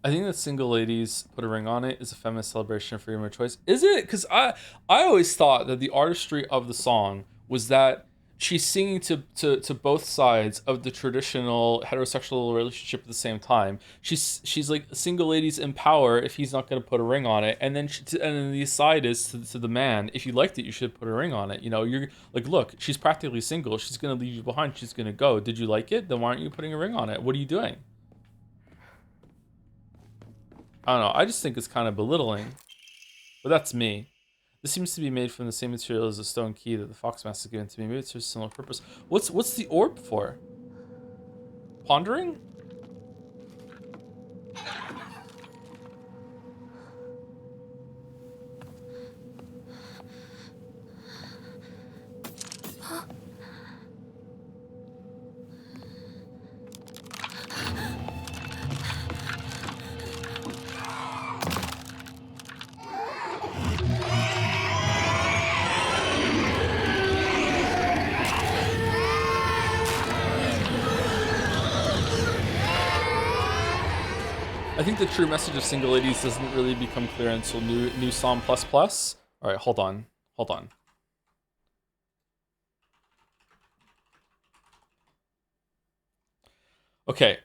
I think that single ladies put a ring on it is a feminist celebration of freedom of choice. Is it? Because I always thought that the artistry of the song was that she's singing to both sides of the traditional heterosexual relationship at the same time. She's like, single ladies in power if he's not going to put a ring on it, and then the side is to the man, if you liked it, you should put a ring on it. You know, you're like, look, she's practically single. She's going to leave you behind. She's going to go. Did you like it? Then why aren't you putting a ring on it? What are you doing? I don't know. I just think it's kind of belittling. But that's me. This seems to be made from the same material as the stone key that the fox mask is given to me. Maybe it's for a similar purpose. What's the orb for? Pondering? I think the true message of single ladies doesn't really become clear until new Psalm plus plus. All right, hold on. Okay.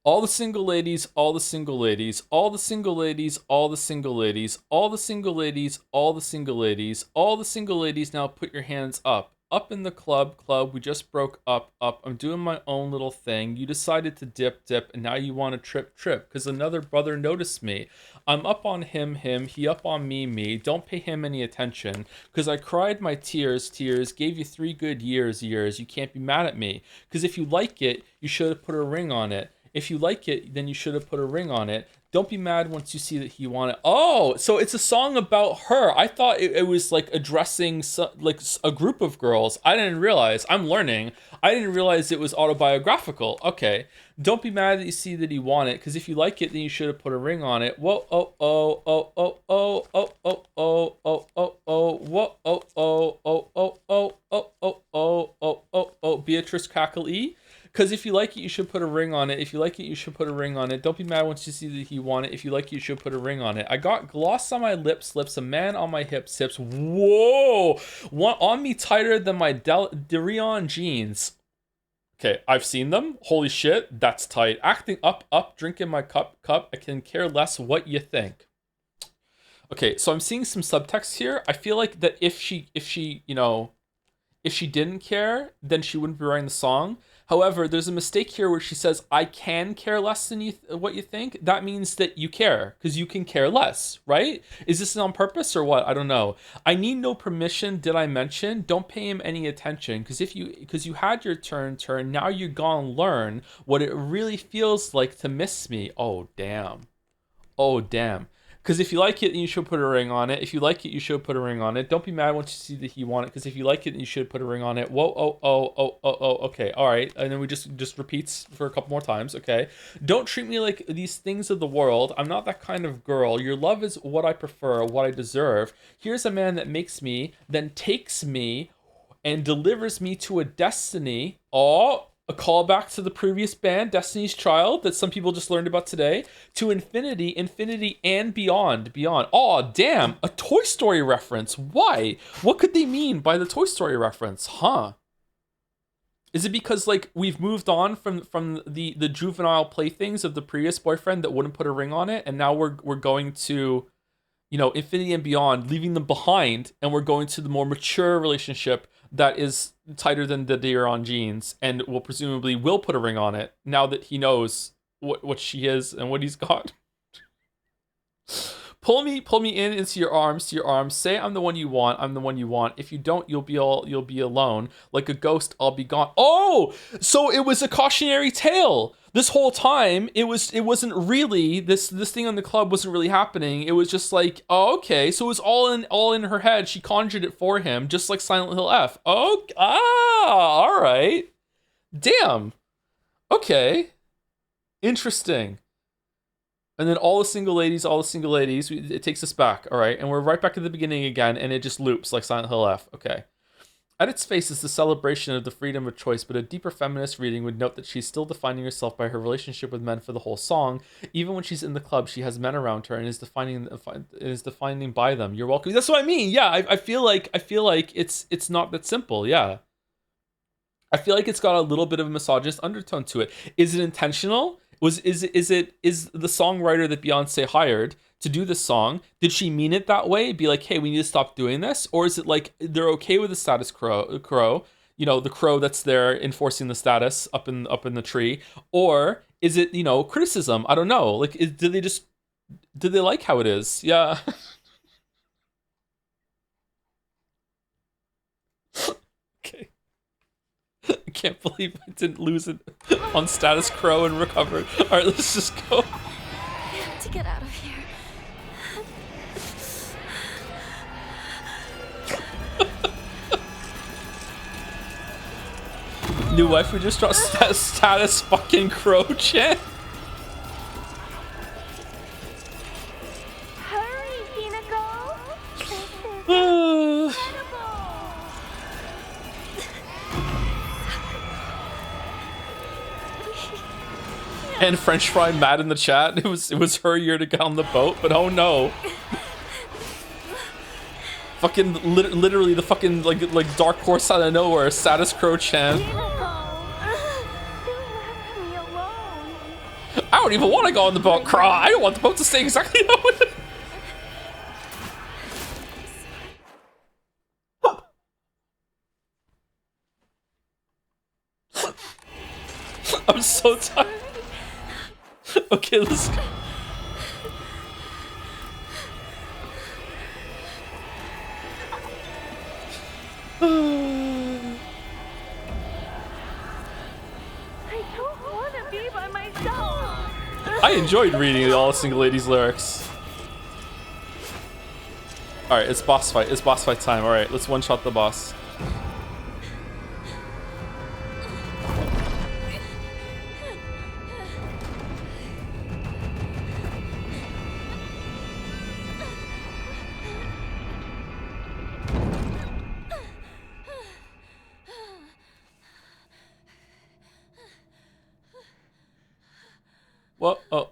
All the single ladies, all the single ladies, all the single ladies, all the single ladies, all the single ladies, all the single ladies, all the single ladies, now put your hands up. Up in the club, we just broke up. I'm doing my own little thing. You decided to dip, and now you want to trip, because another brother noticed me. I'm up on him, he up on me. Don't pay him any attention, because I cried my tears, gave you 3 good years. You can't be mad at me, because if you like it, you should have put a ring on it. If you like it, then you should have put a ring on it. Don't be mad once you see that he wanted. Oh, so it's a song about her. I thought it was like addressing like a group of girls. I didn't realize. I'm learning. I didn't realize it was autobiographical. Okay. Don't be mad that you see that he wanted, because if you like it, then you should have put a ring on it. Whoa, Beatrice Cackle E. Because if you like it, you should put a ring on it. If you like it, you should put a ring on it. Don't be mad once you see that he want it. If you like it, you should put a ring on it. I got gloss on my lips, a man on my hips. Whoa! One on me tighter than my Derion jeans. Okay, I've seen them. Holy shit, that's tight. Acting up, drinking my cup. I can care less what you think. Okay, so I'm seeing some subtext here. I feel like that if she didn't care, then she wouldn't be writing the song. However, there's a mistake here where she says, I can care less than what you think. That means that you care, because you can care less, right? Is this on purpose or what? I don't know. I need no permission, did I mention? Don't pay him any attention, because you had your turn, now you're gonna learn what it really feels like to miss me. Oh, damn. Oh, damn. Because if you like it, then you should put a ring on it. If you like it, you should put a ring on it. Don't be mad once you see that you want it, because if you like it, then you should put a ring on it. Whoa, okay, all right. And then we just repeats for a couple more times, okay? Don't treat me like these things of the world. I'm not that kind of girl. Your love is what I prefer, what I deserve. Here's a man that makes me, then takes me, and delivers me to a destiny. Oh, a callback to the previous band, Destiny's Child, that some people just learned about today. To infinity, and beyond. Oh, damn, a Toy Story reference. Why? What could they mean by the Toy Story reference? Huh? Is it because, like, we've moved on from the juvenile playthings of the previous boyfriend that wouldn't put a ring on it, and now we're going to, you know, infinity and beyond, leaving them behind, and we're going to the more mature relationship that is tighter than the deer on jeans, and will presumably put a ring on it now that he knows what she is and what he's got. Pull me in into your arms, Say I'm the one you want. If you don't, you'll be alone. Like a ghost, I'll be gone. Oh, so it was a cautionary tale. This whole time, it wasn't really this thing on the club wasn't really happening. It was just like, oh, okay. So it was all in her head. She conjured it for him, just like Silent Hill F. Oh, all right. Damn. Okay. Interesting. And then all the single ladies, it takes us back, all right? And we're right back at the beginning again, and it just loops like Silent Hill F. Okay. At its face is the celebration of the freedom of choice, but a deeper feminist reading would note that she's still defining herself by her relationship with men for the whole song. Even when she's in the club, she has men around her and is defining by them. You're welcome. That's what I mean. Yeah, I feel like it's not that simple. Yeah. I feel like it's got a little bit of a misogynist undertone to it. Is it intentional? Is the songwriter that Beyonce hired to do this song, did she mean it that way? Be like, hey, we need to stop doing this? Or is it like they're okay with the status quo, you know, the crow that's there enforcing the status up in the tree? Or is it, you know, criticism? I don't know. Like, did they like how it is? Yeah. Okay. I can't believe I didn't lose it on status quo and recovered. All right, let's just go. I have to get out of here. New wife, we just dropped status fucking crow chant. Hurry, Hinako! And French Fry mad in the chat. It was her year to get on the boat, but oh no. Fucking literally the fucking like dark horse out of nowhere, status crow chant. I don't even want to go on the boat, Craw. I don't want the boat to stay exactly how it is. I'm so tired. Okay, let's go. I don't want to be by myself. I enjoyed reading all the single ladies' lyrics. Alright, it's boss fight. It's boss fight time. Alright, let's one-shot the boss. What? What?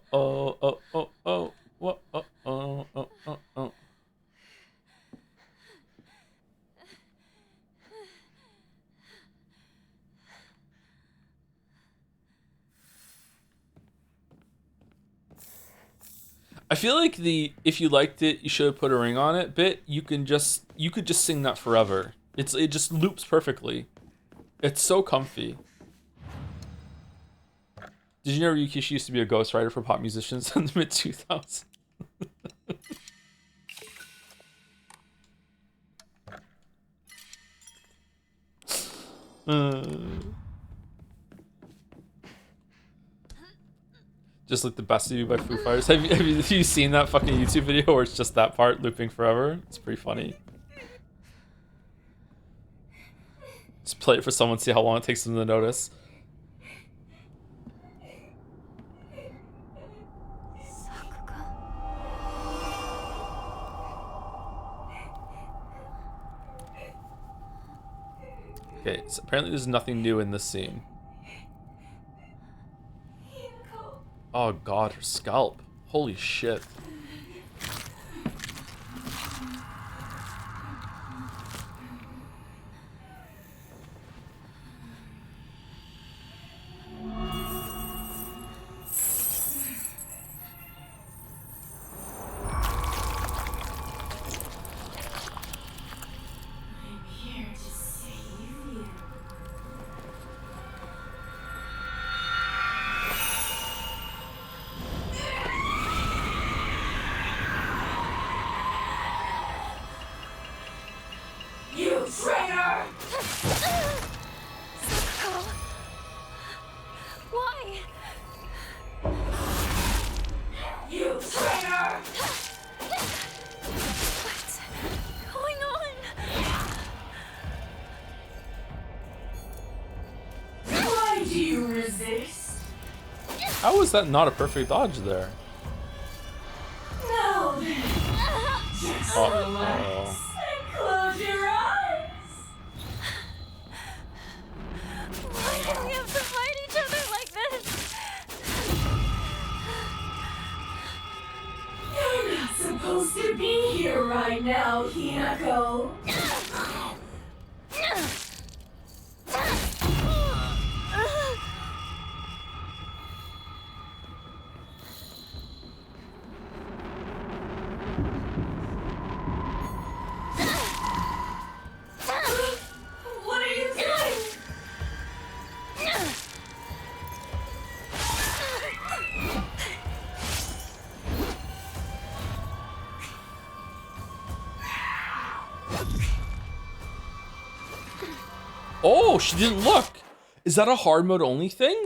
I feel like if you liked it, you should have put a ring on it bit. You could just sing that forever. It just loops perfectly. It's so comfy. Did you know Ryukishi used to be a ghostwriter for pop musicians in the mid 2000s? Just like the best of you by Foo Fighters. Have you seen that fucking YouTube video where it's just that part looping forever? It's pretty funny. Just play it for someone, see how long it takes them to notice. Okay, so apparently there's nothing new in this scene. Oh god, her scalp. Holy shit. How was that not a perfect dodge there? No. Just Uh-oh. close your eyes. Why do we have to fight each other like this? You're not supposed to be here right now, Hinako. What are you doing? Oh, she didn't look. Is that a hard mode only thing?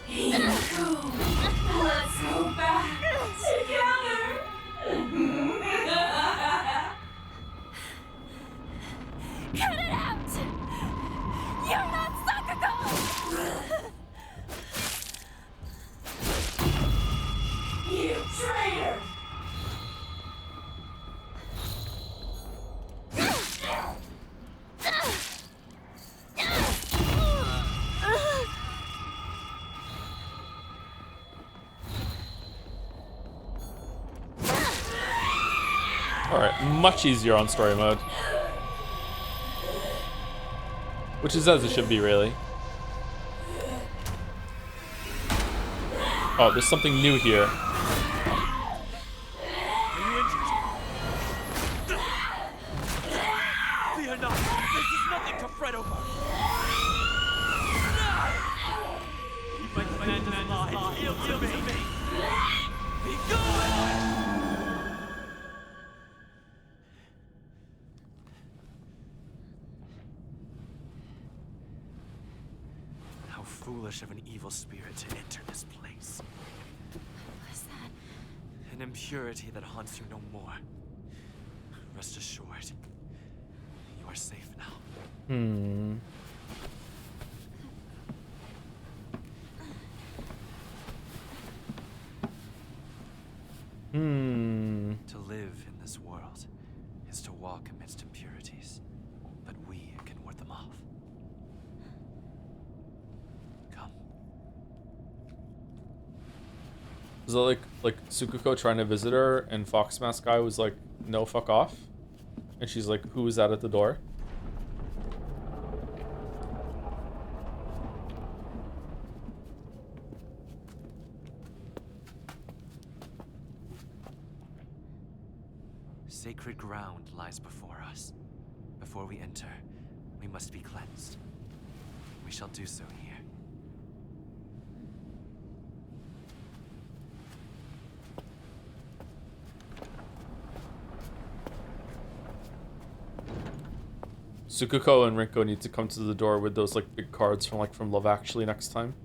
Hinako, let's go back together. Cut it out! You're not Sakuko! You traitor! Alright, much easier on story mode. Which is as it should be, really. Oh, there's something new here. Fear not. This is nothing to fret over. Keep my command and lie. Yield to me. Be gone! How foolish of an evil spirit to enter this place. What is that? An impurity that haunts you no more. Rest assured, you are safe now. To live in this world is to walk amidst impurities, but we can ward them off. Come. Is that like Tsukuko trying to visit her and Fox Mask Guy was like no, fuck off. And she's like, who is that at the door? Sacred ground lies before us. Before we enter, we must be cleansed. We shall do so here. Tsukuko and Rinko need to come to the door with those like big cards from Love Actually next time.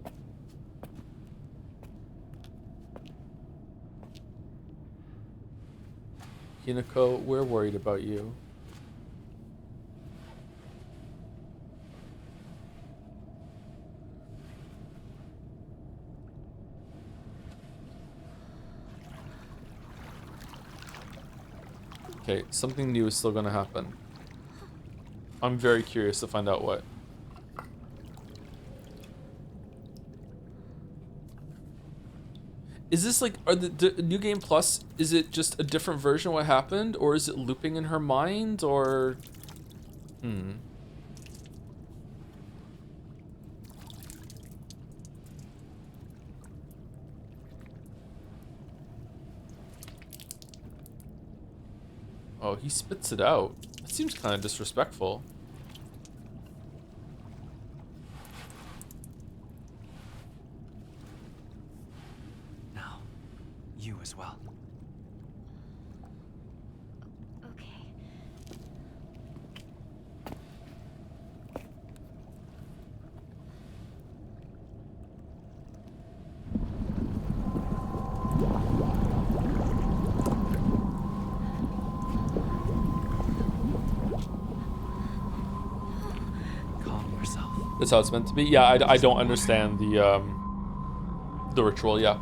Hinako, we're worried about you. Okay, something new is still gonna happen. I'm very curious to find out what. Is this like, are the New Game Plus, is it just a different version of what happened? Or is it looping in her mind? Or... Oh, he spits it out. That seems kind of disrespectful. Now, you as well. Okay. Calm yourself. That's how it's meant to be. Yeah, I don't understand the ritual. Yeah.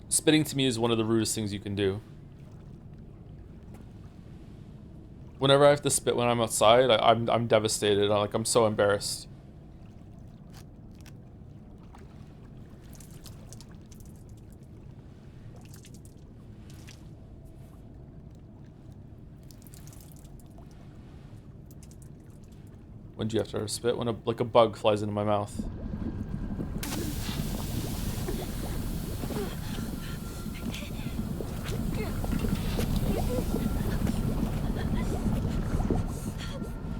Spitting to me is one of the rudest things you can do. Whenever I have to spit when I'm outside, I'm devastated. I'm so embarrassed. When do you have to spit? When a bug flies into my mouth.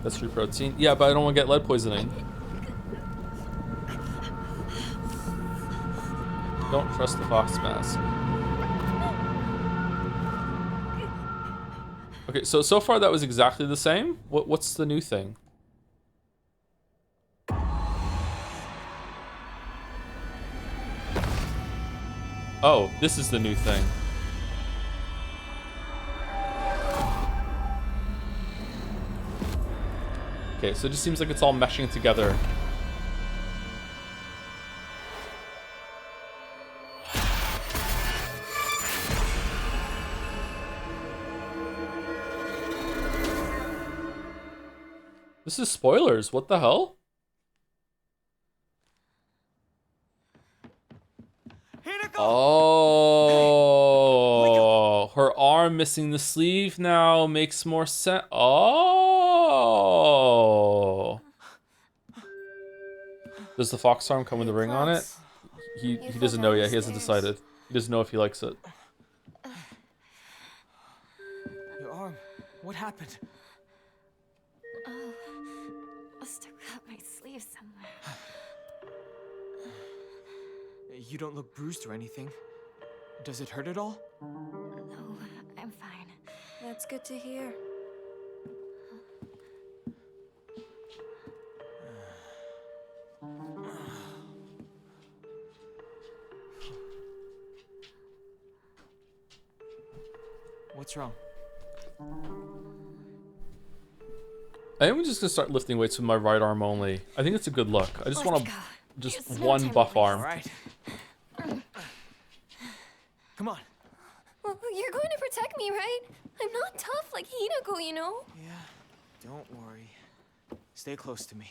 That's free protein. Yeah, but I don't want to get lead poisoning. Don't trust the fox mask. Okay, so far that was exactly the same. What's the new thing? Oh, this is the new thing. Okay, so it just seems like it's all meshing together. This is spoilers. What the hell? Oh, her arm missing the sleeve now makes more sense. Oh. Does the fox arm come with a ring on it? He doesn't know yet. He hasn't decided. He doesn't know if he likes it. Your arm. What happened? Oh, must have got my sleeve somewhere. You don't look bruised or anything. Does it hurt at all? No, I'm fine. That's good to hear. What's wrong? I think I'm just gonna start lifting weights with my right arm only. I think it's a good look. I just want to just one buff arm. All right. Come on. Well, you're going to protect me, right? I'm not tough like Hinako, you know? Yeah, don't worry. Stay close to me.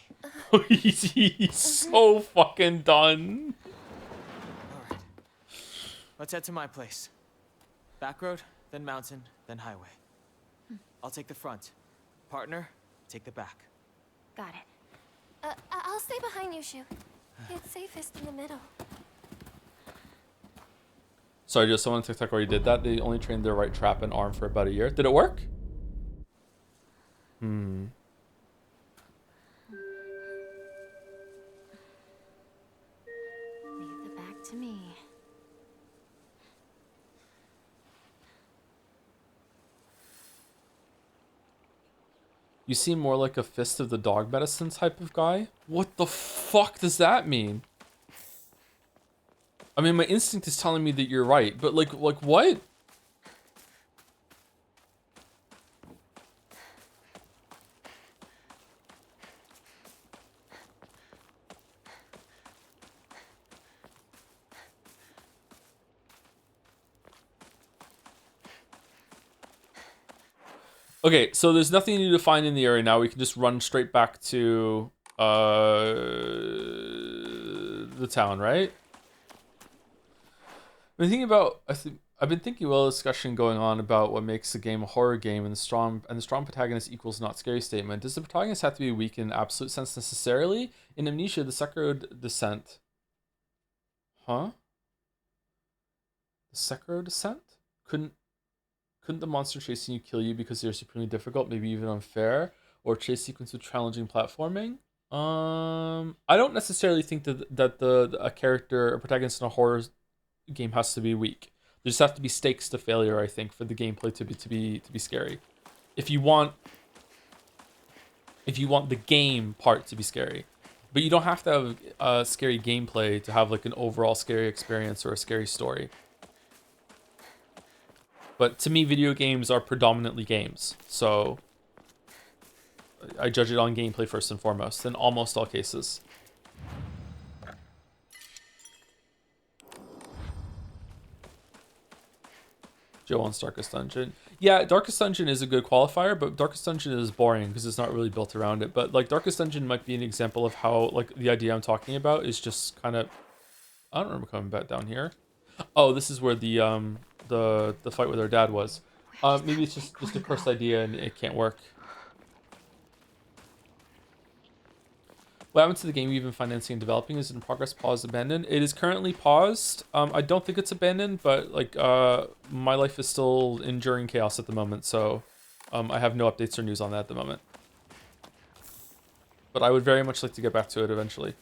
He's so fucking done. All right. Let's head to my place. Back road, then mountain, then highway. I'll take the front. Partner, take the back. Got it. I'll stay behind you, Shu. It's safest in the middle. Sorry, just someone on TikTok already did that. They only trained their right trap and arm for about a year. Did it work? Hmm. Leave the back to me. You seem more like a fist of the dog medicine type of guy. What the fuck does that mean? I mean, my instinct is telling me that you're right, but like what? Okay, so there's nothing new to find in the area now. We can just run straight back to the town, right? I've been thinking about a discussion going on about what makes a game a horror game, and the strong protagonist equals not scary statement. Does the protagonist have to be weak in absolute sense necessarily? In Amnesia, the Sekiro descent. Huh? The Sekiro descent? Couldn't the monster chasing you kill you because they're supremely difficult, maybe even unfair, or chase sequence with challenging platforming? I don't necessarily think that a protagonist in a horror game has to be weak. There just have to be stakes to failure, I think, for the gameplay to be scary. If you want the game part to be scary, but you don't have to have a scary gameplay to have like an overall scary experience or a scary story. But to me, video games are predominantly games, so I judge it on gameplay first and foremost in almost all cases. Joe wants Darkest Dungeon. Yeah, Darkest Dungeon is a good qualifier, but Darkest Dungeon is boring because it's not really built around it. But like Darkest Dungeon might be an example of how like the idea I'm talking about is just kind of. I don't remember coming back down here. Oh, this is where the fight with our dad was. Maybe it's just a cursed idea and it can't work. What happened to the game you've been financing and developing? Is it in progress, paused, abandoned? It is currently paused. I don't think it's abandoned, but like my life is still enduring chaos at the moment, so I have no updates or news on that at the moment. But I would very much like to get back to it eventually.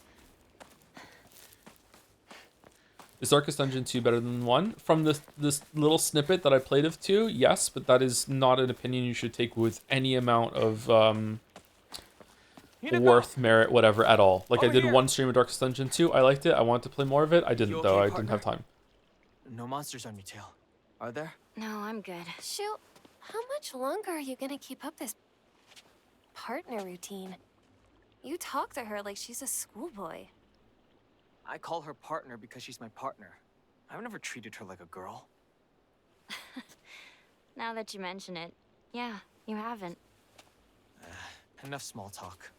Is Darkest Dungeon 2 better than 1? From this little snippet that I played of 2, yes, but that is not an opinion you should take with any amount of worth, merit, whatever at all. Like I did one stream of Darkest Dungeon 2, I liked it, I wanted to play more of it, I didn't though, I didn't have time. No monsters on your tail, are there? No, I'm good. Shoot, how much longer are you gonna keep up this partner routine? You talk to her like she's a schoolboy. I call her partner because she's my partner. I've never treated her like a girl. Now that you mention it, yeah, you haven't. Enough small talk.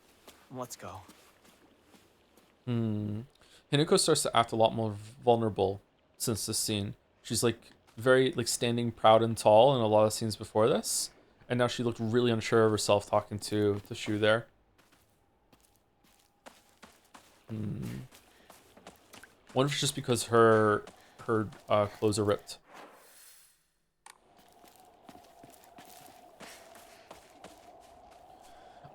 Let's go. Hinako starts to act a lot more vulnerable since this scene. She's like very like standing proud and tall in a lot of scenes before this, and now she looked really unsure of herself talking to the Shu there. Wonder if it's just because her clothes are ripped.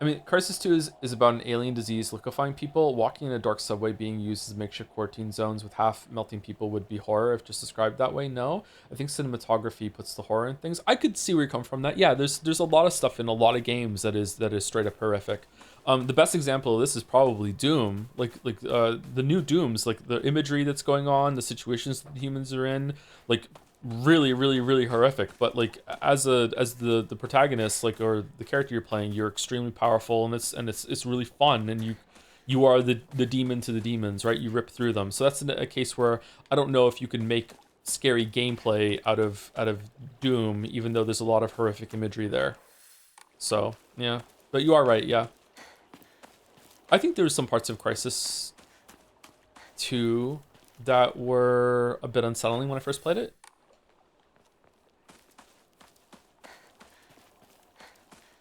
I mean, Crisis 2 is about an alien disease liquefying people. Walking in a dark subway being used as makeshift quarantine zones with half-melting people would be horror if just described that way. No. I think cinematography puts the horror in things. I could see where you come from that. Yeah, there's a lot of stuff in a lot of games that is straight up horrific. The best example of this is probably Doom. Like the new Dooms, like the imagery that's going on, the situations that the humans are in, like really, really, really horrific. But like as the protagonist, like, or the character you're playing, you're extremely powerful, and it's really fun, and you are the demon to the demons, right? You rip through them. So that's a case where I don't know if you can make scary gameplay out of Doom, even though there's a lot of horrific imagery there. So yeah, but you are right. Yeah, I think there's some parts of Crisis 2 that were a bit unsettling when I first played it.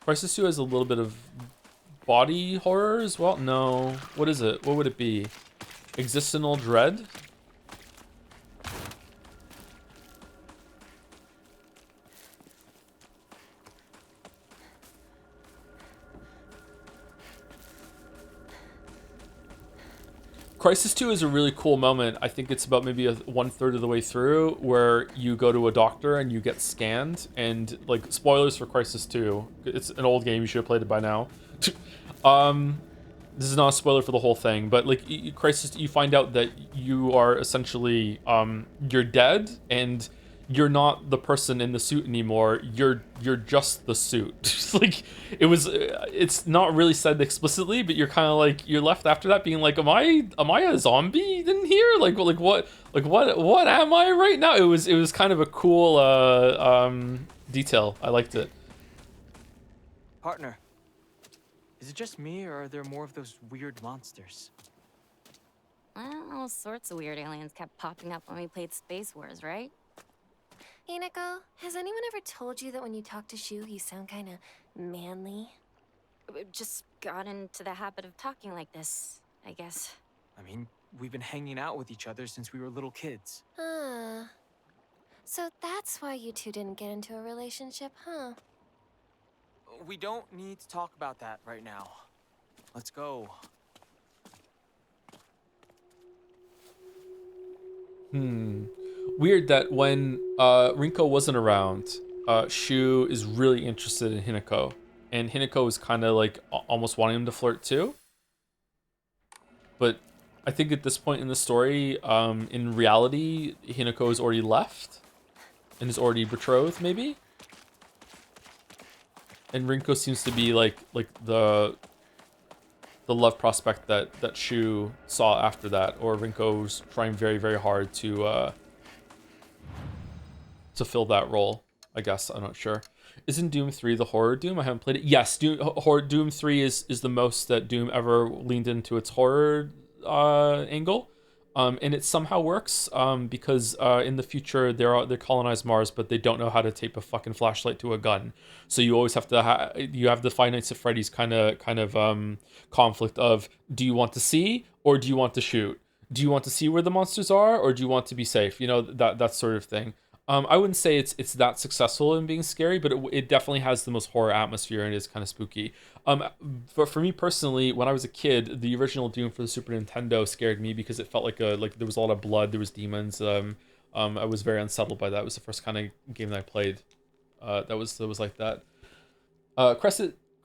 Crisis 2 has a little bit of body horror as well. No, what is it? What would it be? Existential dread? Crisis 2 is a really cool moment. I think it's about maybe one-third of the way through where you go to a doctor and you get scanned. And, like, spoilers for Crisis 2. It's an old game. You should have played it by now. This is not a spoiler for the whole thing, but, like, Crisis, you find out that you are essentially, you're dead, and you're not the person in the suit anymore. You're just the suit. Like, it's not really said explicitly, but you're kind of like, you're left after that being like, am I a zombie in here? What am I right now? It was kind of a cool detail. I liked it. Partner, is it just me, or are there more of those weird monsters? Well, all sorts of weird aliens kept popping up when we played Space Wars, right? Hinako, has anyone ever told you that when you talk to Shu, you sound kind of manly? Just got into the habit of talking like this, I guess. I mean, we've been hanging out with each other since we were little kids. So that's why you two didn't get into a relationship, huh? We don't need to talk about that right now. Let's go. Weird that when Rinko wasn't around, Shu is really interested in Hinako, and Hinako is kind of like almost wanting him to flirt too. But I think at this point in the story, in reality, Hinako has already left and is already betrothed, maybe. And Rinko seems to be like the love prospect that Shu saw after that, or Rinko's trying very, very hard to fill that role, I guess. I'm not sure. Isn't Doom 3 the horror Doom? I haven't played it. Yes, Doom 3 is the most that Doom ever leaned into its horror angle. And it somehow works because in the future they colonize Mars, but they don't know how to tape a fucking flashlight to a gun. So you always have to you have the Five Nights at Freddy's kind of conflict of, do you want to see or do you want to shoot? Do you want to see where the monsters are or do you want to be safe? You know, that sort of thing. I wouldn't say it's that successful in being scary, but it definitely has the most horror atmosphere and is kind of spooky. But for me personally, when I was a kid, the original Doom for the Super Nintendo scared me because it felt like there was a lot of blood, there was demons. I was very unsettled by that. It was the first kind of game that I played that was like that.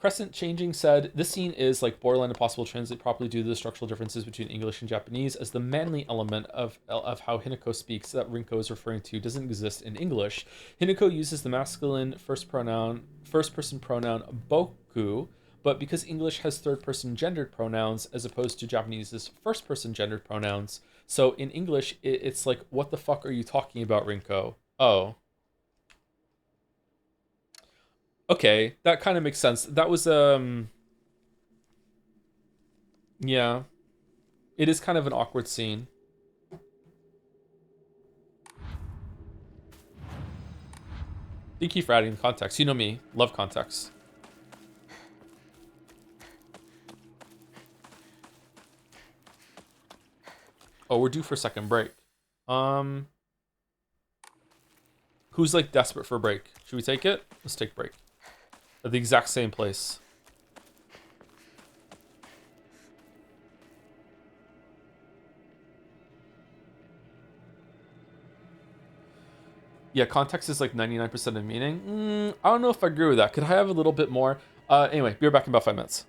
Crescent Changing said, this scene is like borderline impossible to translate properly due to the structural differences between English and Japanese, as the manly element of how Hinako speaks that Rinko is referring to doesn't exist in English. Hinako uses the masculine first person pronoun boku, but because English has third-person gendered pronouns as opposed to Japanese's first-person gendered pronouns, so in English it's like, what the fuck are you talking about, Rinko? Oh. Okay, that kind of makes sense. That was yeah. It is kind of an awkward scene. Thank you for adding context. You know me, love context. Oh, we're due for a second break. Who's like desperate for a break? Should we take it? Let's take a break. At the exact same place. Yeah, context is like 99% of meaning. I don't know if I agree with that. Could I have a little bit more? Anyway, be right back in about 5 minutes.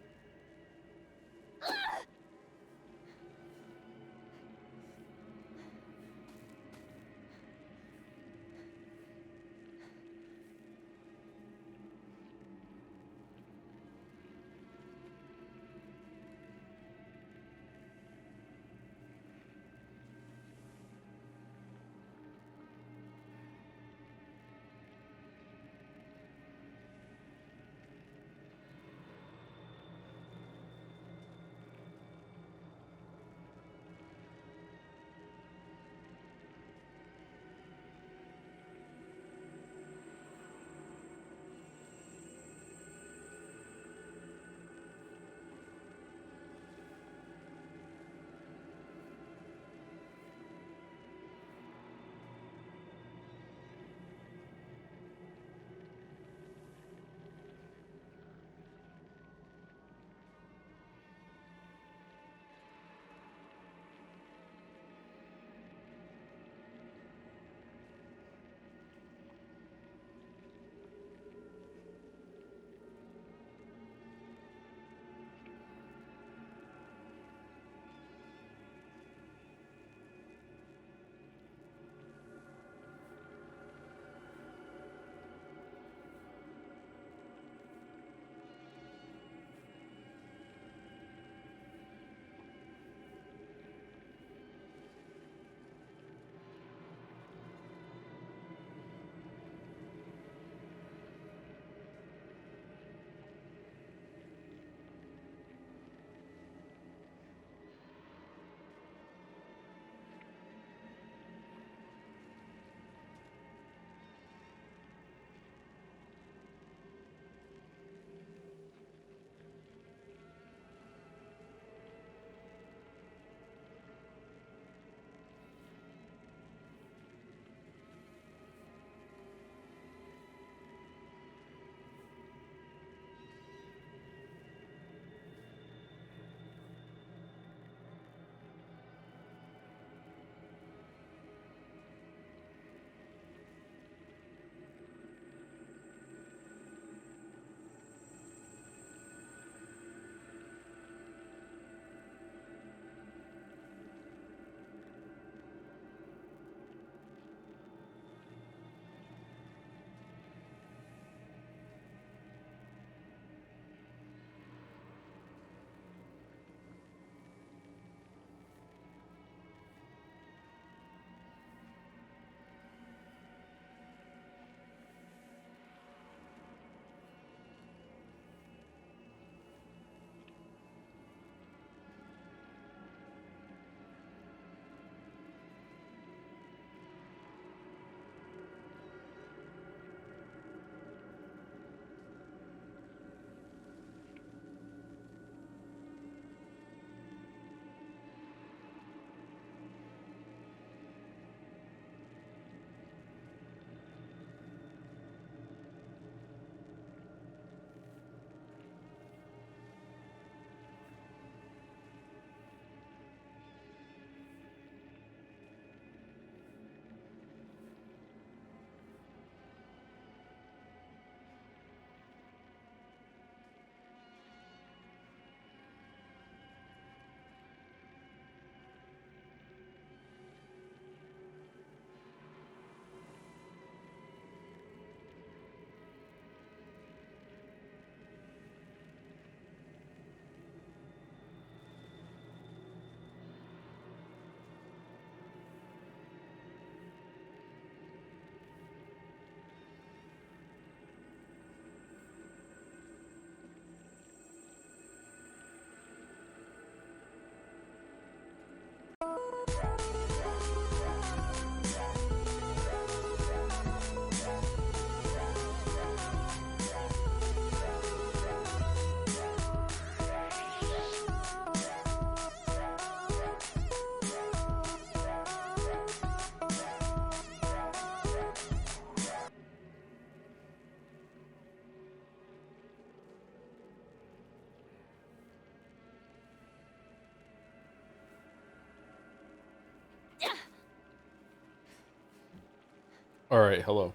All right, hello.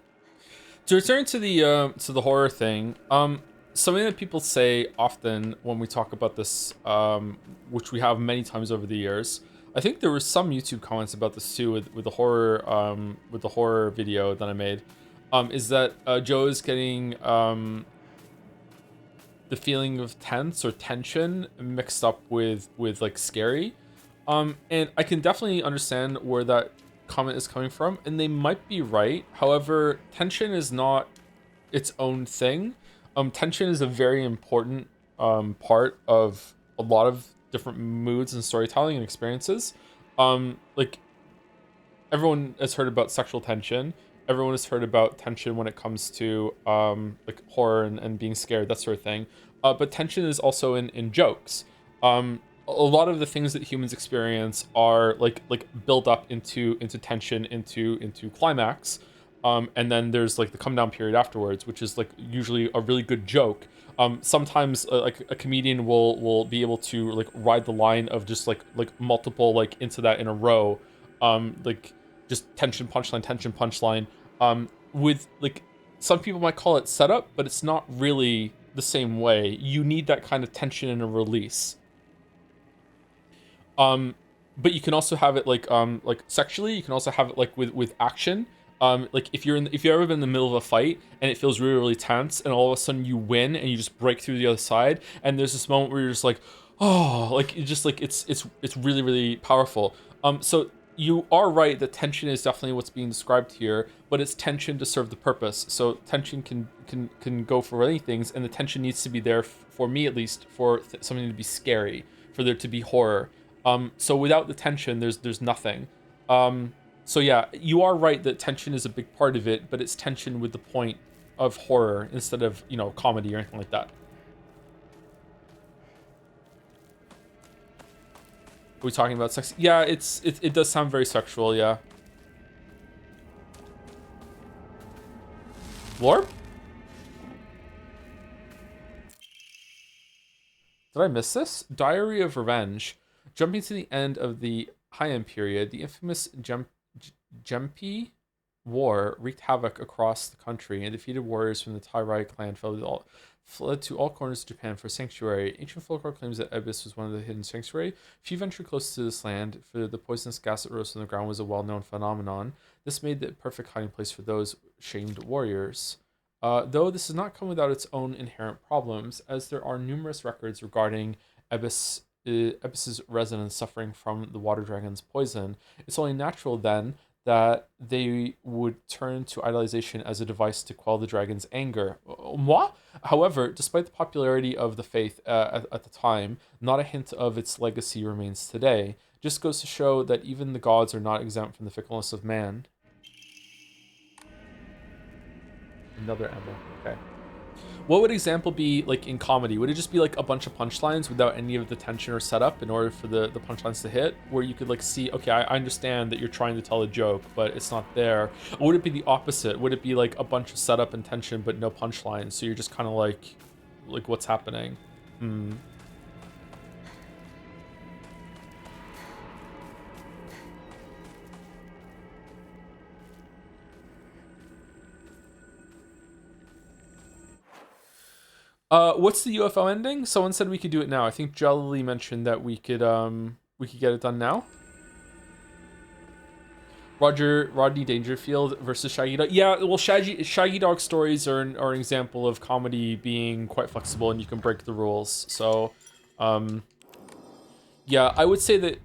To return to the horror thing, something that people say often when we talk about this, which we have many times over the years. I think there were some YouTube comments about this too with the horror video that I made. Is that Joe is getting the feeling of tense or tension mixed up with like scary. And I can definitely understand where that comment is coming from, and they might be right. However, tension is not its own thing. Tension is a very important part of a lot of different moods and storytelling and experiences. Like everyone has heard about sexual tension. Everyone has heard about tension when it comes to like horror and being scared, that sort of thing. But tension is also in jokes. A lot of the things that humans experience are like build up into tension, into climax. And then there's like the come down period afterwards, which is like usually a really good joke. Sometimes like a comedian will be able to like ride the line of just like multiple like into that in a row, like just tension punchline. With like some people might call it setup, but it's not really the same way. You need that kind of tension and a release. But you can also have it like sexually. You can also have it like with action. Like if you've ever been in the middle of a fight and it feels really really tense, and all of a sudden you win and you just break through the other side, and there's this moment where you're just like, oh, like it just like it's really really powerful. So you are right that tension is definitely what's being described here, but it's tension to serve the purpose. So tension can go for many things, and the tension needs to be there for me at least for something to be scary, for there to be horror. So without the tension, there's nothing. So yeah, you are right that tension is a big part of it, but it's tension with the point of horror instead of, you know, comedy or anything like that. Are we talking about sex? Yeah, it does sound very sexual, yeah. Lorp? Did I miss this? Diary of Revenge. Jumping to the end of the Heian period, the infamous Gempi War wreaked havoc across the country, and defeated warriors from the Tairai clan fled to all corners of Japan for sanctuary. Ancient folklore claims that Ebis was one of the hidden sanctuary. Few ventured close to this land, for the poisonous gas that rose from the ground was a well-known phenomenon. This made the perfect hiding place for those shamed warriors. Though this does not come without its own inherent problems, as there are numerous records regarding Ebis's residents suffering from the water dragon's poison. It's only natural then that they would turn to idolization as a device to quell the dragon's anger. Moi? However, despite the popularity of the faith at the time, not a hint of its legacy remains today. Just goes to show that even the gods are not exempt from the fickleness of man. Another Emma. Okay. What would example be like in comedy? Would it just be like a bunch of punchlines without any of the tension or setup in order for the punchlines to hit? Where you could like see, okay, I understand that you're trying to tell a joke, but it's not there. Or would it be the opposite? Would it be like a bunch of setup and tension, but no punchlines? So you're just kind of like what's happening? What's the UFO ending? Someone said we could do it now. I think Jelly mentioned that we could get it done now. Rodney Dangerfield versus Shaggy Dog. Yeah, well, Shaggy Dog stories are an example of comedy being quite flexible and you can break the rules. So, yeah, I would say that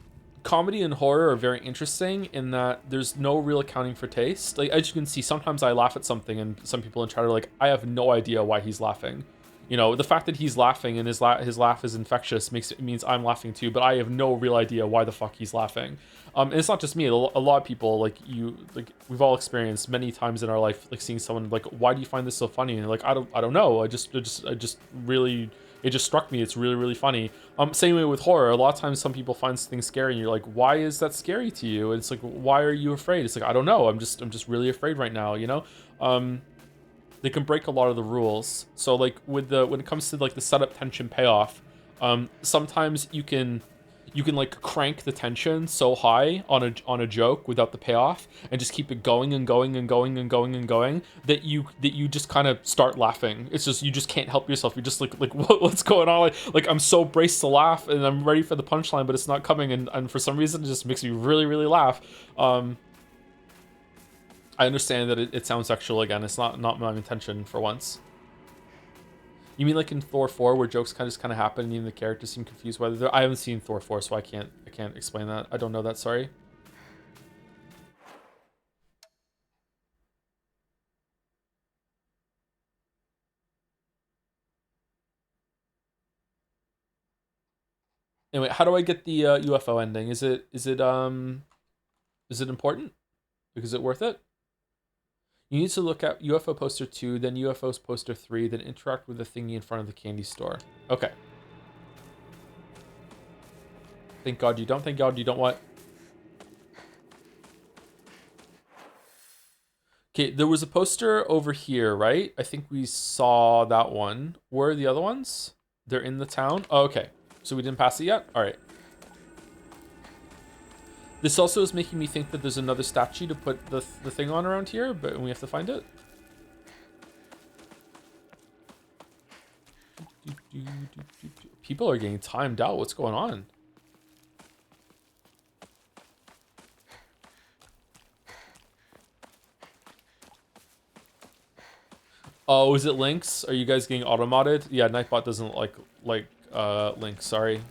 comedy and horror are very interesting in that there's no real accounting for taste. Like, as you can see, sometimes I laugh at something and some people in chat are like, I have no idea why he's laughing. You know, the fact that he's laughing and his laugh is infectious means I'm laughing too, but I have no real idea why the fuck he's laughing. And it's not just me. A lot of people, we've all experienced many times in our life, like seeing someone like, why do you find this so funny? And you're like, I don't know. I just really, it just struck me. It's really, really funny. Same way with horror. A lot of times some people find things scary and you're like, why is that scary to you? And it's like, why are you afraid? It's like, I don't know. I'm just really afraid right now, you know? They can break a lot of the rules. So like when it comes to like the setup, tension, payoff, sometimes you can you can like crank the tension so high on a joke without the payoff, and just keep it going and going and going and going and going that you just kind of start laughing. It's just you just can't help yourself. You're just like what's going on? Like I'm so braced to laugh and I'm ready for the punchline, but it's not coming, and for some reason it just makes me really really laugh. I understand that it sounds sexual again. It's not my intention for once. You mean like in Thor 4 where jokes kind of happen and even the characters seem confused whether they're... I haven't seen Thor 4, so I can't explain that. I don't know that, sorry. Anyway, how do I get the UFO ending? Is it important? Is it worth it? You need to look at UFO poster 2, then UFOs poster 3, then interact with the thingy in front of the candy store. Okay. Thank God you don't. Thank God you don't what? Okay, there was a poster over here, right? I think we saw that one. Where are the other ones? They're in the town? Oh, okay. So we didn't pass it yet? All right. This also is making me think that there's another statue to put the thing on around here, but we have to find it. People are getting timed out. What's going on? Oh, is it Lynx? Are you guys getting automated? Yeah, Nightbot doesn't like Lynx, sorry.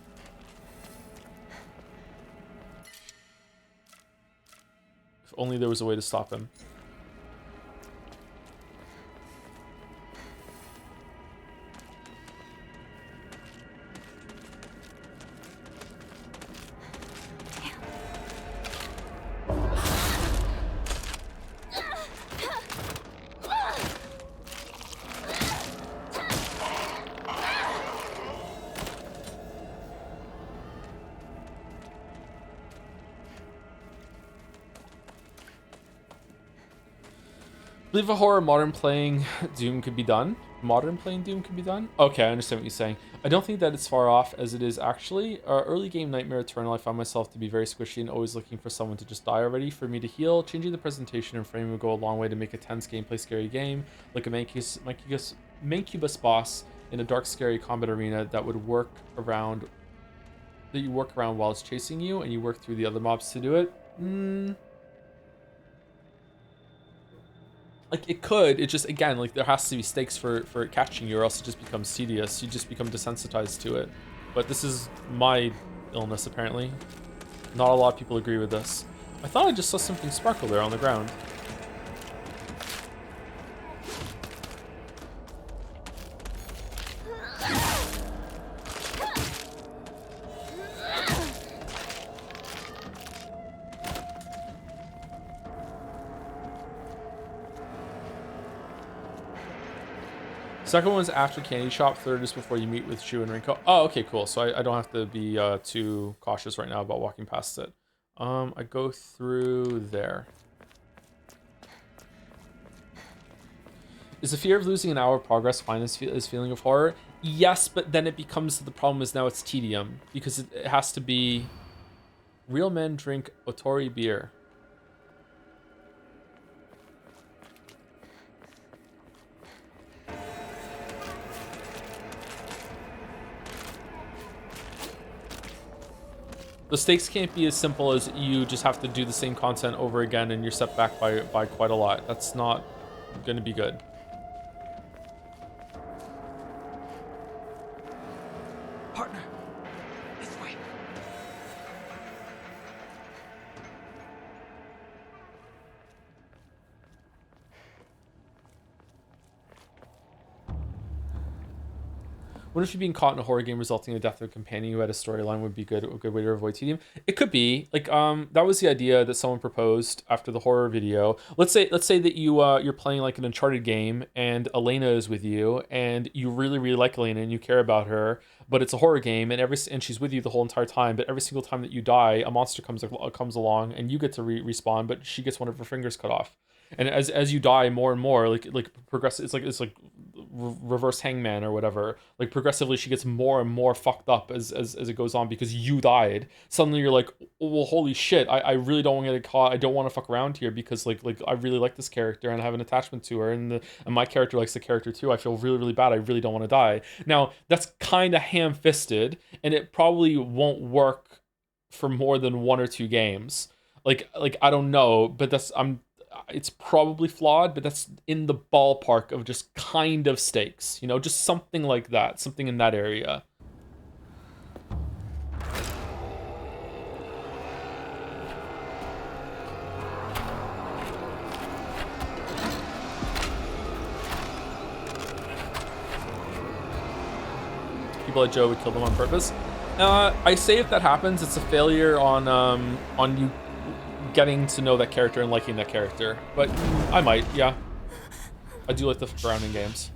If only there was a way to stop him. I believe a horror modern playing Doom could be done. Modern playing Doom could be done? Okay, I understand what you're saying. I don't think that it's far off as it is actually. Early game Nightmare Eternal, I found myself to be very squishy and always looking for someone to just die already for me to heal. Changing the presentation and frame would go a long way to make a tense gameplay scary game, like a Mancubus boss in a dark scary combat arena that would work around while it's chasing you and you work through the other mobs to do it. Like it could, it just, again, like there has to be stakes for it catching you or else it just becomes tedious. You just become desensitized to it. But this is my illness apparently. Not a lot of people agree with this. I thought I just saw something sparkle there on the ground. Second one's after Candy Shop. Third is before you meet with Shu and Rinko. Oh, okay, cool. So I don't have to be too cautious right now about walking past it. I go through there. Is the fear of losing an hour of progress fine as feeling of horror? Yes, but then it becomes, the problem is now it's tedium. Because it has to be... Real men drink Otori beer. The stakes can't be as simple as you just have to do the same content over again and you're set back by quite a lot. That's not going to be good. Partner, this way. What if you being caught in a horror game resulting in the death of a companion who had a storyline would be a good way to avoid tedium? It could be. Like, that was the idea that someone proposed after the horror video. Let's say that you're playing like an Uncharted game and Elena is with you and you really, really like Elena and you care about her, but it's a horror game and she's with you the whole entire time, but every single time that you die, a monster comes along and you get to respawn, but she gets one of her fingers cut off. And as you die more and more, like progress, it's like reverse hangman or whatever. Like progressively, she gets more and more fucked up as it goes on because you died. Suddenly, you're like, oh, well, holy shit! I really don't want to get caught. I don't want to fuck around here because like I really like this character and I have an attachment to her, and my character likes the character too. I feel really bad. I really don't want to die. Now that's kind of ham-fisted, and it probably won't work for more than 1 or 2 games. Like I don't know, but it's probably flawed, but that's in the ballpark of just kind of stakes, just something like that, something in that area. People like Joe would kill them on purpose. I say if that happens, it's a failure on you getting to know that character and liking that character. But I might, yeah. I do like the fuck around in games.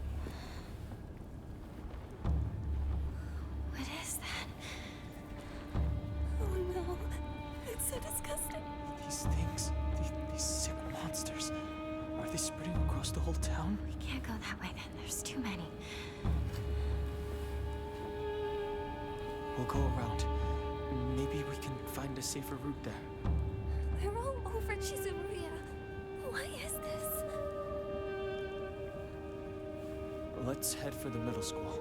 What is that? Oh no, it's so disgusting. These things, these sick monsters, are they spreading across the whole town? We can't go that way then, there's too many. We'll go around. Maybe we can find a safer route there. We're all over Chizuruya. Why is this? Let's head for the middle school.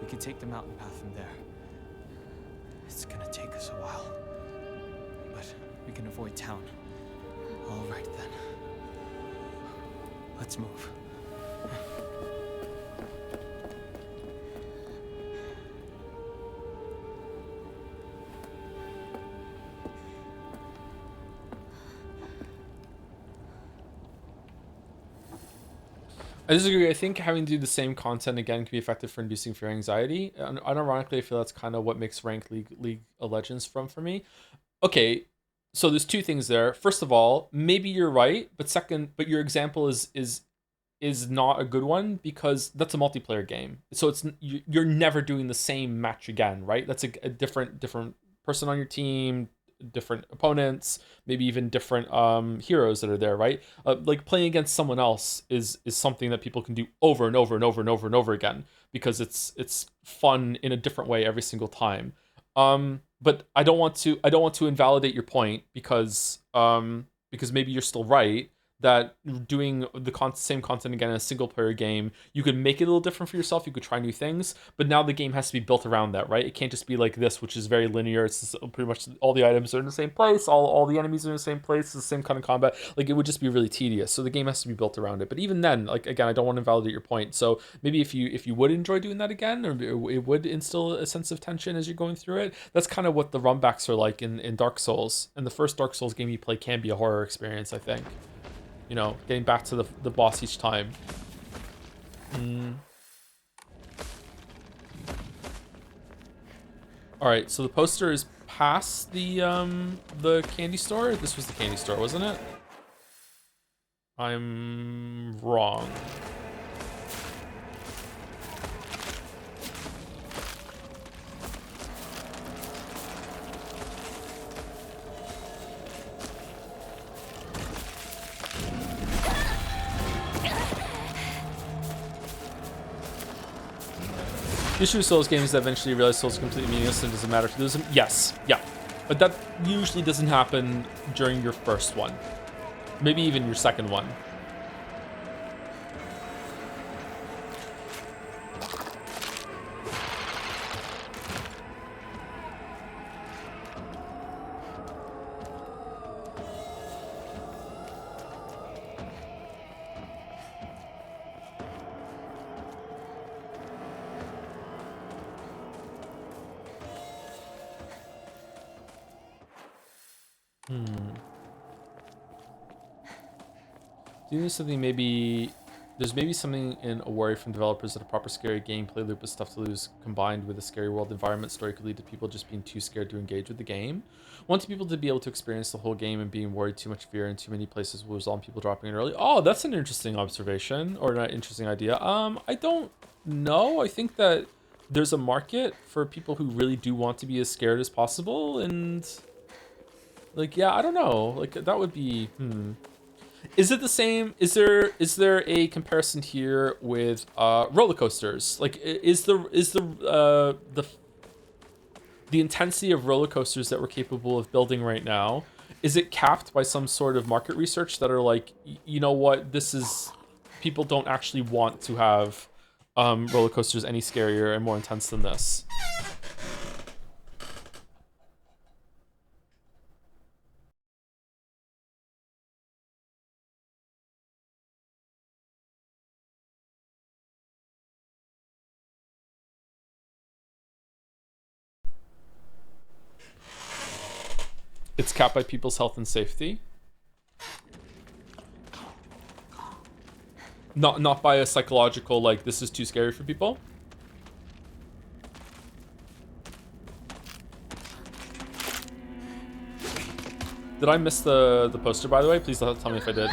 We can take the mountain path from there. It's gonna take us a while, but we can avoid town. All right then. Let's move. I disagree. I think having to do the same content again can be effective for inducing fear and anxiety. And unironically, I feel that's kind of what makes ranked League of Legends for me. Okay, so there's 2 things there. First of all, maybe you're right, but but your example is not a good one because that's a multiplayer game. So you're never doing the same match again, right? That's a different person on your team, different opponents, maybe even different heroes that are there, right? Like playing against someone else is something that people can do over and over and over and over and over again because it's fun in a different way every single time. But I don't want to invalidate your point because maybe you're still right that doing the same content again in a single player game, you could make it a little different for yourself. You could try new things, but now the game has to be built around that, right? It can't just be like this, which is very linear. It's just pretty much all the items are in the same place, all the enemies are in the same place, the same kind of combat. Like it would just be really tedious. So the game has to be built around it. But even then, like again, I don't want to invalidate your point. So maybe if you would enjoy doing that again, or it would instill a sense of tension as you're going through it. That's kind of what the runbacks are like in Dark Souls. And the first Dark Souls game you play can be a horror experience, I think. Getting back to the boss each time. All right, so the poster is past the candy store. This was the candy store, wasn't it? I'm wrong. The issue with Souls games is that eventually you realize Souls is completely meaningless and it doesn't matter if you lose them. Yes, yeah. But that usually doesn't happen during your first one. Maybe even your second one. Do you think something there's maybe something in a worry from developers that a proper scary gameplay loop with stuff to lose combined with a scary world environment story could lead to people just being too scared to engage with the game? Wanting people to be able to experience the whole game and being worried too much fear in too many places will result in people dropping in early. Oh, that's an interesting observation or an interesting idea. I don't know. I think that there's a market for people who really do want to be as scared as possible, and like, yeah, I don't know. Like that would be Is it the same? Is there a comparison here with roller coasters? Like, the intensity of roller coasters that we're capable of building right now, is it capped by some sort of market research that are like, you know what, this is, people don't actually want to have roller coasters any scarier and more intense than this? It's capped by people's health and safety. Not by a psychological, like, this is too scary for people. Did I miss the poster, by the way? Please tell me if I did.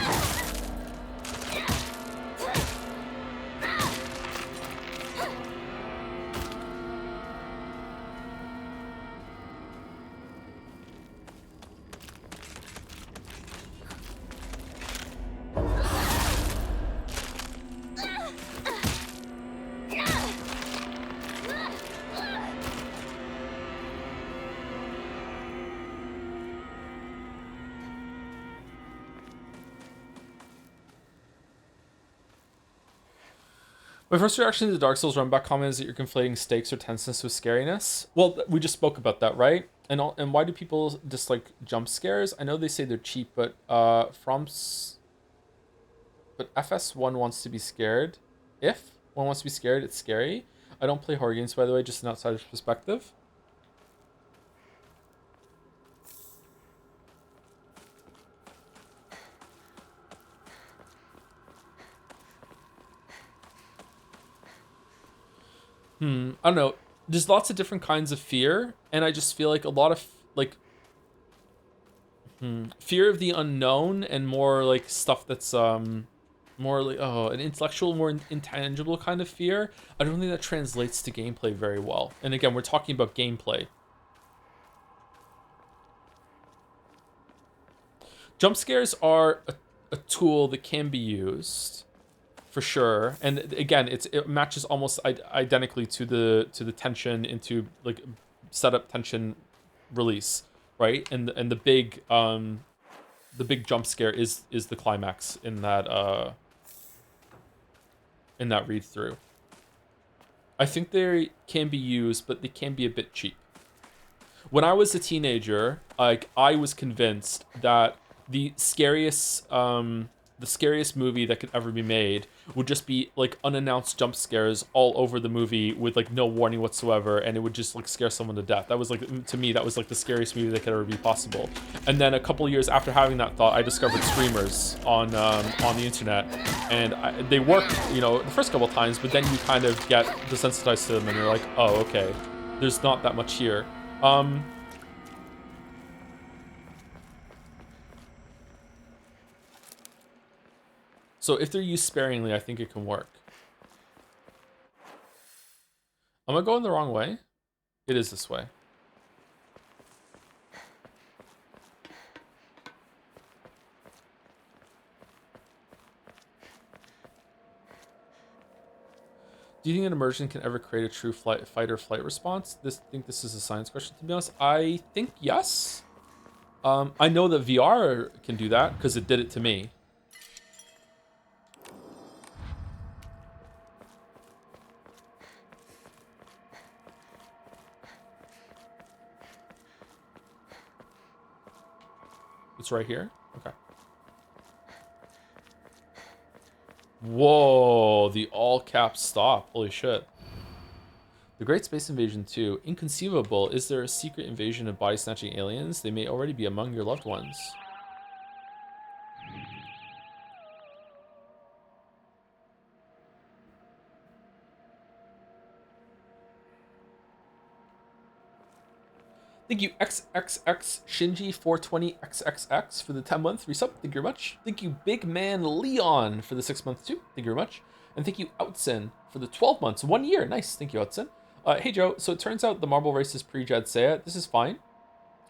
My first reaction to the Dark Souls Runback comment is that you're conflating stakes or tenseness with scariness. Well, we just spoke about that, right? And why do people dislike jump scares? I know they say they're cheap, but FS1 wants to be scared. If one wants to be scared, it's scary. I don't play horror games, by the way, just an outsider's perspective. I don't know. There's lots of different kinds of fear, and I just feel like a lot of like fear of the unknown and more like stuff that's more like an intellectual, more intangible kind of fear. I don't think that translates to gameplay very well. And again, we're talking about gameplay. Jump scares are a tool that can be used for sure, and again, it matches almost identically to the tension into like setup, tension, release, right? And the big jump scare is the climax in that read through. I think they can be used, but they can be a bit cheap. When I was a teenager, like, I was convinced that the scariest movie that could ever be made would just be like unannounced jump scares all over the movie with like no warning whatsoever, and it would just like scare someone to death. That was like, to me, that was like the scariest movie that could ever be possible. And then a couple of years after having that thought, I discovered screamers on the internet, and they work, the first couple of times, but then you kind of get desensitized to them, and you're like, oh, okay, there's not that much here. So if they're used sparingly, I think it can work. Am I going the wrong way? It is this way. Do you think an immersion can ever create a true fight or flight response? I think this is a science question, to be honest. I think yes. I know that VR can do that because it did it to me. It's right here? Okay. Whoa, the all caps stop. Holy shit. The Great Space Invasion 2. Inconceivable. Is there a secret invasion of body-snatching aliens? They may already be among your loved ones. Thank you, XXX Shinji 420XXX for the 10-month resub. Thank you very much. Thank you, Big Man Leon for the 6-month too. Thank you very much. And thank you, Outson, for the 12 months. 1 year. Nice. Thank you, Outson. Hey, Joe. So it turns out the Marble race is pre-Jed Seiya. This is fine.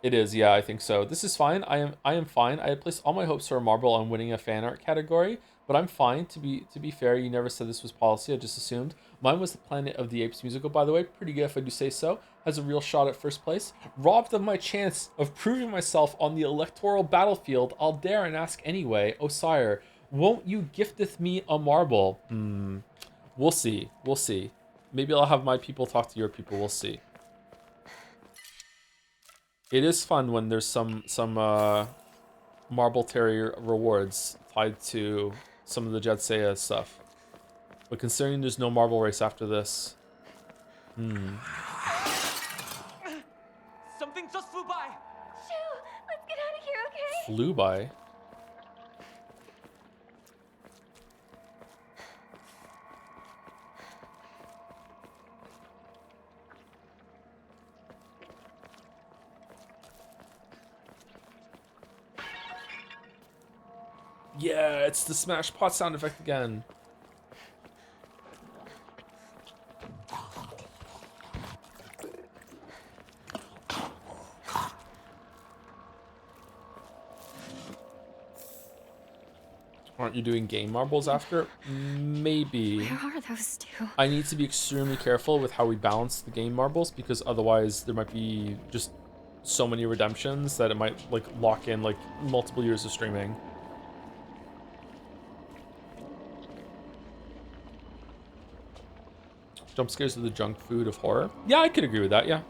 It is, yeah, I think so. This is fine. I am fine. I had placed all my hopes for a marble on winning a fan art category, but I'm fine. To be fair, you never said this was policy. I just assumed. Mine was the Planet of the Apes musical, by the way. Pretty good if I do say so. Has a real shot at first place. Robbed of my chance of proving myself on the electoral battlefield, I'll dare and ask anyway. Oh sire, won't you gifteth me a marble? We'll see. We'll see. Maybe I'll have my people talk to your people. We'll see. It is fun when there's some Marble Terrier rewards tied to some of the Jetsea stuff. But considering there's no marble race after this, Something just flew by. Shoo! Let's get out of here, okay? flew by. Yeah, it's the smash pot sound effect again. Aren't you doing game marbles after? Maybe. Where are those two? I need to be extremely careful with how we balance the game marbles because otherwise there might be just so many redemptions that it might like lock in like multiple years of streaming. Jump scares are the junk food of horror. Yeah, I could agree with that, yeah.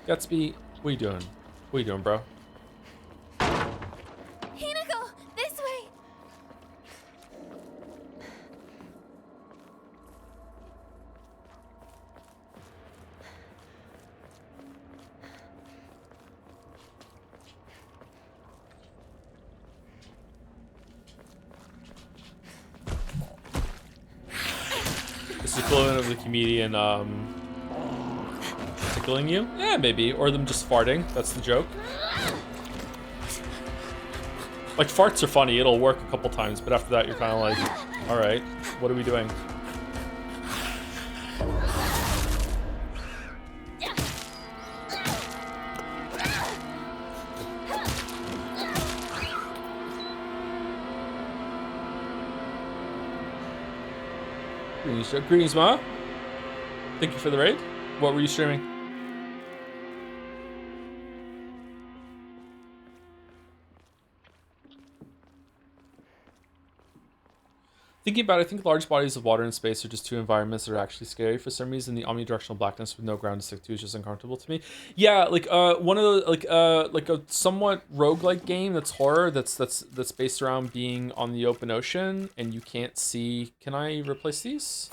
Gatsby, what are you doing? What are you doing, bro? Hinako! This way! It's the equivalent of the comedian tickling you? Yeah, maybe. Or them just farting. That's the joke. Like, farts are funny. It'll work a couple times, but after that, you're kind of like, alright, what are we doing? Greetings, Ma. Thank you for the raid. What were you streaming? Thinking about it, I think large bodies of water and space are just two environments that are actually scary. For some reason, the omnidirectional blackness with no ground to stick to is just uncomfortable to me. Yeah, like one of those like a somewhat roguelike game that's horror that's based around being on the open ocean and you can't see. Can I replace these?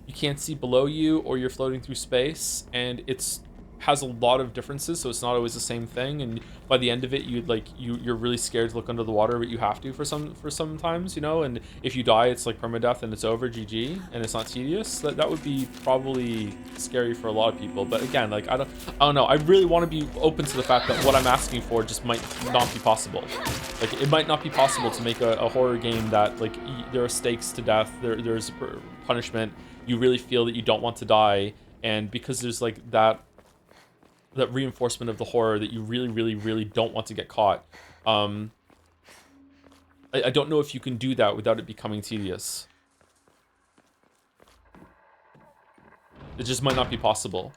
You can't see below you or you're floating through space and it's has a lot of differences, so it's not always the same thing, and by the end of it you're really scared to look under the water, but you have to for some times, you know, and if you die it's like permadeath and it's over, GG, and it's not tedious. That would be probably scary for a lot of people, but again, like I don't know, I really want to be open to the fact that what I'm asking for just might not be possible. Like it might not be possible to make a horror game that like there are stakes to death, there's punishment, you really feel that you don't want to die, and because there's like that reinforcement of the horror that you really don't want to get caught. I don't know if you can do that without it becoming tedious. It just might not be possible.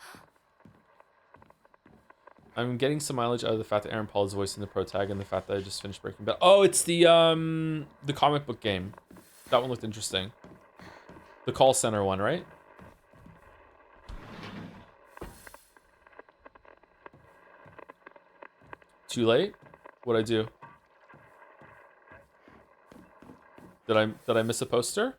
I'm getting some mileage out of the fact that Aaron Paul is voicing the pro tag and the fact that I just finished Breaking Bad. Oh, it's the comic book game. That one looked interesting. The call center one, right? Too late? What'd I do? Did I miss a poster?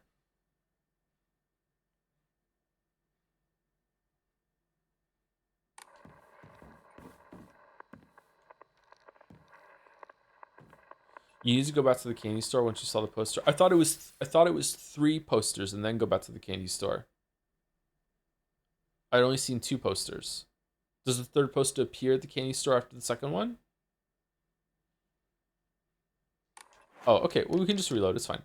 You need to go back to the candy store once you saw the poster. I thought it was 3 posters and then go back to the candy store. I'd only seen 2 posters. Does the third poster appear at the candy store after the second one? Oh, okay. Well, we can just reload. It's fine.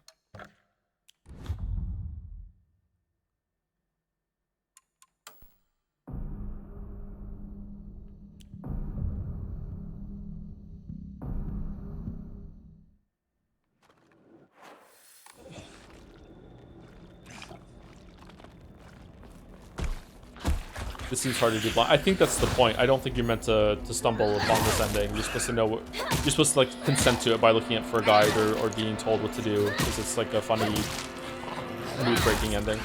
this seems hard to do blind. I think that's the point. I don't think you're meant to stumble upon this ending. You're supposed to know what you're supposed to like consent to it by looking at for a guide or being told what to do, because it's like a funny mood breaking ending.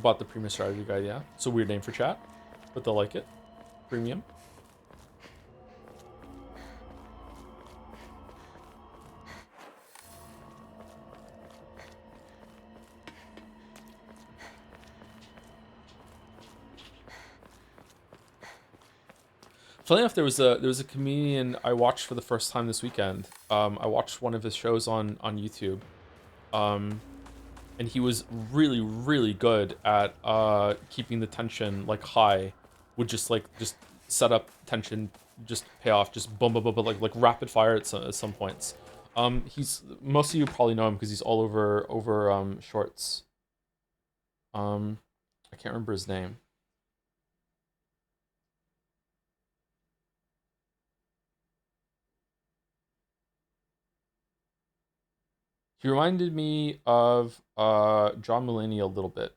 Bought the premium strategy guide, yeah. It's a weird name for chat, but they'll like it. Premium. Funny enough, there was a comedian I watched for the first time this weekend. I watched one of his shows on YouTube. And he was really, really good at keeping the tension like high, would just set up tension, just pay off, just boom, boom, boom, boom, like rapid fire at some points. He's most of you probably know him because he's all over shorts. I can't remember his name. He reminded me of John Mulaney a little bit.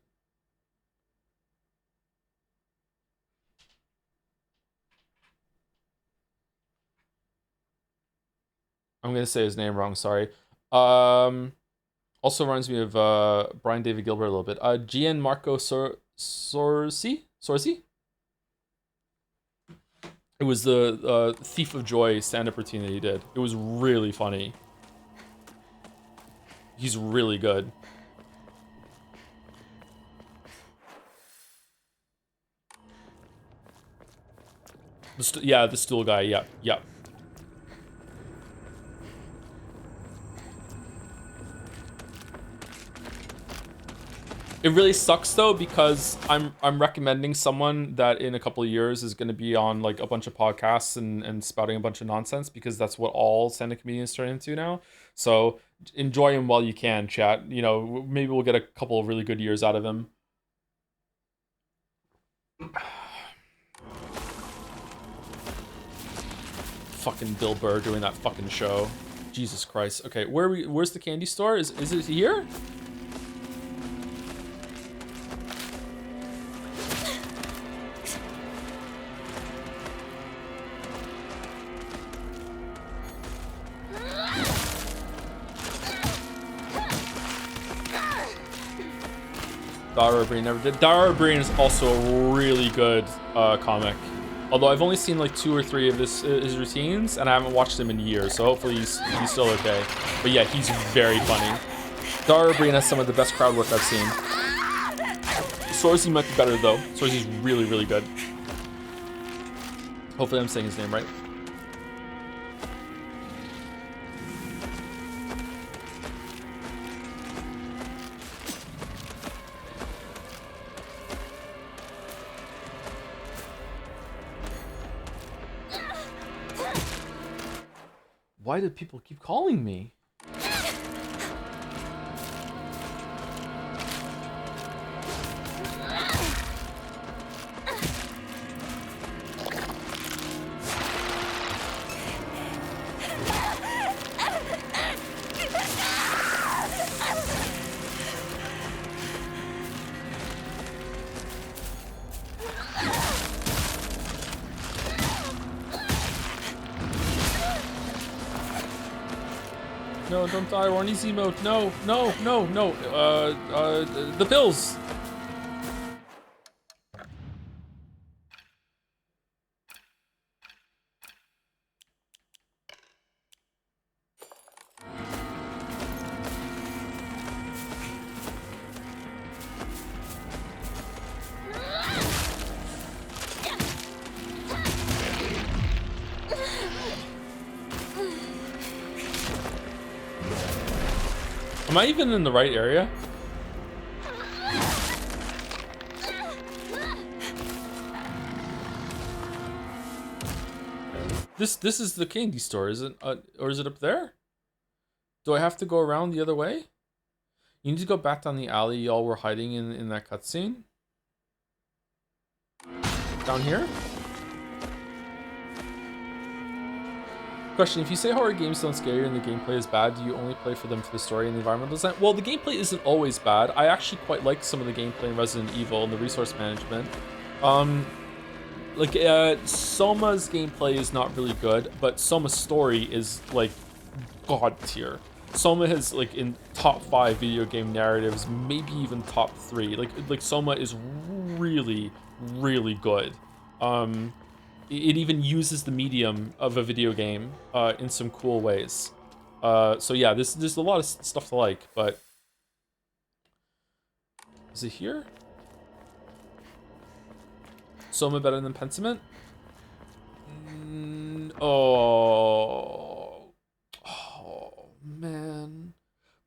I'm gonna say his name wrong, sorry. Also reminds me of Brian David Gilbert a little bit. Gianmarco Sorsi? It was the Thief of Joy stand-up routine that he did. It was really funny. He's really good. The stool guy. Yeah. It really sucks though, because I'm recommending someone that in a couple of years is going to be on like a bunch of podcasts and spouting a bunch of nonsense, because that's what all stand-up comedians turn into now. So enjoy him while you can, chat. You know, maybe we'll get a couple of really good years out of him. Fucking Bill Burr doing that fucking show. Jesus Christ. Okay, where's the candy store? Is it here? Dara Breen never did. Dara Breen is also a really good comic. Although I've only seen like 2 or 3 of his routines, and I haven't watched him in years, so hopefully he's still okay. But yeah, he's very funny. Dara Breen has some of the best crowd work I've seen. Sorzi might be better though. Sorzi's really, really good. Hopefully I'm saying his name right. Why do people keep calling me? No, don't die, or an easy mode. No. The pills. Am I even in the right area? This is the candy store, is it? Or is it up there? Do I have to go around the other way? You need to go back down the alley y'all were hiding in that cutscene. Down here? Question, if you say horror games don't scare you and the gameplay is bad, do you only play for them for the story and the environmental design? Well, the gameplay isn't always bad. I actually quite like some of the gameplay in Resident Evil and the resource management. Soma's gameplay is not really good, but Soma's story is like god tier. Soma has like in top 5 video game narratives, maybe even top 3. Like Soma is really, really good. It even uses the medium of a video game in some cool ways. So yeah, there's a lot of stuff to like, but is it here? Soma better than Pentiment? Oh, man.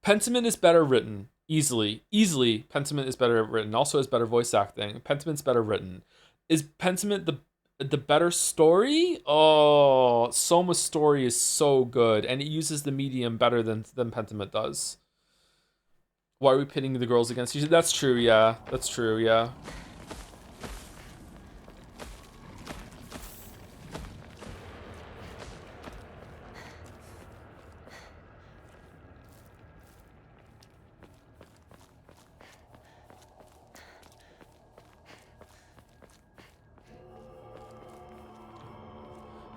Pentiment is better written. Easily. Pentiment is better written. Also has better voice acting. Pentiment's better written. Is Pentiment the better story? Oh, Soma's story is so good, and it uses the medium better than Pentiment does. Why are we pitting the girls against each other? That's true, yeah. That's true, yeah.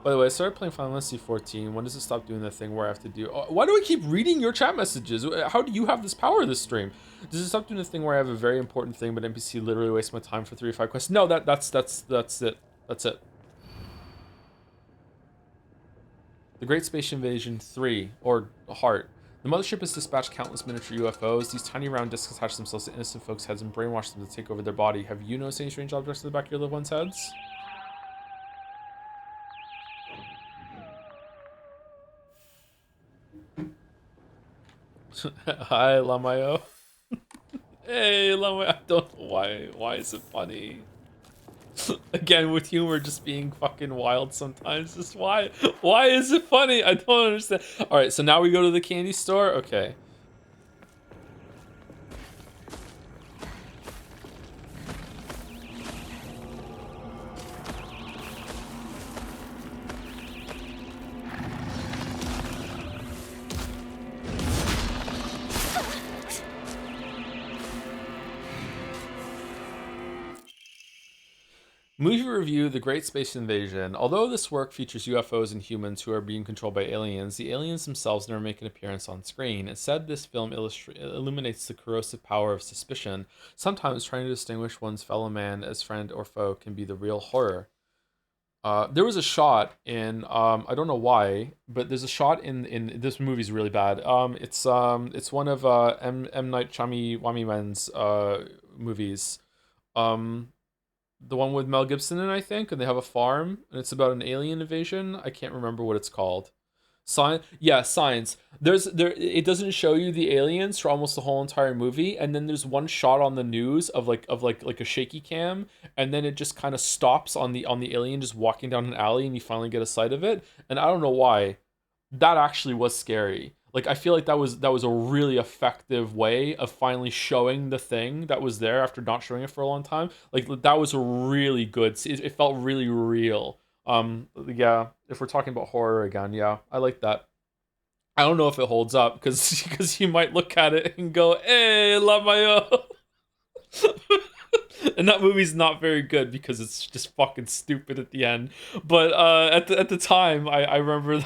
By the way, I started playing Final Fantasy 14. When does it stop doing the thing where I have to do... why do I keep reading your chat messages? How do you have this power this stream? Does it stop doing the thing where I have a very important thing, but NPC literally wastes my time for 3 or 5 quests? No, that's it. That's it. The Great Space Invasion 3, or Heart. The mothership has dispatched countless miniature UFOs. These tiny round discs attach themselves to innocent folks' heads and brainwash them to take over their body. Have you noticed any strange objects in the back of your loved ones' heads? Hi, Lamayo. Hey, Lamayo. I don't know why. Why is it funny? Again, with humor just being fucking wild sometimes. Just why? Why is it funny? I don't understand. All right, so now we go to the candy store. Okay. Movie review: The Great Space Invasion. Although this work features UFOs and humans who are being controlled by aliens, the aliens themselves never make an appearance on screen. Instead, this film illuminates the corrosive power of suspicion. Sometimes trying to distinguish one's fellow man as friend or foe can be the real horror. There was a shot in I don't know why, but there's a shot in this movie's really bad. It's one of M Night Shyamalan's movies. The one with Mel Gibson in, I think, and they have a farm, and it's about an alien invasion. I can't remember what it's called. Science. It doesn't show you the aliens for almost the whole entire movie, and then there's one shot on the news of like a shaky cam, and then it just kind of stops on the alien just walking down an alley, and you finally get a sight of it. And I don't know why, that actually was scary. Like, I feel like that was a really effective way of finally showing the thing that was there after not showing it for a long time. Like, that was a really good. It felt really real. Yeah. If we're talking about horror again, yeah, I like that. I don't know if it holds up because you might look at it and go, "Hey, Lamayo," and that movie's not very good because it's just fucking stupid at the end. But at the time, I remember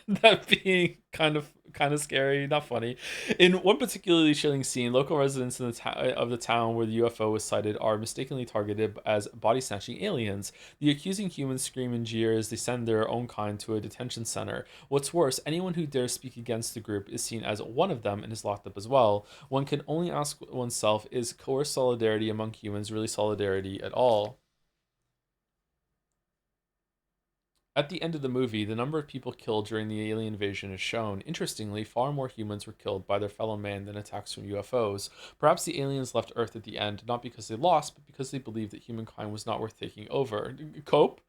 that being kind of scary, not funny. In one particularly chilling scene, local residents in of the town where the UFO was sighted are mistakenly targeted as body-snatching aliens. The accusing humans scream and jeer as they send their own kind to a detention center. What's worse, anyone who dares speak against the group is seen as one of them and is locked up as well. One can only ask oneself, is coerced solidarity among humans really solidarity at all? At the end of the movie, the number of people killed during the alien invasion is shown. Interestingly, far more humans were killed by their fellow man than attacks from UFOs. Perhaps the aliens left Earth at the end, not because they lost, but because they believed that humankind was not worth taking over. Cope?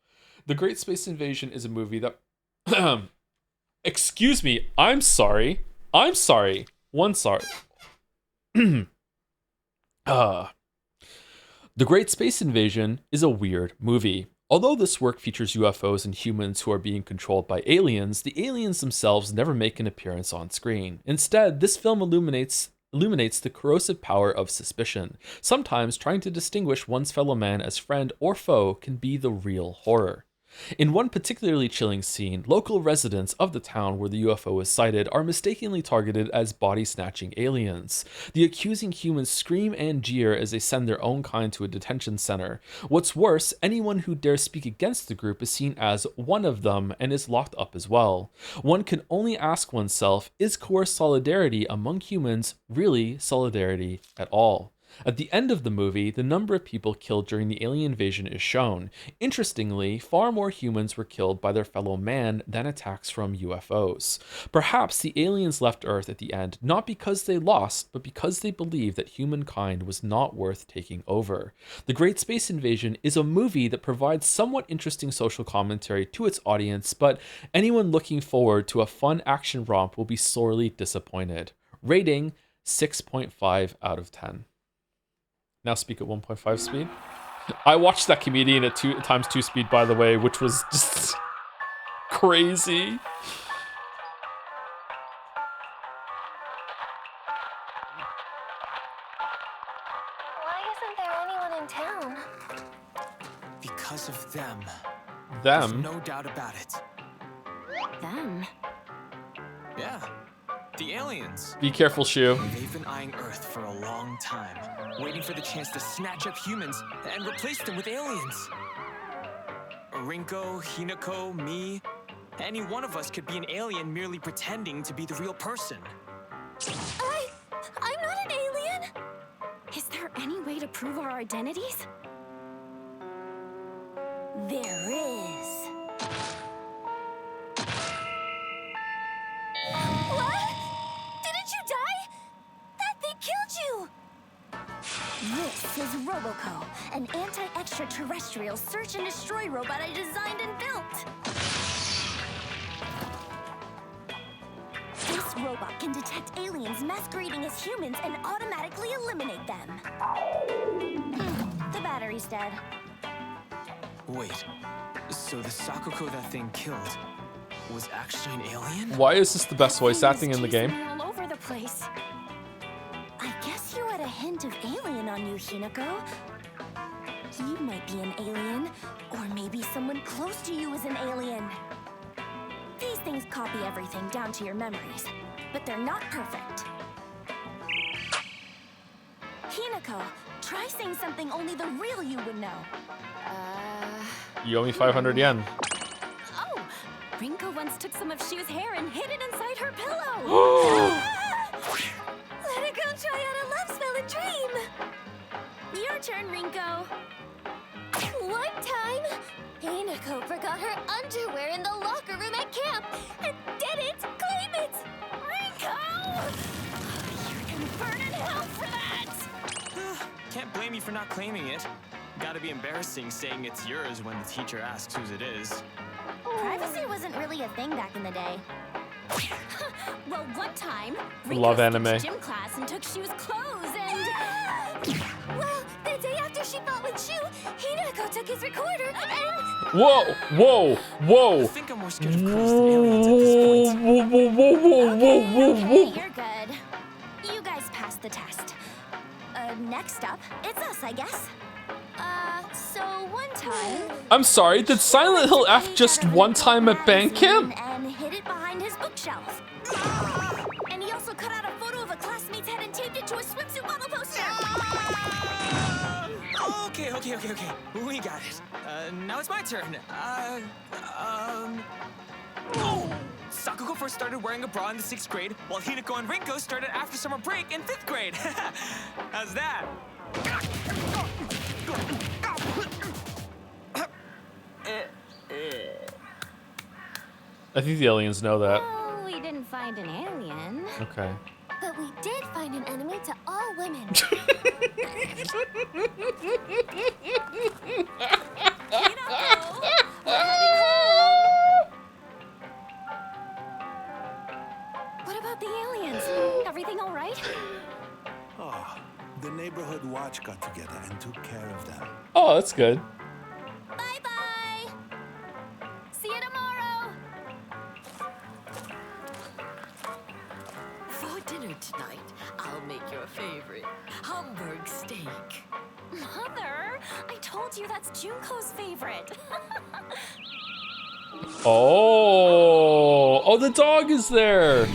The Great Space Invasion is a movie that... Excuse me. I'm sorry. One sorry. The Great Space Invasion is a weird movie. Although this work features UFOs and humans who are being controlled by aliens, the aliens themselves never make an appearance on screen. Instead, this film illuminates the corrosive power of suspicion. Sometimes trying to distinguish one's fellow man as friend or foe can be the real horror. In one particularly chilling scene, local residents of the town where the UFO was sighted are mistakenly targeted as body-snatching aliens. The accusing humans scream and jeer as they send their own kind to a detention center. What's worse, anyone who dares speak against the group is seen as one of them and is locked up as well. One can only ask oneself, is coerced solidarity among humans really solidarity at all? At the end of the movie, the number of people killed during the alien invasion is shown. Interestingly, far more humans were killed by their fellow man than attacks from UFOs. Perhaps the aliens left Earth at the end not because they lost, but because they believed that humankind was not worth taking over. The Great Space Invasion is a movie that provides somewhat interesting social commentary to its audience, but anyone looking forward to a fun action romp will be sorely disappointed. Rating 6.5 out of 10. Now speak at 1.5 speed. I watched that comedian at 2x2 speed, by the way, which was just crazy. Why isn't there anyone in town? Because of them. Them? There's no doubt about it. Them? Yeah. The aliens. Be careful, Shu. They've been eyeing Earth for a long time, waiting for the chance to snatch up humans and replace them with aliens. Rinko, Hinako, me, any one of us could be an alien merely pretending to be the real person. I'm not an alien! Is there any way to prove our identities? There is. What? Didn't you die? That thing killed you! This is Roboco, an anti-extraterrestrial search and destroy robot I designed and built. This robot can detect aliens masquerading as humans and automatically eliminate them. The battery's dead. Wait, so the Sakuko that thing killed was actually an alien? Why is this the best voice acting in the game? All over the place. I guess you had a hint of alien on you, Hinako. You might be an alien, or maybe someone close to you is an alien. These things copy everything down to your memories, but they're not perfect. Hinako, try saying something only the real you would know. You owe me 500 yen. Oh, Rinko once took some of Shu's hair and hid it inside her pillow. Let a girl try out a love spell and dream. Your turn, Rinko. One time, Hinako forgot her underwear in the locker room at camp and didn't claim it. Rinko! You're gonna burn in hell for that! Can't blame you for not claiming it. Gotta be embarrassing saying it's yours when the teacher asks whose it is. Privacy wasn't really a thing back in the day. Well, one time, Love anime. skipped gym class and took Shu's clothes and... Well, the day after she fought with Shu, Hinako took his recorder and... Whoa, whoa, I whoa. think I'm more scared of crows than aliens at this point. Whoa, whoa, whoa, whoa, whoa, whoa, whoa. You're good. You guys passed the test. Next up, it's us, I guess. So one time... I'm sorry, did Silent Hill F just one time at band camp? And hid it behind his bookshelf. And he also cut out a photo of a classmate's head and taped it to a swimsuit model poster. Okay. We got it. Now it's my turn. Oh! Sakuko first started wearing a bra in the 6th grade, while Hinako and Rinko started after summer break in 5th grade. How's that? I think the aliens know that. Well, we didn't find an alien. Okay. But we did find an enemy to all women. Heading home. What about the aliens? Everything all right? Oh, the neighborhood watch got together and took care of them. Oh, that's good. Bye-bye. See you tomorrow. For dinner tonight, I'll make your favorite Hamburg steak. Mother, I told you that's Junko's favorite. Oh, the dog is there.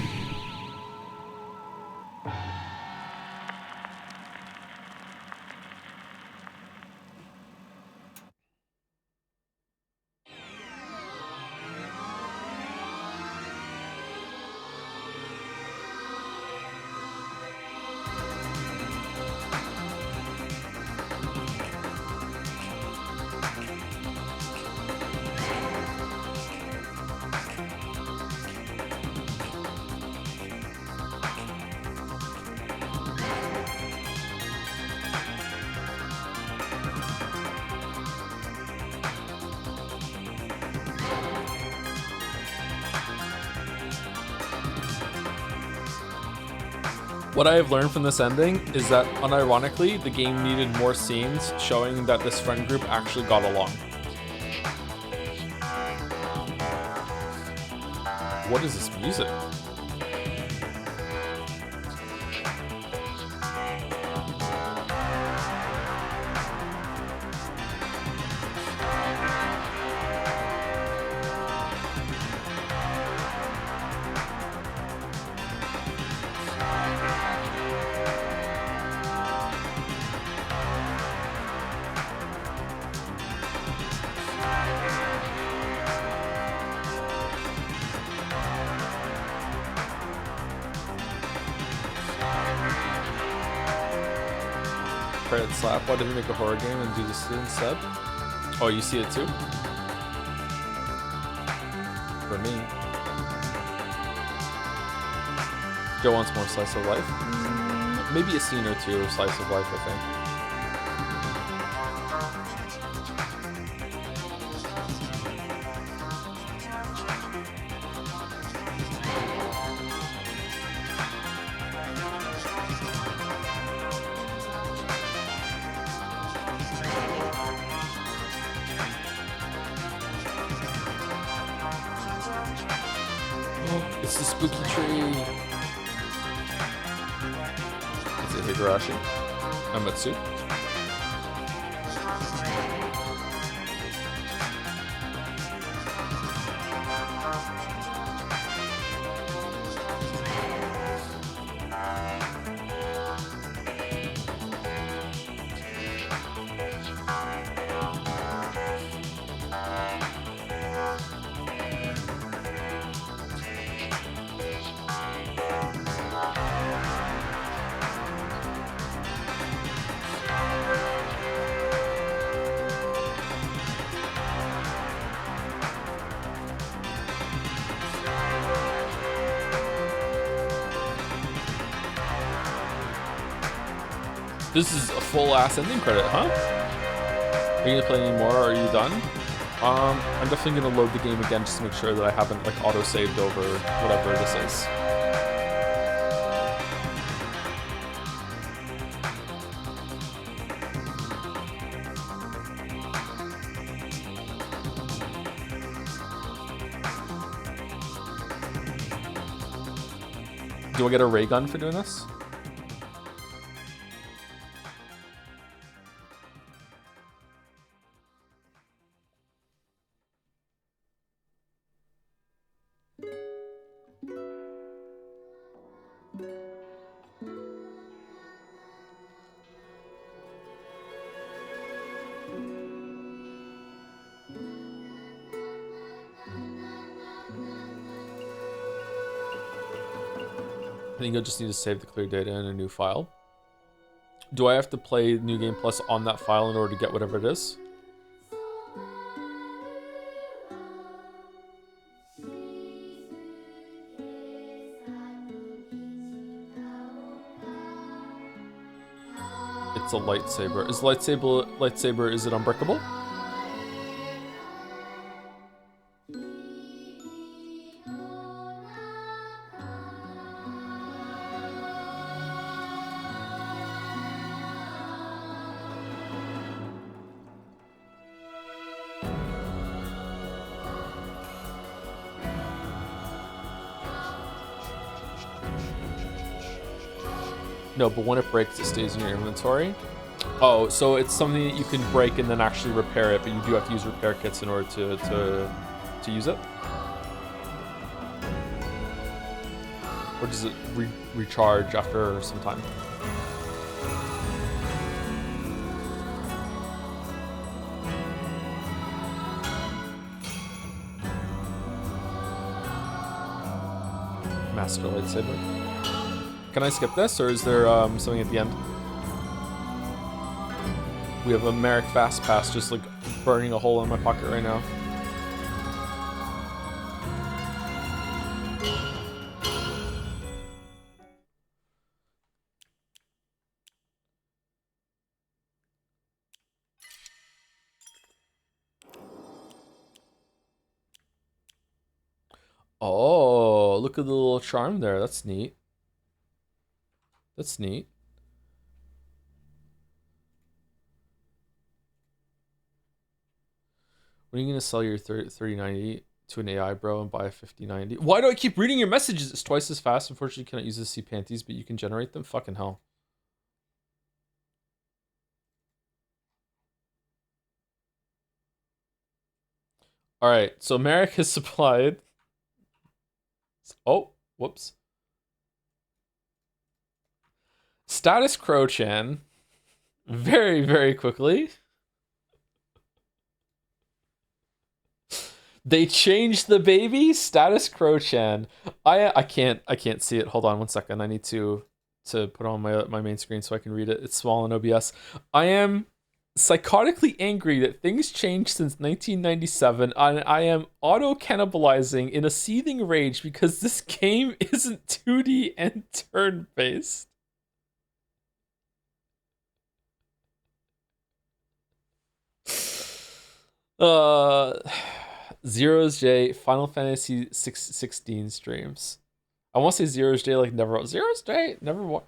What I have learned from this ending is that, unironically, the game needed more scenes showing that this friend group actually got along. What is this music? Credit slap. Why did we make a horror game and do this instead? Oh, you see it too? For me. Joe wants more slice of life. Maybe a scene or two of slice of life, I think. It's the spooky tree. Is it Higurashi? Amatsu? This is a full ass ending credit, huh? Are you gonna play any more, or are you done? I'm definitely gonna load the game again just to make sure that I haven't like auto-saved over whatever this is. Do I get a ray gun for doing this? I think you'll just need to save the clear data in a new file. Do I have to play New Game Plus on that file in order to get whatever it is? It's a lightsaber. Is lightsaber, is it unbreakable? No, but when it breaks, it stays in your inventory. Oh, so it's something that you can break and then actually repair it, but you do have to use repair kits in order to use it. Or does it recharge after some time? Master lightsaber. Can I skip this, or is there something at the end? We have a Merrick Fast Pass just like burning a hole in my pocket right now. Oh, look at the little charm there. That's neat. That's neat. When are you going to sell your 3090 to an AI bro and buy a 5090? Why do I keep reading your messages? It's twice as fast. Unfortunately, you cannot use the C panties, but you can generate them. Fucking hell. All right, so Merrick has supplied. Oh, whoops. Status Crow-chan. Very, very quickly. They changed the baby. Status Crow-chan. I can't see it. Hold on one second. I need to put on my main screen so I can read it. It's small in OBS. I am psychotically angry that things changed since 1997, and I am auto-cannibalizing in a seething rage because this game isn't 2D and turn-based. Zero's J Final Fantasy 16 streams. I want to say Zero's J like never. Zero's J never.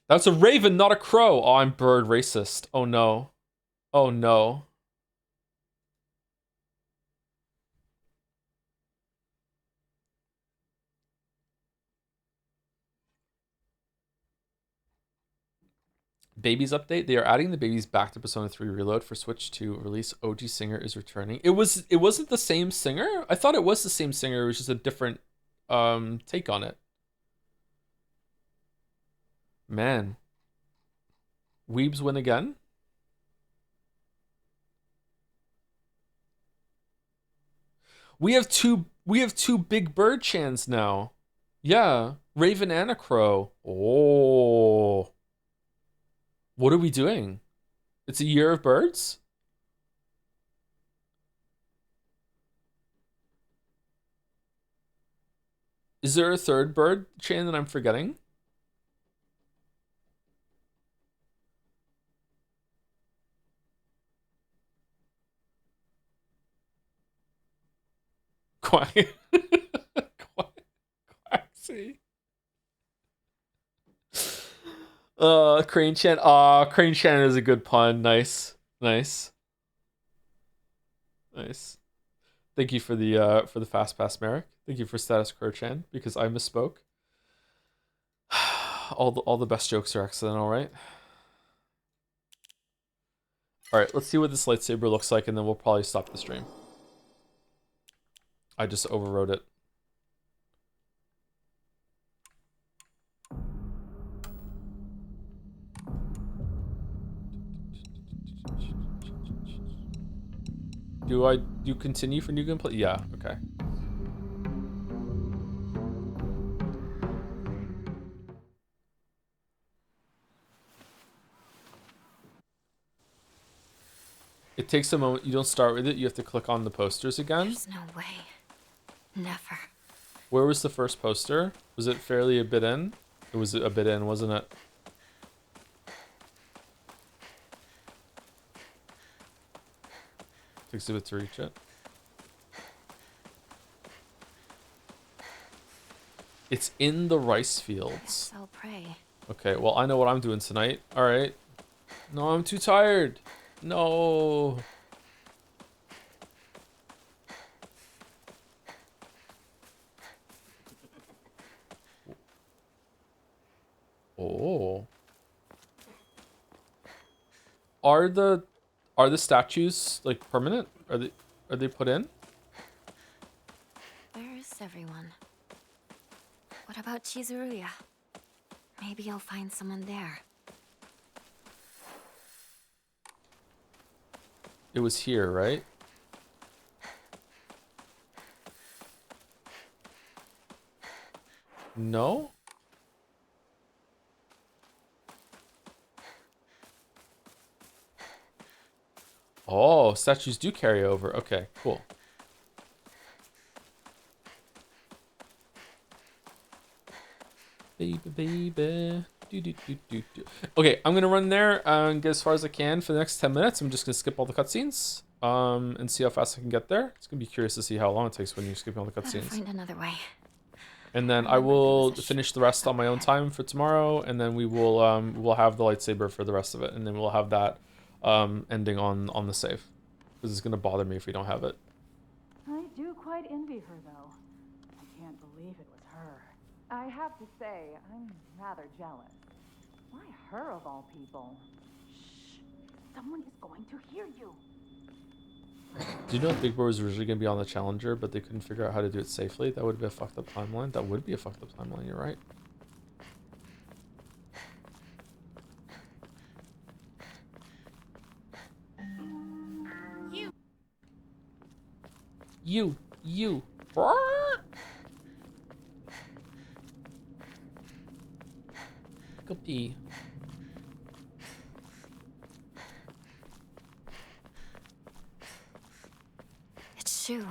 That's a raven, not a crow. Oh, I'm bird racist. Oh no. Oh no. Babies update. They are adding the babies back to Persona 3 Reload for Switch 2 release. OG singer is returning. It wasn't the same singer? I thought it was the same singer. It was just a different take on it. Man. Weebs win again? We have two big bird chans now. Yeah. Raven and a crow. Oh. What are we doing? It's a year of birds? Is there a third bird chain that I'm forgetting? Quack. Quaxy. Crane Chan. Crane Chan is a good pun. Nice. Nice. Nice. Thank you for the fast pass, Merrick. Thank you for status Crow Chan, because I misspoke. all the best jokes are accidental, right? Alright, let's see what this lightsaber looks like, and then we'll probably stop the stream. I just overrode it. Do I continue for new gameplay? Yeah, okay. It takes a moment. You don't start with it. You have to click on the posters again. There's no way. Never. Where was the first poster? Was it fairly a bit in? It was a bit in, wasn't it? Takes a bit to reach it. It's in the rice fields. I'll pray. Okay, well, I know what I'm doing tonight. All right. No, I'm too tired. No. Oh. Are the statues like permanent? Are they put in? Where is everyone? What about Chizuruya? Maybe I'll find someone there. It was here, right? No? Oh, statues do carry over. Okay, cool. Baby, baby. Do, do, do, do, do. Okay, I'm gonna run there and get as far as I can for the next 10 minutes. I'm just gonna skip all the cutscenes and see how fast I can get there. It's gonna be curious to see how long it takes when you're skipping all the Gotta cutscenes. find another way. And then I will finish the rest on my own time for tomorrow, and then we'll have the lightsaber for the rest of it, and then we'll have that ending on the save, because it's gonna bother me if we don't have it. I do quite envy her, though. I can't believe it was her. I have to say, I'm rather jealous. Why her of all people? Shh! Someone is going to hear you. Do you know Big Bro was originally gonna be on the Challenger, but they couldn't figure out how to do it safely? That would be a fucked up timeline. That would be a fucked up timeline. You're right. You. Pick up D. It's Shu.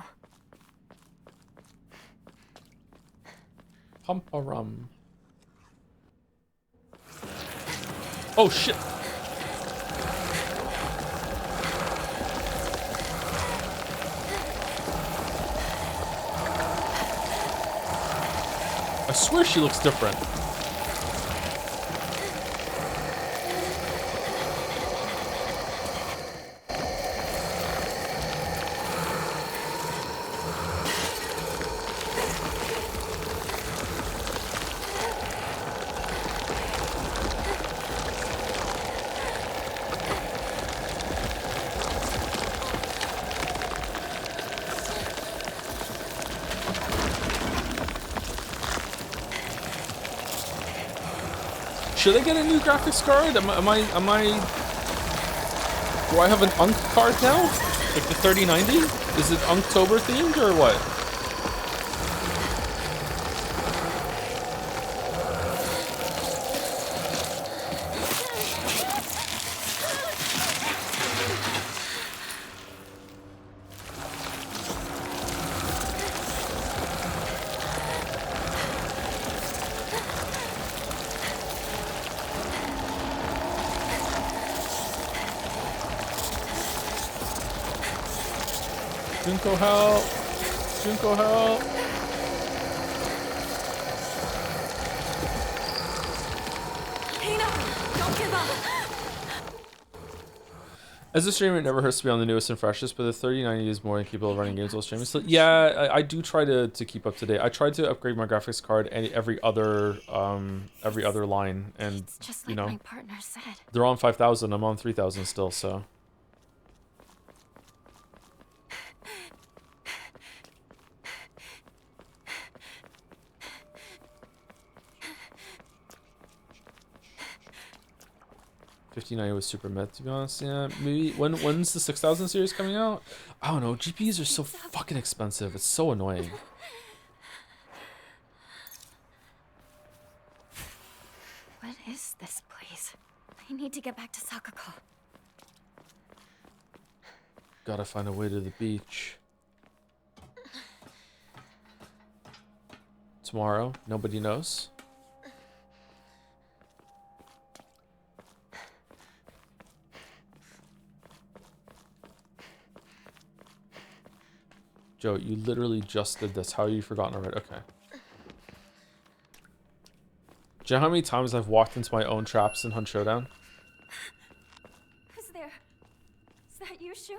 Pump a rum. Oh shit. I swear she looks different. Should I get a new graphics card? Am I? Do I have an Unk card now? Like the 3090? Is it Unktober themed or what? Junko help! Junko help! Don't give up. As a streamer, it never hurts to be on the newest and freshest, but the 3090 is more than capable of running games while streaming. So yeah, I do try to keep up to date. I try to upgrade my graphics card every other line, and It's just you like know, my partner said. they're on 5,000. I'm on 3,000 still, so. $59 was super mid, to be honest. Yeah, maybe when's the 6,000 series coming out? I don't know. GPUs are so fucking expensive. It's so annoying. What is this place? I need to get back to Sakako. Gotta find a way to the beach. Tomorrow, nobody knows. Joe, you literally just did this. How have you forgotten already? Okay. Do you know how many times I've walked into my own traps in Hunt Showdown? Who's there? Is that you, Shu?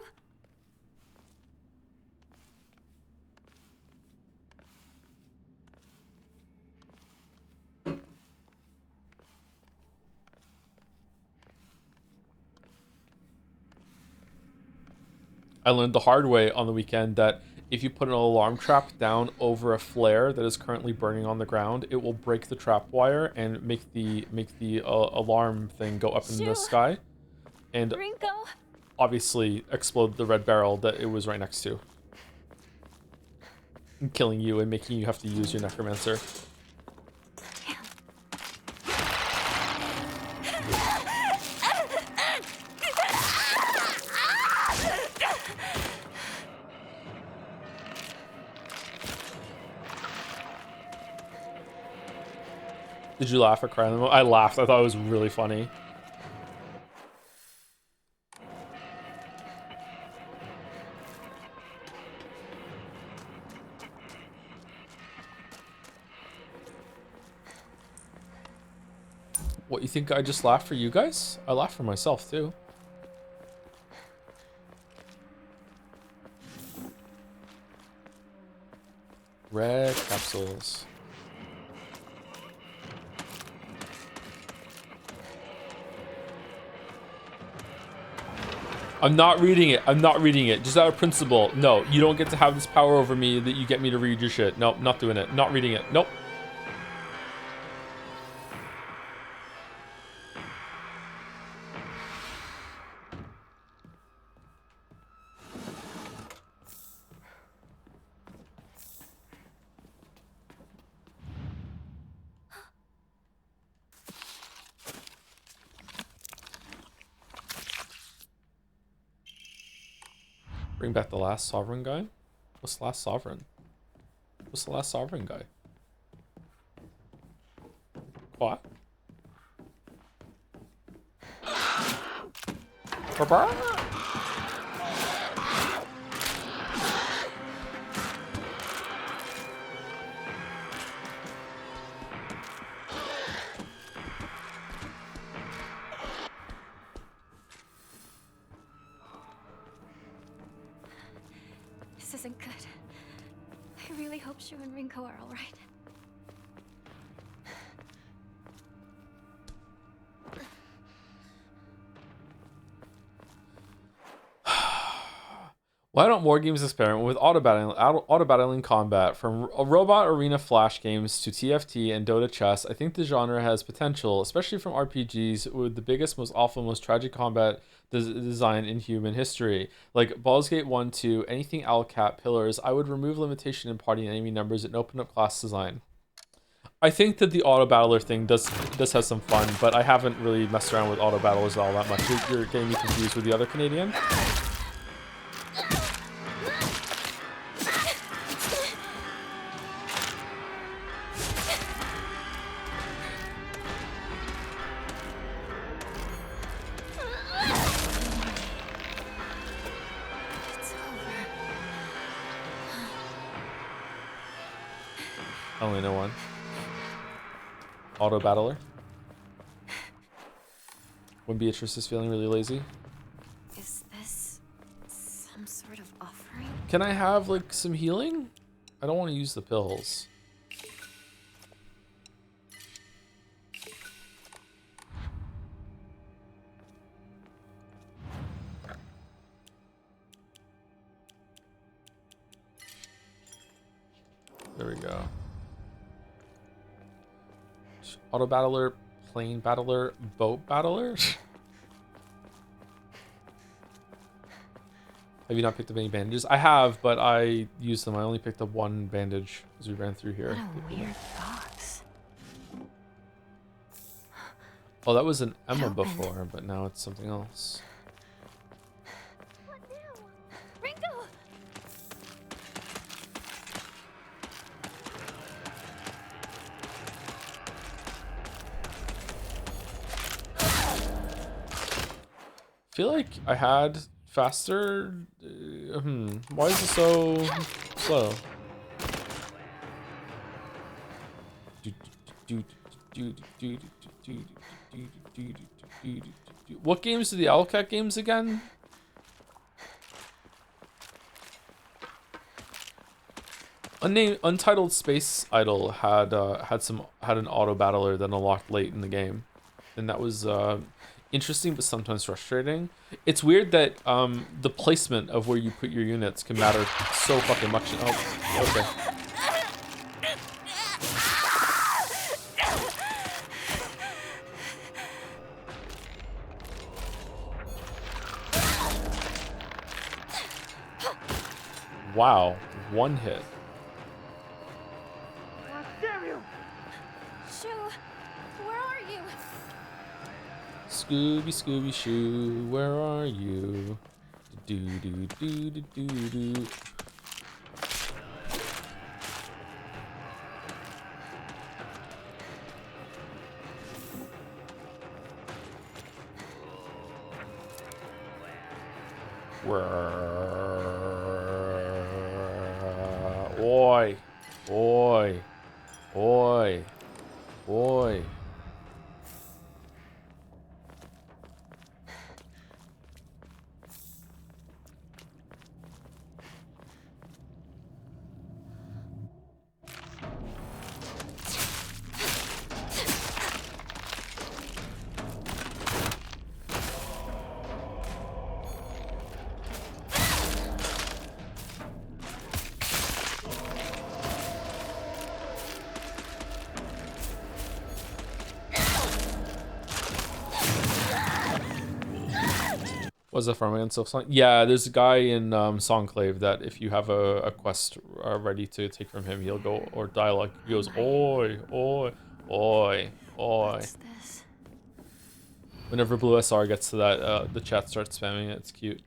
I learned the hard way on the weekend that if you put an alarm trap down over a flare that is currently burning on the ground, it will break the trap wire and make the alarm thing go up in the sky, and Rinko? obviously explode the red barrel that it was right next to, killing you and making you have to use your necromancer. Did you laugh or cry? I laughed. I thought it was really funny. What, you think I just laughed for you guys? I laughed for myself too. Red capsules. I'm not reading it. I'm not reading it. Just out of principle. No, you don't get to have this power over me that you get me to read your shit. Nope, not doing it. Not reading it. Nope. Bring back the last sovereign guy? What's the last sovereign? What's the last sovereign guy? What? This isn't good. I really hope Shu and Rinko are all right. Why don't more games experiment with auto-battling combat? From robot arena flash games to TFT and Dota chess, I think the genre has potential, especially from RPGs with the biggest, most awful, most tragic combat design in human history. Like Baldur's Gate 1, 2, anything Alcat, Pillars, I would remove limitation in party and enemy numbers and open up class design. I think that the auto-battler thing does have some fun, but I haven't really messed around with auto-battlers all that much. You're getting me confused with the other Canadian? I only know one. Auto battler. When Beatrice is feeling really lazy. Is this some sort of offering? Can I have like some healing? I don't want to use the pills. There we go. Auto battler, plane battler, boat battler. Have you not picked up any bandages? I have, but I used them. I only picked up one bandage as we ran through here. What a weird box. Oh, that was an Emma before, but now it's something else. What now? Rinko! I feel like I had faster. Why is it so slow? What games are the Owlcat games again? Untitled Space Idol had an auto battler that unlocked late in the game, and that was interesting but sometimes frustrating. It's weird that the placement of where you put your units can matter so fucking much. Oh, okay. Wow, one hit. Shoo, where are you? Scooby, Scooby, Shoo, where are you? Do do do do do do. Oi, oi, oi, oi. Was it from Silk Song? Yeah, there's a guy in Songclave that if you have a quest ready to take from him, he'll go, or dialogue, he goes, oi, oi, oi, oi. What's this? Whenever Blue SR gets to that, the chat starts spamming it. It's cute.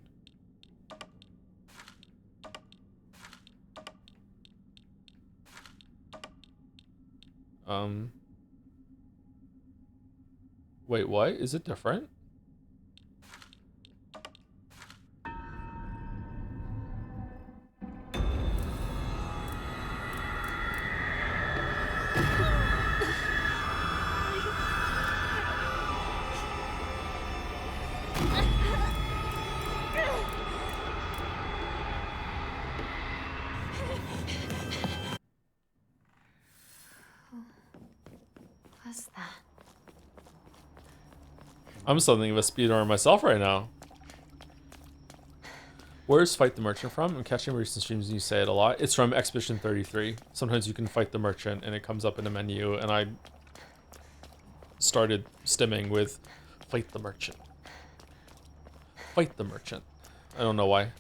Wait, what? Is it different? What's that? I'm something of a speedrunner myself right now. Where's Fight the Merchant from? I'm catching recent streams and you say it a lot. It's from Expedition 33. Sometimes you can fight the merchant and it comes up in a menu, and I started stimming with Fight the Merchant. Fight the Merchant. I don't know why.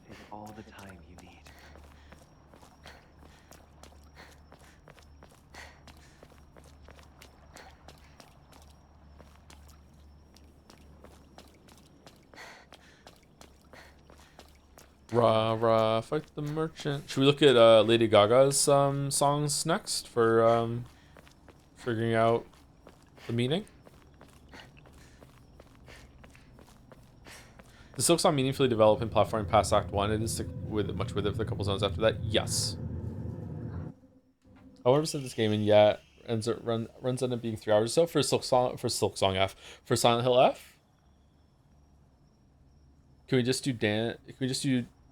Take all the time you need. Rah rah, fight the merchant. Should we look at Lady Gaga's songs next for figuring out the meaning? The Silk Song meaningfully develop in platforming past Act 1. It is with much with it for the couple zones after that. Yes. I 100% this game, and yet runs end up being 3 hours or so for Silk Song F. For Silent Hill F. Can we just do dance?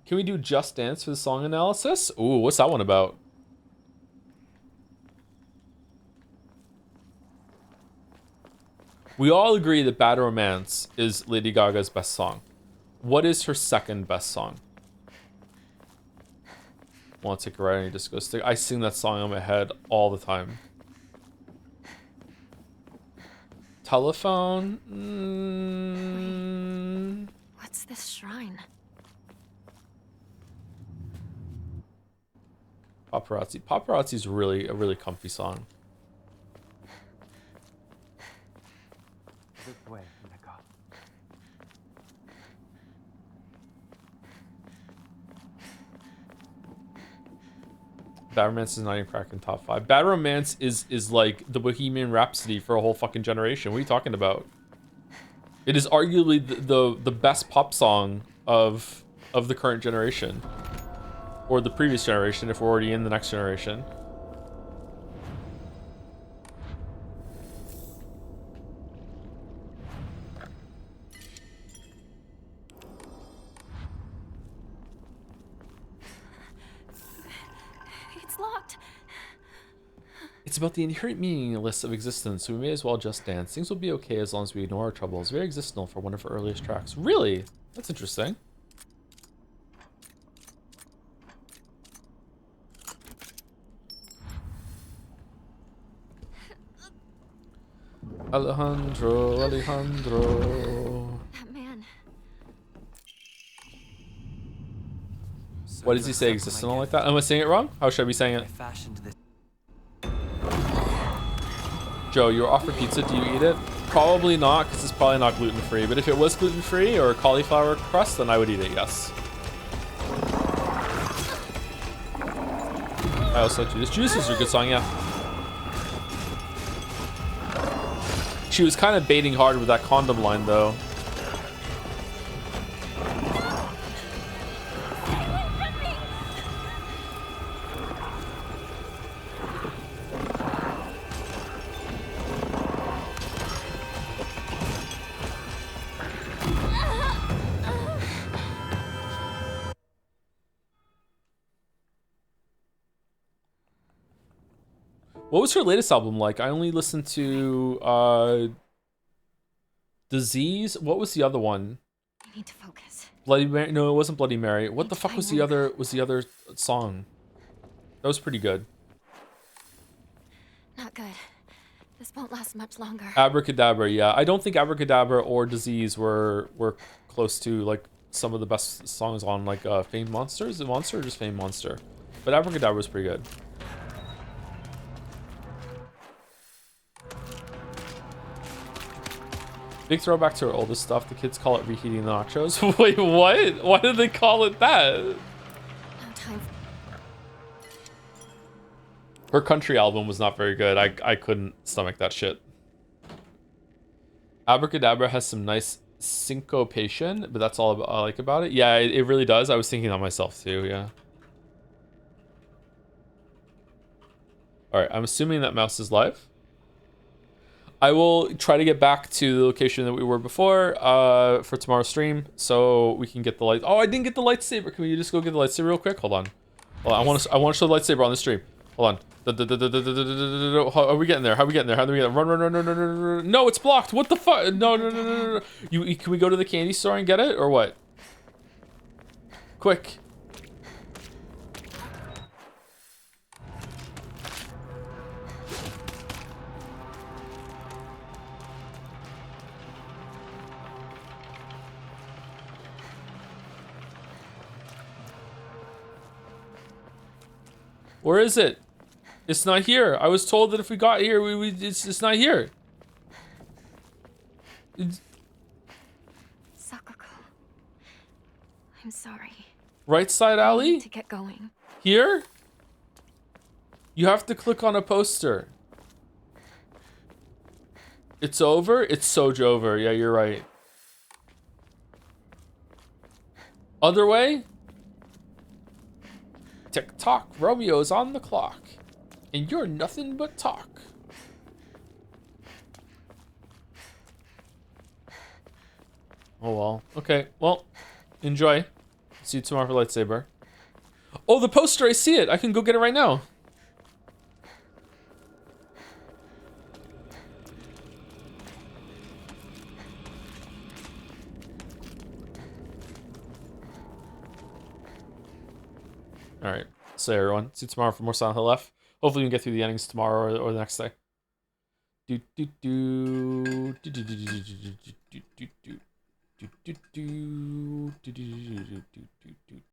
Can we do Just Dance for the song analysis? Ooh, what's that one about? We all agree that Bad Romance is Lady Gaga's best song. What is her second best song? Want to take a ride on your disco stick? I sing that song in my head all the time. Telephone? Wait, what's this shrine? Paparazzi. Paparazzi's really a really comfy song. This way, Nika. Bad Romance is not even cracking top 5. Bad Romance is like the Bohemian Rhapsody for a whole fucking generation. What are you talking about? It is arguably the best pop song of the current generation. Or the previous generation if we're already in the next generation. It's locked. It's about the inherent meaninglessness of existence, so we may as well just dance. Things will be okay as long as we ignore our troubles. Very existential for one of our earliest tracks. Really? That's interesting. Alejandro. That man. So What you does he say? accept my Existential like gift. that? Am I saying it wrong? How should I be saying I it? fashioned this. Joe, you were offered pizza. Do you eat it? Probably not, because it's probably not gluten-free. But if it was gluten-free or cauliflower crust, then I would eat it, yes. I also like Judas. Judas is a good song, yeah. She was kind of baiting hard with that condom line, though. What was her latest album like? I only listened to Disease. What was the other one? I need to focus. Bloody Mary? No, it wasn't Bloody Mary. What the fuck was the other song? That was pretty good. Not good. This won't last much longer. Abracadabra, yeah. I don't think Abracadabra or Disease were close to like some of the best songs on like Famed Monster. Is it Monster or just Famed Monster? But Abracadabra was pretty good. Big throwback to her oldest stuff. The kids call it reheating the nachos. Wait, what? Why did they call it that? No time. Her country album was not very good. I couldn't stomach that shit. Abracadabra has some nice syncopation, but that's all I like about it. Yeah, it really does. I was thinking that myself too, yeah. Alright, I'm assuming that mouse is live. I will try to get back to the location that we were before for tomorrow's stream, so we can get the light. Oh, I didn't get the lightsaber. Can we just go get the lightsaber real quick? Hold on. Hold on. I want to show the lightsaber on the stream. Hold on. How are we getting there? How are we getting there? How do we get there? Run. No, it's blocked. What the fuck? No. Can we go to the candy store and get it or what? Quick. Where is it? It's not here. I was told that if we got here, it's not here. Sakako. I'm sorry. Right side I alley? need to get going. Here? You have to click on a poster. It's over? It's Sojo over. Yeah, you're right. Other way? Tick-tock, Romeo's on the clock. And you're nothing but talk. Oh well. Okay, well, enjoy. See you tomorrow for lightsaber. Oh, the poster, I see it. I can go get it right now. Alright, so everyone, see you tomorrow for more Silent Hill F. Hopefully we can get through the endings tomorrow or the next day.